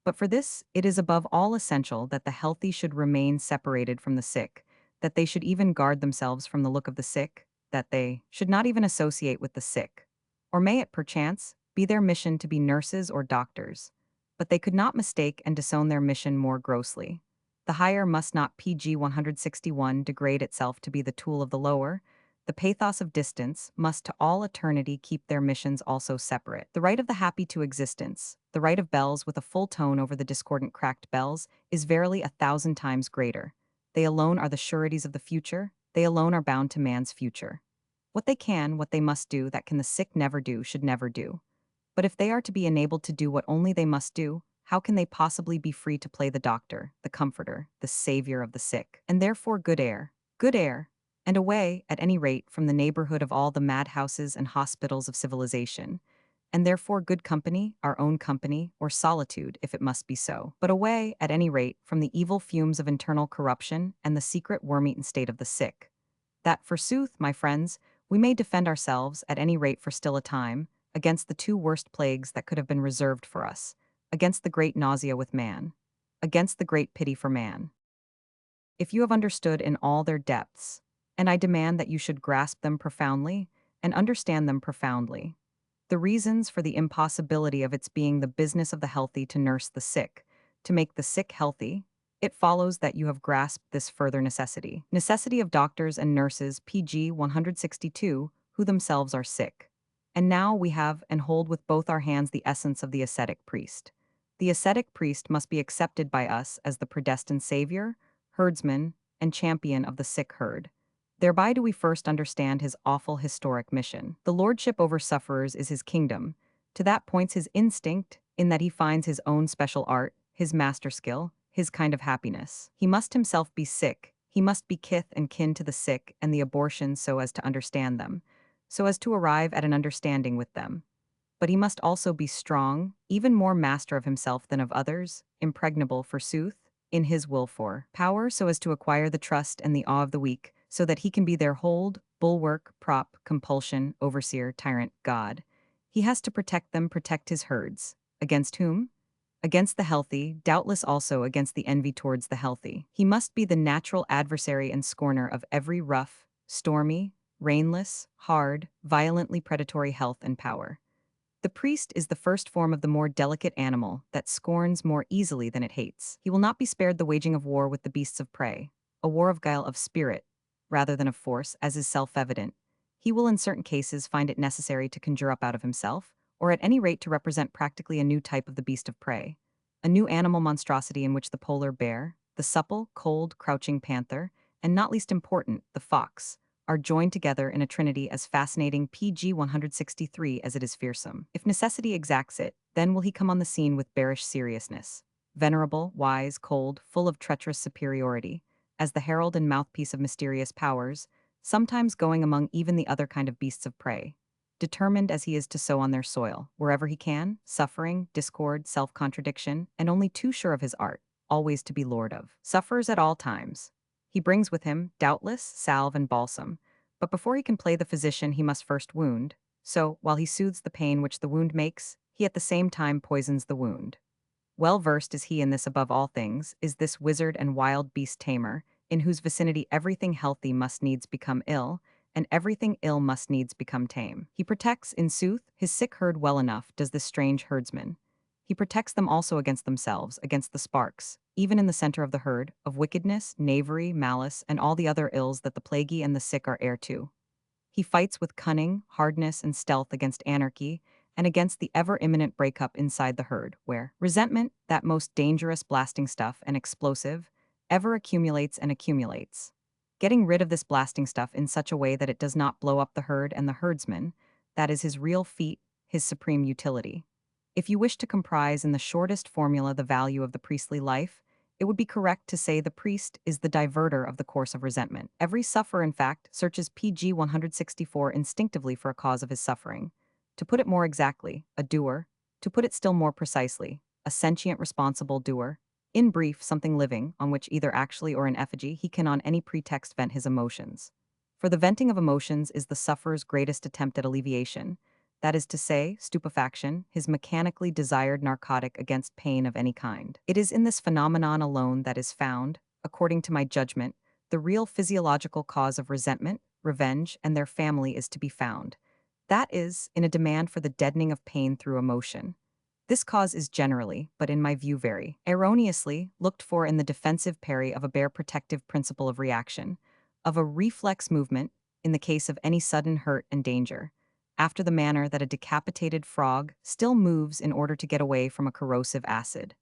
But for this, it is above all essential that the healthy should remain separated from the sick, that they should even guard themselves from the look of the sick, that they should not even associate with the sick. Or may it, perchance, be their mission to be nurses or doctors, but they could not mistake and disown their mission more grossly. The higher must not PG 161 degrade itself to be the tool of the lower. The pathos of distance must to all eternity keep their missions also separate. The right of the happy to existence, the right of bells with a full tone over the discordant cracked bells, is verily 1,000 times greater. They alone are the sureties of the future, they alone are bound to man's future. What they can, what they must do, that can the sick never do, should never do. But if they are to be enabled to do what only they must do, how can they possibly be free to play the doctor, the comforter, the savior of the sick? And therefore good air, and away, at any rate, from the neighborhood of all the madhouses and hospitals of civilization, and therefore good company, our own company, or solitude, if it must be so. But away, at any rate, from the evil fumes of internal corruption and the secret worm-eaten state of the sick. That, forsooth, my friends, we may defend ourselves, at any rate for still a time, against the two worst plagues that could have been reserved for us, against the great nausea with man, against the great pity for man. If you have understood in all their depths, and I demand that you should grasp them profoundly and understand them profoundly, the reasons for the impossibility of its being the business of the healthy to nurse the sick, to make the sick healthy, it follows that you have grasped this further necessity of doctors and nurses PG 162, who themselves are sick. And now we have and hold with both our hands the essence of the ascetic priest. The ascetic priest must be accepted by us as the predestined savior, herdsman, and champion of the sick herd. Thereby do we first understand his awful historic mission. The lordship over sufferers is his kingdom. To that points his instinct, in that he finds his own special art, his master skill, his kind of happiness. He must himself be sick. He must be kith and kin to the sick and the abortions so as to understand them, so as to arrive at an understanding with them. But he must also be strong, even more master of himself than of others, impregnable, forsooth, in his will for power, so as to acquire the trust and the awe of the weak, so that he can be their hold, bulwark, prop, compulsion, overseer, tyrant, God. He has to protect them, protect his herds. Against whom? Against the healthy, doubtless also against the envy towards the healthy. He must be the natural adversary and scorner of every rough, stormy, rainless, hard, violently predatory health and power. The priest is the first form of the more delicate animal that scorns more easily than it hates. He will not be spared the waging of war with the beasts of prey, a war of guile of spirit, rather than of force, as is self-evident. He will in certain cases find it necessary to conjure up out of himself, or at any rate to represent practically a new type of the beast of prey, a new animal monstrosity in which the polar bear, the supple, cold, crouching panther, and not least important, the fox, are joined together in a trinity as fascinating PG 163 as it is fearsome. If necessity exacts it, then will he come on the scene with bearish seriousness. Venerable, wise, cold, full of treacherous superiority, as the herald and mouthpiece of mysterious powers, sometimes going among even the other kind of beasts of prey, determined as he is to sow on their soil, wherever he can, suffering, discord, self-contradiction, and only too sure of his art, always to be lord of. Suffers at all times. He brings with him, doubtless, salve and balsam, but before he can play the physician he must first wound, so, while he soothes the pain which the wound makes, he at the same time poisons the wound. Well versed is he in this above all things, is this wizard and wild beast tamer, in whose vicinity everything healthy must needs become ill, and everything ill must needs become tame. He protects, in sooth, his sick herd well enough, does this strange herdsman. He protects them also against themselves, against the sparks, even in the center of the herd, of wickedness, knavery, malice, and all the other ills that the plaguey and the sick are heir to. He fights with cunning, hardness, and stealth against anarchy, and against the ever-imminent breakup inside the herd, where resentment, that most dangerous blasting stuff and explosive, ever accumulates and accumulates. Getting rid of this blasting stuff in such a way that it does not blow up the herd and the herdsman, that is his real feat, his supreme utility. If you wish to comprise in the shortest formula the value of the priestly life, it would be correct to say the priest is the diverter of the course of resentment. Every sufferer, in fact, searches PG 164 instinctively for a cause of his suffering. To put it more exactly, a doer. To put it still more precisely, a sentient responsible doer. In brief, something living, on which either actually or in effigy he can on any pretext vent his emotions. For the venting of emotions is the sufferer's greatest attempt at alleviation, that is to say, stupefaction, his mechanically desired narcotic against pain of any kind. It is in this phenomenon alone that is found, according to my judgment, the real physiological cause of resentment, revenge, and their family is to be found. That is, in a demand for the deadening of pain through emotion. This cause is generally, but in my view very erroneously, looked for in the defensive parry of a bare protective principle of reaction, of a reflex movement, in the case of any sudden hurt and danger, after the manner that a decapitated frog still moves in order to get away from a corrosive acid.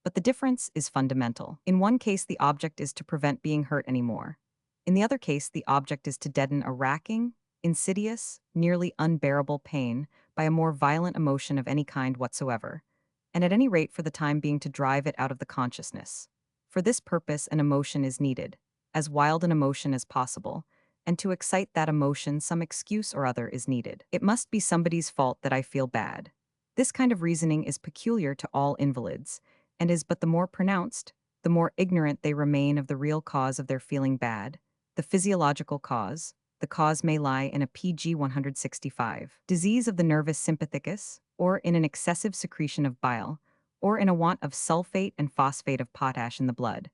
But the difference is fundamental. In one case, the object is to prevent being hurt anymore. In the other case, the object is to deaden a racking, insidious, nearly unbearable pain by a more violent emotion of any kind whatsoever, and at any rate for the time being to drive it out of the consciousness. For this purpose, an emotion is needed, as wild an emotion as possible, and to excite that emotion some excuse or other is needed. It must be somebody's fault that I feel bad. This kind of reasoning is peculiar to all invalids, and is but the more pronounced, the more ignorant they remain of the real cause of their feeling bad, the physiological cause. The cause may lie in a PG 165 disease of the nervus sympathicus, or in an excessive secretion of bile, or in a want of sulfate and phosphate of potash in the blood,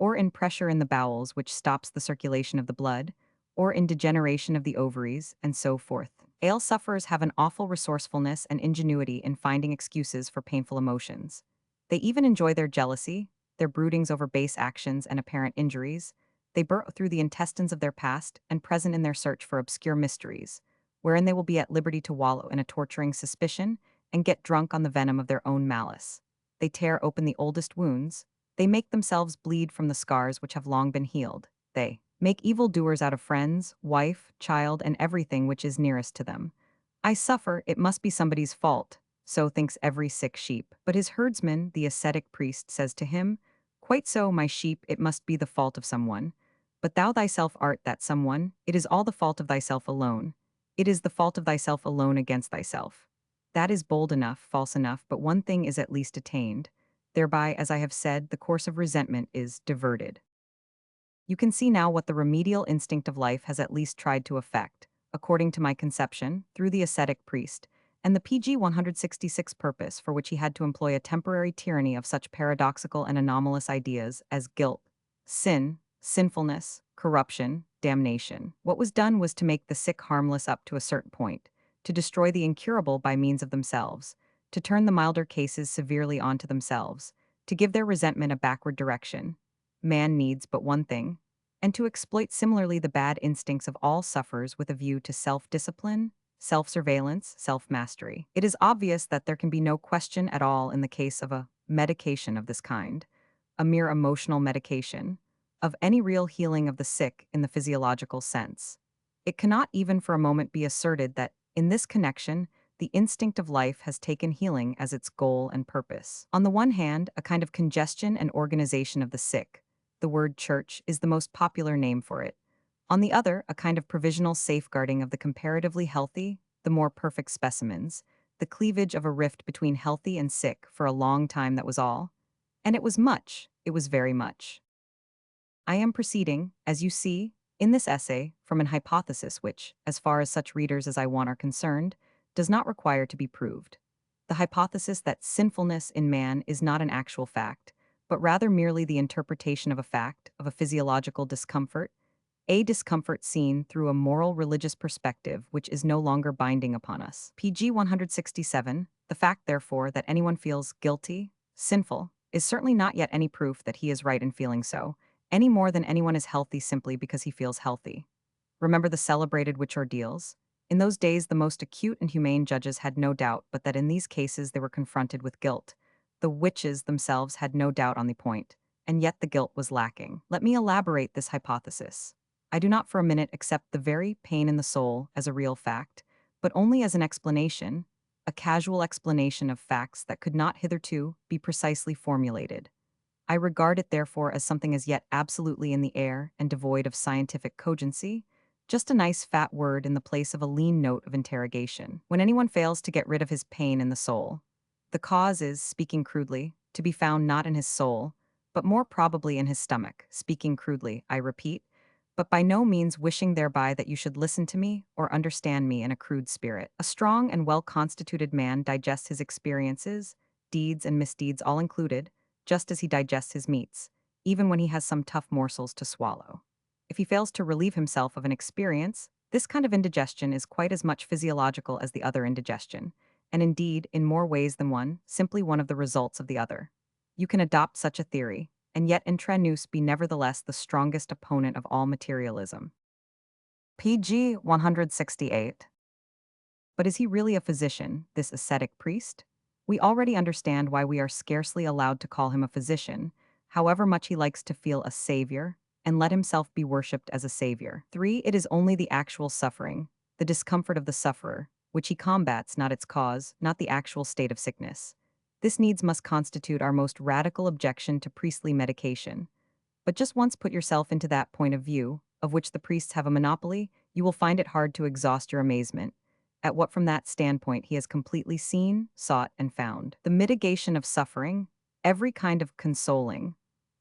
or in pressure in the bowels which stops the circulation of the blood, or in degeneration of the ovaries, and so forth. Ale sufferers have an awful resourcefulness and ingenuity in finding excuses for painful emotions. They even enjoy their jealousy, their broodings over base actions and apparent injuries. They burrow through the intestines of their past and present in their search for obscure mysteries, wherein they will be at liberty to wallow in a torturing suspicion and get drunk on the venom of their own malice. They tear open the oldest wounds. They make themselves bleed from the scars which have long been healed. They make evildoers out of friends, wife, child, and everything which is nearest to them. I suffer, it must be somebody's fault, so thinks every sick sheep. But his herdsman, the ascetic priest, says to him, quite so, my sheep, it must be the fault of someone. But thou thyself art that someone, it is all the fault of thyself alone. It is the fault of thyself alone against thyself. That is bold enough, false enough, but one thing is at least attained. Thereby, as I have said, the course of resentment is diverted. You can see now what the remedial instinct of life has at least tried to effect, according to my conception, through the ascetic priest, and the PG 166 purpose for which he had to employ a temporary tyranny of such paradoxical and anomalous ideas as guilt, sin, sinfulness, corruption, damnation. What was done was to make the sick harmless up to a certain point, to destroy the incurable by means of themselves, to turn the milder cases severely onto themselves, to give their resentment a backward direction. Man needs but one thing, and to exploit similarly the bad instincts of all sufferers with a view to self-discipline, self-surveillance, self-mastery. It is obvious that there can be no question at all in the case of a medication of this kind, a mere emotional medication, of any real healing of the sick in the physiological sense. It cannot even for a moment be asserted that, in this connection, the instinct of life has taken healing as its goal and purpose. On the one hand, a kind of congestion and organization of the sick. The word church is the most popular name for it. On the other, a kind of provisional safeguarding of the comparatively healthy, the more perfect specimens, the cleavage of a rift between healthy and sick for a long time, that was all. And it was much, it was very much. I am proceeding, as you see, in this essay, from an hypothesis which, as far as such readers as I want are concerned, does not require to be proved. The hypothesis that sinfulness in man is not an actual fact, but rather merely the interpretation of a fact, of a physiological discomfort, a discomfort seen through a moral religious perspective which is no longer binding upon us. PG 167, the fact, therefore, that anyone feels guilty, sinful, is certainly not yet any proof that he is right in feeling so, any more than anyone is healthy simply because he feels healthy. Remember the celebrated witch ordeals? In those days, the most acute and humane judges had no doubt but that in these cases they were confronted with guilt. The witches themselves had no doubt on the point, and yet the guilt was lacking. Let me elaborate this hypothesis. I do not for a minute accept the very pain in the soul as a real fact, but only as an explanation, a casual explanation of facts that could not hitherto be precisely formulated. I regard it therefore as something as yet absolutely in the air and devoid of scientific cogency, just a nice fat word in the place of a lean note of interrogation. When anyone fails to get rid of his pain in the soul, the cause is, speaking crudely, to be found not in his soul, but more probably in his stomach, speaking crudely, I repeat, but by no means wishing thereby that you should listen to me or understand me in a crude spirit. A strong and well-constituted man digests his experiences, deeds and misdeeds all included, just as he digests his meats, even when he has some tough morsels to swallow. If he fails to relieve himself of an experience, this kind of indigestion is quite as much physiological as the other indigestion, and indeed, in more ways than one, simply one of the results of the other. You can adopt such a theory, and yet intranous be nevertheless the strongest opponent of all materialism. PG 168. But is he really a physician, this ascetic priest? We already understand why we are scarcely allowed to call him a physician, however much he likes to feel a savior, and let himself be worshipped as a savior. 3. It is only the actual suffering, the discomfort of the sufferer, which he combats, not its cause, not the actual state of sickness. This needs must constitute our most radical objection to priestly medication. But just once put yourself into that point of view, of which the priests have a monopoly, you will find it hard to exhaust your amazement at what from that standpoint he has completely seen, sought, and found. The mitigation of suffering, every kind of consoling,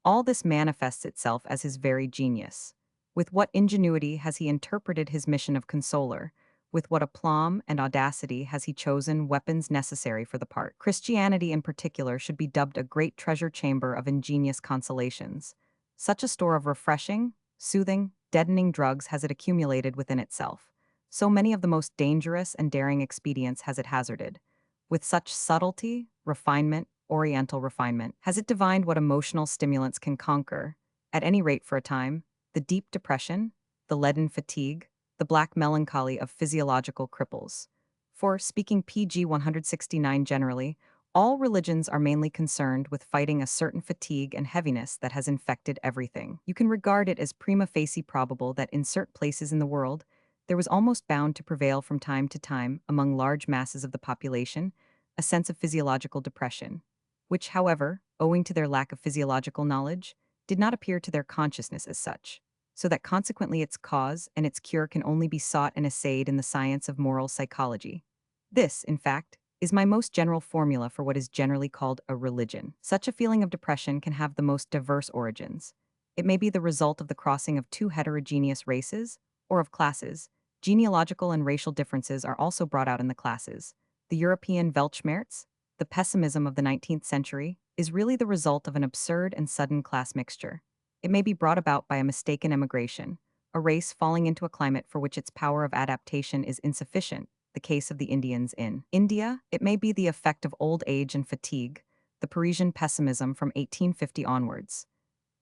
all this manifests itself as his very genius. With what ingenuity has he interpreted his mission of consoler, with what aplomb and audacity has he chosen weapons necessary for the part. Christianity in particular should be dubbed a great treasure chamber of ingenious consolations. Such a store of refreshing, soothing, deadening drugs has it accumulated within itself. So many of the most dangerous and daring expedients has it hazarded. With such subtlety, refinement, oriental refinement, has it divined what emotional stimulants can conquer, at any rate for a time, the deep depression, the leaden fatigue, the black melancholy of physiological cripples. For, speaking PG 169 generally, all religions are mainly concerned with fighting a certain fatigue and heaviness that has infected everything. You can regard it as prima facie probable that in certain places in the world, there was almost bound to prevail from time to time, among large masses of the population, a sense of physiological depression, which, however, owing to their lack of physiological knowledge, did not appear to their consciousness as such, so that consequently its cause and its cure can only be sought and essayed in the science of moral psychology. This, in fact, is my most general formula for what is generally called a religion. Such a feeling of depression can have the most diverse origins. It may be the result of the crossing of two heterogeneous races, or of classes. Genealogical and racial differences are also brought out in the classes. The European Weltschmerz, the pessimism of the 19th century, is really the result of an absurd and sudden class mixture. It may be brought about by a mistaken emigration, a race falling into a climate for which its power of adaptation is insufficient, the case of the Indians in India. It may be the effect of old age and fatigue, the Parisian pessimism from 1850 onwards.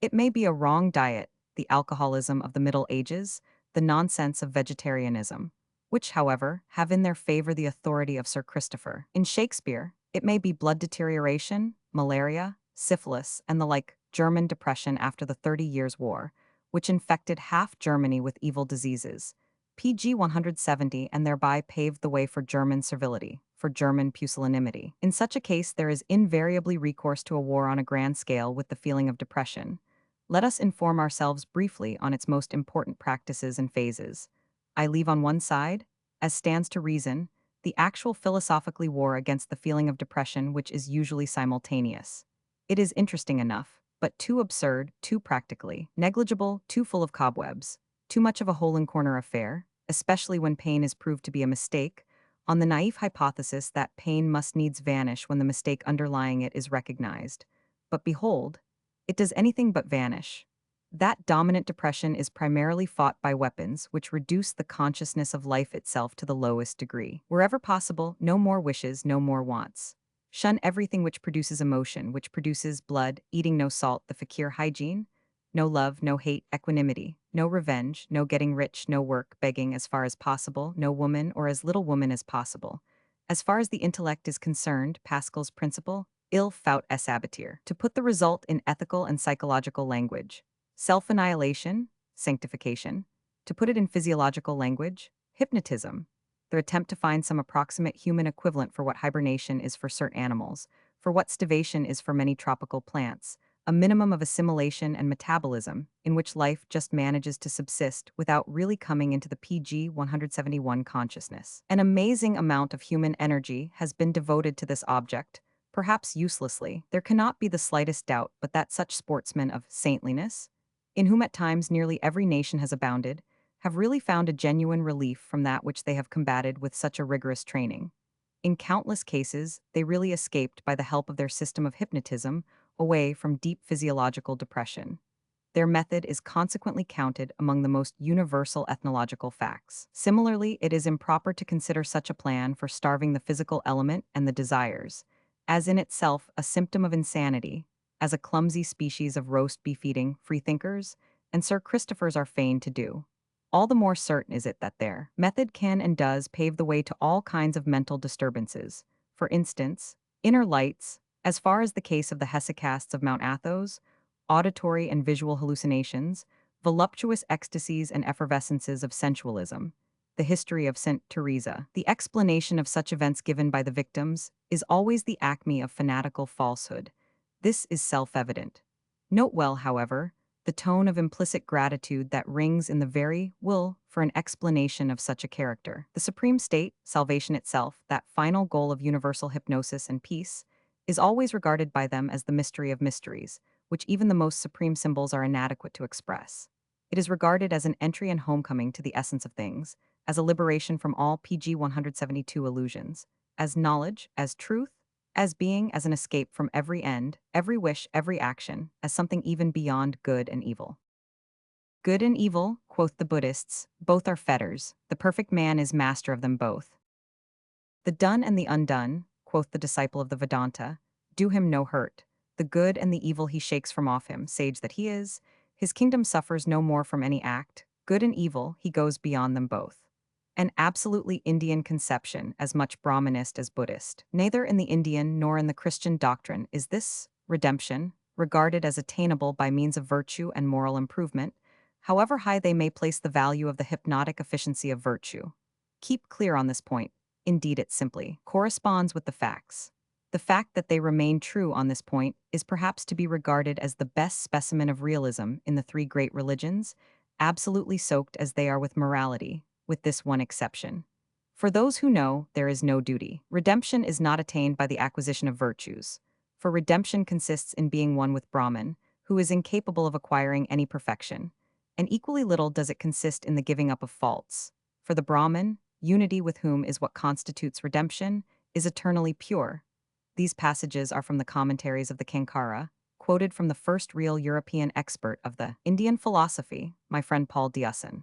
It may be a wrong diet, the alcoholism of the Middle Ages, the nonsense of vegetarianism, which, however, have in their favor the authority of Sir Christopher. In Shakespeare, it may be blood deterioration, malaria, syphilis, and the like German depression after the 30 Years' War, which infected half Germany with evil diseases. PG 170 and thereby paved the way for German servility, for German pusillanimity. In such a case, there is invariably recourse to a war on a grand scale with the feeling of depression. Let us inform ourselves briefly on its most important practices and phases. I leave on one side, as stands to reason, the actual philosophically war against the feeling of depression which is usually simultaneous. It is interesting enough, but too absurd, too practically negligible, too full of cobwebs, too much of a hole-in-corner affair, especially when pain is proved to be a mistake, on the naive hypothesis that pain must needs vanish when the mistake underlying it is recognized. But behold, it does anything but vanish. That dominant depression is primarily fought by weapons which reduce the consciousness of life itself to the lowest degree. Wherever possible, no more wishes, no more wants. Shun everything which produces emotion, which produces blood, eating no salt, the fakir hygiene. No love, no hate, equanimity. No revenge, no getting rich, no work, begging as far as possible, no woman or as little woman as possible. As far as the intellect is concerned, Pascal's principle, il faut es abatir, to put the result in ethical and psychological language. Self-annihilation, sanctification. To put it in physiological language, hypnotism. Their attempt to find some approximate human equivalent for what hibernation is for certain animals, for what stivation is for many tropical plants, a minimum of assimilation and metabolism, in which life just manages to subsist without really coming into the PG 171 consciousness. An amazing amount of human energy has been devoted to this object, perhaps uselessly. There cannot be the slightest doubt but that such sportsmen of saintliness, in whom at times nearly every nation has abounded, have really found a genuine relief from that which they have combated with such a rigorous training. In countless cases, they really escaped by the help of their system of hypnotism away from deep physiological depression. Their method is consequently counted among the most universal ethnological facts. Similarly, it is improper to consider such a plan for starving the physical element and the desires, as in itself a symptom of insanity, as a clumsy species of roast beef eating freethinkers and Sir Christophers are fain to do. All the more certain is it that their method can and does pave the way to all kinds of mental disturbances. For instance, inner lights, as far as the case of the hesychasts of Mount Athos, auditory and visual hallucinations, voluptuous ecstasies and effervescences of sensualism. The history of St. Teresa. The explanation of such events given by the victims is always the acme of fanatical falsehood. This is self-evident. Note well, however, the tone of implicit gratitude that rings in the very will for an explanation of such a character. The supreme state, salvation itself, that final goal of universal hypnosis and peace, is always regarded by them as the mystery of mysteries, which even the most supreme symbols are inadequate to express. It is regarded as an entry and homecoming to the essence of things, as a liberation from all PG 172 illusions, as knowledge, as truth, as being, as an escape from every end, every wish, every action, as something even beyond good and evil. Good and evil, quoth the Buddhists, both are fetters, the perfect man is master of them both. The done and the undone, quoth the disciple of the Vedanta, do him no hurt. The good and the evil he shakes from off him, sage that he is. His kingdom suffers no more from any act. Good and evil, he goes beyond them both. An absolutely Indian conception, as much Brahmanist as Buddhist. Neither in the Indian nor in the Christian doctrine is this redemption regarded as attainable by means of virtue and moral improvement, however high they may place the value of the hypnotic efficiency of virtue. Keep clear on this point. Indeed, it simply corresponds with the facts. The fact that they remain true on this point is perhaps to be regarded as the best specimen of realism in the three great religions, absolutely soaked as they are with morality, with this one exception. For those who know, there is no duty. Redemption is not attained by the acquisition of virtues, for redemption consists in being one with Brahman, who is incapable of acquiring any perfection, and equally little does it consist in the giving up of faults. For the Brahman, unity with whom is what constitutes redemption, is eternally pure. These passages are from the commentaries of the Kankara, quoted from the first real European expert of the Indian philosophy, my friend Paul Diusson.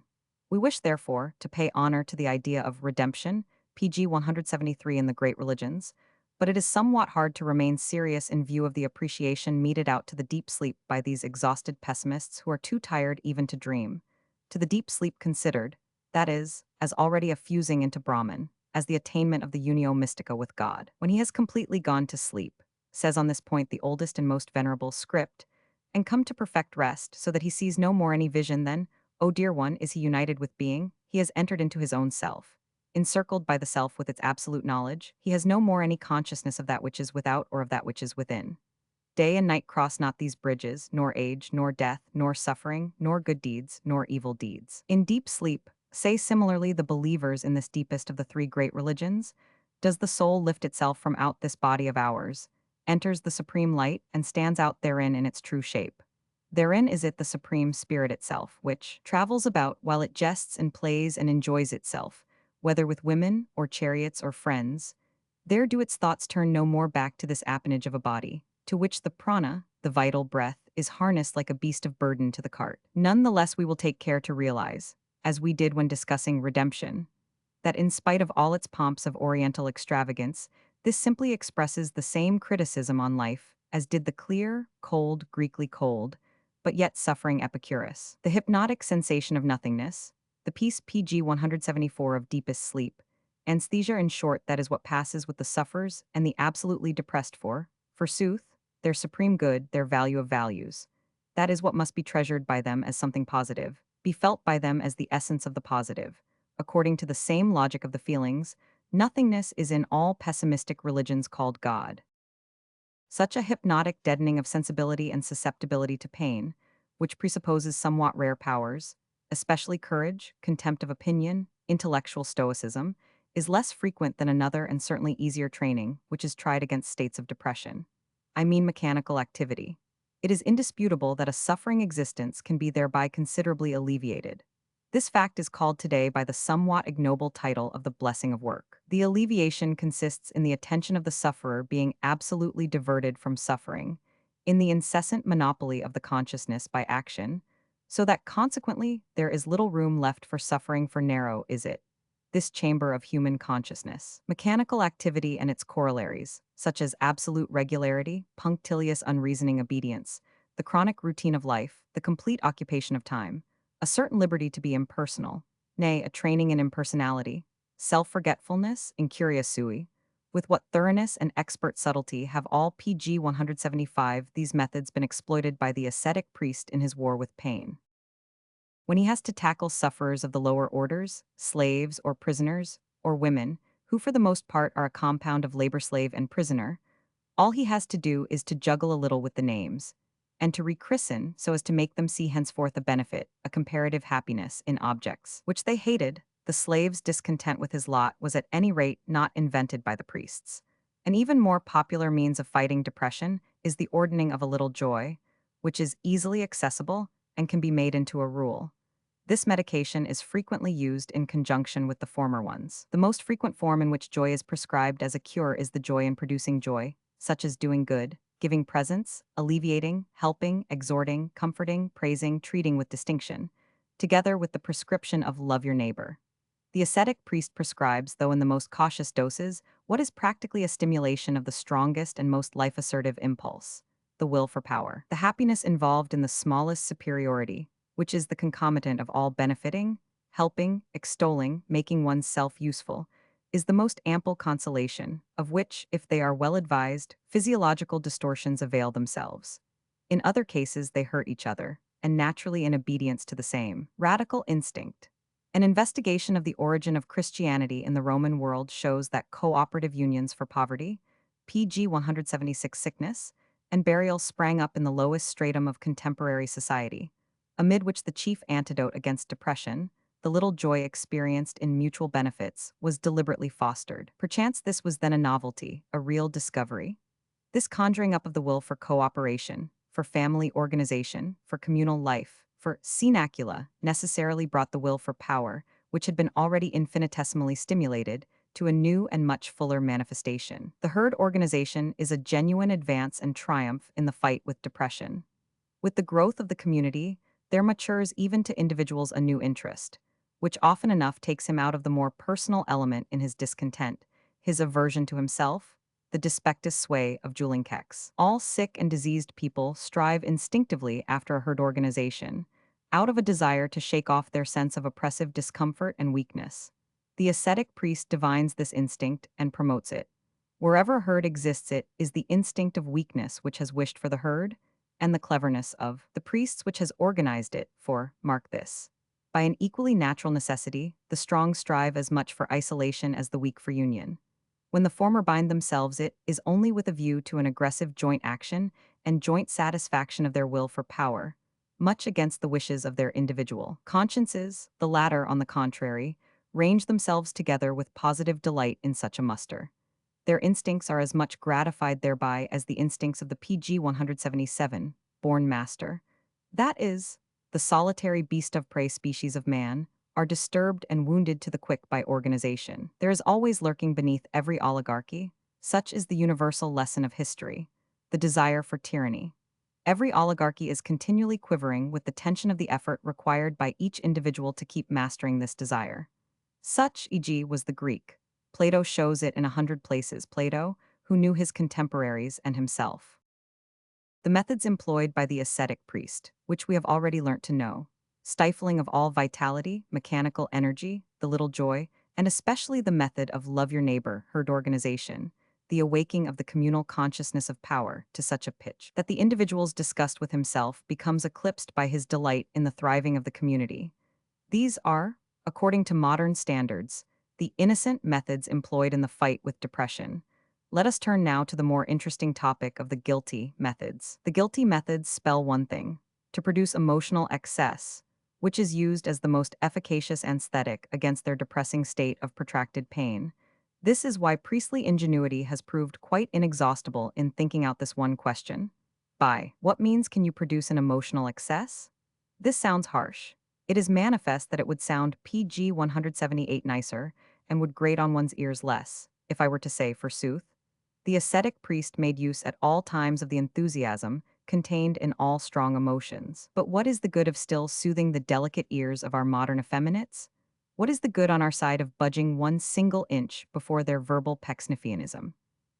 We wish, therefore, to pay honor to the idea of redemption, pg 173 in the great religions, but it is somewhat hard to remain serious in view of the appreciation meted out to the deep sleep by these exhausted pessimists who are too tired even to dream. To the deep sleep considered, that is, as already a fusing into Brahman, as the attainment of the unio mystica with God. When he has completely gone to sleep, says on this point the oldest and most venerable script, and come to perfect rest, so that he sees no more any vision then, O dear one, is he united with being, he has entered into his own self. Encircled by the self with its absolute knowledge, he has no more any consciousness of that which is without or of that which is within. Day and night cross not these bridges, nor age, nor death, nor suffering, nor good deeds, nor evil deeds. In deep sleep, say similarly the believers in this deepest of the three great religions, does the soul lift itself from out this body of ours, enters the supreme light, and stands out therein in its true shape. Therein is it the supreme spirit itself, which travels about while it jests and plays and enjoys itself, whether with women, or chariots, or friends. There do its thoughts turn no more back to this appanage of a body, to which the prana, the vital breath, is harnessed like a beast of burden to the cart. None the less we will take care to realize, as we did when discussing redemption, that in spite of all its pomps of oriental extravagance, this simply expresses the same criticism on life as did the clear, cold, Greekly cold, but yet suffering Epicurus. The hypnotic sensation of nothingness, the peace pg 174 of deepest sleep, anesthesia in short, that is what passes with the sufferers and the absolutely depressed for, forsooth, their supreme good, their value of values. That is what must be treasured by them as something positive, be felt by them as the essence of the positive. According to the same logic of the feelings, nothingness is in all pessimistic religions called God. Such a hypnotic deadening of sensibility and susceptibility to pain, which presupposes somewhat rare powers, especially courage, contempt of opinion, intellectual stoicism, is less frequent than another and certainly easier training, which is tried against states of depression. I mean mechanical activity. It is indisputable that a suffering existence can be thereby considerably alleviated. This fact is called today by the somewhat ignoble title of the blessing of work. The alleviation consists in the attention of the sufferer being absolutely diverted from suffering, in the incessant monopoly of the consciousness by action, so that consequently there is little room left for suffering, for narrow is it, this chamber of human consciousness. Mechanical activity and its corollaries, such as absolute regularity, punctilious unreasoning obedience, the chronic routine of life, the complete occupation of time, a certain liberty to be impersonal, nay, a training in impersonality, self-forgetfulness, incuria sui, with what thoroughness and expert subtlety have all pg 175 these methods been exploited by the ascetic priest in his war with pain. When he has to tackle sufferers of the lower orders, slaves or prisoners, or women, who for the most part are a compound of labor-slave and prisoner, all he has to do is to juggle a little with the names, and to rechristen so as to make them see henceforth a benefit, a comparative happiness, in objects which they hated. The slave's discontent with his lot was at any rate not invented by the priests. An even more popular means of fighting depression is the ordaining of a little joy, which is easily accessible and can be made into a rule. This medication is frequently used in conjunction with the former ones. The most frequent form in which joy is prescribed as a cure is the joy in producing joy, such as doing good, giving presents, alleviating, helping, exhorting, comforting, praising, treating with distinction, together with the prescription of love your neighbor. The ascetic priest prescribes, though in the most cautious doses, what is practically a stimulation of the strongest and most life-assertive impulse, the will for power. The happiness involved in the smallest superiority, which is the concomitant of all benefiting, helping, extolling, making one's self useful, is the most ample consolation, of which, if they are well advised, physiological distortions avail themselves. In other cases they hurt each other, and naturally in obedience to the same radical instinct. An investigation of the origin of Christianity in the Roman world shows that cooperative unions for poverty, pg 176 sickness, and burial sprang up in the lowest stratum of contemporary society, amid which the chief antidote against depression, the little joy experienced in mutual benefits, was deliberately fostered. Perchance this was then a novelty, a real discovery. This conjuring up of the will for cooperation, for family organization, for communal life, for synecula, necessarily brought the will for power, which had been already infinitesimally stimulated, to a new and much fuller manifestation. The herd organization is a genuine advance and triumph in the fight with depression. With the growth of the community, there matures even to individuals a new interest, which often enough takes him out of the more personal element in his discontent, his aversion to himself, the despectus sway of Julinkeks. All sick and diseased people strive instinctively after a herd organization, out of a desire to shake off their sense of oppressive discomfort and weakness. The ascetic priest divines this instinct and promotes it. Wherever a herd exists, it is the instinct of weakness which has wished for the herd, and the cleverness of the priests which has organized it, for, mark this, by an equally natural necessity, the strong strive as much for isolation as the weak for union. When the former bind themselves, it is only with a view to an aggressive joint action and joint satisfaction of their will for power, much against the wishes of their individual consciences. The latter, on the contrary, range themselves together with positive delight in such a muster. Their instincts are as much gratified thereby as the instincts of the PG 177, born master. That is, the solitary beast of prey species of man, are disturbed and wounded to the quick by organization. There is always lurking beneath every oligarchy, such is the universal lesson of history, the desire for tyranny. Every oligarchy is continually quivering with the tension of the effort required by each individual to keep mastering this desire. Such, e.g., was the Greek. Plato shows it in 100 places. Plato, who knew his contemporaries and himself. The methods employed by the ascetic priest, which we have already learnt to know, stifling of all vitality, mechanical energy, the little joy, and especially the method of love your neighbor, herd organization, the awaking of the communal consciousness of power to such a pitch that the individual's disgust with himself becomes eclipsed by his delight in the thriving of the community. These are, according to modern standards, the innocent methods employed in the fight with depression. Let us turn now to the more interesting topic of the guilty methods. The guilty methods spell one thing: to produce emotional excess, which is used as the most efficacious anesthetic against their depressing state of protracted pain. This is why priestly ingenuity has proved quite inexhaustible in thinking out this one question. By what means can you produce an emotional excess? This sounds harsh. It is manifest that it would sound PG 178 nicer and would grate on one's ears less, if I were to say, forsooth. The ascetic priest made use at all times of the enthusiasm contained in all strong emotions. But what is the good of still soothing the delicate ears of our modern effeminates? What is the good on our side of budging one single inch before their verbal pecksniffianism?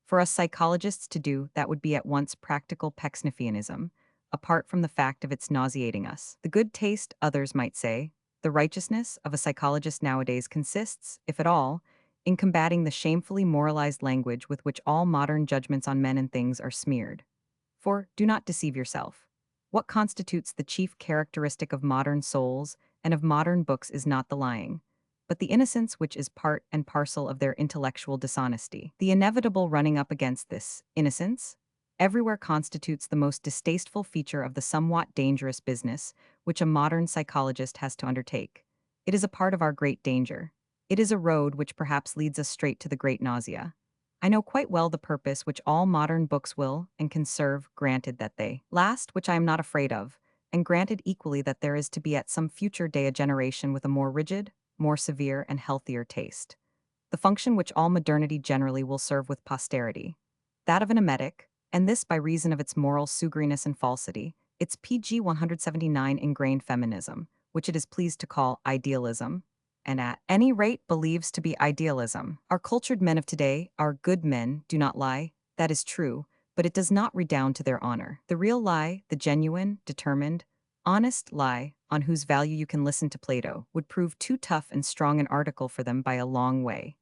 For us psychologists to do that would be at once practical pecksniffianism, apart from the fact of its nauseating us. The good taste, others might say, the righteousness of a psychologist nowadays consists, if at all, in combating the shamefully moralized language with which all modern judgments on men and things are smeared. For, do not deceive yourself. What constitutes the chief characteristic of modern souls and of modern books is not the lying, but the innocence which is part and parcel of their intellectual dishonesty. The inevitable running up against this innocence everywhere constitutes the most distasteful feature of the somewhat dangerous business which a modern psychologist has to undertake. It is a part of our great danger. It is a road which perhaps leads us straight to the great nausea. I know quite well the purpose which all modern books will and can serve, granted that they last, which I am not afraid of, and granted equally that there is to be at some future day a generation with a more rigid, more severe, and healthier taste. The function which all modernity generally will serve with posterity, that of an emetic, and this by reason of its moral sugriness and falsity, its PG 179 ingrained feminism, which it is pleased to call idealism, and at any rate believes to be idealism. Our cultured men of today, our good men, do not lie, that is true, but it does not redound to their honor. The real lie, the genuine, determined, honest lie, on whose value you can listen to Plato, would prove too tough and strong an article for them by a long way.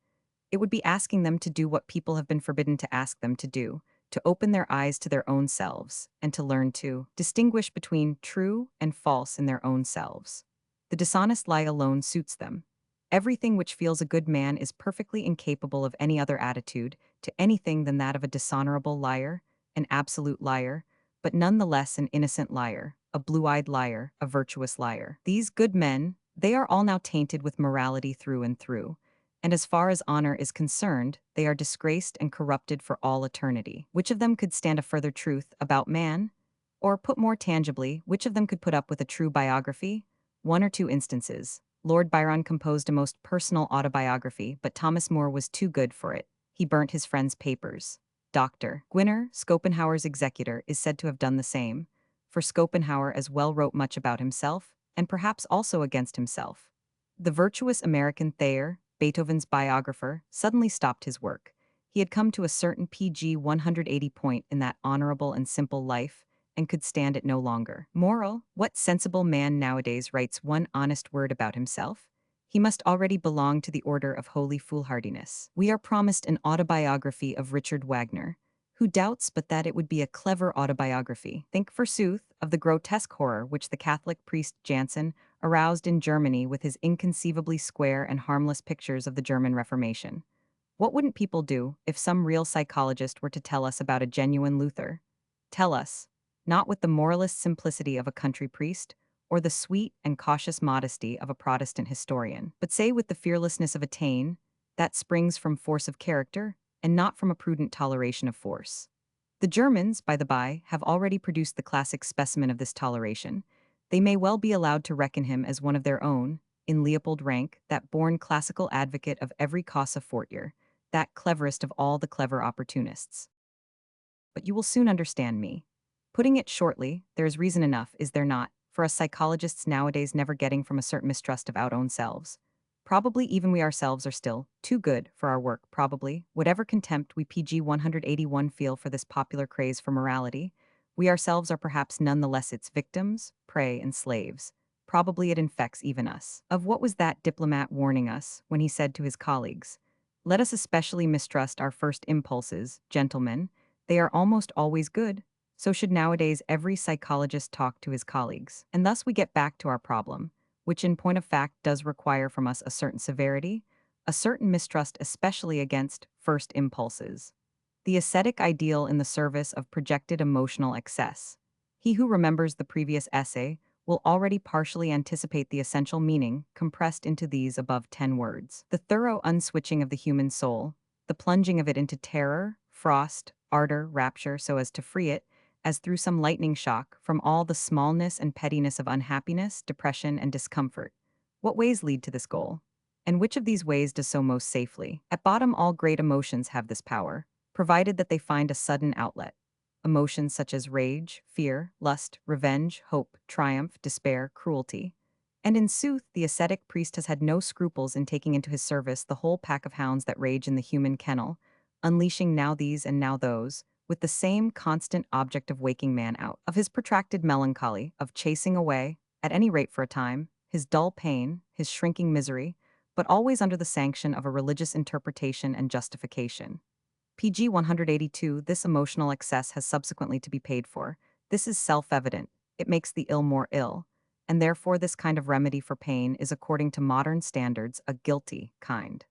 It would be asking them to do what people have been forbidden to ask them to do, to open their eyes to their own selves, and to learn to distinguish between true and false in their own selves. The dishonest lie alone suits them. Everything which feels a good man is perfectly incapable of any other attitude to anything than that of a dishonorable liar, an absolute liar, but none the less an innocent liar, a blue-eyed liar, a virtuous liar. These good men, they are all now tainted with morality through and through, and as far as honor is concerned, they are disgraced and corrupted for all eternity. Which of them could stand a further truth about man? Or, put more tangibly, which of them could put up with a true biography? One or two instances. Lord Byron composed a most personal autobiography, but Thomas More was too good for it. He burnt his friend's papers. Dr. Gwinner, Schopenhauer's executor, is said to have done the same, for Schopenhauer as well wrote much about himself, and perhaps also against himself. The virtuous American Thayer, Beethoven's biographer, suddenly stopped his work. He had come to a certain PG 180 point in that honorable and simple life, and could stand it no longer. Moral: what sensible man nowadays writes one honest word about himself? He must already belong to the order of holy foolhardiness. We are promised an autobiography of Richard Wagner. Who doubts but that it would be a clever autobiography? Think, forsooth, of the grotesque horror which the Catholic priest Jansen aroused in Germany with his inconceivably square and harmless pictures of the German Reformation. What wouldn't people do if some real psychologist were to tell us about a genuine Luther? Tell us, not with the moralist simplicity of a country priest, or the sweet and cautious modesty of a Protestant historian, but say with the fearlessness of a Taine, that springs from force of character, and not from a prudent toleration of force. The Germans, by the by, have already produced the classic specimen of this toleration. They may well be allowed to reckon him as one of their own, in Leopold Rank, that born classical advocate of every causa fortior, that cleverest of all the clever opportunists. But you will soon understand me. Putting it shortly, there is reason enough, is there not, for us psychologists nowadays never getting from a certain mistrust of our own selves. Probably even we ourselves are still too good for our work, probably, whatever contempt we PG 181 feel for this popular craze for morality, we ourselves are perhaps none the less its victims, prey, and slaves. Probably it infects even us. Of what was that diplomat warning us when he said to his colleagues, "Let us especially mistrust our first impulses, gentlemen. They are almost always good." So should nowadays every psychologist talk to his colleagues. And thus we get back to our problem, which in point of fact does require from us a certain severity, a certain mistrust especially against first impulses. The ascetic ideal in the service of projected emotional excess. He who remembers the previous essay will already partially anticipate the essential meaning compressed into these above 10 words. The thorough unswitching of the human soul, the plunging of it into terror, frost, ardor, rapture so as to free it, as through some lightning shock, from all the smallness and pettiness of unhappiness, depression, and discomfort. What ways lead to this goal? And which of these ways does so most safely? At bottom, all great emotions have this power, provided that they find a sudden outlet. Emotions such as rage, fear, lust, revenge, hope, triumph, despair, cruelty. And in sooth, the ascetic priest has had no scruples in taking into his service the whole pack of hounds that rage in the human kennel, unleashing now these and now those, with the same constant object of waking man out of his protracted melancholy, of chasing away, at any rate for a time, his dull pain, his shrinking misery, but always under the sanction of a religious interpretation and justification. PG 182, this emotional excess has subsequently to be paid for. This is self-evident. It makes the ill more ill, and therefore this kind of remedy for pain is according to modern standards a guilty kind.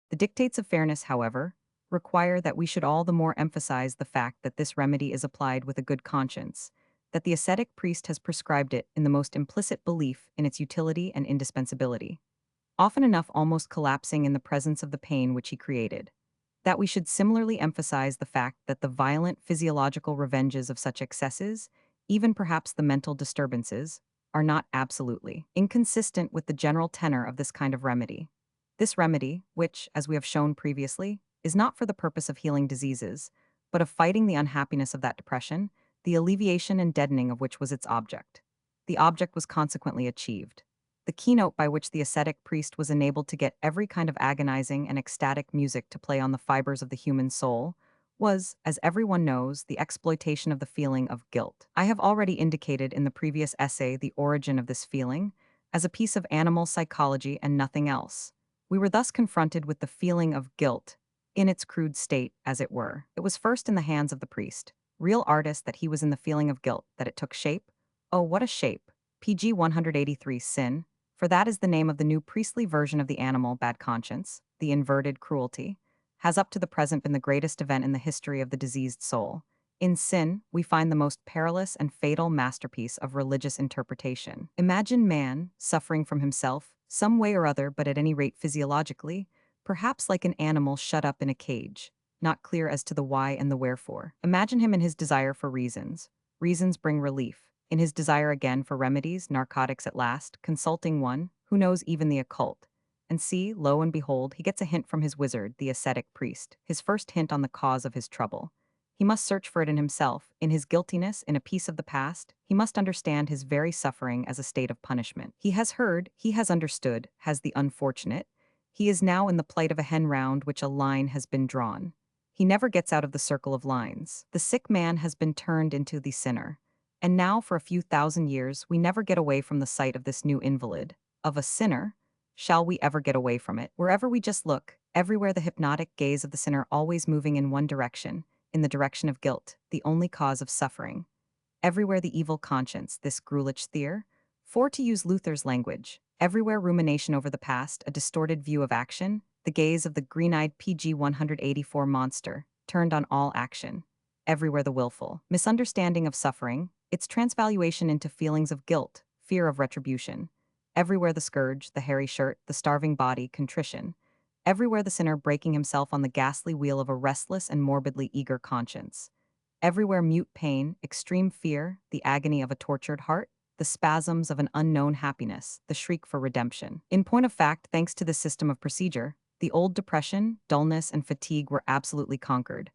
The dictates of fairness, however, require that we should all the more emphasize the fact that this remedy is applied with a good conscience, that the ascetic priest has prescribed it in the most implicit belief in its utility and indispensability, often enough almost collapsing in the presence of the pain which he created. That we should similarly emphasize the fact that the violent physiological revenges of such excesses, even perhaps the mental disturbances, are not absolutely inconsistent with the general tenor of this kind of remedy. This remedy, which, as we have shown previously, is not for the purpose of healing diseases, but of fighting the unhappiness of that depression, the alleviation and deadening of which was its object. The object was consequently achieved. The keynote by which the ascetic priest was enabled to get every kind of agonizing and ecstatic music to play on the fibers of the human soul was, as everyone knows, the exploitation of the feeling of guilt. I have already indicated in the previous essay the origin of this feeling as a piece of animal psychology and nothing else. We were thus confronted with the feeling of guilt, in its crude state, as it were. It was first in the hands of the priest, real artist that he was in the feeling of guilt, that it took shape. Oh, what a shape! PG 183 Sin, for that is the name of the new priestly version of the animal bad conscience, the inverted cruelty, has up to the present been the greatest event in the history of the diseased soul. In sin, we find the most perilous and fatal masterpiece of religious interpretation. Imagine man, suffering from himself, some way or other, but at any rate physiologically, perhaps like an animal shut up in a cage, not clear as to the why and the wherefore. Imagine him in his desire for reasons. Reasons bring relief. In his desire again for remedies, narcotics at last, consulting one, who knows even the occult. And see, lo and behold, he gets a hint from his wizard, the ascetic priest, his first hint on the cause of his trouble. He must search for it in himself, in his guiltiness, in a piece of the past. He must understand his very suffering as a state of punishment. He has heard, he has understood, has the unfortunate. He is now in the plight of a hen round which a line has been drawn. He never gets out of the circle of lines. The sick man has been turned into the sinner. And now, for a few thousand years, we never get away from the sight of this new invalid, of a sinner. Shall we ever get away from it? Wherever we just look, everywhere the hypnotic gaze of the sinner always moving in one direction, in the direction of guilt, the only cause of suffering. Everywhere the evil conscience, this Grulich-Thier. For to use Luther's language, everywhere rumination over the past, a distorted view of action, the gaze of the green-eyed PG 184 monster, turned on all action. Everywhere the willful misunderstanding of suffering, its transvaluation into feelings of guilt, fear of retribution. Everywhere the scourge, the hairy shirt, the starving body, contrition. Everywhere the sinner breaking himself on the ghastly wheel of a restless and morbidly eager conscience. Everywhere mute pain, extreme fear, the agony of a tortured heart, the spasms of an unknown happiness, the shriek for redemption. In point of fact, thanks to this system of procedure, the old depression, dullness, and fatigue were absolutely conquered.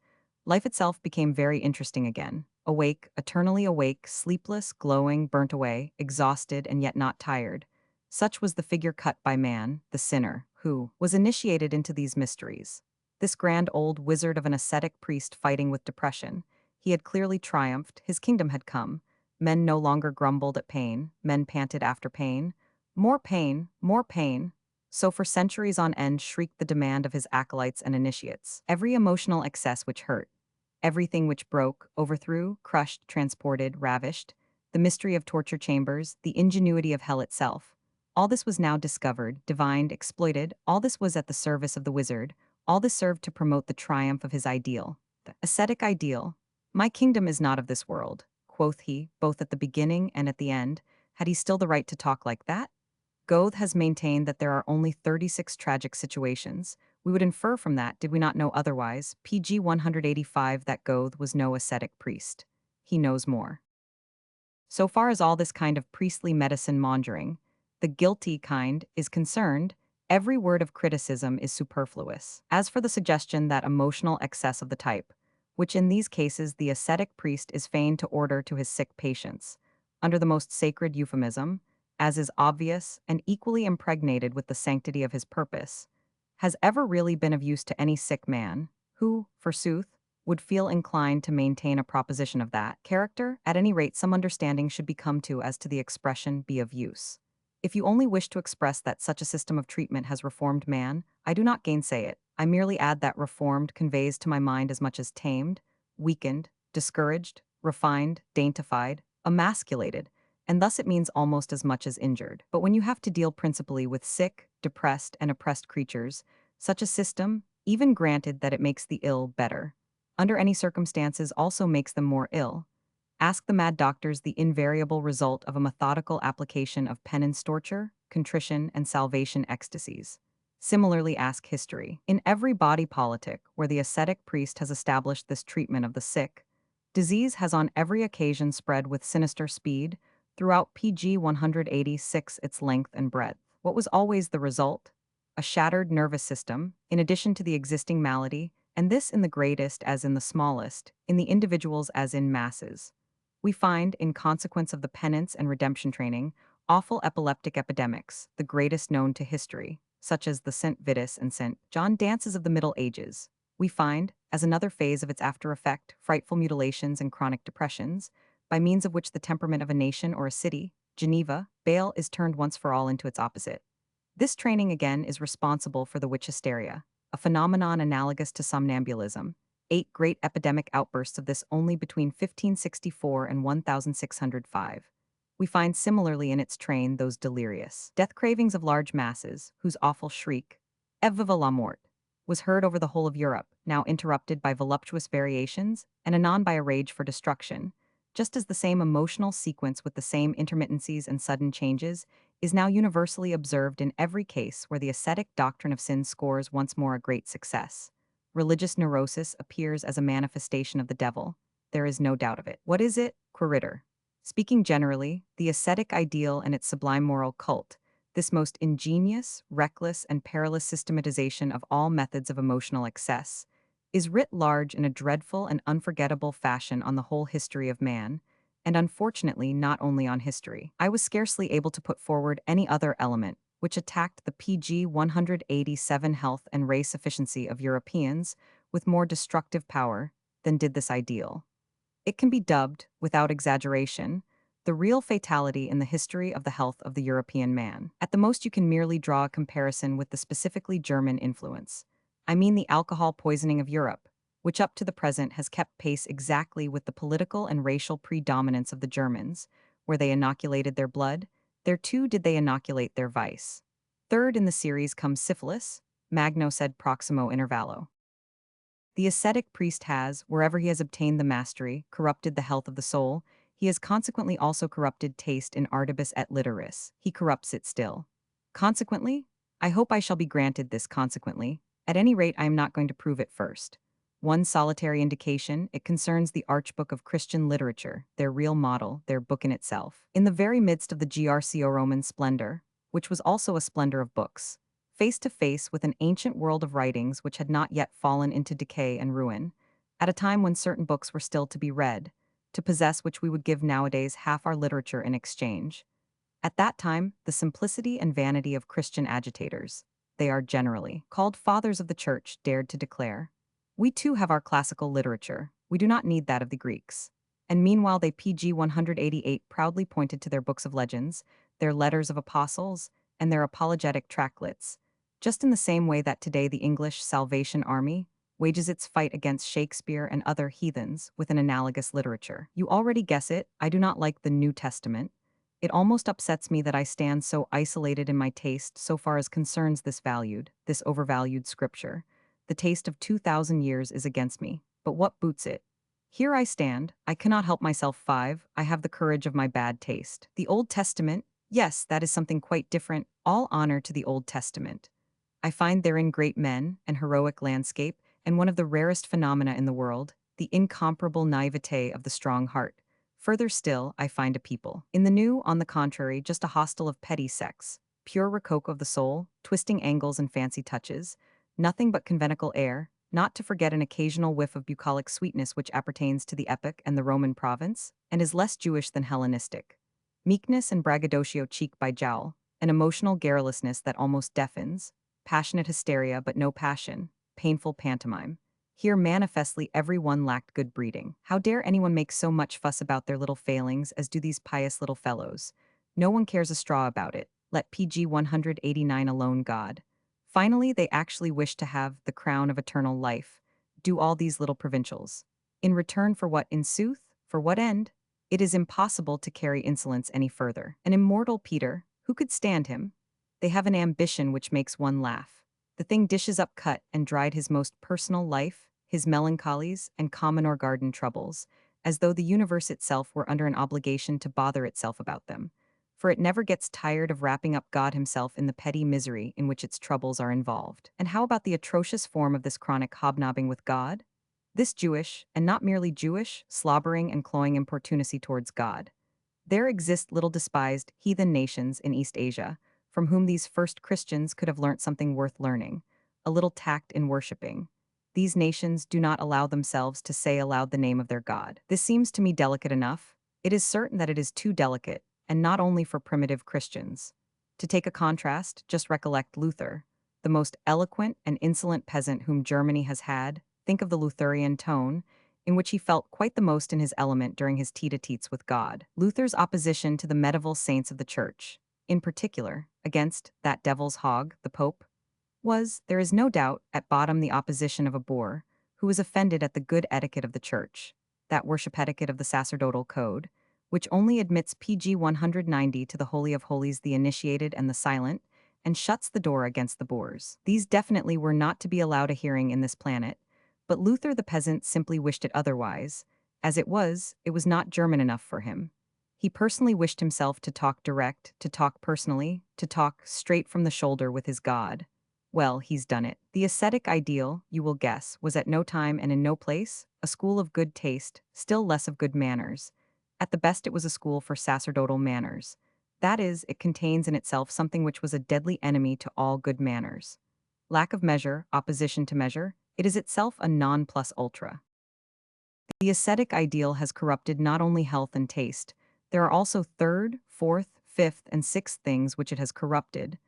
Life itself became very interesting again. Awake, eternally awake, sleepless, glowing, burnt away, exhausted, and yet not tired. Such was the figure cut by man, the sinner, who was initiated into these mysteries. This grand old wizard of an ascetic priest fighting with depression. He had clearly triumphed, his kingdom had come. Men no longer grumbled at pain, men panted after pain. More pain, more pain. So for centuries on end shrieked the demand of his acolytes and initiates. Every emotional excess which hurt, everything which broke, overthrew, crushed, transported, ravished, the mystery of torture chambers, the ingenuity of hell itself. All this was now discovered, divined, exploited, all this was at the service of the wizard, all this served to promote the triumph of his ideal, the ascetic ideal. My kingdom is not of this world, quoth he, both at the beginning and at the end. Had he still the right to talk like that? Goethe has maintained that there are only 36 tragic situations. We would infer from that, did we not know otherwise, PG 185, that Goethe was no ascetic priest. He knows more. So far as all this kind of priestly medicine mongering, the guilty kind, is concerned, every word of criticism is superfluous. As for the suggestion that emotional excess of the type, which in these cases the ascetic priest is fain to order to his sick patients, under the most sacred euphemism, as is obvious and equally impregnated with the sanctity of his purpose, has ever really been of use to any sick man, who, forsooth, would feel inclined to maintain a proposition of that character. At any rate, some understanding should be come to as to the expression be of use. If you only wish to express that such a system of treatment has reformed man, I do not gainsay it. I merely add that reformed conveys to my mind as much as tamed, weakened, discouraged, refined, daintified, emasculated, and thus it means almost as much as injured. But when you have to deal principally with sick, depressed, and oppressed creatures, such a system, even granted that it makes the ill better, under any circumstances also makes them more ill. Ask the mad doctors the invariable result of a methodical application of penance torture, contrition, and salvation ecstasies. Similarly, ask history. In every body politic where the ascetic priest has established this treatment of the sick, disease has on every occasion spread with sinister speed throughout PG 186 its length and breadth. What was always the result? A shattered nervous system, in addition to the existing malady, and this in the greatest as in the smallest, in the individuals as in masses. We find, in consequence of the penance and redemption training, awful epileptic epidemics, the greatest known to history, such as the St. Vitus and St. John dances of the Middle Ages. We find, as another phase of its after effect, frightful mutilations and chronic depressions, by means of which the temperament of a nation or a city, Geneva, Bale, is turned once for all into its opposite. This training again is responsible for the witch hysteria, a phenomenon analogous to somnambulism. 8 great epidemic outbursts of this only between 1564 and 1605. We find similarly in its train those delirious death cravings of large masses, whose awful shriek, "Eve vive la mort," was heard over the whole of Europe, now interrupted by voluptuous variations, and anon by a rage for destruction, just as the same emotional sequence with the same intermittencies and sudden changes is now universally observed in every case where the ascetic doctrine of sin scores once more a great success. Religious neurosis appears as a manifestation of the devil. There is no doubt of it. What is it? Queritor. Speaking generally, the ascetic ideal and its sublime moral cult, this most ingenious, reckless, and perilous systematization of all methods of emotional excess, is writ large in a dreadful and unforgettable fashion on the whole history of man, and unfortunately not only on history. I was scarcely able to put forward any other element which attacked the PG 187 health and race efficiency of Europeans with more destructive power than did this ideal. It can be dubbed, without exaggeration, the real fatality in the history of the health of the European man. At the most, you can merely draw a comparison with the specifically German influence. I mean the alcohol poisoning of Europe, which up to the present has kept pace exactly with the political and racial predominance of the Germans, where they inoculated their blood, there too did they inoculate their vice. Third in the series comes syphilis, magno sed proximo intervallo. The ascetic priest has, wherever he has obtained the mastery, corrupted the health of the soul. He has consequently also corrupted taste in artibus et literis. He corrupts it still. Consequently, I hope I shall be granted this consequently. At any rate, I am not going to prove it first. One solitary indication, it concerns the Archbook of Christian Literature, their real model, their book in itself. In the very midst of the Grco-Roman splendor, which was also a splendor of books, face to face with an ancient world of writings which had not yet fallen into decay and ruin, at a time when certain books were still to be read, to possess which we would give nowadays half our literature in exchange. At that time, the simplicity and vanity of Christian agitators, they are generally called fathers of the Church, dared to declare, "We too have our classical literature, we do not need that of the Greeks." And meanwhile they PG 188 proudly pointed to their books of legends, their letters of apostles, and their apologetic tractlets, just in the same way that today the English Salvation Army wages its fight against Shakespeare and other heathens with an analogous literature. You already guess it, I do not like the New Testament. It almost upsets me that I stand so isolated in my taste so far as concerns this valued, this overvalued scripture. The taste of 2,000 years is against me, but what boots it? Here I stand, I cannot help myself. 5. I have the courage of my bad taste. The Old Testament, yes, that is something quite different. All honor to the Old Testament. I find therein great men, an heroic landscape, and one of the rarest phenomena in the world, the incomparable naivete of the strong heart. Further still, I find a people. In the New, on the contrary, just a hostel of petty sects, pure rococo of the soul, twisting angles and fancy touches, nothing but conventicle air, not to forget an occasional whiff of bucolic sweetness which appertains to the epoch and the Roman province, and is less Jewish than Hellenistic. Meekness and braggadocio cheek by jowl, an emotional garrulousness that almost deafens, passionate hysteria but no passion, painful pantomime. Here manifestly every one lacked good breeding. How dare anyone make so much fuss about their little failings as do these pious little fellows? No one cares a straw about it. Let PG 189 alone, God. Finally, they actually wish to have the crown of eternal life. Do all these little provincials. In return for what, in sooth? For what end? It is impossible to carry insolence any further. An immortal Peter, who could stand him? They have an ambition which makes one laugh. The thing dishes up cut and dried his most personal life, his melancholies, and common or garden troubles, as though the universe itself were under an obligation to bother itself about them, for it never gets tired of wrapping up God himself in the petty misery in which its troubles are involved. And how about the atrocious form of this chronic hobnobbing with God? This Jewish, and not merely Jewish, slobbering and cloying importunacy towards God. There exist little despised heathen nations in East Asia, from whom these first Christians could have learnt something worth learning, a little tact in worshipping. These nations do not allow themselves to say aloud the name of their God. This seems to me delicate enough. It is certain that it is too delicate, and not only for primitive Christians. To take a contrast, just recollect Luther, the most eloquent and insolent peasant whom Germany has had. Think of the Lutheran tone, in which he felt quite the most in his element during his tete-a-tetes with God. Luther's opposition to the medieval saints of the Church, in particular, against that devil's hog, the Pope, was, there is no doubt, at bottom the opposition of a boor, who was offended at the good etiquette of the Church, that worship etiquette of the sacerdotal code, which only admits PG 190 to the Holy of Holies the initiated and the silent, and shuts the door against the boors. These definitely were not to be allowed a hearing in this planet, but Luther the peasant simply wished it otherwise. As it was not German enough for him. He personally wished himself to talk direct, to talk personally, to talk straight from the shoulder with his God. Well, he's done it. The ascetic ideal, you will guess, was at no time and in no place a school of good taste, still less of good manners. At the best it was a school for sacerdotal manners. That is, it contains in itself something which was a deadly enemy to all good manners. Lack of measure, opposition to measure, it is itself a non plus ultra. The ascetic ideal has corrupted not only health and taste, there are also third, fourth, fifth, and sixth things which it has corrupted.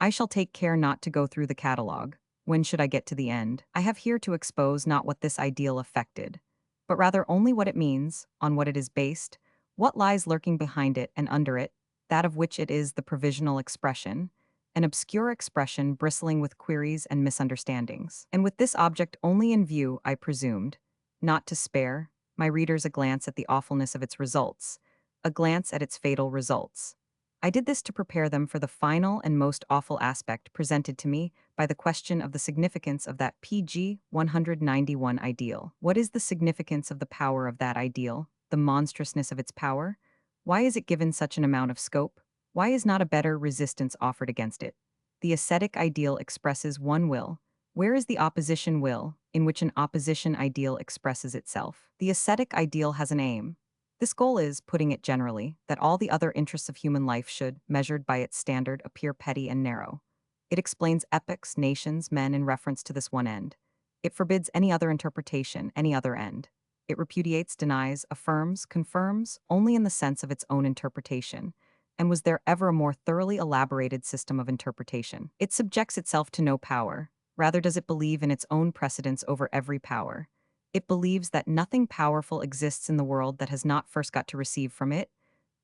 I shall take care not to go through the catalogue. When should I get to the end? I have here to expose not what this ideal affected, but rather only what it means, on what it is based, what lies lurking behind it and under it, that of which it is the provisional expression, an obscure expression bristling with queries and misunderstandings. And with this object only in view, I presumed, not to spare my readers a glance at the awfulness of its results, a glance at its fatal results. I did this to prepare them for the final and most awful aspect presented to me by the question of the significance of that PG 191 ideal. What is the significance of the power of that ideal, the monstrousness of its power? Why is it given such an amount of scope? Why is not a better resistance offered against it? The ascetic ideal expresses one will. Where is the opposition will, in which an opposition ideal expresses itself? The ascetic ideal has an aim. This goal is, putting it generally, that all the other interests of human life should, measured by its standard, appear petty and narrow. It explains epochs, nations, men in reference to this one end. It forbids any other interpretation, any other end. It repudiates, denies, affirms, confirms, only in the sense of its own interpretation. And was there ever a more thoroughly elaborated system of interpretation? It subjects itself to no power. Rather does it believe in its own precedence over every power. It believes that nothing powerful exists in the world that has not first got to receive from it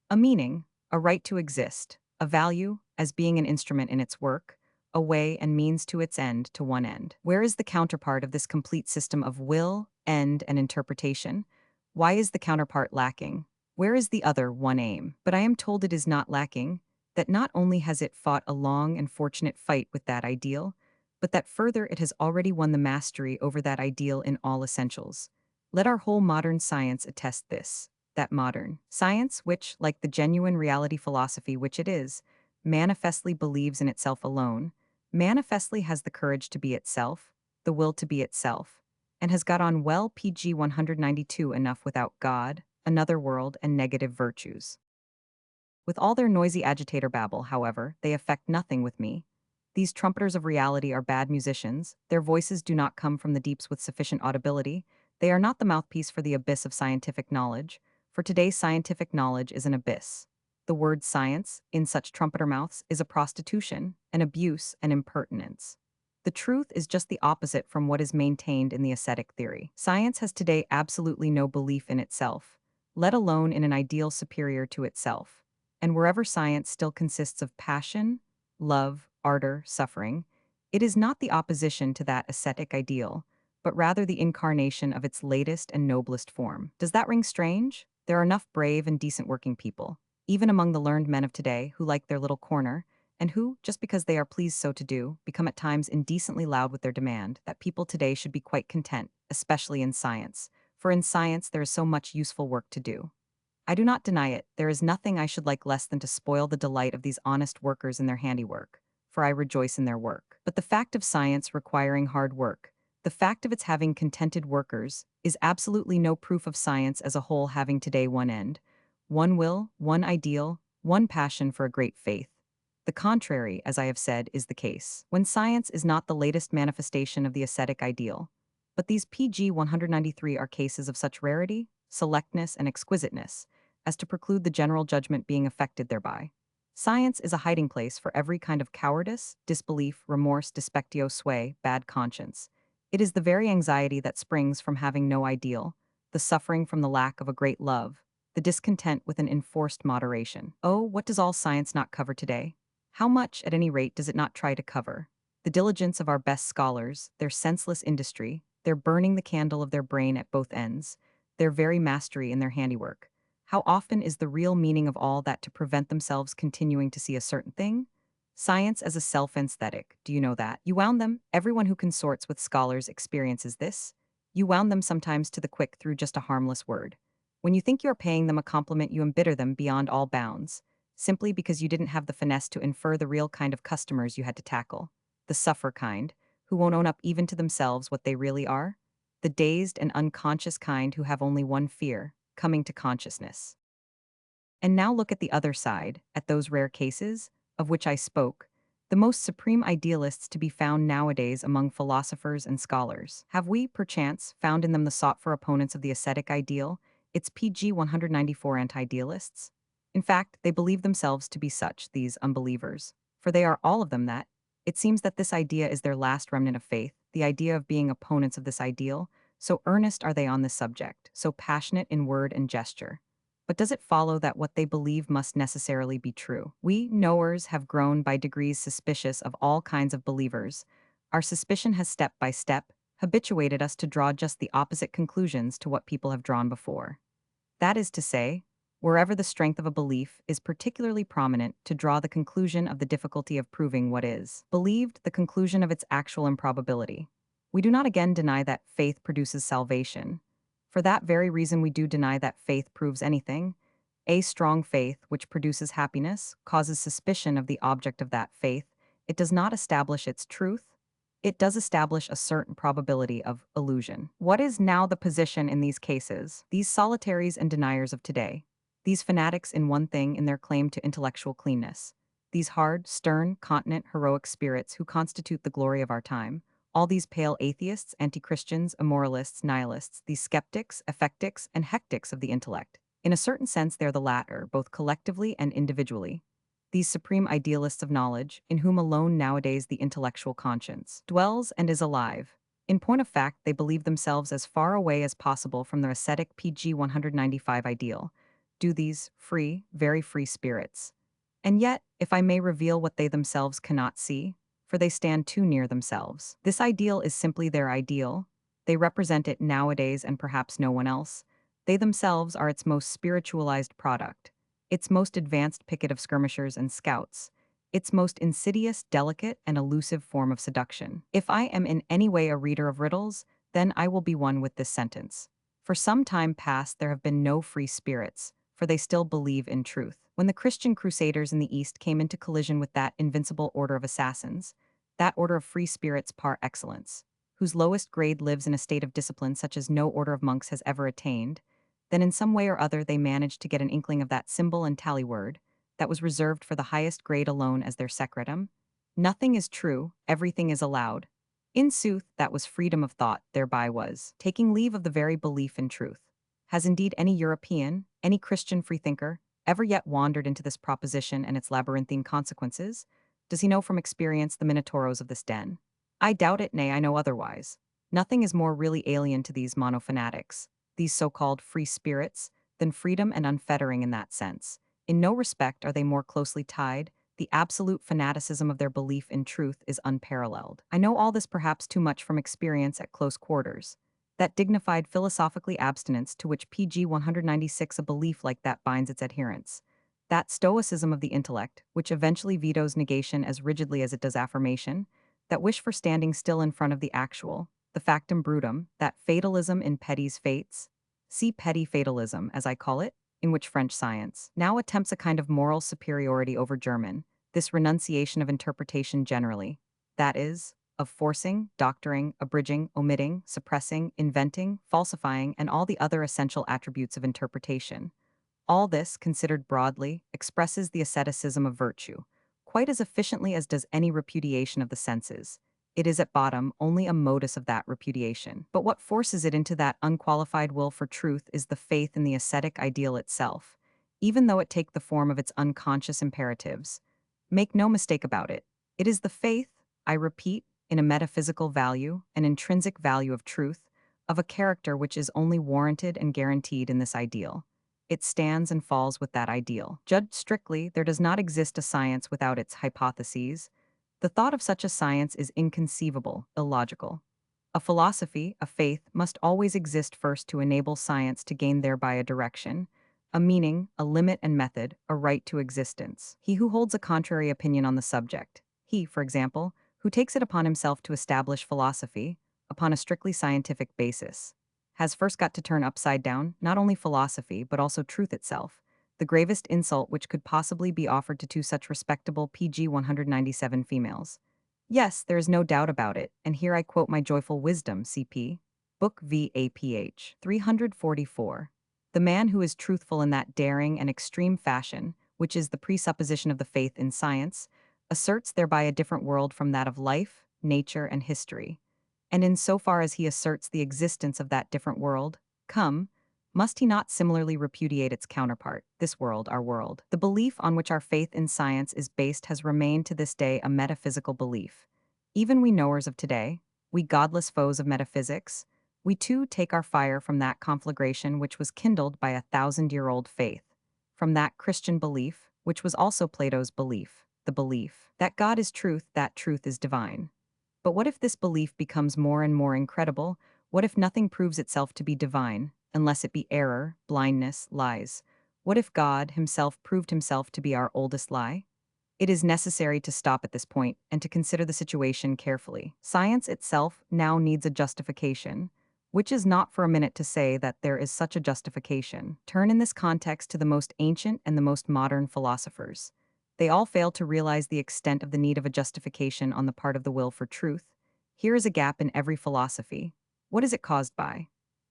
a meaning, a right to exist, a value, as being an instrument in its work, a way and means to its end, to one end. Where is the counterpart of this complete system of will, end, and interpretation? Why is the counterpart lacking? Where is the other one aim? But I am told it is not lacking, that not only has it fought a long and fortunate fight with that ideal, but that further it has already won the mastery over that ideal in all essentials. Let our whole modern science attest this, that modern science, which, like the genuine reality philosophy which it is, manifestly believes in itself alone, manifestly has the courage to be itself, the will to be itself, and has got on well PG 192 enough without God, another world, and negative virtues. With all their noisy agitator babble, however, they affect nothing with me. These trumpeters of reality are bad musicians, their voices do not come from the deeps with sufficient audibility, they are not the mouthpiece for the abyss of scientific knowledge, for today's scientific knowledge is an abyss. The word science, in such trumpeter mouths, is a prostitution, an abuse, an impertinence. The truth is just the opposite from what is maintained in the ascetic theory. Science has today absolutely no belief in itself, let alone in an ideal superior to itself. And wherever science still consists of passion, love, ardor, suffering, it is not the opposition to that ascetic ideal, but rather the incarnation of its latest and noblest form. Does that ring strange? There are enough brave and decent working people, even among the learned men of today, who like their little corner, and who, just because they are pleased so to do, become at times indecently loud with their demand that people today should be quite content, especially in science, for in science there is so much useful work to do. I do not deny it, there is nothing I should like less than to spoil the delight of these honest workers in their handiwork, for I rejoice in their work. But the fact of science requiring hard work, the fact of its having contented workers, is absolutely no proof of science as a whole having today one end, one will, one ideal, one passion for a great faith. The contrary, as I have said, is the case. When science is not the latest manifestation of the ascetic ideal, but these PG 193 are cases of such rarity, selectness, and exquisiteness, as to preclude the general judgment being affected thereby. Science is a hiding place for every kind of cowardice, disbelief, remorse, despectio sway, bad conscience. It is the very anxiety that springs from having no ideal, the suffering from the lack of a great love, the discontent with an enforced moderation. Oh, what does all science not cover today? How much, at any rate, does it not try to cover? The diligence of our best scholars, their senseless industry, their burning the candle of their brain at both ends, their very mastery in their handiwork. How often is the real meaning of all that to prevent themselves continuing to see a certain thing? Science as a self-anesthetic, do you know that? You wound them, everyone who consorts with scholars experiences this. You wound them sometimes to the quick through just a harmless word. When you think you are paying them a compliment, you embitter them beyond all bounds, simply because you didn't have the finesse to infer the real kind of customers you had to tackle. The suffer kind, who won't own up even to themselves what they really are. The dazed and unconscious kind who have only one fear, coming to consciousness. And now look at the other side, at those rare cases, of which I spoke, the most supreme idealists to be found nowadays among philosophers and scholars. Have we, perchance, found in them the sought-for opponents of the ascetic ideal, its PG 194 anti-idealists? In fact, they believe themselves to be such, these unbelievers. For they are all of them that. It seems that this idea is their last remnant of faith, the idea of being opponents of this ideal. So earnest are they on this subject, so passionate in word and gesture. But does it follow that what they believe must necessarily be true? We, knowers, have grown by degrees suspicious of all kinds of believers. Our suspicion has step by step habituated us to draw just the opposite conclusions to what people have drawn before. That is to say, wherever the strength of a belief is particularly prominent, to draw the conclusion of the difficulty of proving what is believed, the conclusion of its actual improbability. We do not again deny that faith produces salvation. For that very reason, we do deny that faith proves anything. A strong faith, which produces happiness, causes suspicion of the object of that faith. It does not establish its truth. It does establish a certain probability of illusion. What is now the position in these cases? These solitaries and deniers of today, these fanatics in one thing in their claim to intellectual cleanness, these hard, stern, continent, heroic spirits who constitute the glory of our time, all these pale atheists, anti-Christians, immoralists, nihilists, these skeptics, affectics, and hectics of the intellect. In a certain sense, they're the latter, both collectively and individually. These supreme idealists of knowledge, in whom alone nowadays the intellectual conscience dwells and is alive. In point of fact, they believe themselves as far away as possible from the ascetic PG 195 ideal, do these free, very free spirits. And yet, if I may reveal what they themselves cannot see, for they stand too near themselves. This ideal is simply their ideal. They represent it nowadays and perhaps no one else. They themselves are its most spiritualized product, its most advanced picket of skirmishers and scouts, its most insidious, delicate, and elusive form of seduction. If I am in any way a reader of riddles, then I will be one with this sentence. For some time past there have been no free spirits, for they still believe in truth. When the Christian crusaders in the East came into collision with that invincible order of assassins, that order of free spirits par excellence, whose lowest grade lives in a state of discipline such as no order of monks has ever attained, then in some way or other they managed to get an inkling of that symbol and tally word that was reserved for the highest grade alone as their secretum. Nothing is true, everything is allowed. In sooth, that was freedom of thought, thereby was taking leave of the very belief in truth. Has indeed any European, any Christian freethinker, ever yet wandered into this proposition and its labyrinthine consequences? Does he know from experience the minotauros of this den? I doubt it, nay, I know otherwise. Nothing is more really alien to these monofanatics, these so-called free spirits, than freedom and unfettering in that sense. In no respect are they more closely tied. The absolute fanaticism of their belief in truth is unparalleled. I know all this perhaps too much from experience at close quarters. That dignified philosophically abstinence to which PG 196 a belief like that binds its adherents. That stoicism of the intellect, which eventually vetoes negation as rigidly as it does affirmation, that wish for standing still in front of the actual, the factum brutum, that fatalism in Petty's fates, see petty fatalism, as I call it, in which French science now attempts a kind of moral superiority over German, this renunciation of interpretation generally, that is, of forcing, doctoring, abridging, omitting, suppressing, inventing, falsifying, and all the other essential attributes of interpretation. All this, considered broadly, expresses the asceticism of virtue, quite as efficiently as does any repudiation of the senses. It is at bottom only a modus of that repudiation. But what forces it into that unqualified will for truth is the faith in the ascetic ideal itself, even though it take the form of its unconscious imperatives. Make no mistake about it. It is the faith, I repeat, in a metaphysical value, an intrinsic value of truth, of a character which is only warranted and guaranteed in this ideal. It stands and falls with that ideal. Judged strictly, there does not exist a science without its hypotheses. The thought of such a science is inconceivable, illogical. A philosophy, a faith, must always exist first to enable science to gain thereby a direction, a meaning, a limit and method, a right to existence. He who holds a contrary opinion on the subject, he, for example, who takes it upon himself to establish philosophy, upon a strictly scientific basis, has first got to turn upside down not only philosophy but also truth itself, the gravest insult which could possibly be offered to two such respectable PG 197 females. Yes, there is no doubt about it, and here I quote my joyful wisdom, CP, Book VAPH 344. The man who is truthful in that daring and extreme fashion, which is the presupposition of the faith in science, asserts thereby a different world from that of life, nature, and history. And in so far as he asserts the existence of that different world, come, must he not similarly repudiate its counterpart, this world, our world? The belief on which our faith in science is based has remained to this day a metaphysical belief. Even we knowers of today, we godless foes of metaphysics, we too take our fire from that conflagration which was kindled by 1,000-year-old faith, from that Christian belief, which was also Plato's belief, the belief that God is truth, that truth is divine. But what if this belief becomes more and more incredible? What if nothing proves itself to be divine, unless it be error, blindness, lies? What if God himself proved himself to be our oldest lie? It is necessary to stop at this point and to consider the situation carefully. Science itself now needs a justification, which is not for a minute to say that there is such a justification. Turn in this context to the most ancient and the most modern philosophers. They all fail to realize the extent of the need of a justification on the part of the will for truth. Here is a gap in every philosophy. What is it caused by?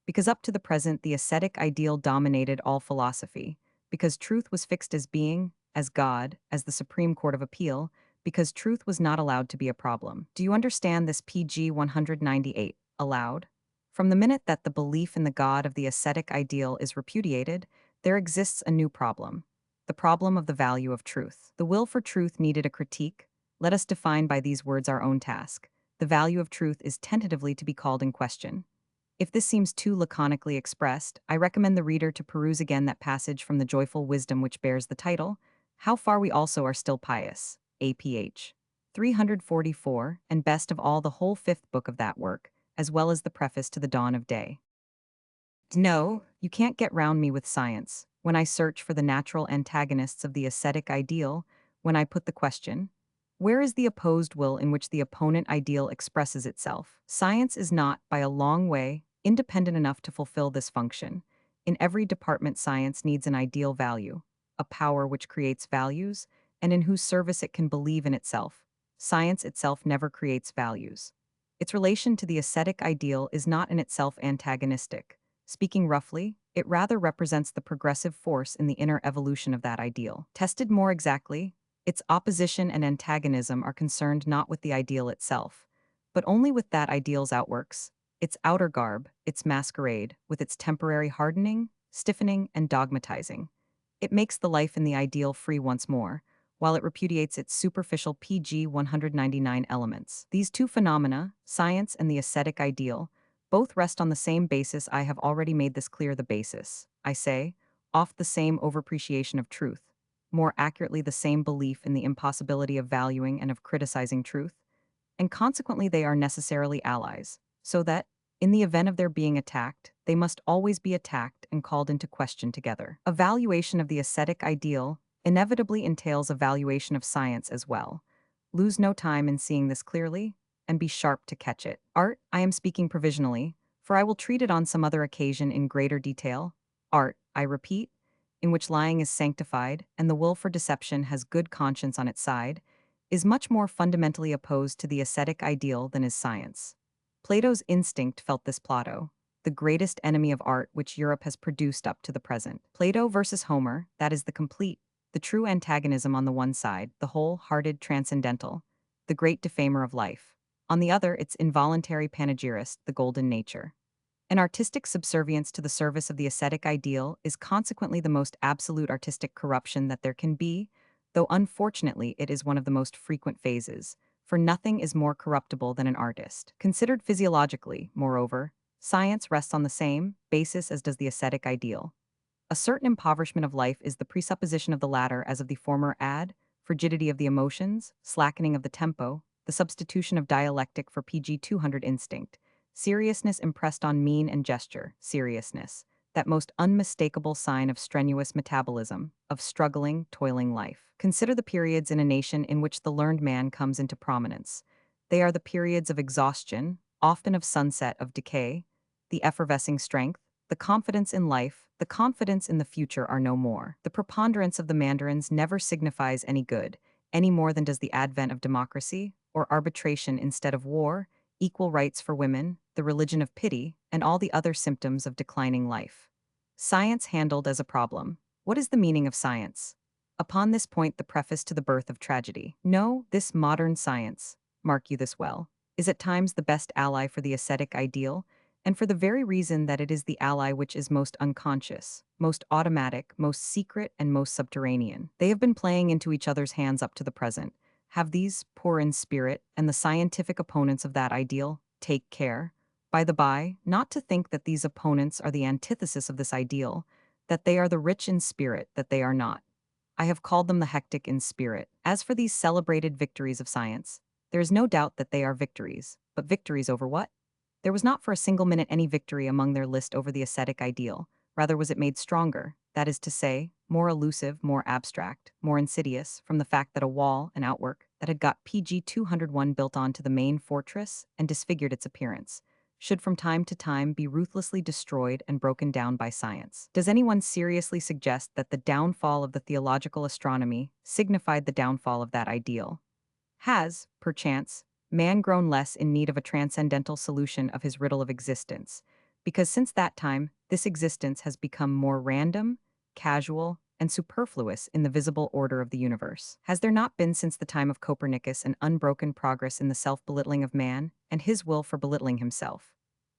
Because up to the present, the ascetic ideal dominated all philosophy, because truth was fixed as being, as God, as the Supreme Court of Appeal, because truth was not allowed to be a problem. Do you understand this PG 198, allowed? From the minute that the belief in the God of the ascetic ideal is repudiated, there exists a new problem. The problem of the value of truth. The will for truth needed a critique. Let us define by these words our own task. The value of truth is tentatively to be called in question. If this seems too laconically expressed, I recommend the reader to peruse again that passage from the Joyful Wisdom which bears the title, How Far We Also Are Still Pious, APH 344, and best of all the whole fifth book of that work, as well as the preface to the Dawn of Day. No, you can't get round me with science. When I search for the natural antagonists of the ascetic ideal, when I put the question, where is the opposed will in which the opponent ideal expresses itself? Science is not, by a long way, independent enough to fulfill this function. In every department, science needs an ideal value, a power which creates values, and in whose service it can believe in itself. Science itself never creates values. Its relation to the ascetic ideal is not in itself antagonistic. Speaking roughly, it rather represents the progressive force in the inner evolution of that ideal. Tested more exactly, its opposition and antagonism are concerned not with the ideal itself, but only with that ideal's outworks, its outer garb, its masquerade, with its temporary hardening, stiffening, and dogmatizing. It makes the life in the ideal free once more, while it repudiates its superficial PG 199 elements. These two phenomena, science and the ascetic ideal, both rest on the same basis. I have already made this clear. The basis, I say, oft the same overappreciation of truth, more accurately the same belief in the impossibility of valuing and of criticizing truth, and consequently they are necessarily allies, so that, in the event of their being attacked, they must always be attacked and called into question together. A valuation of the ascetic ideal inevitably entails a valuation of science as well. Lose no time in seeing this clearly, and be sharp to catch it. Art, I am speaking provisionally, for I will treat it on some other occasion in greater detail. Art, I repeat, in which lying is sanctified and the will for deception has good conscience on its side, is much more fundamentally opposed to the ascetic ideal than is science. Plato's instinct felt this. Plato, the greatest enemy of art which Europe has produced up to the present. Plato versus Homer, that is the complete, the true antagonism on the one side, the whole-hearted transcendental, the great defamer of life. On the other, its involuntary panegyrist, the golden nature. An artistic subservience to the service of the ascetic ideal is consequently the most absolute artistic corruption that there can be, though unfortunately it is one of the most frequent phases, for nothing is more corruptible than an artist. Considered physiologically, moreover, science rests on the same basis as does the ascetic ideal. A certain impoverishment of life is the presupposition of the latter as of the former frigidity of the emotions, slackening of the tempo, the substitution of dialectic for PG 200 instinct, seriousness impressed on mien and gesture, seriousness, that most unmistakable sign of strenuous metabolism, of struggling, toiling life. Consider the periods in a nation in which the learned man comes into prominence. They are the periods of exhaustion, often of sunset, of decay, the effervescing strength, the confidence in life, the confidence in the future are no more. The preponderance of the mandarins never signifies any good, any more than does the advent of democracy, or arbitration instead of war, equal rights for women, the religion of pity, and all the other symptoms of declining life. Science handled as a problem. What is the meaning of science? Upon this point, the preface to the birth of tragedy. No, this modern science, mark you this well, is at times the best ally for the ascetic ideal, and for the very reason that it is the ally which is most unconscious, most automatic, most secret, and most subterranean. They have been playing into each other's hands up to the present. Have these, poor in spirit, and the scientific opponents of that ideal, take care, by the by, not to think that these opponents are the antithesis of this ideal, that they are the rich in spirit, that they are not. I have called them the hectic in spirit. As for these celebrated victories of science, there is no doubt that they are victories, but victories over what? There was not for a single minute any victory among their list over the ascetic ideal, rather was it made stronger, that is to say, more elusive, more abstract, more insidious, from the fact that a wall, an outwork, that had got PG 201 built onto the main fortress and disfigured its appearance, should from time to time be ruthlessly destroyed and broken down by science. Does anyone seriously suggest that the downfall of the theological astronomy signified the downfall of that ideal? Has, perchance, man grown less in need of a transcendental solution of his riddle of existence, because since that time, this existence has become more random, casual, and superfluous in the visible order of the universe? Has there not been since the time of Copernicus an unbroken progress in the self-belittling of man and his will for belittling himself?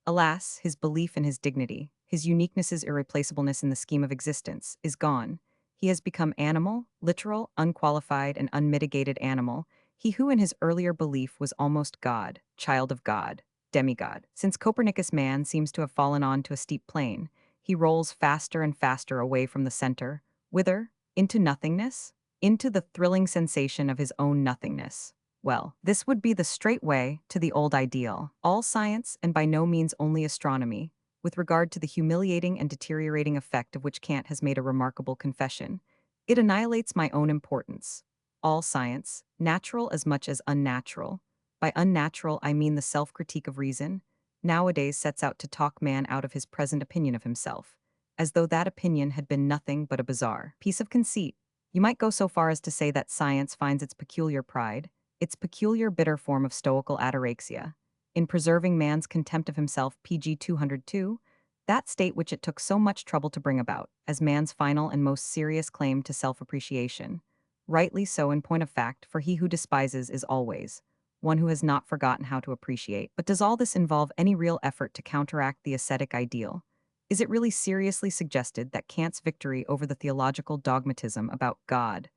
Alas, his belief in his dignity, his uniqueness's irreplaceableness in the scheme of existence, is gone. He has become animal, literal, unqualified, and unmitigated animal, he who in his earlier belief was almost God, child of God, demigod. Since Copernicus, man seems to have fallen on to a steep plane. He rolls faster and faster away from the center. Whither? Into nothingness? Into the thrilling sensation of his own nothingness. Well, this would be the straight way to the old ideal. All science, and by no means only astronomy, with regard to the humiliating and deteriorating effect of which Kant has made a remarkable confession, it annihilates my own importance. All science, natural as much as unnatural, by unnatural I mean the self-critique of reason, nowadays sets out to talk man out of his present opinion of himself, as though that opinion had been nothing but a bizarre piece of conceit. You might go so far as to say that science finds its peculiar pride, its peculiar bitter form of stoical ataraxia, in preserving man's contempt of himself PG 202, that state which it took so much trouble to bring about, as man's final and most serious claim to self-appreciation. Rightly so in point of fact, for he who despises is always one who has not forgotten how to appreciate. But does all this involve any real effort to counteract the ascetic ideal? Is it really seriously suggested that Kant's victory over the theological dogmatism about God,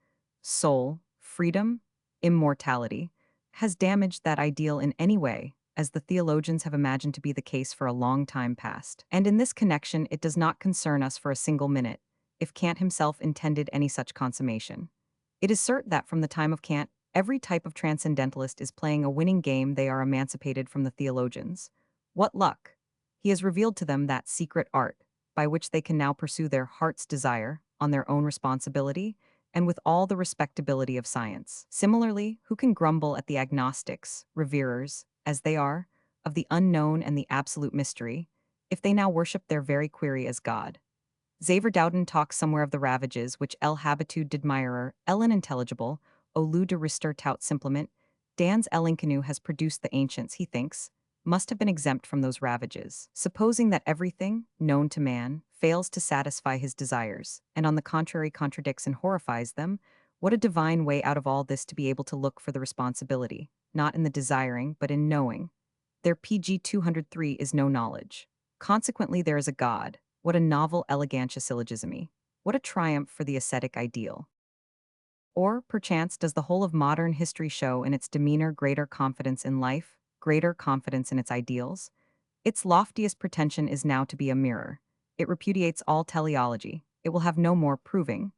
soul, freedom, immortality, has damaged that ideal in any way, as the theologians have imagined to be the case for a long time past? And in this connection, it does not concern us for a single minute if Kant himself intended any such consummation. It is certain that from the time of Kant, every type of transcendentalist is playing a winning game. They are emancipated from the theologians. What luck! He has revealed to them that secret art, by which they can now pursue their heart's desire, on their own responsibility, and with all the respectability of science. Similarly, who can grumble at the agnostics, reverers, as they are, of the unknown and the absolute mystery, if they now worship their very query as God? Xaver Dowden talks somewhere of the ravages which El habitude d'admirer, El unintelligible, au lieu de rister tout simplement, Dan's El Inconu has produced the ancients, he thinks, must have been exempt from those ravages. Supposing that everything, known to man, fails to satisfy his desires, and on the contrary contradicts and horrifies them, what a divine way out of all this to be able to look for the responsibility, not in the desiring, but in knowing. Their PG 203 is no knowledge. Consequently, there is a God. What a novel elegantia syllogismy. What a triumph for the ascetic ideal. Or, perchance, does the whole of modern history show in its demeanor greater confidence in life, greater confidence in its ideals? Its loftiest pretension is now to be a mirror. It repudiates all teleology. It will have no more proving.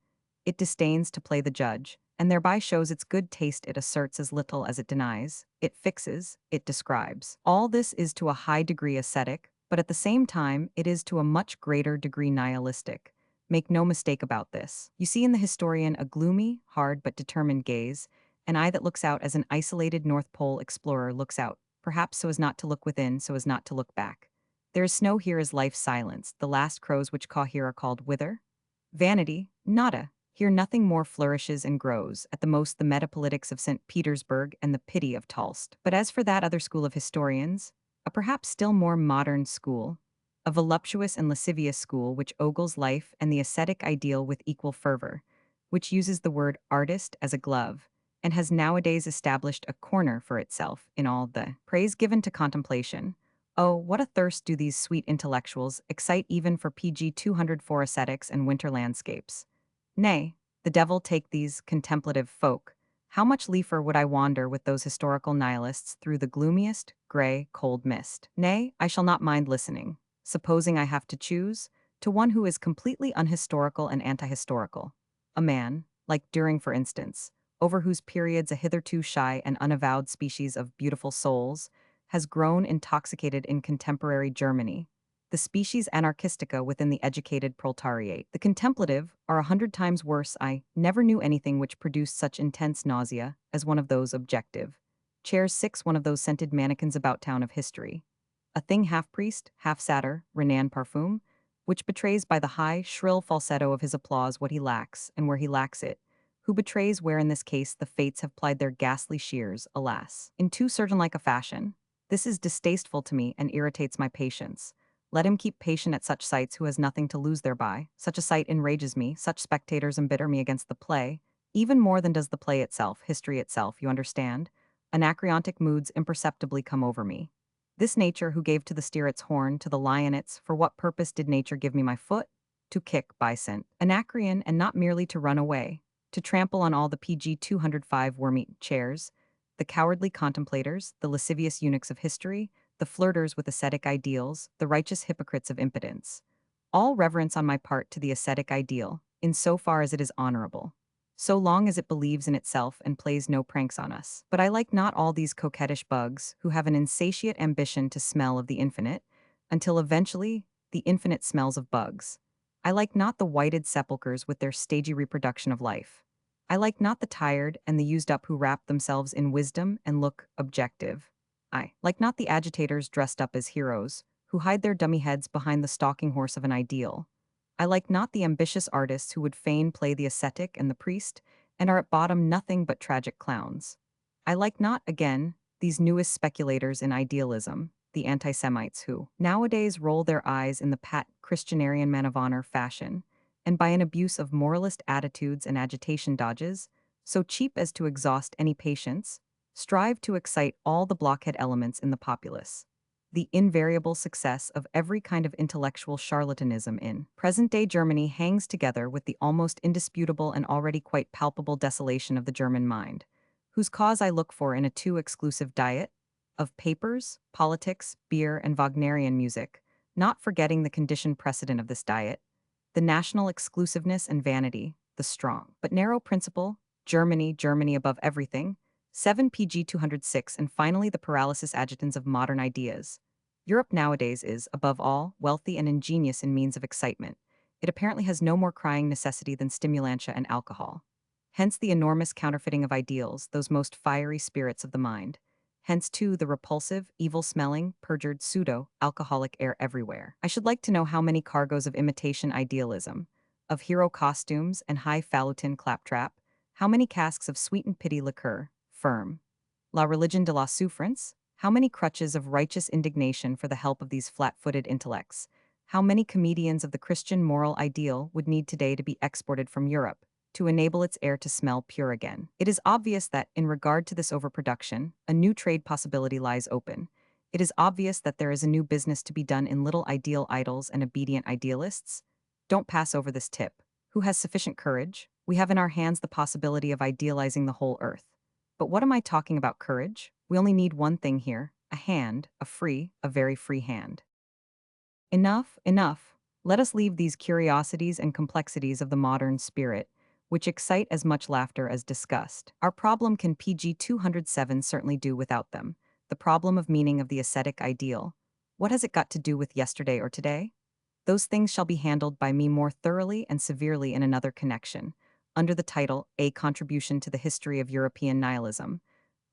It disdains to play the judge, and thereby shows its good taste. It asserts as little as it denies. It fixes, it describes. All this is to a high degree ascetic, but at the same time, it is to a much greater degree nihilistic. Make no mistake about this. You see in the historian a gloomy, hard but determined gaze, an eye that looks out as an isolated North Pole explorer looks out, perhaps so as not to look within, so as not to look back. There is snow here as life silence. The last crows which caw here are called whither? Vanity, nada. Here nothing more flourishes and grows, at the most the metapolitics of St. Petersburg and the pity of Talst. But as for that other school of historians, a perhaps still more modern school, a voluptuous and lascivious school which ogles life and the ascetic ideal with equal fervor, which uses the word artist as a glove, and has nowadays established a corner for itself in all the praise given to contemplation. Oh, what a thirst do these sweet intellectuals excite even for PG 204 ascetics and winter landscapes. Nay, the devil take these contemplative folk. How much liefer would I wander with those historical nihilists through the gloomiest, gray, cold mist? Nay, I shall not mind listening, supposing I have to choose, to one who is completely unhistorical and anti-historical. A man, like Düring for instance, over whose periods a hitherto shy and unavowed species of beautiful souls has grown intoxicated in contemporary Germany, the species anarchistica within the educated proletariat. The contemplative are 100 times worse. I never knew anything which produced such intense nausea as one of those objective. Chairs 6 one of those scented mannequins about town of history. A thing half priest, half satyr, Renan Parfum, which betrays by the high, shrill falsetto of his applause what he lacks and where he lacks it, who betrays where in this case the fates have plied their ghastly shears, alas, in too certain like a fashion. This is distasteful to me and irritates my patience. Let him keep patient at such sights who has nothing to lose thereby. Such a sight enrages me, such spectators embitter me against the play, even more than does the play itself, history itself, you understand? Anacreontic moods imperceptibly come over me. This nature who gave to the steer its horn, to the lion its, for what purpose did nature give me my foot? To kick, bison. Anacreon, and not merely to run away. To trample on all the PG 205 wormy chairs, the cowardly contemplators, the lascivious eunuchs of history, the flirters with ascetic ideals, the righteous hypocrites of impotence. All reverence on my part to the ascetic ideal, in so far as it is honorable, so long as it believes in itself and plays no pranks on us. But I like not all these coquettish bugs who have an insatiate ambition to smell of the infinite, until eventually the infinite smells of bugs. I like not the whited sepulchres with their stagey reproduction of life. I like not the tired and the used up who wrap themselves in wisdom and look objective. I like not the agitators dressed up as heroes, who hide their dummy heads behind the stalking horse of an ideal. I like not the ambitious artists who would fain play the ascetic and the priest, and are at bottom nothing but tragic clowns. I like not, again, these newest speculators in idealism, the anti-Semites who nowadays roll their eyes in the pat Christianarian man of honor fashion, and by an abuse of moralist attitudes and agitation dodges, so cheap as to exhaust any patience, strive to excite all the blockhead elements in the populace. The invariable success of every kind of intellectual charlatanism in present-day Germany hangs together with the almost indisputable and already quite palpable desolation of the German mind, whose cause I look for in a too exclusive diet of papers, politics, beer, and Wagnerian music, not forgetting the conditioned precedent of this diet, the national exclusiveness and vanity, the strong but narrow principle, Germany, Germany above everything, 7 PG 206, and finally the paralysis agitans of modern ideas. Europe nowadays is, above all, wealthy and ingenious in means of excitement. It apparently has no more crying necessity than stimulantia and alcohol. Hence the enormous counterfeiting of ideals, those most fiery spirits of the mind. Hence, too, the repulsive, evil-smelling, perjured, pseudo-alcoholic air everywhere. I should like to know how many cargoes of imitation idealism, of hero costumes and high-falutin claptrap, how many casks of sweetened pity liqueur, firm, La Religion de la Souffrance, how many crutches of righteous indignation for the help of these flat-footed intellects, how many comedians of the Christian moral ideal would need today to be exported from Europe, to enable its air to smell pure again. It is obvious that, in regard to this overproduction, a new trade possibility lies open. It is obvious that there is a new business to be done in little ideal idols and obedient idealists. Don't pass over this tip. Who has sufficient courage? We have in our hands the possibility of idealizing the whole earth. But what am I talking about courage? We only need one thing here, a hand, a very free hand. Enough, enough. Let us leave these curiosities and complexities of the modern spirit, which excite as much laughter as disgust. Our problem can PG 207 certainly do without them. The problem of meaning of the ascetic ideal. What has it got to do with yesterday or today? Those things shall be handled by me more thoroughly and severely in another connection, under the title A Contribution to the History of European Nihilism.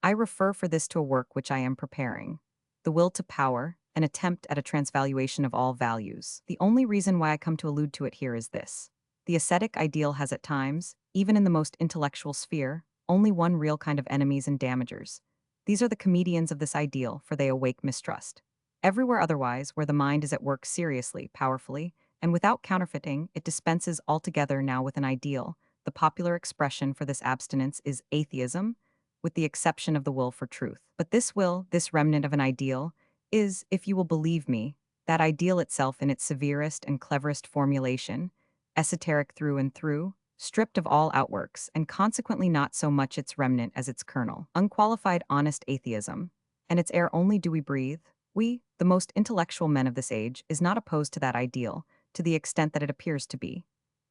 I refer for this to a work which I am preparing, The Will to Power, an attempt at a transvaluation of all values. The only reason why I come to allude to it here is this. The ascetic ideal has at times, even in the most intellectual sphere, only one real kind of enemies and damagers. These are the comedians of this ideal, for they awake mistrust. Everywhere otherwise, where the mind is at work seriously, powerfully, and without counterfeiting, it dispenses altogether now with an ideal. The popular expression for this abstinence is atheism, with the exception of the will for truth. But this will, this remnant of an ideal, is, if you will believe me, that ideal itself in its severest and cleverest formulation, esoteric through and through, stripped of all outworks, and consequently not so much its remnant as its kernel. Unqualified honest atheism, and its air only do we breathe. We, the most intellectual men of this age, is not opposed to that ideal, to the extent that it appears to be.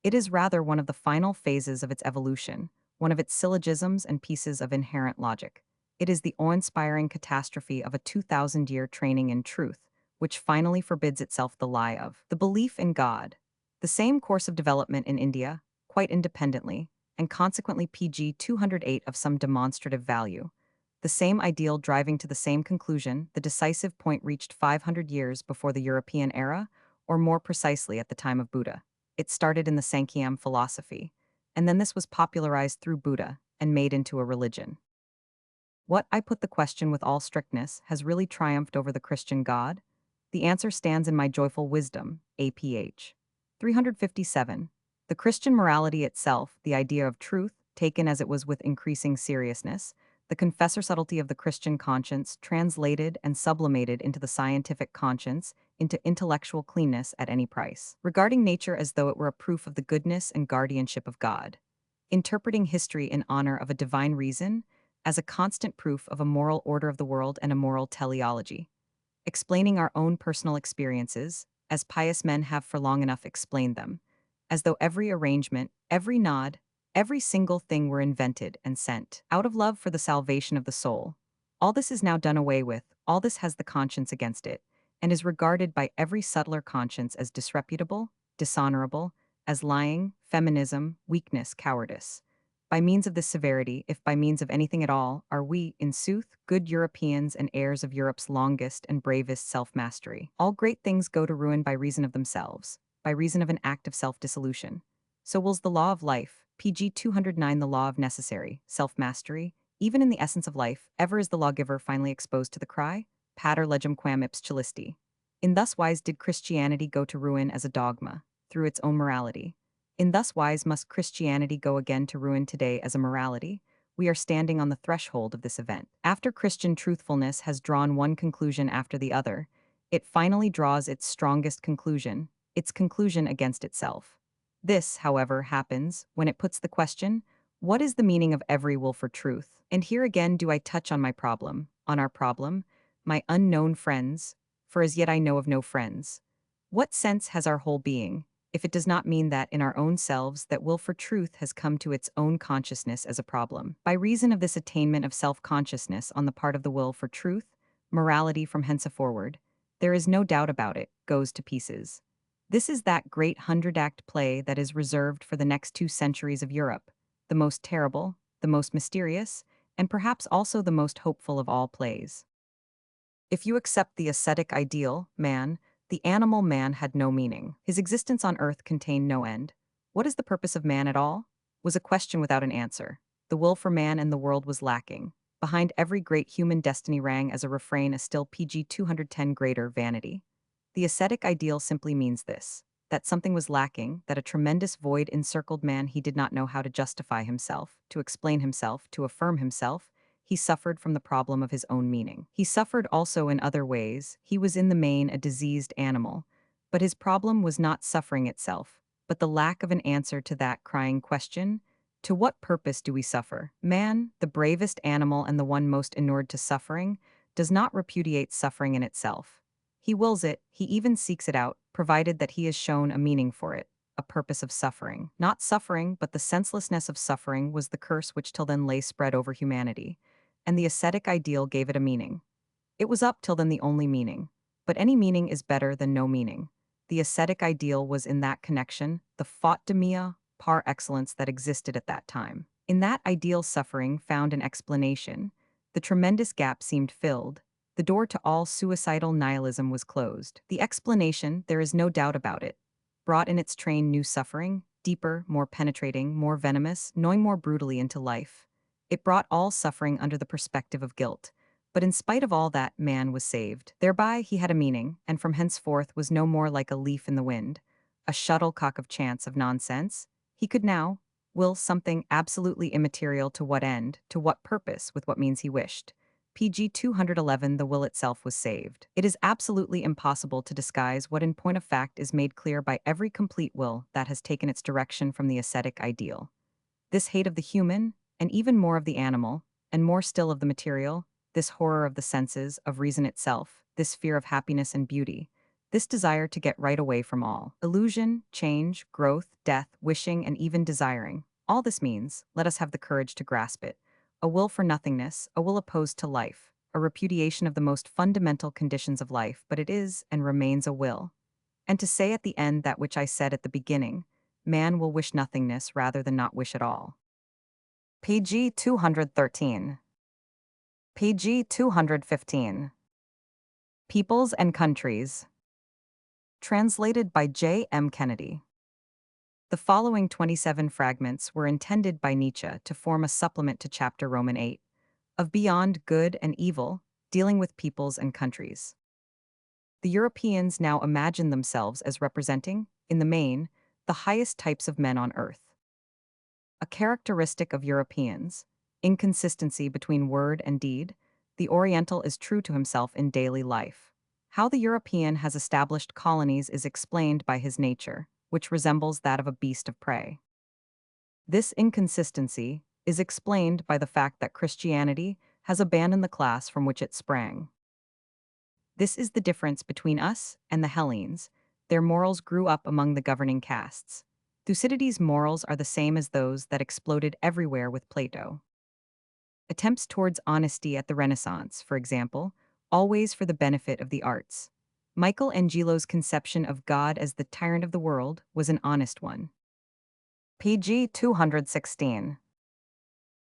It is rather one of the final phases of its evolution, one of its syllogisms and pieces of inherent logic. It is the awe-inspiring catastrophe of a 2,000-year training in truth, which finally forbids itself the lie of the belief in God. The same course of development in India, quite independently, and consequently PG 208 of some demonstrative value. The same ideal driving to the same conclusion, the decisive point reached 500 years before the European era, or more precisely at the time of Buddha. It started in the Sankhya philosophy, and then this was popularized through Buddha and made into a religion. What, I put the question with all strictness, has really triumphed over the Christian God? The answer stands in my joyful wisdom, APH. 357. The Christian morality itself, the idea of truth, taken as it was with increasing seriousness, the confessor subtlety of the Christian conscience, translated and sublimated into the scientific conscience, into intellectual cleanness at any price. Regarding nature as though it were a proof of the goodness and guardianship of God. Interpreting history in honor of a divine reason, as a constant proof of a moral order of the world and a moral teleology. Explaining our own personal experiences, as pious men have for long enough explained them, as though every arrangement, every nod, every single thing were invented and sent out of love for the salvation of the soul. All this is now done away with, all this has the conscience against it, and is regarded by every subtler conscience as disreputable, dishonorable, as lying, feminism, weakness, cowardice. By means of this severity, if by means of anything at all, are we, in sooth, good Europeans and heirs of Europe's longest and bravest self-mastery. All great things go to ruin by reason of themselves, by reason of an act of self-dissolution. So wills the law of life, PG 209 the law of necessary, self-mastery, even in the essence of life, ever is the lawgiver finally exposed to the cry, pater legem quam ips celisti. In thus wise did Christianity go to ruin as a dogma, through its own morality. In thus wise must Christianity go again to ruin today as a morality. We are standing on the threshold of this event. After Christian truthfulness has drawn one conclusion after the other, it finally draws its strongest conclusion, its conclusion against itself. This, however, happens when it puts the question, what is the meaning of every will for truth? And here again do I touch on my problem, on our problem, my unknown friends, for as yet I know of no friends. What sense has our whole being, if it does not mean that in our own selves that will for truth has come to its own consciousness as a problem? By reason of this attainment of self-consciousness on the part of the will for truth, morality from henceforward, there is no doubt about it, goes to pieces. This is that great 100-act play that is reserved for the next 2 centuries of Europe, the most terrible, the most mysterious, and perhaps also the most hopeful of all plays. If you accept the ascetic ideal, man, the animal man had no meaning. His existence on earth contained no end. What is the purpose of man at all? Was a question without an answer. The will for man and the world was lacking. Behind every great human destiny rang as a refrain a still PG 210 greater vanity. The ascetic ideal simply means this, that something was lacking, that a tremendous void encircled man. He did not know how to justify himself, to explain himself, to affirm himself. He suffered from the problem of his own meaning. He suffered also in other ways. He was in the main a diseased animal. But his problem was not suffering itself, but the lack of an answer to that crying question, to what purpose do we suffer? Man, the bravest animal and the one most inured to suffering, does not repudiate suffering in itself. He wills it, he even seeks it out, provided that he is shown a meaning for it, a purpose of suffering. Not suffering, but the senselessness of suffering was the curse which till then lay spread over humanity, and the ascetic ideal gave it a meaning. It was up till then the only meaning, but any meaning is better than no meaning. The ascetic ideal was in that connection the faute de mieux par excellence that existed at that time. In that ideal suffering found an explanation. The tremendous gap seemed filled. The door to all suicidal nihilism was closed. The explanation, there is no doubt about it, brought in its train new suffering, deeper, more penetrating, more venomous, gnawing more brutally into life. It brought all suffering under the perspective of guilt, But in spite of all that, man was saved. Thereby he had a meaning, and from henceforth was no more like a leaf in the wind, a shuttlecock of chance of nonsense. He could now will something absolutely immaterial to what end, to what purpose, with what means he wished. PG 211 The will itself was saved. It is absolutely impossible to disguise what in point of fact is made clear by every complete will that has taken its direction from the ascetic ideal. This hate of the human, and even more of the animal, and more still of the material, this horror of the senses, of reason itself, this fear of happiness and beauty, this desire to get right away from all illusion, change, growth, death, wishing, and even desiring. All this means, let us have the courage to grasp it. A will for nothingness, a will opposed to life, a repudiation of the most fundamental conditions of life, but it is and remains a will. And to say at the end that which I said at the beginning, man will wish nothingness rather than not wish at all. PG 213. PG 215. Peoples and Countries. Translated by J. M. Kennedy. The following 27 fragments were intended by Nietzsche to form a supplement to chapter Roman 8 of Beyond Good and Evil, dealing with peoples and countries. The Europeans now imagine themselves as representing, in the main, the highest types of men on earth. A characteristic of Europeans, inconsistency between word and deed. The Oriental is true to himself in daily life. How the European has established colonies is explained by his nature, which resembles that of a beast of prey. This inconsistency is explained by the fact that Christianity has abandoned the class from which it sprang. This is the difference between us and the Hellenes. Their morals grew up among the governing castes. Thucydides' morals are the same as those that exploded everywhere with Plato. Attempts towards honesty at the Renaissance, for example, always for the benefit of the arts. Michelangelo's conception of God as the tyrant of the world was an honest one. PG 216.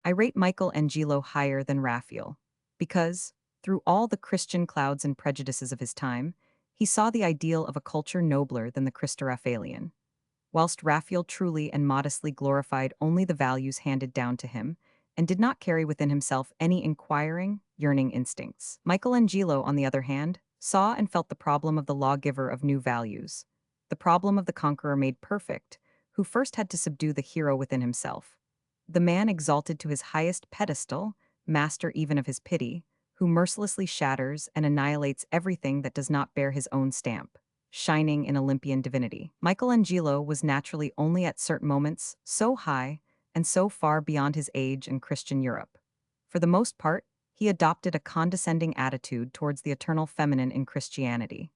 I rate Michelangelo higher than Raphael, because, through all the Christian clouds and prejudices of his time, he saw the ideal of a culture nobler than the Christo-Raphaelian. Whilst Raphael truly and modestly glorified only the values handed down to him, and did not carry within himself any inquiring, yearning instincts. Michelangelo, on the other hand, saw and felt the problem of the lawgiver of new values, the problem of the conqueror made perfect, who first had to subdue the hero within himself. The man exalted to his highest pedestal, master even of his pity, who mercilessly shatters and annihilates everything that does not bear his own stamp, shining in Olympian divinity. Michelangelo was naturally only at certain moments so high and so far beyond his age in Christian Europe. For the most part, he adopted a condescending attitude towards the eternal feminine in Christianity.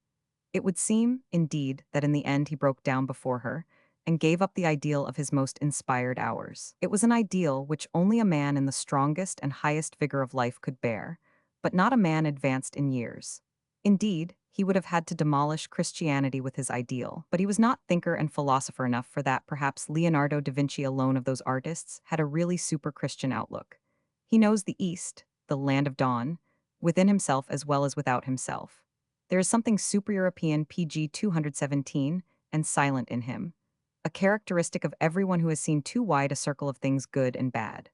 It would seem, indeed, that in the end he broke down before her and gave up the ideal of his most inspired hours. It was an ideal which only a man in the strongest and highest vigor of life could bear, but not a man advanced in years. Indeed, he would have had to demolish Christianity with his ideal, but he was not thinker and philosopher enough for that. Perhaps Leonardo da Vinci alone of those artists had a really super-Christian outlook. He knows the East, the land of dawn, within himself as well as without himself. There is something super-European PG 217 and silent in him, a characteristic of everyone who has seen too wide a circle of things good and bad.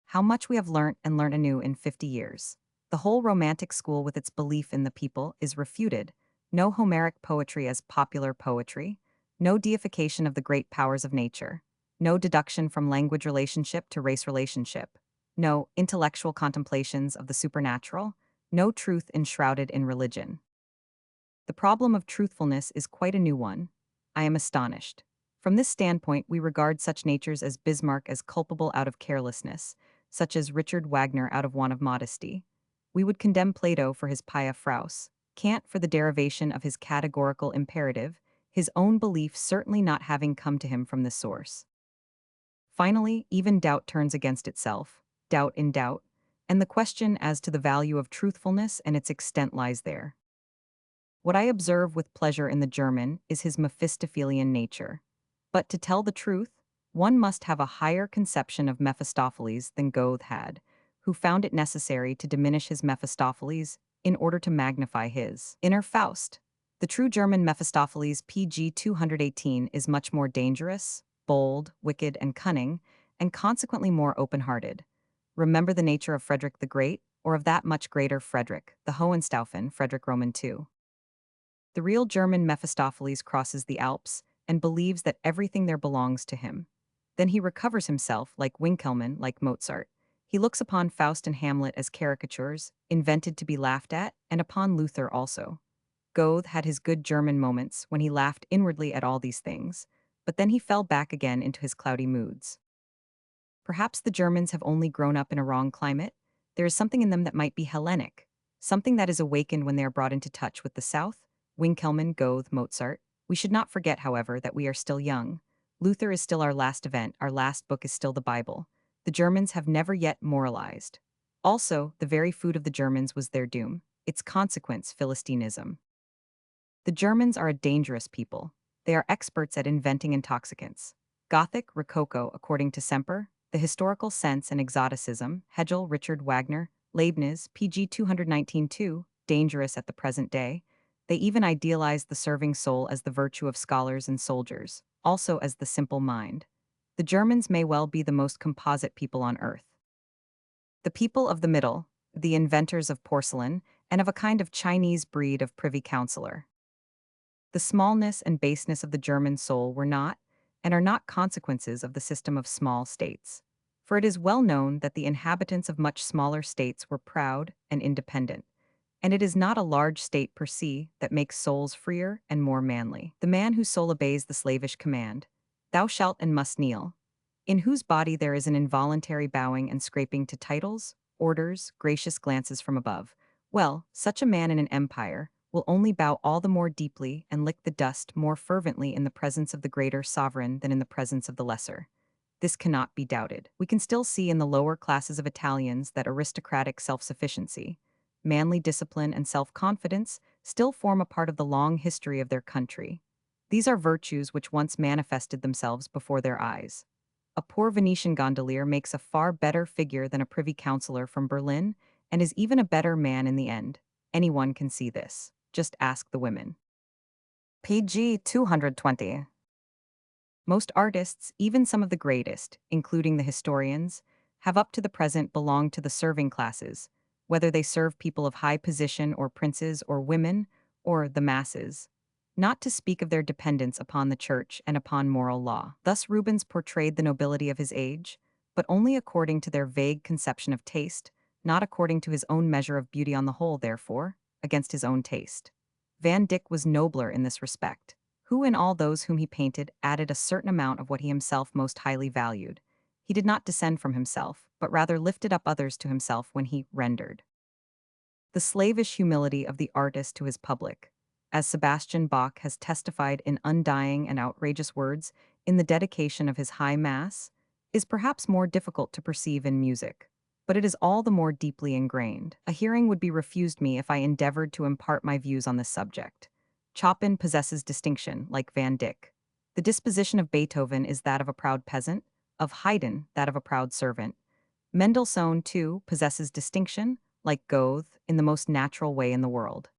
How much we have learnt and learnt anew in 50 years. The whole Romantic school with its belief in the people is refuted. No Homeric poetry as popular poetry. No deification of the great powers of nature. No deduction from language relationship to race relationship. No intellectual contemplations of the supernatural. No truth enshrouded in religion. The problem of truthfulness is quite a new one. I am astonished. From this standpoint, we regard such natures as Bismarck as culpable out of carelessness, such as Richard Wagner out of want of modesty. We would condemn Plato for his pia fraus, Kant for the derivation of his categorical imperative, his own belief certainly not having come to him from this source. Finally, even doubt turns against itself, doubt in doubt, and the question as to the value of truthfulness and its extent lies there. What I observe with pleasure in the German is his Mephistophelian nature. But to tell the truth, one must have a higher conception of Mephistopheles than Goethe had, who found it necessary to diminish his Mephistopheles in order to magnify his inner Faust. The true German Mephistopheles PG 218 is much more dangerous, bold, wicked, and cunning, and consequently more open-hearted. Remember the nature of Friedrich the Great, or of that much greater Friedrich, the Hohenstaufen Friedrich Roman II. The real German Mephistopheles crosses the Alps and believes that everything there belongs to him. Then he recovers himself, like Wilhelm, like Mozart. He looks upon Faust and Hamlet as caricatures, invented to be laughed at, and upon Luther also. Goethe had his good German moments when he laughed inwardly at all these things, but then he fell back again into his cloudy moods. Perhaps the Germans have only grown up in a wrong climate. There is something in them that might be Hellenic, something that is awakened when they are brought into touch with the South. Wilhelm, Goethe, Mozart. We should not forget, however, that we are still young. Luther is still our last event, our last book is still the Bible. The Germans have never yet moralized. Also, the very food of the Germans was their doom, its consequence, Philistinism. The Germans are a dangerous people. They are experts at inventing intoxicants. Gothic, Rococo, according to Semper, the historical sense and exoticism, Hegel, Richard Wagner, Leibniz, pg 219-2, dangerous at the present day. They even idealized the serving soul as the virtue of scholars and soldiers, also as the simple mind. The Germans may well be the most composite people on earth. The people of the middle, the inventors of porcelain, and of a kind of Chinese breed of privy councillor. The smallness and baseness of the German soul were not, and are not consequences of the system of small states. For it is well known that the inhabitants of much smaller states were proud and independent, and it is not a large state per se that makes souls freer and more manly. The man whose soul obeys the slavish command, "Thou shalt and must kneel," in whose body there is an involuntary bowing and scraping to titles, orders, gracious glances from above, well, such a man in an empire will only bow all the more deeply and lick the dust more fervently in the presence of the greater sovereign than in the presence of the lesser. This cannot be doubted. We can still see in the lower classes of Italians that aristocratic self-sufficiency, manly discipline, and self-confidence still form a part of the long history of their country. These are virtues which once manifested themselves before their eyes. A poor Venetian gondolier makes a far better figure than a privy councillor from Berlin, and is even a better man in the end. Anyone can see this. Just ask the women. pg 220. Most artists, even some of the greatest, including the historians, have up to the present belonged to the serving classes, whether they serve people of high position or princes or women, or the masses. Not to speak of their dependence upon the church and upon moral law. Thus Rubens portrayed the nobility of his age, but only according to their vague conception of taste, not according to his own measure of beauty on the whole, therefore, against his own taste. Van Dyck was nobler in this respect, who in all those whom he painted added a certain amount of what he himself most highly valued. He did not descend from himself, but rather lifted up others to himself when he rendered. The slavish humility of the artist to his public, as Sebastian Bach has testified in undying and outrageous words in the dedication of his High Mass, is perhaps more difficult to perceive in music, but it is all the more deeply ingrained. A hearing would be refused me if I endeavored to impart my views on this subject. Chopin possesses distinction, like Van Dyck. The disposition of Beethoven is that of a proud peasant, of Haydn that of a proud servant. Mendelssohn, too, possesses distinction, like Goethe, in the most natural way in the world.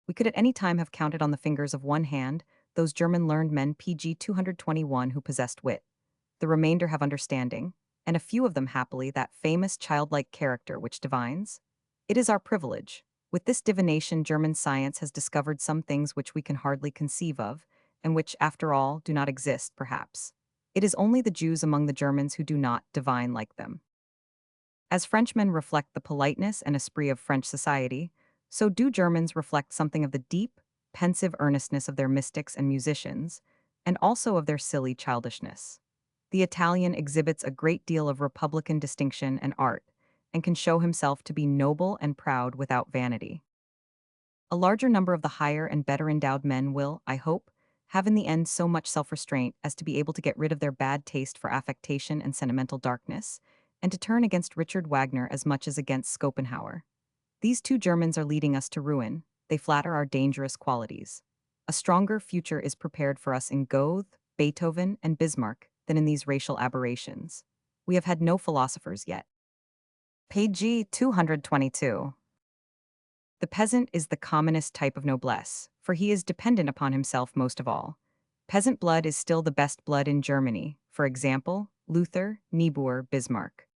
We could at any time have counted on the fingers of one hand those German learned men pg 221 who possessed wit. The remainder have understanding, and a few of them happily that famous childlike character which divines. It is our privilege. With this divination German science has discovered some things which we can hardly conceive of, and which, after all, do not exist, perhaps. It is only the Jews among the Germans who do not divine like them. As Frenchmen reflect the politeness and esprit of French society, so do Germans reflect something of the deep, pensive earnestness of their mystics and musicians, and also of their silly childishness. The Italian exhibits a great deal of republican distinction and art, and can show himself to be noble and proud without vanity. A larger number of the higher and better endowed men will, I hope, have in the end so much self-restraint as to be able to get rid of their bad taste for affectation and sentimental darkness, and to turn against Richard Wagner as much as against Schopenhauer. These two Germans are leading us to ruin. They flatter our dangerous qualities. A stronger future is prepared for us in Goethe, Beethoven, and Bismarck than in these racial aberrations. We have had no philosophers yet. pg 222. The peasant is the commonest type of noblesse, for he is dependent upon himself most of all. Peasant blood is still the best blood in Germany, for example, Luther, Niebuhr, Bismarck.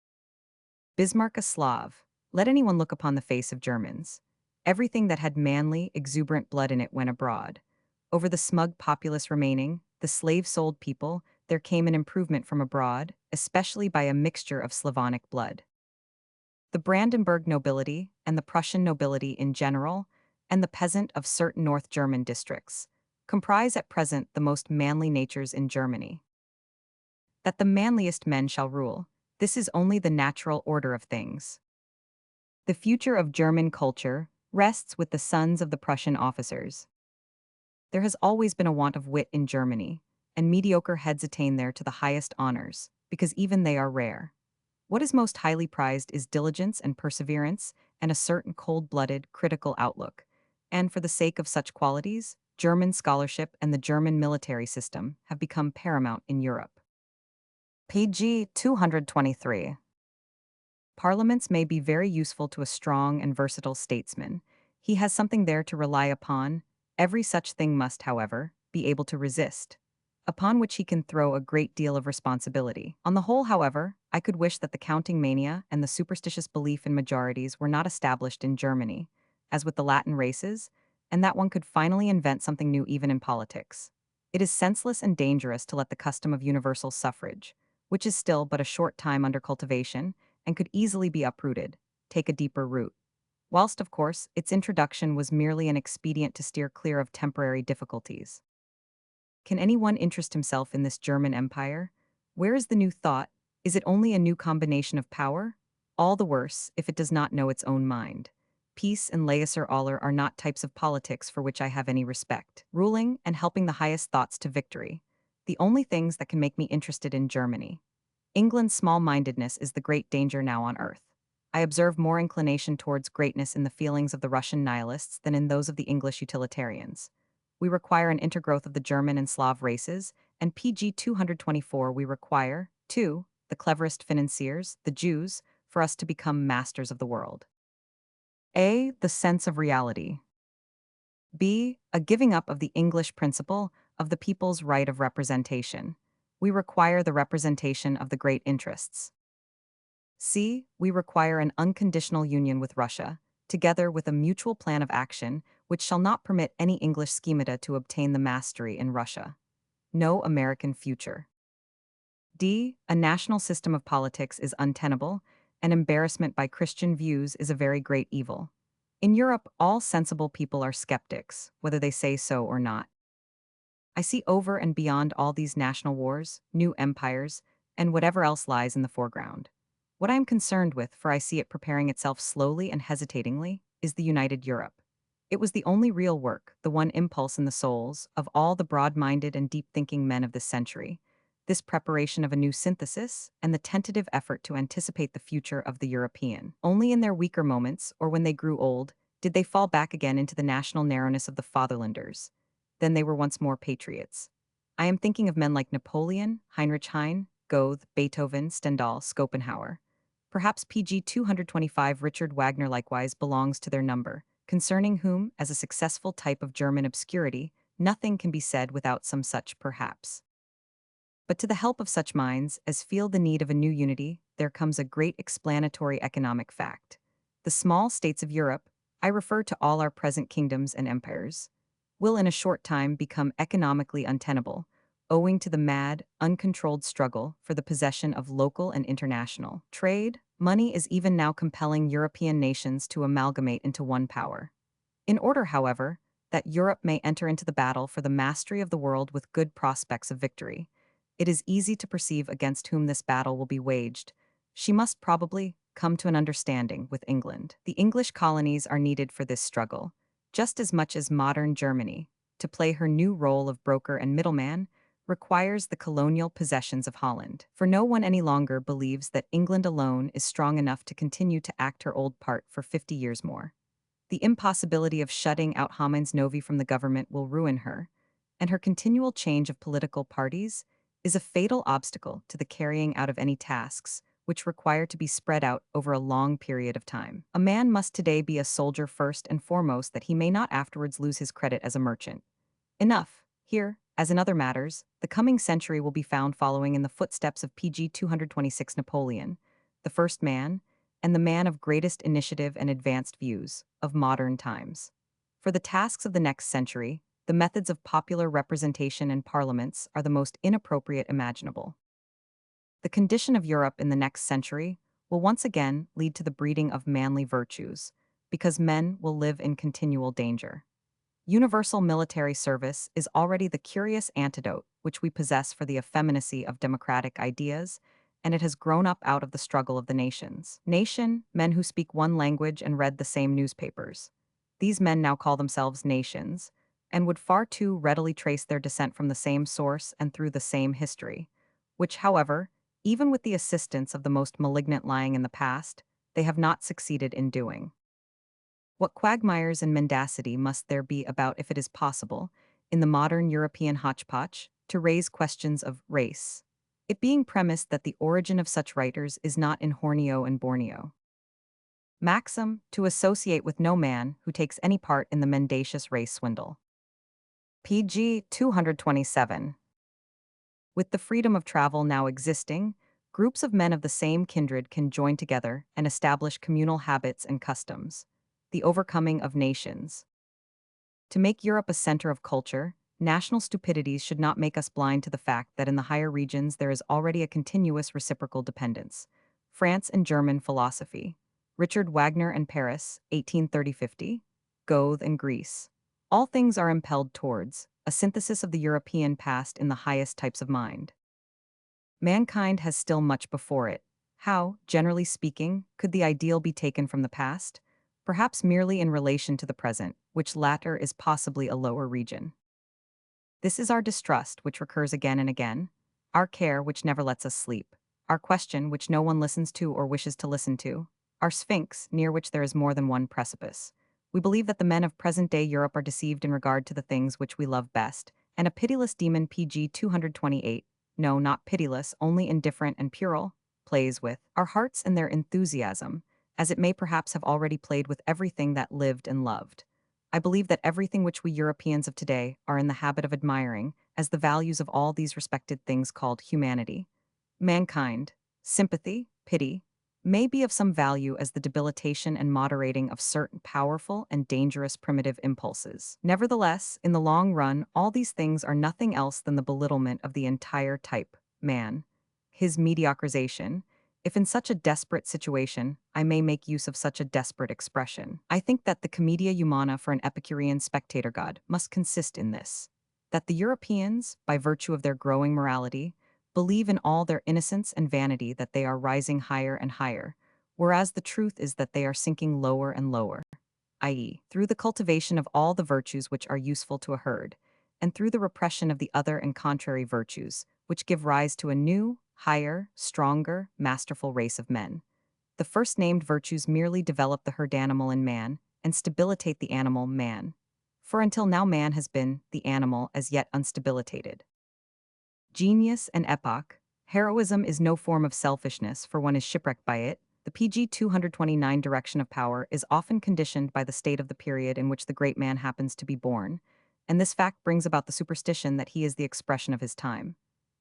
Bismarck a Slav, Let anyone look upon the face of Germans. Everything that had manly, exuberant blood in it went abroad. Over the smug populace remaining, the slave-sold people, there came an improvement from abroad, especially by a mixture of Slavonic blood. The Brandenburg nobility, and the Prussian nobility in general, and the peasant of certain North German districts, comprise at present the most manly natures in Germany. That the manliest men shall rule, this is only the natural order of things. The future of German culture rests with the sons of the Prussian officers. There has always been a want of wit in Germany, and mediocre heads attain there to the highest honors, because even they are rare. What is most highly prized is diligence and perseverance, and a certain cold-blooded, critical outlook. And for the sake of such qualities, German scholarship and the German military system have become paramount in Europe. Page 223. Parliaments may be very useful to a strong and versatile statesman. He has something there to rely upon. Every such thing must, however, be able to resist, upon which he can throw a great deal of responsibility. On the whole, however, I could wish that the counting mania and the superstitious belief in majorities were not established in Germany, as with the Latin races, and that one could finally invent something new even in politics. It is senseless and dangerous to let the custom of universal suffrage, which is still but a short time under cultivation, and could easily be uprooted, take a deeper root. Whilst, of course, its introduction was merely an expedient to steer clear of temporary difficulties. Can anyone interest himself in this German empire? Where is the new thought? Is it only a new combination of power? All the worse, if it does not know its own mind. Peace and laissez aller are not types of politics for which I have any respect. Ruling and helping the highest thoughts to victory. The only things that can make me interested in Germany. England's small-mindedness is the great danger now on earth. I observe more inclination towards greatness in the feelings of the Russian nihilists than in those of the English utilitarians. We require an intergrowth of the German and Slav races, and pg 224 we require, too, the cleverest financiers, the Jews, for us to become masters of the world. A. The sense of reality. B. A giving up of the English principle of the people's right of representation. We require the representation of the great interests. C. We require an unconditional union with Russia, together with a mutual plan of action which shall not permit any English schemata to obtain the mastery in Russia. No American future. D. A national system of politics is untenable, and embarrassment by Christian views is a very great evil. In Europe, all sensible people are skeptics, whether they say so or not. I see over and beyond all these national wars, new empires, and whatever else lies in the foreground. What I am concerned with, for I see it preparing itself slowly and hesitatingly, is the united Europe. It was the only real work, the one impulse in the souls, of all the broad-minded and deep-thinking men of this century, this preparation of a new synthesis, and the tentative effort to anticipate the future of the European. Only in their weaker moments, or when they grew old, did they fall back again into the national narrowness of the fatherlanders. Then they were once more patriots. I am thinking of men like Napoleon, Heinrich Heine, Goethe, Beethoven, Stendhal, Schopenhauer. Perhaps pg 225 Richard Wagner likewise belongs to their number, concerning whom, as a successful type of German obscurity, nothing can be said without some such perhaps. But to the help of such minds as feel the need of a new unity, there comes a great explanatory economic fact. The small states of Europe, I refer to all our present kingdoms and empires, will in a short time become economically untenable, owing to the mad, uncontrolled struggle for the possession of local and international trade. Money is even now compelling European nations to amalgamate into one power. In order, however, that Europe may enter into the battle for the mastery of the world with good prospects of victory, it is easy to perceive against whom this battle will be waged. She must probably come to an understanding with England. The English colonies are needed for this struggle, just as much as modern Germany, to play her new role of broker and middleman, requires the colonial possessions of Holland. For no one any longer believes that England alone is strong enough to continue to act her old part for 50 years more. The impossibility of shutting out Homines Novi from the government will ruin her, and her continual change of political parties is a fatal obstacle to the carrying out of any tasks which require to be spread out over a long period of time. A man must today be a soldier first and foremost that he may not afterwards lose his credit as a merchant. Enough. Here, as in other matters, the coming century will be found following in the footsteps of pg 226 Napoleon, the first man, and the man of greatest initiative and advanced views of modern times. For the tasks of the next century, the methods of popular representation in parliaments are the most inappropriate imaginable. The condition of Europe in the next century will once again lead to the breeding of manly virtues, because men will live in continual danger. Universal military service is already the curious antidote which we possess for the effeminacy of democratic ideas, and it has grown up out of the struggle of the nations. Nation, men who speak one language and read the same newspapers. These men now call themselves nations, and would far too readily trace their descent from the same source and through the same history, which, however, even with the assistance of the most malignant lying in the past, they have not succeeded in doing. What quagmires and mendacity must there be about if it is possible, in the modern European hodgepodge, to raise questions of race, it being premised that the origin of such writers is not in Borneo and Borneo. Maxim, to associate with no man who takes any part in the mendacious race swindle. PG 227. With the freedom of travel now existing, groups of men of the same kindred can join together and establish communal habits and customs. The overcoming of nations. To make Europe a center of culture, national stupidities should not make us blind to the fact that in the higher regions there is already a continuous reciprocal dependence. France and German philosophy. Richard Wagner and Paris, 1830-50. Goethe and Greece. All things are impelled towards a synthesis of the European past in the highest types of mind. Mankind has still much before it. How, generally speaking, could the ideal be taken from the past? Perhaps merely in relation to the present, which latter is possibly a lower region. This is our distrust, which recurs again and again, our care, which never lets us sleep, our question, which no one listens to or wishes to listen to, our sphinx, near which there is more than one precipice. We believe that the men of present-day Europe are deceived in regard to the things which we love best, and a pitiless demon PG 228, no, not pitiless, only indifferent and puerile, plays with our hearts and their enthusiasm, as it may perhaps have already played with everything that lived and loved. I believe that everything which we Europeans of today are in the habit of admiring as the values of all these respected things called humanity, mankind, sympathy, pity, may be of some value as the debilitation and moderating of certain powerful and dangerous primitive impulses. Nevertheless, in the long run, all these things are nothing else than the belittlement of the entire type, man, his mediocrization. If in such a desperate situation, I may make use of such a desperate expression, I think that the commedia humana for an Epicurean spectator god must consist in this: that the Europeans, by virtue of their growing morality, believe in all their innocence and vanity that they are rising higher and higher, whereas the truth is that they are sinking lower and lower, i.e., through the cultivation of all the virtues which are useful to a herd, and through the repression of the other and contrary virtues, which give rise to a new, higher, stronger, masterful race of men. The first named virtues merely develop the herd animal in man, and stabilitate the animal man. For until now man has been, the animal, as yet unstabilitated. Genius and epoch. Heroism is no form of selfishness, for one is shipwrecked by it. The PG 229 direction of power is often conditioned by the state of the period in which the great man happens to be born, and this fact brings about the superstition that he is the expression of his time.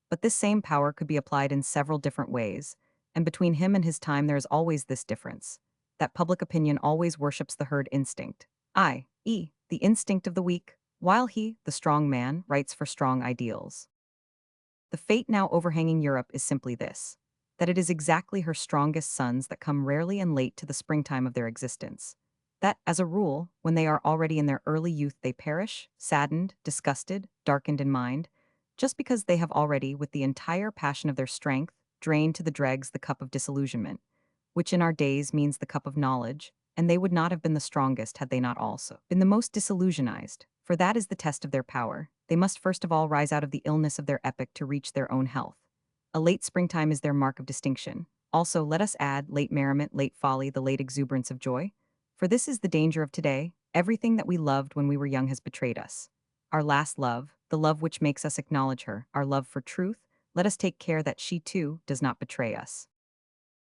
But this same power could be applied in several different ways, and between him and his time there is always this difference, that public opinion always worships the herd instinct, i.e., the instinct of the weak, while he, the strong man, writes for strong ideals. The fate now overhanging Europe is simply this: that it is exactly her strongest sons that come rarely and late to the springtime of their existence. That, as a rule, when they are already in their early youth they perish, saddened, disgusted, darkened in mind, just because they have already, with the entire passion of their strength, drained to the dregs the cup of disillusionment, which in our days means the cup of knowledge, and they would not have been the strongest had they not also been the most disillusionized, for that is the test of their power. They must first of all rise out of the illness of their epoch to reach their own health. A late springtime is their mark of distinction. Also, let us add late merriment, late folly, the late exuberance of joy. For this is the danger of today: everything that we loved when we were young has betrayed us. Our last love, the love which makes us acknowledge her, our love for truth, let us take care that she too does not betray us.